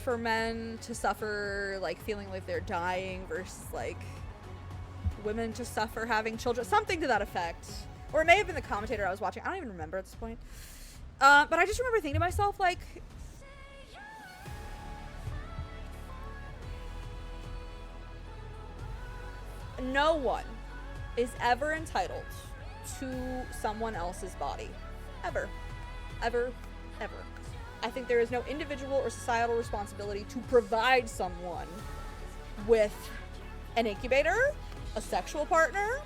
for men to suffer like feeling like they're dying versus like women to suffer having children? Something to that effect. Or it may have been the commentator I was watching. I don't even remember at this point. But I just remember thinking to myself like, no one is ever entitled to someone else's body. Ever. Ever. Ever. I think there is no individual or societal responsibility to provide someone with an incubator, a sexual partner,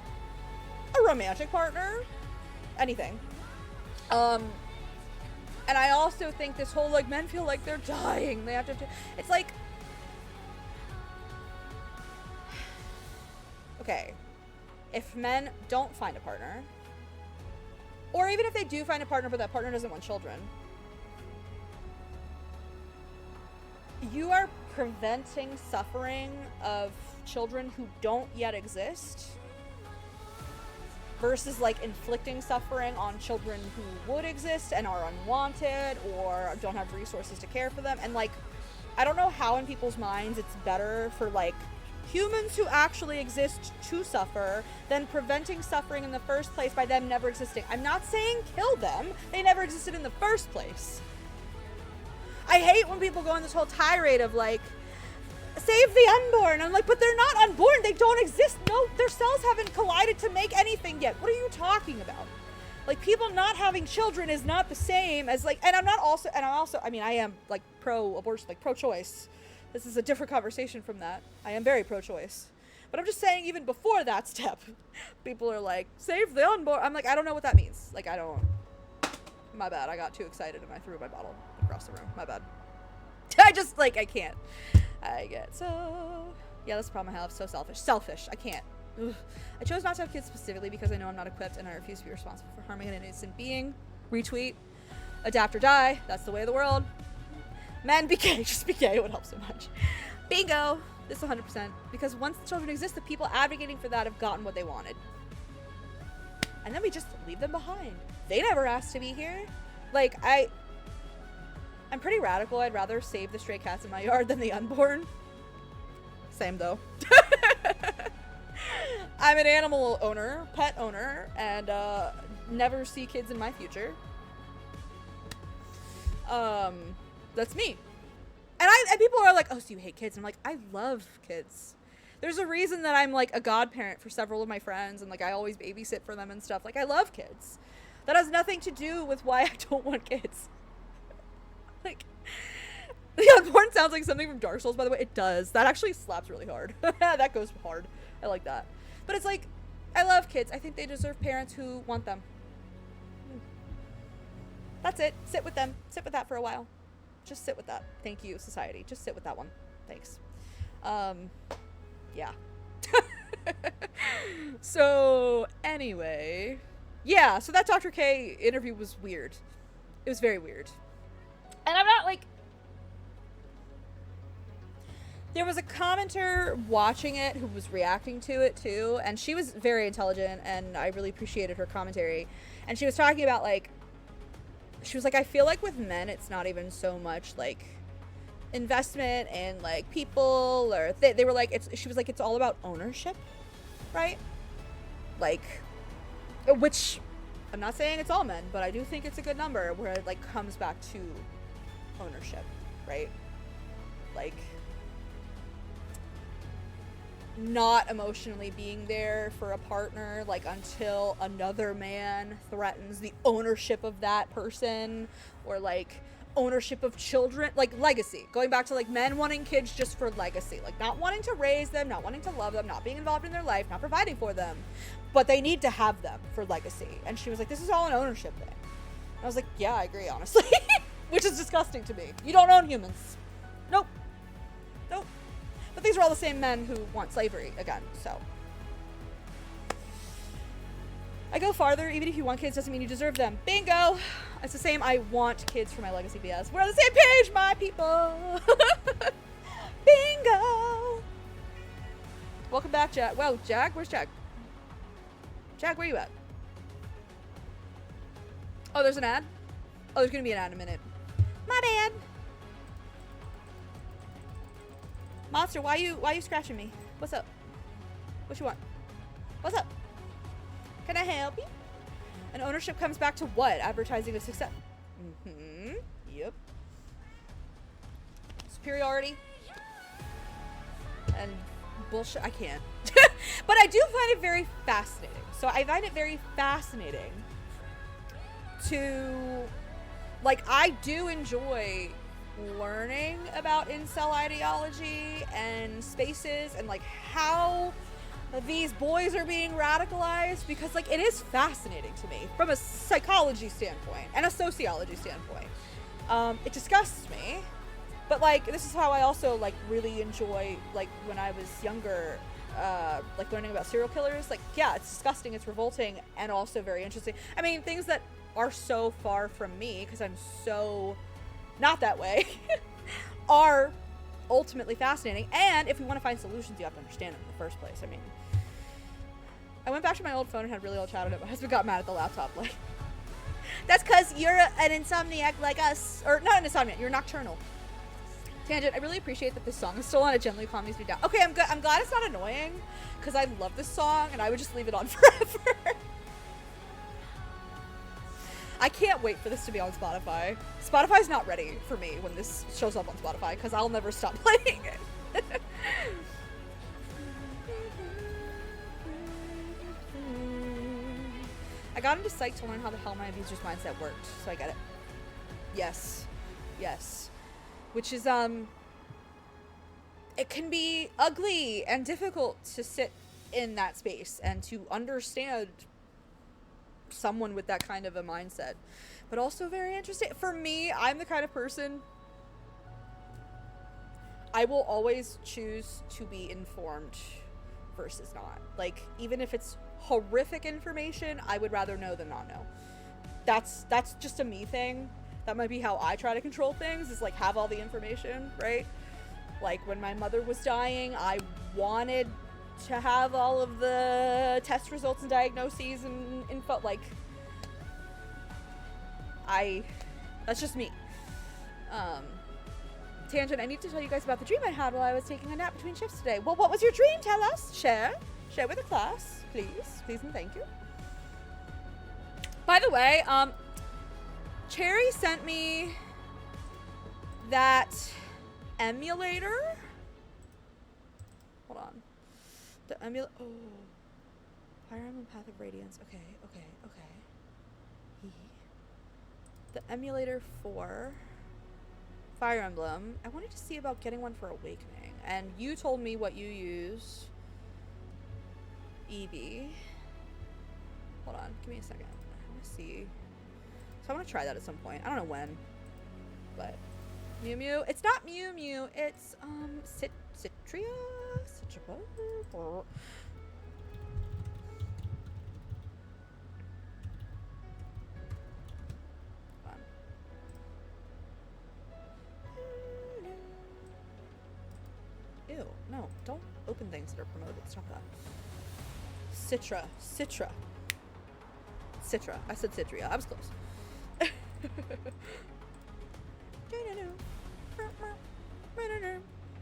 a romantic partner, anything. And I also think this whole, like, men feel like they're dying. They have to, it's like, okay, if men don't find a partner, or even if they do find a partner but that partner doesn't want children, you are preventing suffering of children who don't yet exist versus like inflicting suffering on children who would exist and are unwanted or don't have resources to care for them. And like, I don't know how in people's minds it's better for like humans who actually exist to suffer than preventing suffering in the first place by them never existing. I'm not saying kill them. They never existed in the first place. I hate when people go on this whole tirade of like, save the unborn. I'm like, but they're not unborn. They don't exist. No, their cells haven't collided to make anything yet. What are you talking about? Like, people not having children is not the same as like, and I'm also, I mean, I am like pro-abortion, like pro-choice. This is a different conversation from that. I am very pro-choice. But I'm just saying, even before that step, people are like, save the unborn. I'm like, I don't know what that means. Like, I don't. My bad. I got too excited and I threw my bottle across the room. My bad. I just, like, I can't. I get so... Yeah, that's the problem I have. So selfish. Selfish. I can't. Ugh. I chose not to have kids specifically because I know I'm not equipped and I refuse to be responsible for harming an innocent being. Retweet. Adapt or die. That's the way of the world. Men, be gay. Just be gay. It would help so much. Bingo. This 100%. Because once children exist, the people advocating for that have gotten what they wanted. And then we just leave them behind. They never asked to be here. Like, I'm pretty radical. I'd rather save the stray cats in my yard than the unborn. Same, though. I'm an animal owner, pet owner, and never see kids in my future. That's me. And people are like, oh, so you hate kids? And I'm like, I love kids. There's a reason that I'm like a godparent for several of my friends and like I always babysit for them and stuff. Like, I love kids. That has nothing to do with why I don't want kids. Like, the unborn sounds like something from Dark Souls, by the way. It does. That actually slaps really hard. That goes hard. I like that. But it's like, I love kids. I think they deserve parents who want them. That's it. Sit with them. Sit with that for a while. Just sit with that. Thank you, society. Just sit with that one. Thanks. Yeah. So, anyway. Yeah, so that Dr. K interview was weird. It was very weird. And I'm not like... There was a commenter watching it who was reacting to it too, and she was very intelligent, and I really appreciated her commentary. And she was talking about, like... She was like, I feel like with men, it's not even so much, like, investment and, like, people, or... They were like, she was like, it's all about ownership, right? Like... Which, I'm not saying it's all men, but I do think it's a good number where it, like, comes back to ownership, right? Like, not emotionally being there for a partner, like, until another man threatens the ownership of that person, or, like, ownership of children, like, legacy. Going back to, like, men wanting kids just for legacy, like, not wanting to raise them, not wanting to love them, not being involved in their life, not providing for them, but they need to have them for legacy. And she was like, this is all an ownership thing. And I was like, yeah, I agree, honestly. Which is disgusting to me. You don't own humans. Nope. Nope. But these are all the same men who want slavery again, so. I go farther. Even if you want kids doesn't mean you deserve them. Bingo! It's the same. I want kids for my legacy BS. We're on the same page, my people! Bingo! Welcome back, Jag. Whoa, Jag? Where's Jag? Jag, where you at? Oh, there's an ad? Oh, there's gonna be an ad in a minute. My bad. Monster, why you scratching me? What's up? What you want? What's up? Can I help you? And ownership comes back to what? Advertising of success. Mm-hmm. Yep. Superiority. And bullshit. I can't. But I do find it very fascinating. So I find it very fascinating to, like, I do enjoy learning about incel ideology and spaces and, like, how these boys are being radicalized, because, like, it is fascinating to me from a psychology standpoint and a sociology standpoint. It disgusts me, but, like, this is how I also, like, really enjoy, like, when I was younger, like, learning about serial killers. Like, yeah, it's disgusting, it's revolting, and also very interesting. I mean, things that are so far from me, because I'm so not that way, are ultimately fascinating. And if we want to find solutions, you have to understand them in the first place. I mean, I went back to my old phone and had really old chat on it. My husband got mad at the laptop, like, that's because you're an insomniac like us. Or not an insomniac, you're nocturnal. Tangent, I really appreciate that this song is still on. It generally calms me down. Okay, I'm glad it's not annoying, because I love this song and I would just leave it on forever. I can't wait for this to be on Spotify. Spotify's not ready for me when this shows up on Spotify, because I'll never stop playing it. I got into psych to learn how the hell my abuser's mindset worked, so I get it. Yes. Yes. Which is, it can be ugly and difficult to sit in that space and to understand someone with that kind of a mindset, but also very interesting. For me, I'm the kind of person, I will always choose to be informed versus not. Like, even if it's horrific information, I would rather know than not know. That's just a me thing. That might be how I try to control things, is, like, have all the information, right? Like, when my mother was dying, I wanted to have all of the test results and diagnoses and info. Like, that's just me. Tangent, I need to tell you guys about the dream I had while I was taking a nap between shifts today. Well, what was your dream? Tell us. Share with the class, please and thank you. By the way, Cherry sent me that emulator. Hold on. The emulator. Oh. Fire Emblem Path of Radiance. Okay. The emulator for Fire Emblem. I wanted to see about getting one for Awakening. And you told me what you use. Eevee. Hold on. Give me a second. I want to see. So I want to try that at some point. I don't know when, but Mew Mew. It's not Mew Mew. It's Citria. Ew. No, don't open things that are promoted. Stop that. Citra. I said Citria. I was close.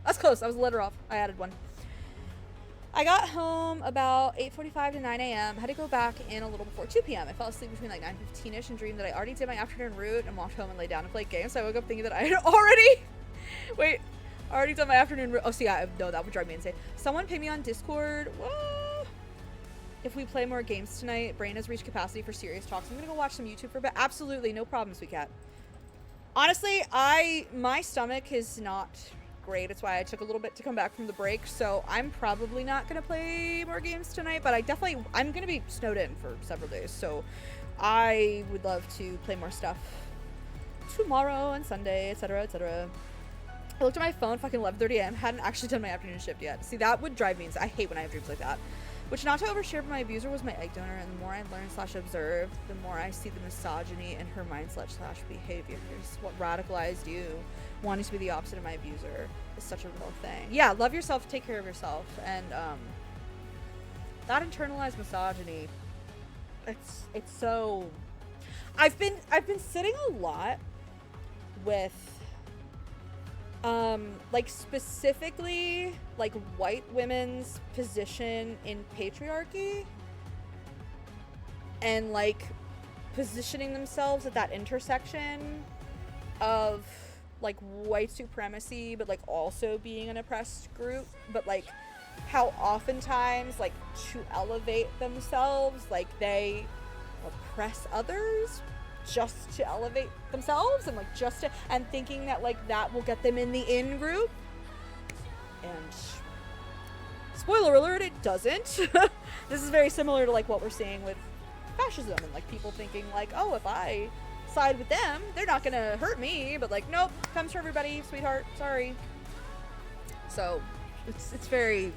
That's close. I was a letter off. I added one. I got home about 8:45 to 9 a.m. Had to go back in a little before 2 p.m. I fell asleep between like 9:15ish and dreamed that I already did my afternoon route and walked home and laid down and played games. So I woke up thinking that I had already done my afternoon route. Oh, see, no, that would drive me insane. Someone pay me on Discord. Whoa. If we play more games tonight, Brain has reached capacity for serious talks. I'm gonna go watch some YouTube for a bit. Absolutely, no problem, sweet cat. Honestly, my stomach is not great. It's why I took a little bit to come back from the break. So I'm probably not gonna play more games tonight, but I'm gonna be snowed in for several days. So I would love to play more stuff tomorrow and Sunday, etc., etc. I looked at my phone, fucking 11:30 a.m. Hadn't actually done my afternoon shift yet. See, that would drive me insane. I hate when I have dreams like that. Which, not to overshare, but my abuser was my egg donor, and the more I learn / observe, the more I see the misogyny in her mindset / behaviors. What radicalized you, wanting to be the opposite of my abuser, is such a real thing. Yeah, love yourself, take care of yourself, and that internalized misogyny, it's so, I've been sitting a lot with like specifically like white women's position in patriarchy and like positioning themselves at that intersection of like white supremacy but like also being an oppressed group, but like how oftentimes like to elevate themselves like they oppress others just to elevate themselves and like just to, and thinking that like that will get them in the in group. And spoiler alert, it doesn't. This is very similar to like what we're seeing with fascism and like people thinking like, oh, if I side with them they're not gonna hurt me, but like nope, comes for everybody, sweetheart, sorry. So it's very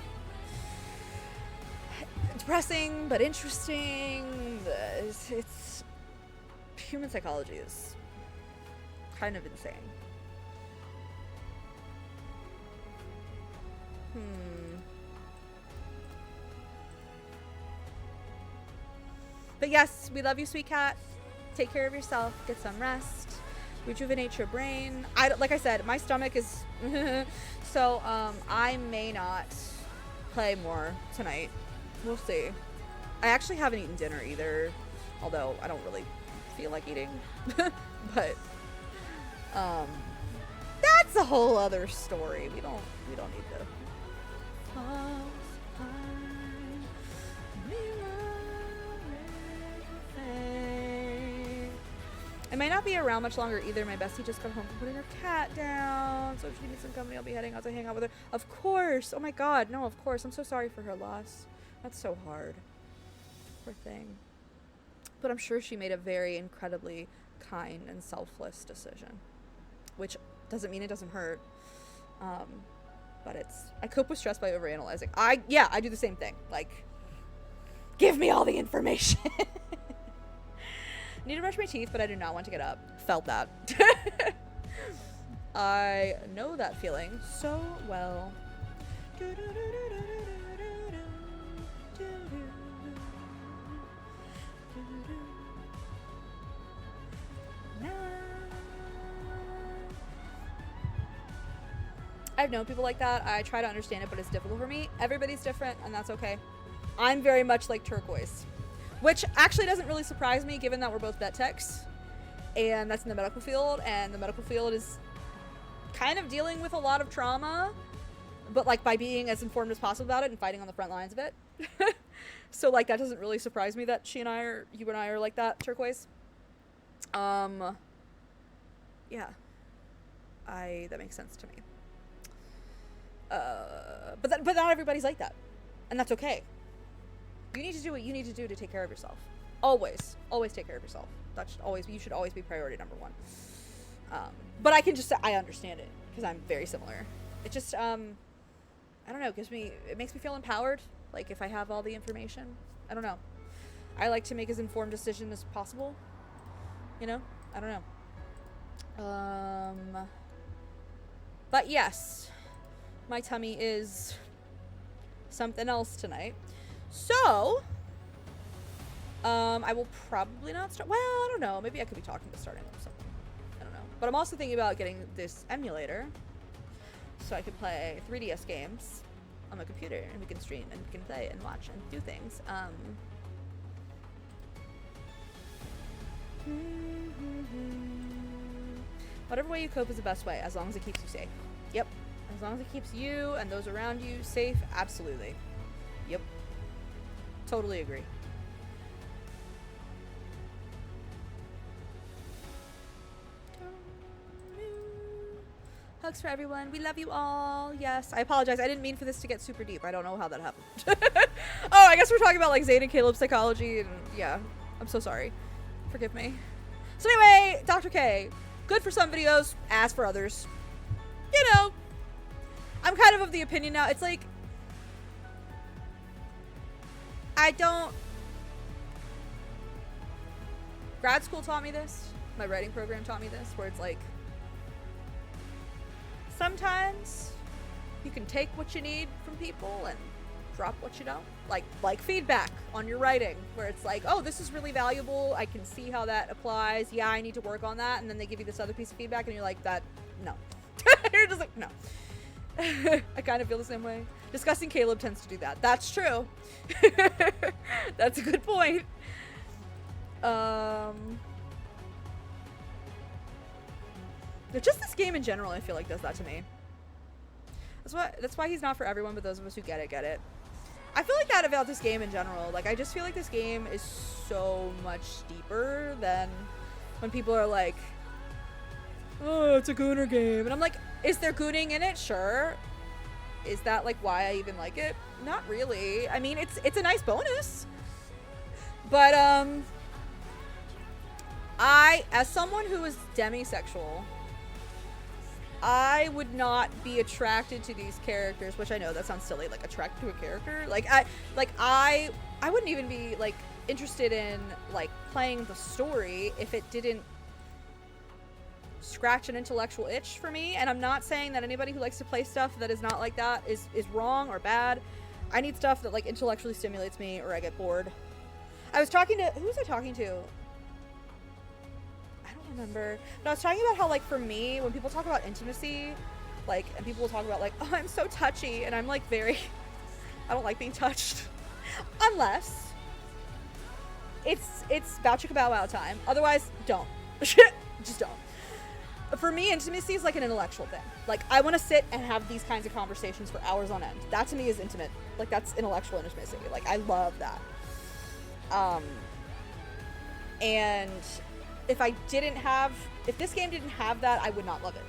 depressing but interesting. It's human psychology is kind of insane. But yes, we love you, sweet cat. Take care of yourself, get some rest, rejuvenate your brain. Like I said, my stomach is so I may not play more tonight. We'll see. I actually haven't eaten dinner either, although I don't really feel like eating. But that's a whole other story. We don't need to. I might not be around much longer either. My bestie just got home from putting her cat down, so if she needs some company, I'll be heading out to hang out with her. Of course. Oh my god, no, of course. I'm so sorry for her loss. That's so hard. Poor thing. But I'm sure she made a very incredibly kind and selfless decision, which doesn't mean it doesn't hurt. But I cope with stress by overanalyzing. I do the same thing. Like, give me all the information. Need to brush my teeth, but I do not want to get up. Felt that. I know that feeling so well. I've known people like that. I try to understand it, but it's difficult for me. Everybody's different, and that's okay. I'm very much like turquoise, which actually doesn't really surprise me given that we're both vet techs, and that's in the medical field, and the medical field is kind of dealing with a lot of trauma, but like by being as informed as possible about it and fighting on the front lines of it. So like that doesn't really surprise me that you and I are like that, turquoise. Yeah. That makes sense to me. But not everybody's like that, and that's okay. You need to do what you need to do to take care of yourself. Always take care of yourself. You should always be priority number one. But I can just say I understand it because I'm very similar. It just I don't know, it makes me feel empowered. Like if I have all the information, I don't know. I like to make as informed decision as possible. You know, I don't know. But yes, my tummy is something else tonight. So, I will probably not start. Well, I don't know. Maybe I could be talking about starting with something. I don't know. But I'm also thinking about getting this emulator so I could play 3DS games on my computer, and we can stream and we can play and watch and do things. Whatever way you cope is the best way, as long as it keeps you safe. Yep. As long as it keeps you and those around you safe, absolutely. Yep. Totally agree. Hugs for everyone. We love you all. Yes. I apologize. I didn't mean for this to get super deep. I don't know how that happened. Oh, I guess we're talking about like Zayne and Caleb's psychology, and yeah. I'm so sorry. Forgive me. So anyway, Dr. K. Good for some videos, ass for others. You know, I'm kind of the opinion now. It's like, grad school taught me this. My writing program taught me this, where it's like, sometimes you can take what you need from people and drop what you don't. Like feedback on your writing, where it's like, oh, this is really valuable. I can see how that applies. Yeah, I need to work on that. And then they give you this other piece of feedback, and you're like, no. You're just like, no. I kind of feel the same way. Discussing Caleb tends to do that. That's true. That's a good point. Just this game in general, I feel like does that to me. That's why he's not for everyone, but those of us who get it. I feel like that about this game in general. Like, I just feel like this game is so much deeper than when people are like, oh, it's a gooner game. And I'm like, is there gooning in it? Sure. Is that like why I even like it? Not really. I mean, it's a nice bonus. But as someone who is demisexual, I would not be attracted to these characters, which I know that sounds silly, like attracted to a character. I wouldn't even be like interested in like playing the story if it didn't scratch an intellectual itch for me. And I'm not saying that anybody who likes to play stuff that is not like that is wrong or bad. I need stuff that like intellectually stimulates me or I get bored. I was talking to, who was I talking to? I don't remember. But I was talking about how like for me, when people talk about intimacy, like, and people will talk about like, oh, I'm so touchy, and I'm like I don't like being touched. Unless it's bow chicka bow wow time. Otherwise, don't. Just don't. For me, intimacy is like an intellectual thing. Like, I want to sit and have these kinds of conversations for hours on end. That to me is intimate. Like, that's intellectual intimacy. Like, I love that. And if this game didn't have that, I would not love it.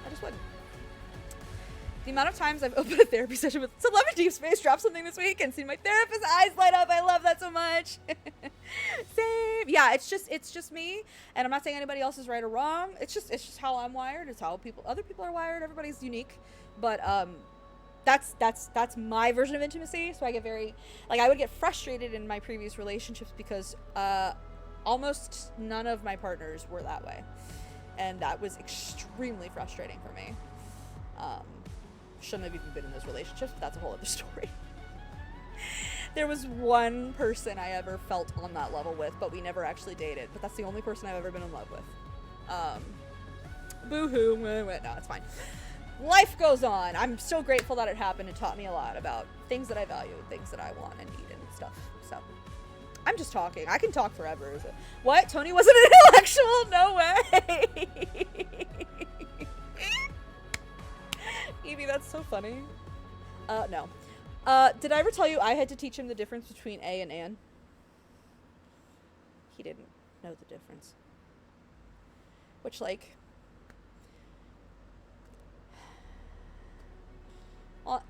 I just wouldn't. The amount of times I've opened a therapy session with Celebrity Deep Space, dropped something this week, and seen my therapist's eyes light up. I love that so much. Same. Yeah, it's just me, and I'm not saying anybody else is right or wrong. It's just how I'm wired. It's how other people are wired. Everybody's unique, but that's my version of intimacy. So I get I would get frustrated in my previous relationships because almost none of my partners were that way, and that was extremely frustrating for me. Shouldn't have even been in those relationships, but that's a whole other story. There was one person I ever felt on that level with, but we never actually dated. But that's the only person I've ever been in love with. Boo-hoo. No, it's fine. Life goes on. I'm so grateful that it happened. It taught me a lot about things that I value, things that I want and need and stuff. So, I'm just talking. I can talk forever. What? Tony wasn't an intellectual? No way. Evie, that's so funny. No. Did I ever tell you I had to teach him the difference between A and an? He didn't know the difference. Which, like,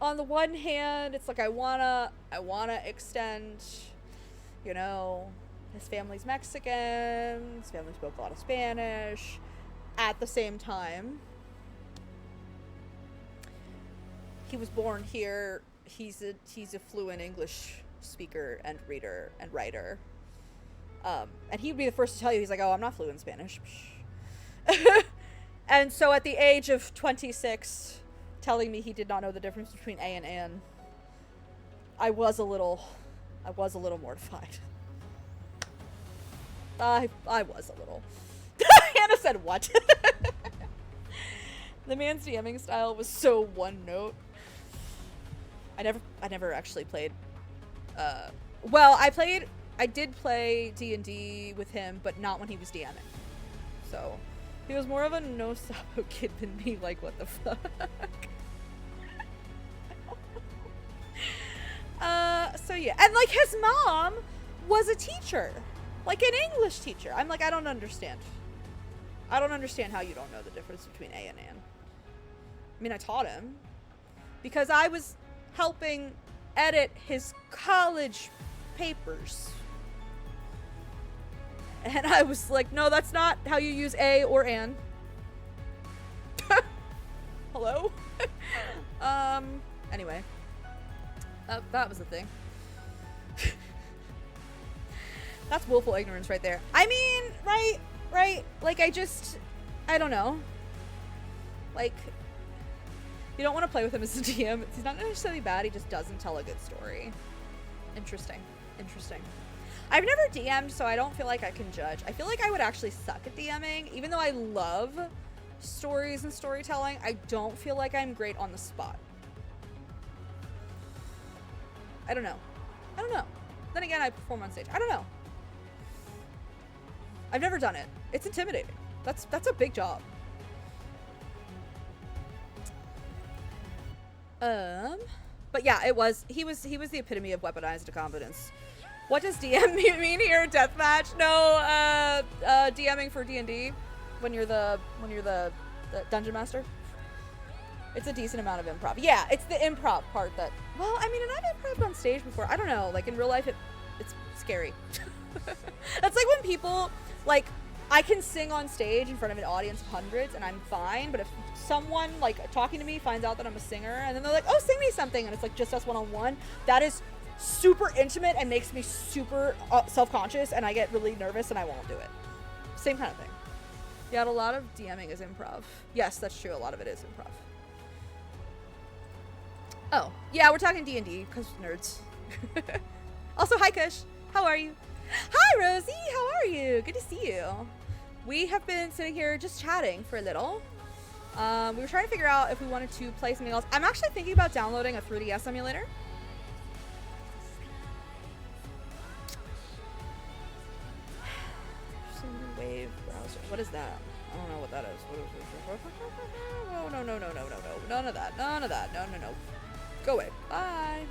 on the one hand, it's like I wanna extend, you know, his family's Mexican, his family spoke a lot of Spanish. At the same time, he was born here. He's a fluent English speaker and reader and writer. And he'd be the first to tell you, he's like, oh, I'm not fluent in Spanish. And so at the age of 26, telling me he did not know the difference between A and an, I was a little mortified. I was a little. Hannah said what? The man's DMing style was so one note. I never actually played. Well, I did play D&D with him, but not when he was DMing. So, he was more of a no-sabo kid than me, like, what the fuck? So yeah. And, like, his mom was a teacher. Like, an English teacher. I'm like, I don't understand. I don't understand how you don't know the difference between A and an. I mean, I taught him. Because I was helping edit his college papers. And I was like, no, that's not how you use A or an. Hello? Anyway. That was the thing. That's willful ignorance right there. I mean, right? Like, I don't know. Like, You don't want to play with him as a DM. He's not necessarily bad, he just doesn't tell a good story. Interesting. Interesting. I've never DM'd, so I don't feel like I can judge. I feel like I would actually suck at DMing. Even though I love stories and storytelling, I don't feel like I'm great on the spot. I don't know. I don't know. Then again, I perform on stage. I don't know. I've never done it. It's intimidating. That's a big job. But yeah, he was the epitome of weaponized incompetence. What does DM mean here? Deathmatch? No, DMing for D&D when you're the dungeon master. It's a decent amount of improv. Yeah, it's the improv part that, well, I mean, and I've improv'd on stage before. I don't know, like in real life, it's scary. That's like when people, like, I can sing on stage in front of an audience of hundreds and I'm fine, but if someone, like, talking to me finds out that I'm a singer and then they're like, oh, sing me something, and it's like just us one-on-one, that is super intimate and makes me super self-conscious, and I get really nervous and I won't do it. Same kind of thing. Yeah, a lot of DMing is improv. Yes, that's true. A lot of it is improv. Oh, yeah, we're talking D&D because nerds. Also, hi, Kush. How are you? Hi, Rosie. How are you? Good to see you. We have been sitting here just chatting for a little. We were trying to figure out if we wanted to play something else. I'm actually thinking about downloading a 3DS emulator. Wave browser. What is that? I don't know what that is. What is it? Oh, no. None of that. None of that. No. Go away. Bye.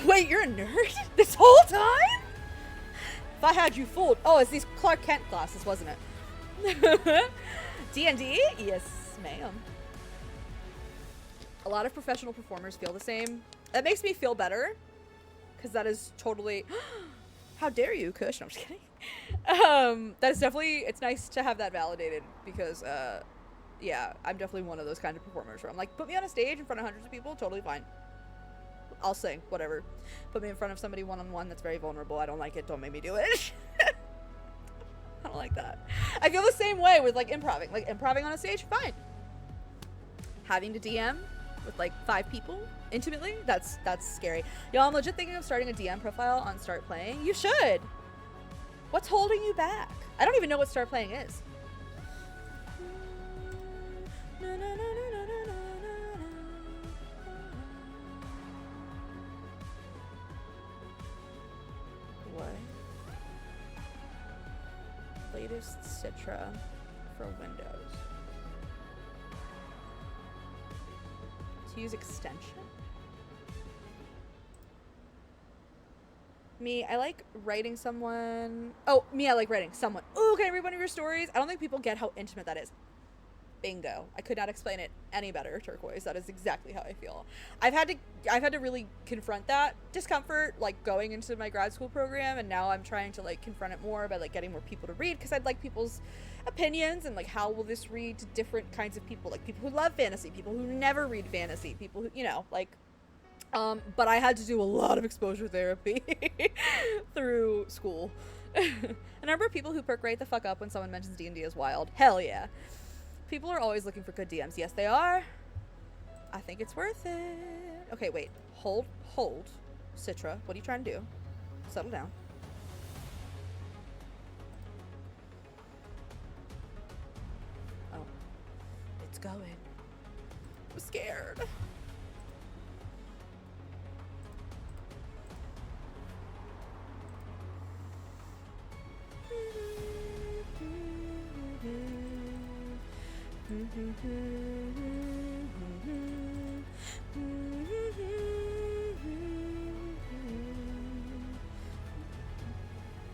Wait, you're a nerd? This whole time? If I had you fooled. Oh, it's these Clark Kent glasses, wasn't it? D&D? Yes, ma'am. A lot of professional performers feel the same. That makes me feel better. Because that is totally... How dare you, Kush? No, I'm just kidding. That is definitely... It's nice to have that validated. Because, yeah, I'm definitely one of those kind of performers where I'm like, put me on a stage in front of hundreds of people, totally fine. I'll sing, whatever. Put me in front of somebody one-on-one that's very vulnerable. I don't like it. Don't make me do it. I don't like that. I feel the same way with, like, improving. Like, improving on a stage, fine. Having to DM with, like, 5 people intimately, that's scary. Yo, I'm legit thinking of starting a DM profile on Start Playing. You should. What's holding you back? I don't even know what Start Playing is. What? Latest Citra for Windows. To use extension? Me, I like writing someone. Oh, me, I like writing someone. Ooh, can I read one of your stories? I don't think people get how intimate that is. Bingo. I could not explain it any better, Turquoise. That is exactly how I feel. I've had to really confront that discomfort, like, going into my grad school program, and now I'm trying to, like, confront it more by, like, getting more people to read, because I'd like people's opinions, and, like, how will this read to different kinds of people, like, people who love fantasy, people who never read fantasy, people who, you know, like, but I had to do a lot of exposure therapy through school. And I remember people who perk right the fuck up when someone mentions D&D as wild. Hell yeah. People are always looking for good DMs. Yes, they are. I think it's worth it. Okay, wait. Hold. Citra, what are you trying to do? Settle down. Oh. It's going. I'm scared.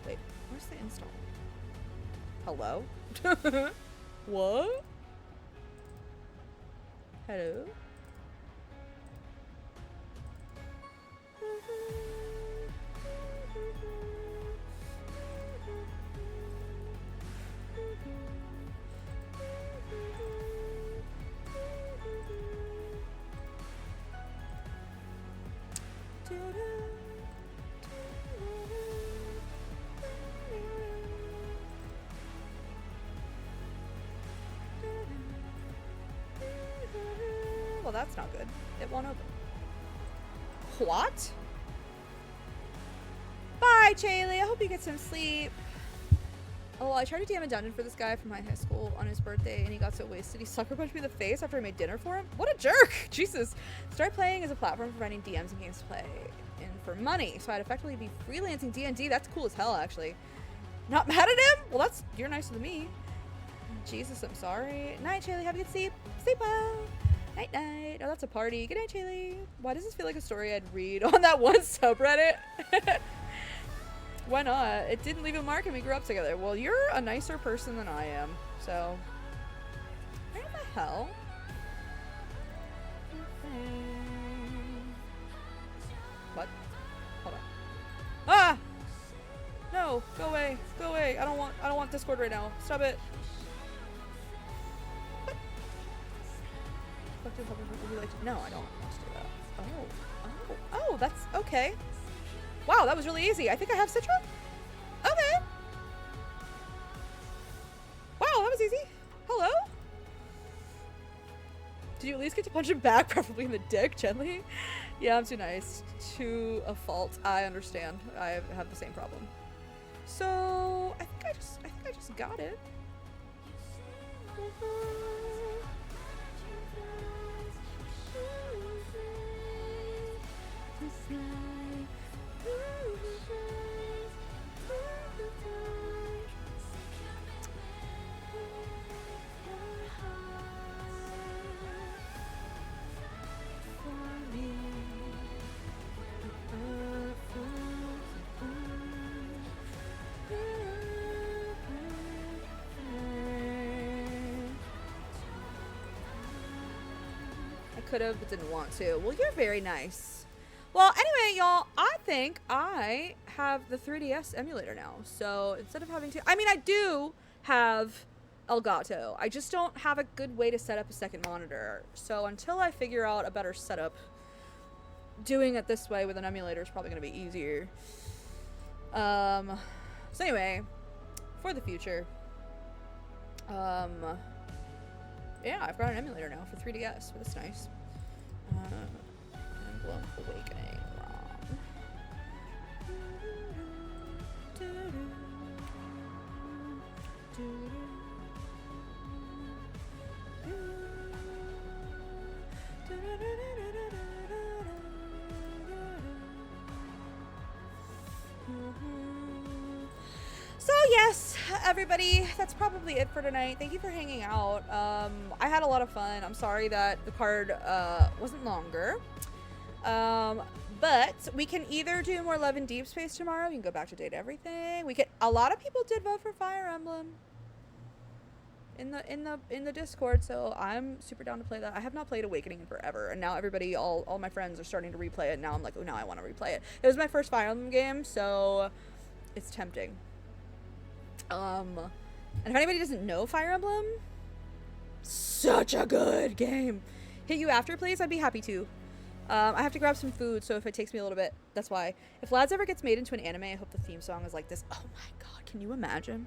Wait, where's the install? Hello? What? Hello? Well, that's not good. It won't open. What? Bye, Chaylee. I hope you get some sleep. Oh, I tried to DM a dungeon for this guy from my high school on his birthday, and he got so wasted he sucker punched me in the face after I made dinner for him. What a jerk! Jesus. Start playing as a platform for finding DMs and games to play in for money, so I'd effectively be freelancing D&D. That's cool as hell, actually. Not mad at him? Well, you're nicer than me. Jesus, I'm sorry. Night, Chaylee. Have a good sleep. Sleep well. Night, night. Oh, that's a party. Good night, Chaylee. Why does this feel like a story I'd read on that one subreddit? Why not? It didn't leave a mark and we grew up together. Well, you're a nicer person than I am, so. Where the hell? What? Hold on. Ah! No, go away. Go away. I don't want Discord right now. Stop it. What? Would you like to? No, I don't want to do that. Oh, that's okay. Wow, that was really easy. I think I have Citra. Okay. Wow, that was easy. Hello? Did you at least get to punch him back, preferably in the dick, gently? Yeah, I'm too nice. To a fault. I understand. I have the same problem. So I think I just got it. Could have, but didn't want to. Well, you're very nice. Well, anyway, y'all, I think I have the 3DS emulator now. So instead of having to, I mean, I do have Elgato. I just don't have a good way to set up a second monitor. So until I figure out a better setup, doing it this way with an emulator is probably going to be easier. So anyway, for the future, yeah, I've got an emulator now for 3DS, so that's nice. Emblem Awakening ROM. So yes, everybody, that's probably it for tonight. Thank you for hanging out. I had a lot of fun. I'm sorry that the card wasn't longer. But we can either do more Love in Deep Space tomorrow. You can go back to date everything. We could. A lot of people did vote for Fire Emblem in the Discord, so I'm super down to play that. I have not played Awakening in forever, and now everybody, all my friends are starting to replay it. Now I'm like, oh, now I want to replay it. It was my first Fire Emblem game, so it's tempting. And if anybody doesn't know Fire Emblem, such a good game. Hit you after, please? I'd be happy to. I have to grab some food, so if it takes me a little bit, that's why. If Lads ever gets made into an anime, I hope the theme song is like this. Oh my god, can you imagine?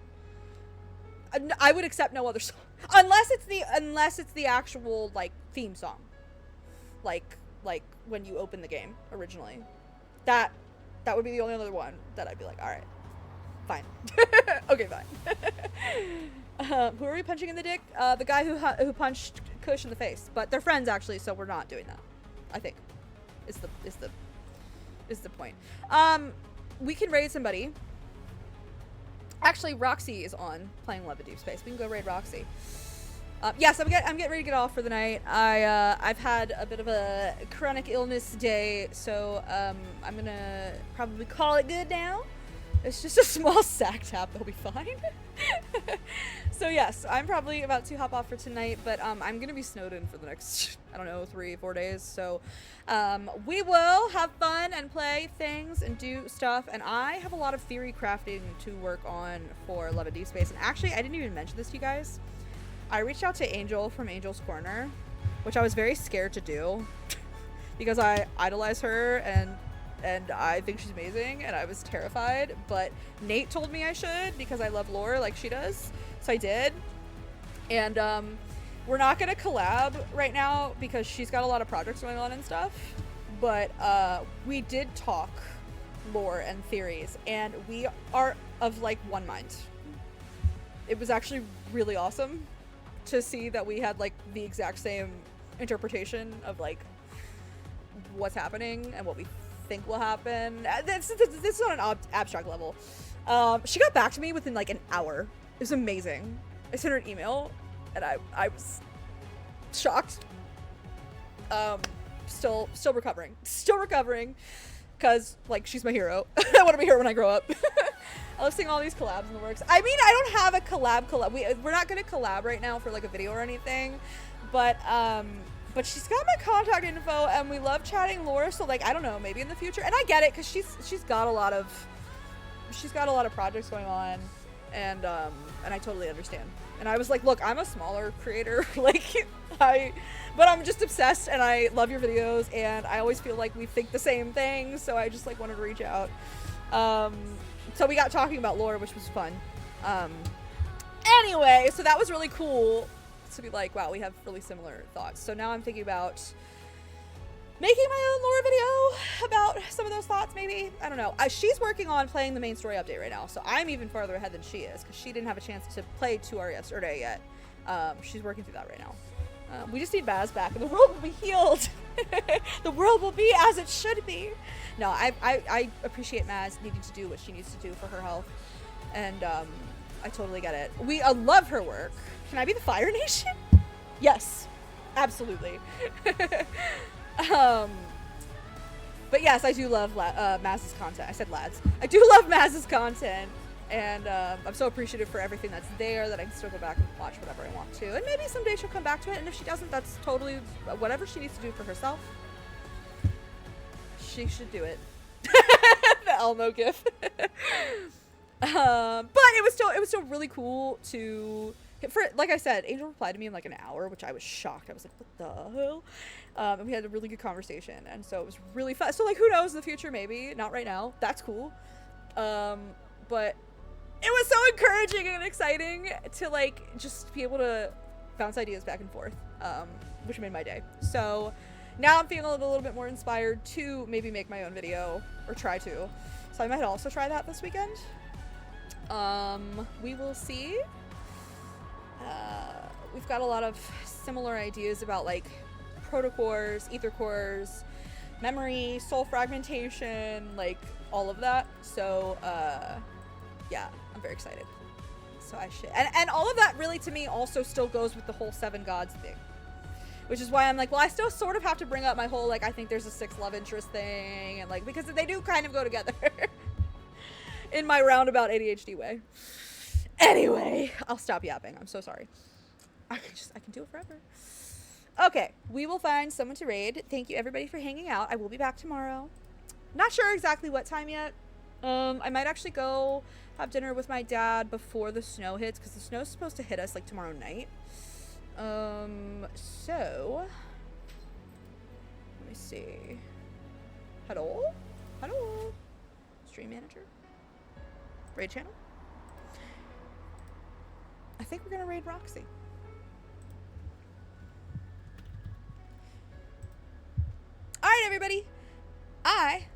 I would accept no other song. Unless it's the actual, like, theme song. Like when you open the game, originally. That would be the only other one that I'd be like, alright. Fine. Okay, fine. Who are we punching in the dick? The guy who punched Kush in the face. But they're friends, actually, so we're not doing that. I think is the point. We can raid somebody. Actually, Roxy is on playing Love in Deep Space. We can go raid Roxy. Yes, I'm getting ready to get off for the night. I've had a bit of a chronic illness day, so I'm gonna probably call it good now. It's just a small sack tap. They'll be fine. So yes, I'm probably about to hop off for tonight, but I'm gonna be snowed in for the next, I don't know, 3-4 days. So we will have fun and play things and do stuff. And I have a lot of theory crafting to work on for Love in Deep Space. And actually, I didn't even mention this to you guys. I reached out to Angel from Angel's Corner, which I was very scared to do because I idolize her and I think she's amazing, and I was terrified, but Nate told me I should because I love lore like she does, so I did. And We're not gonna collab right now because she's got a lot of projects going on and stuff, but we did talk lore and theories, and we are of like one mind. It was actually really awesome to see that we had like the exact same interpretation of like what's happening and what we think will happen. This is on an abstract level. She got back to me within like an hour. It was amazing. I sent her an email and I was shocked. Still recovering because like she's my hero. I want to be her when I grow up. I love seeing all these collabs in the works. I mean, I don't have a collab. We're not gonna collab right now for like a video or anything, but she's got my contact info and we love chatting lore. So like, I don't know, maybe in the future. And I get it because she's got a lot of projects going on, and I totally understand. And I was like, look, I'm a smaller creator, like but I'm just obsessed and I love your videos and I always feel like we think the same thing. So I just like wanted to reach out. So we got talking about lore, which was fun. Anyway, so that was really cool to be like, wow, we have really similar thoughts. So now I'm thinking about making my own lore video about some of those thoughts, maybe. I don't know. She's working on playing the main story update right now, so I'm even farther ahead than she is because she didn't have a chance to play 2R yesterday yet. She's working through that right now. We just need Maz back and the world will be healed. The world will be as it should be. No, I appreciate Maz needing to do what she needs to do for her health, and I totally get it. We love her work. Can I be the Fire Nation? Yes, absolutely. But yes, I do love Maz's content. I said lads. I do love Maz's content, and I'm so appreciative for everything that's there that I can still go back and watch whatever I want to. And maybe someday she'll come back to it, and if she doesn't, that's totally whatever she needs to do for herself. She should do it. The Elmo gif. But it was still really cool to. Like I said, Angel replied to me in like an hour, which I was shocked. I was like, what the hell? And we had a really good conversation, and so it was really fun. So like, who knows in the future, maybe. Not right now. That's cool. But it was so encouraging and exciting to like just be able to bounce ideas back and forth, which made my day. So now I'm feeling a little bit more inspired to maybe make my own video, or try to. So I might also try that this weekend. We will see. We've got a lot of similar ideas about like protocores, ether cores, memory, soul fragmentation, like all of that. So yeah, I'm very excited. So I should, and all of that really to me also still goes with the whole 7 gods thing, which is why I'm like, well, I still sort of have to bring up my whole like, I think there's a 6 love interest thing, and like, because they do kind of go together in my roundabout ADHD way. Anyway, I'll stop yapping. I'm so sorry. I can do it forever. Okay, we will find someone to raid. Thank you everybody for hanging out. I will be back tomorrow. Not sure exactly what time yet. I might actually go have dinner with my dad before the snow hits, because the snow's supposed to hit us like tomorrow night. So let me see. Hello? Hello? Stream manager? Raid channel? I think we're gonna raid Roxy. Alright, everybody.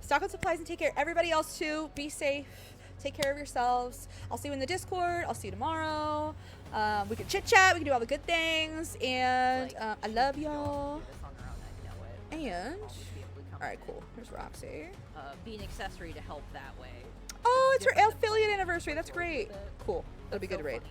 Stock up supplies and take care of everybody else too. Be safe. Take care of yourselves. I'll see you in the Discord. I'll see you tomorrow. We can chit chat. We can do all the good things. And I love y'all. And alright, cool. Here's Roxy. Be an accessory to help that way. Oh, it's her affiliate anniversary. That's great. Cool. That'll be good to raid.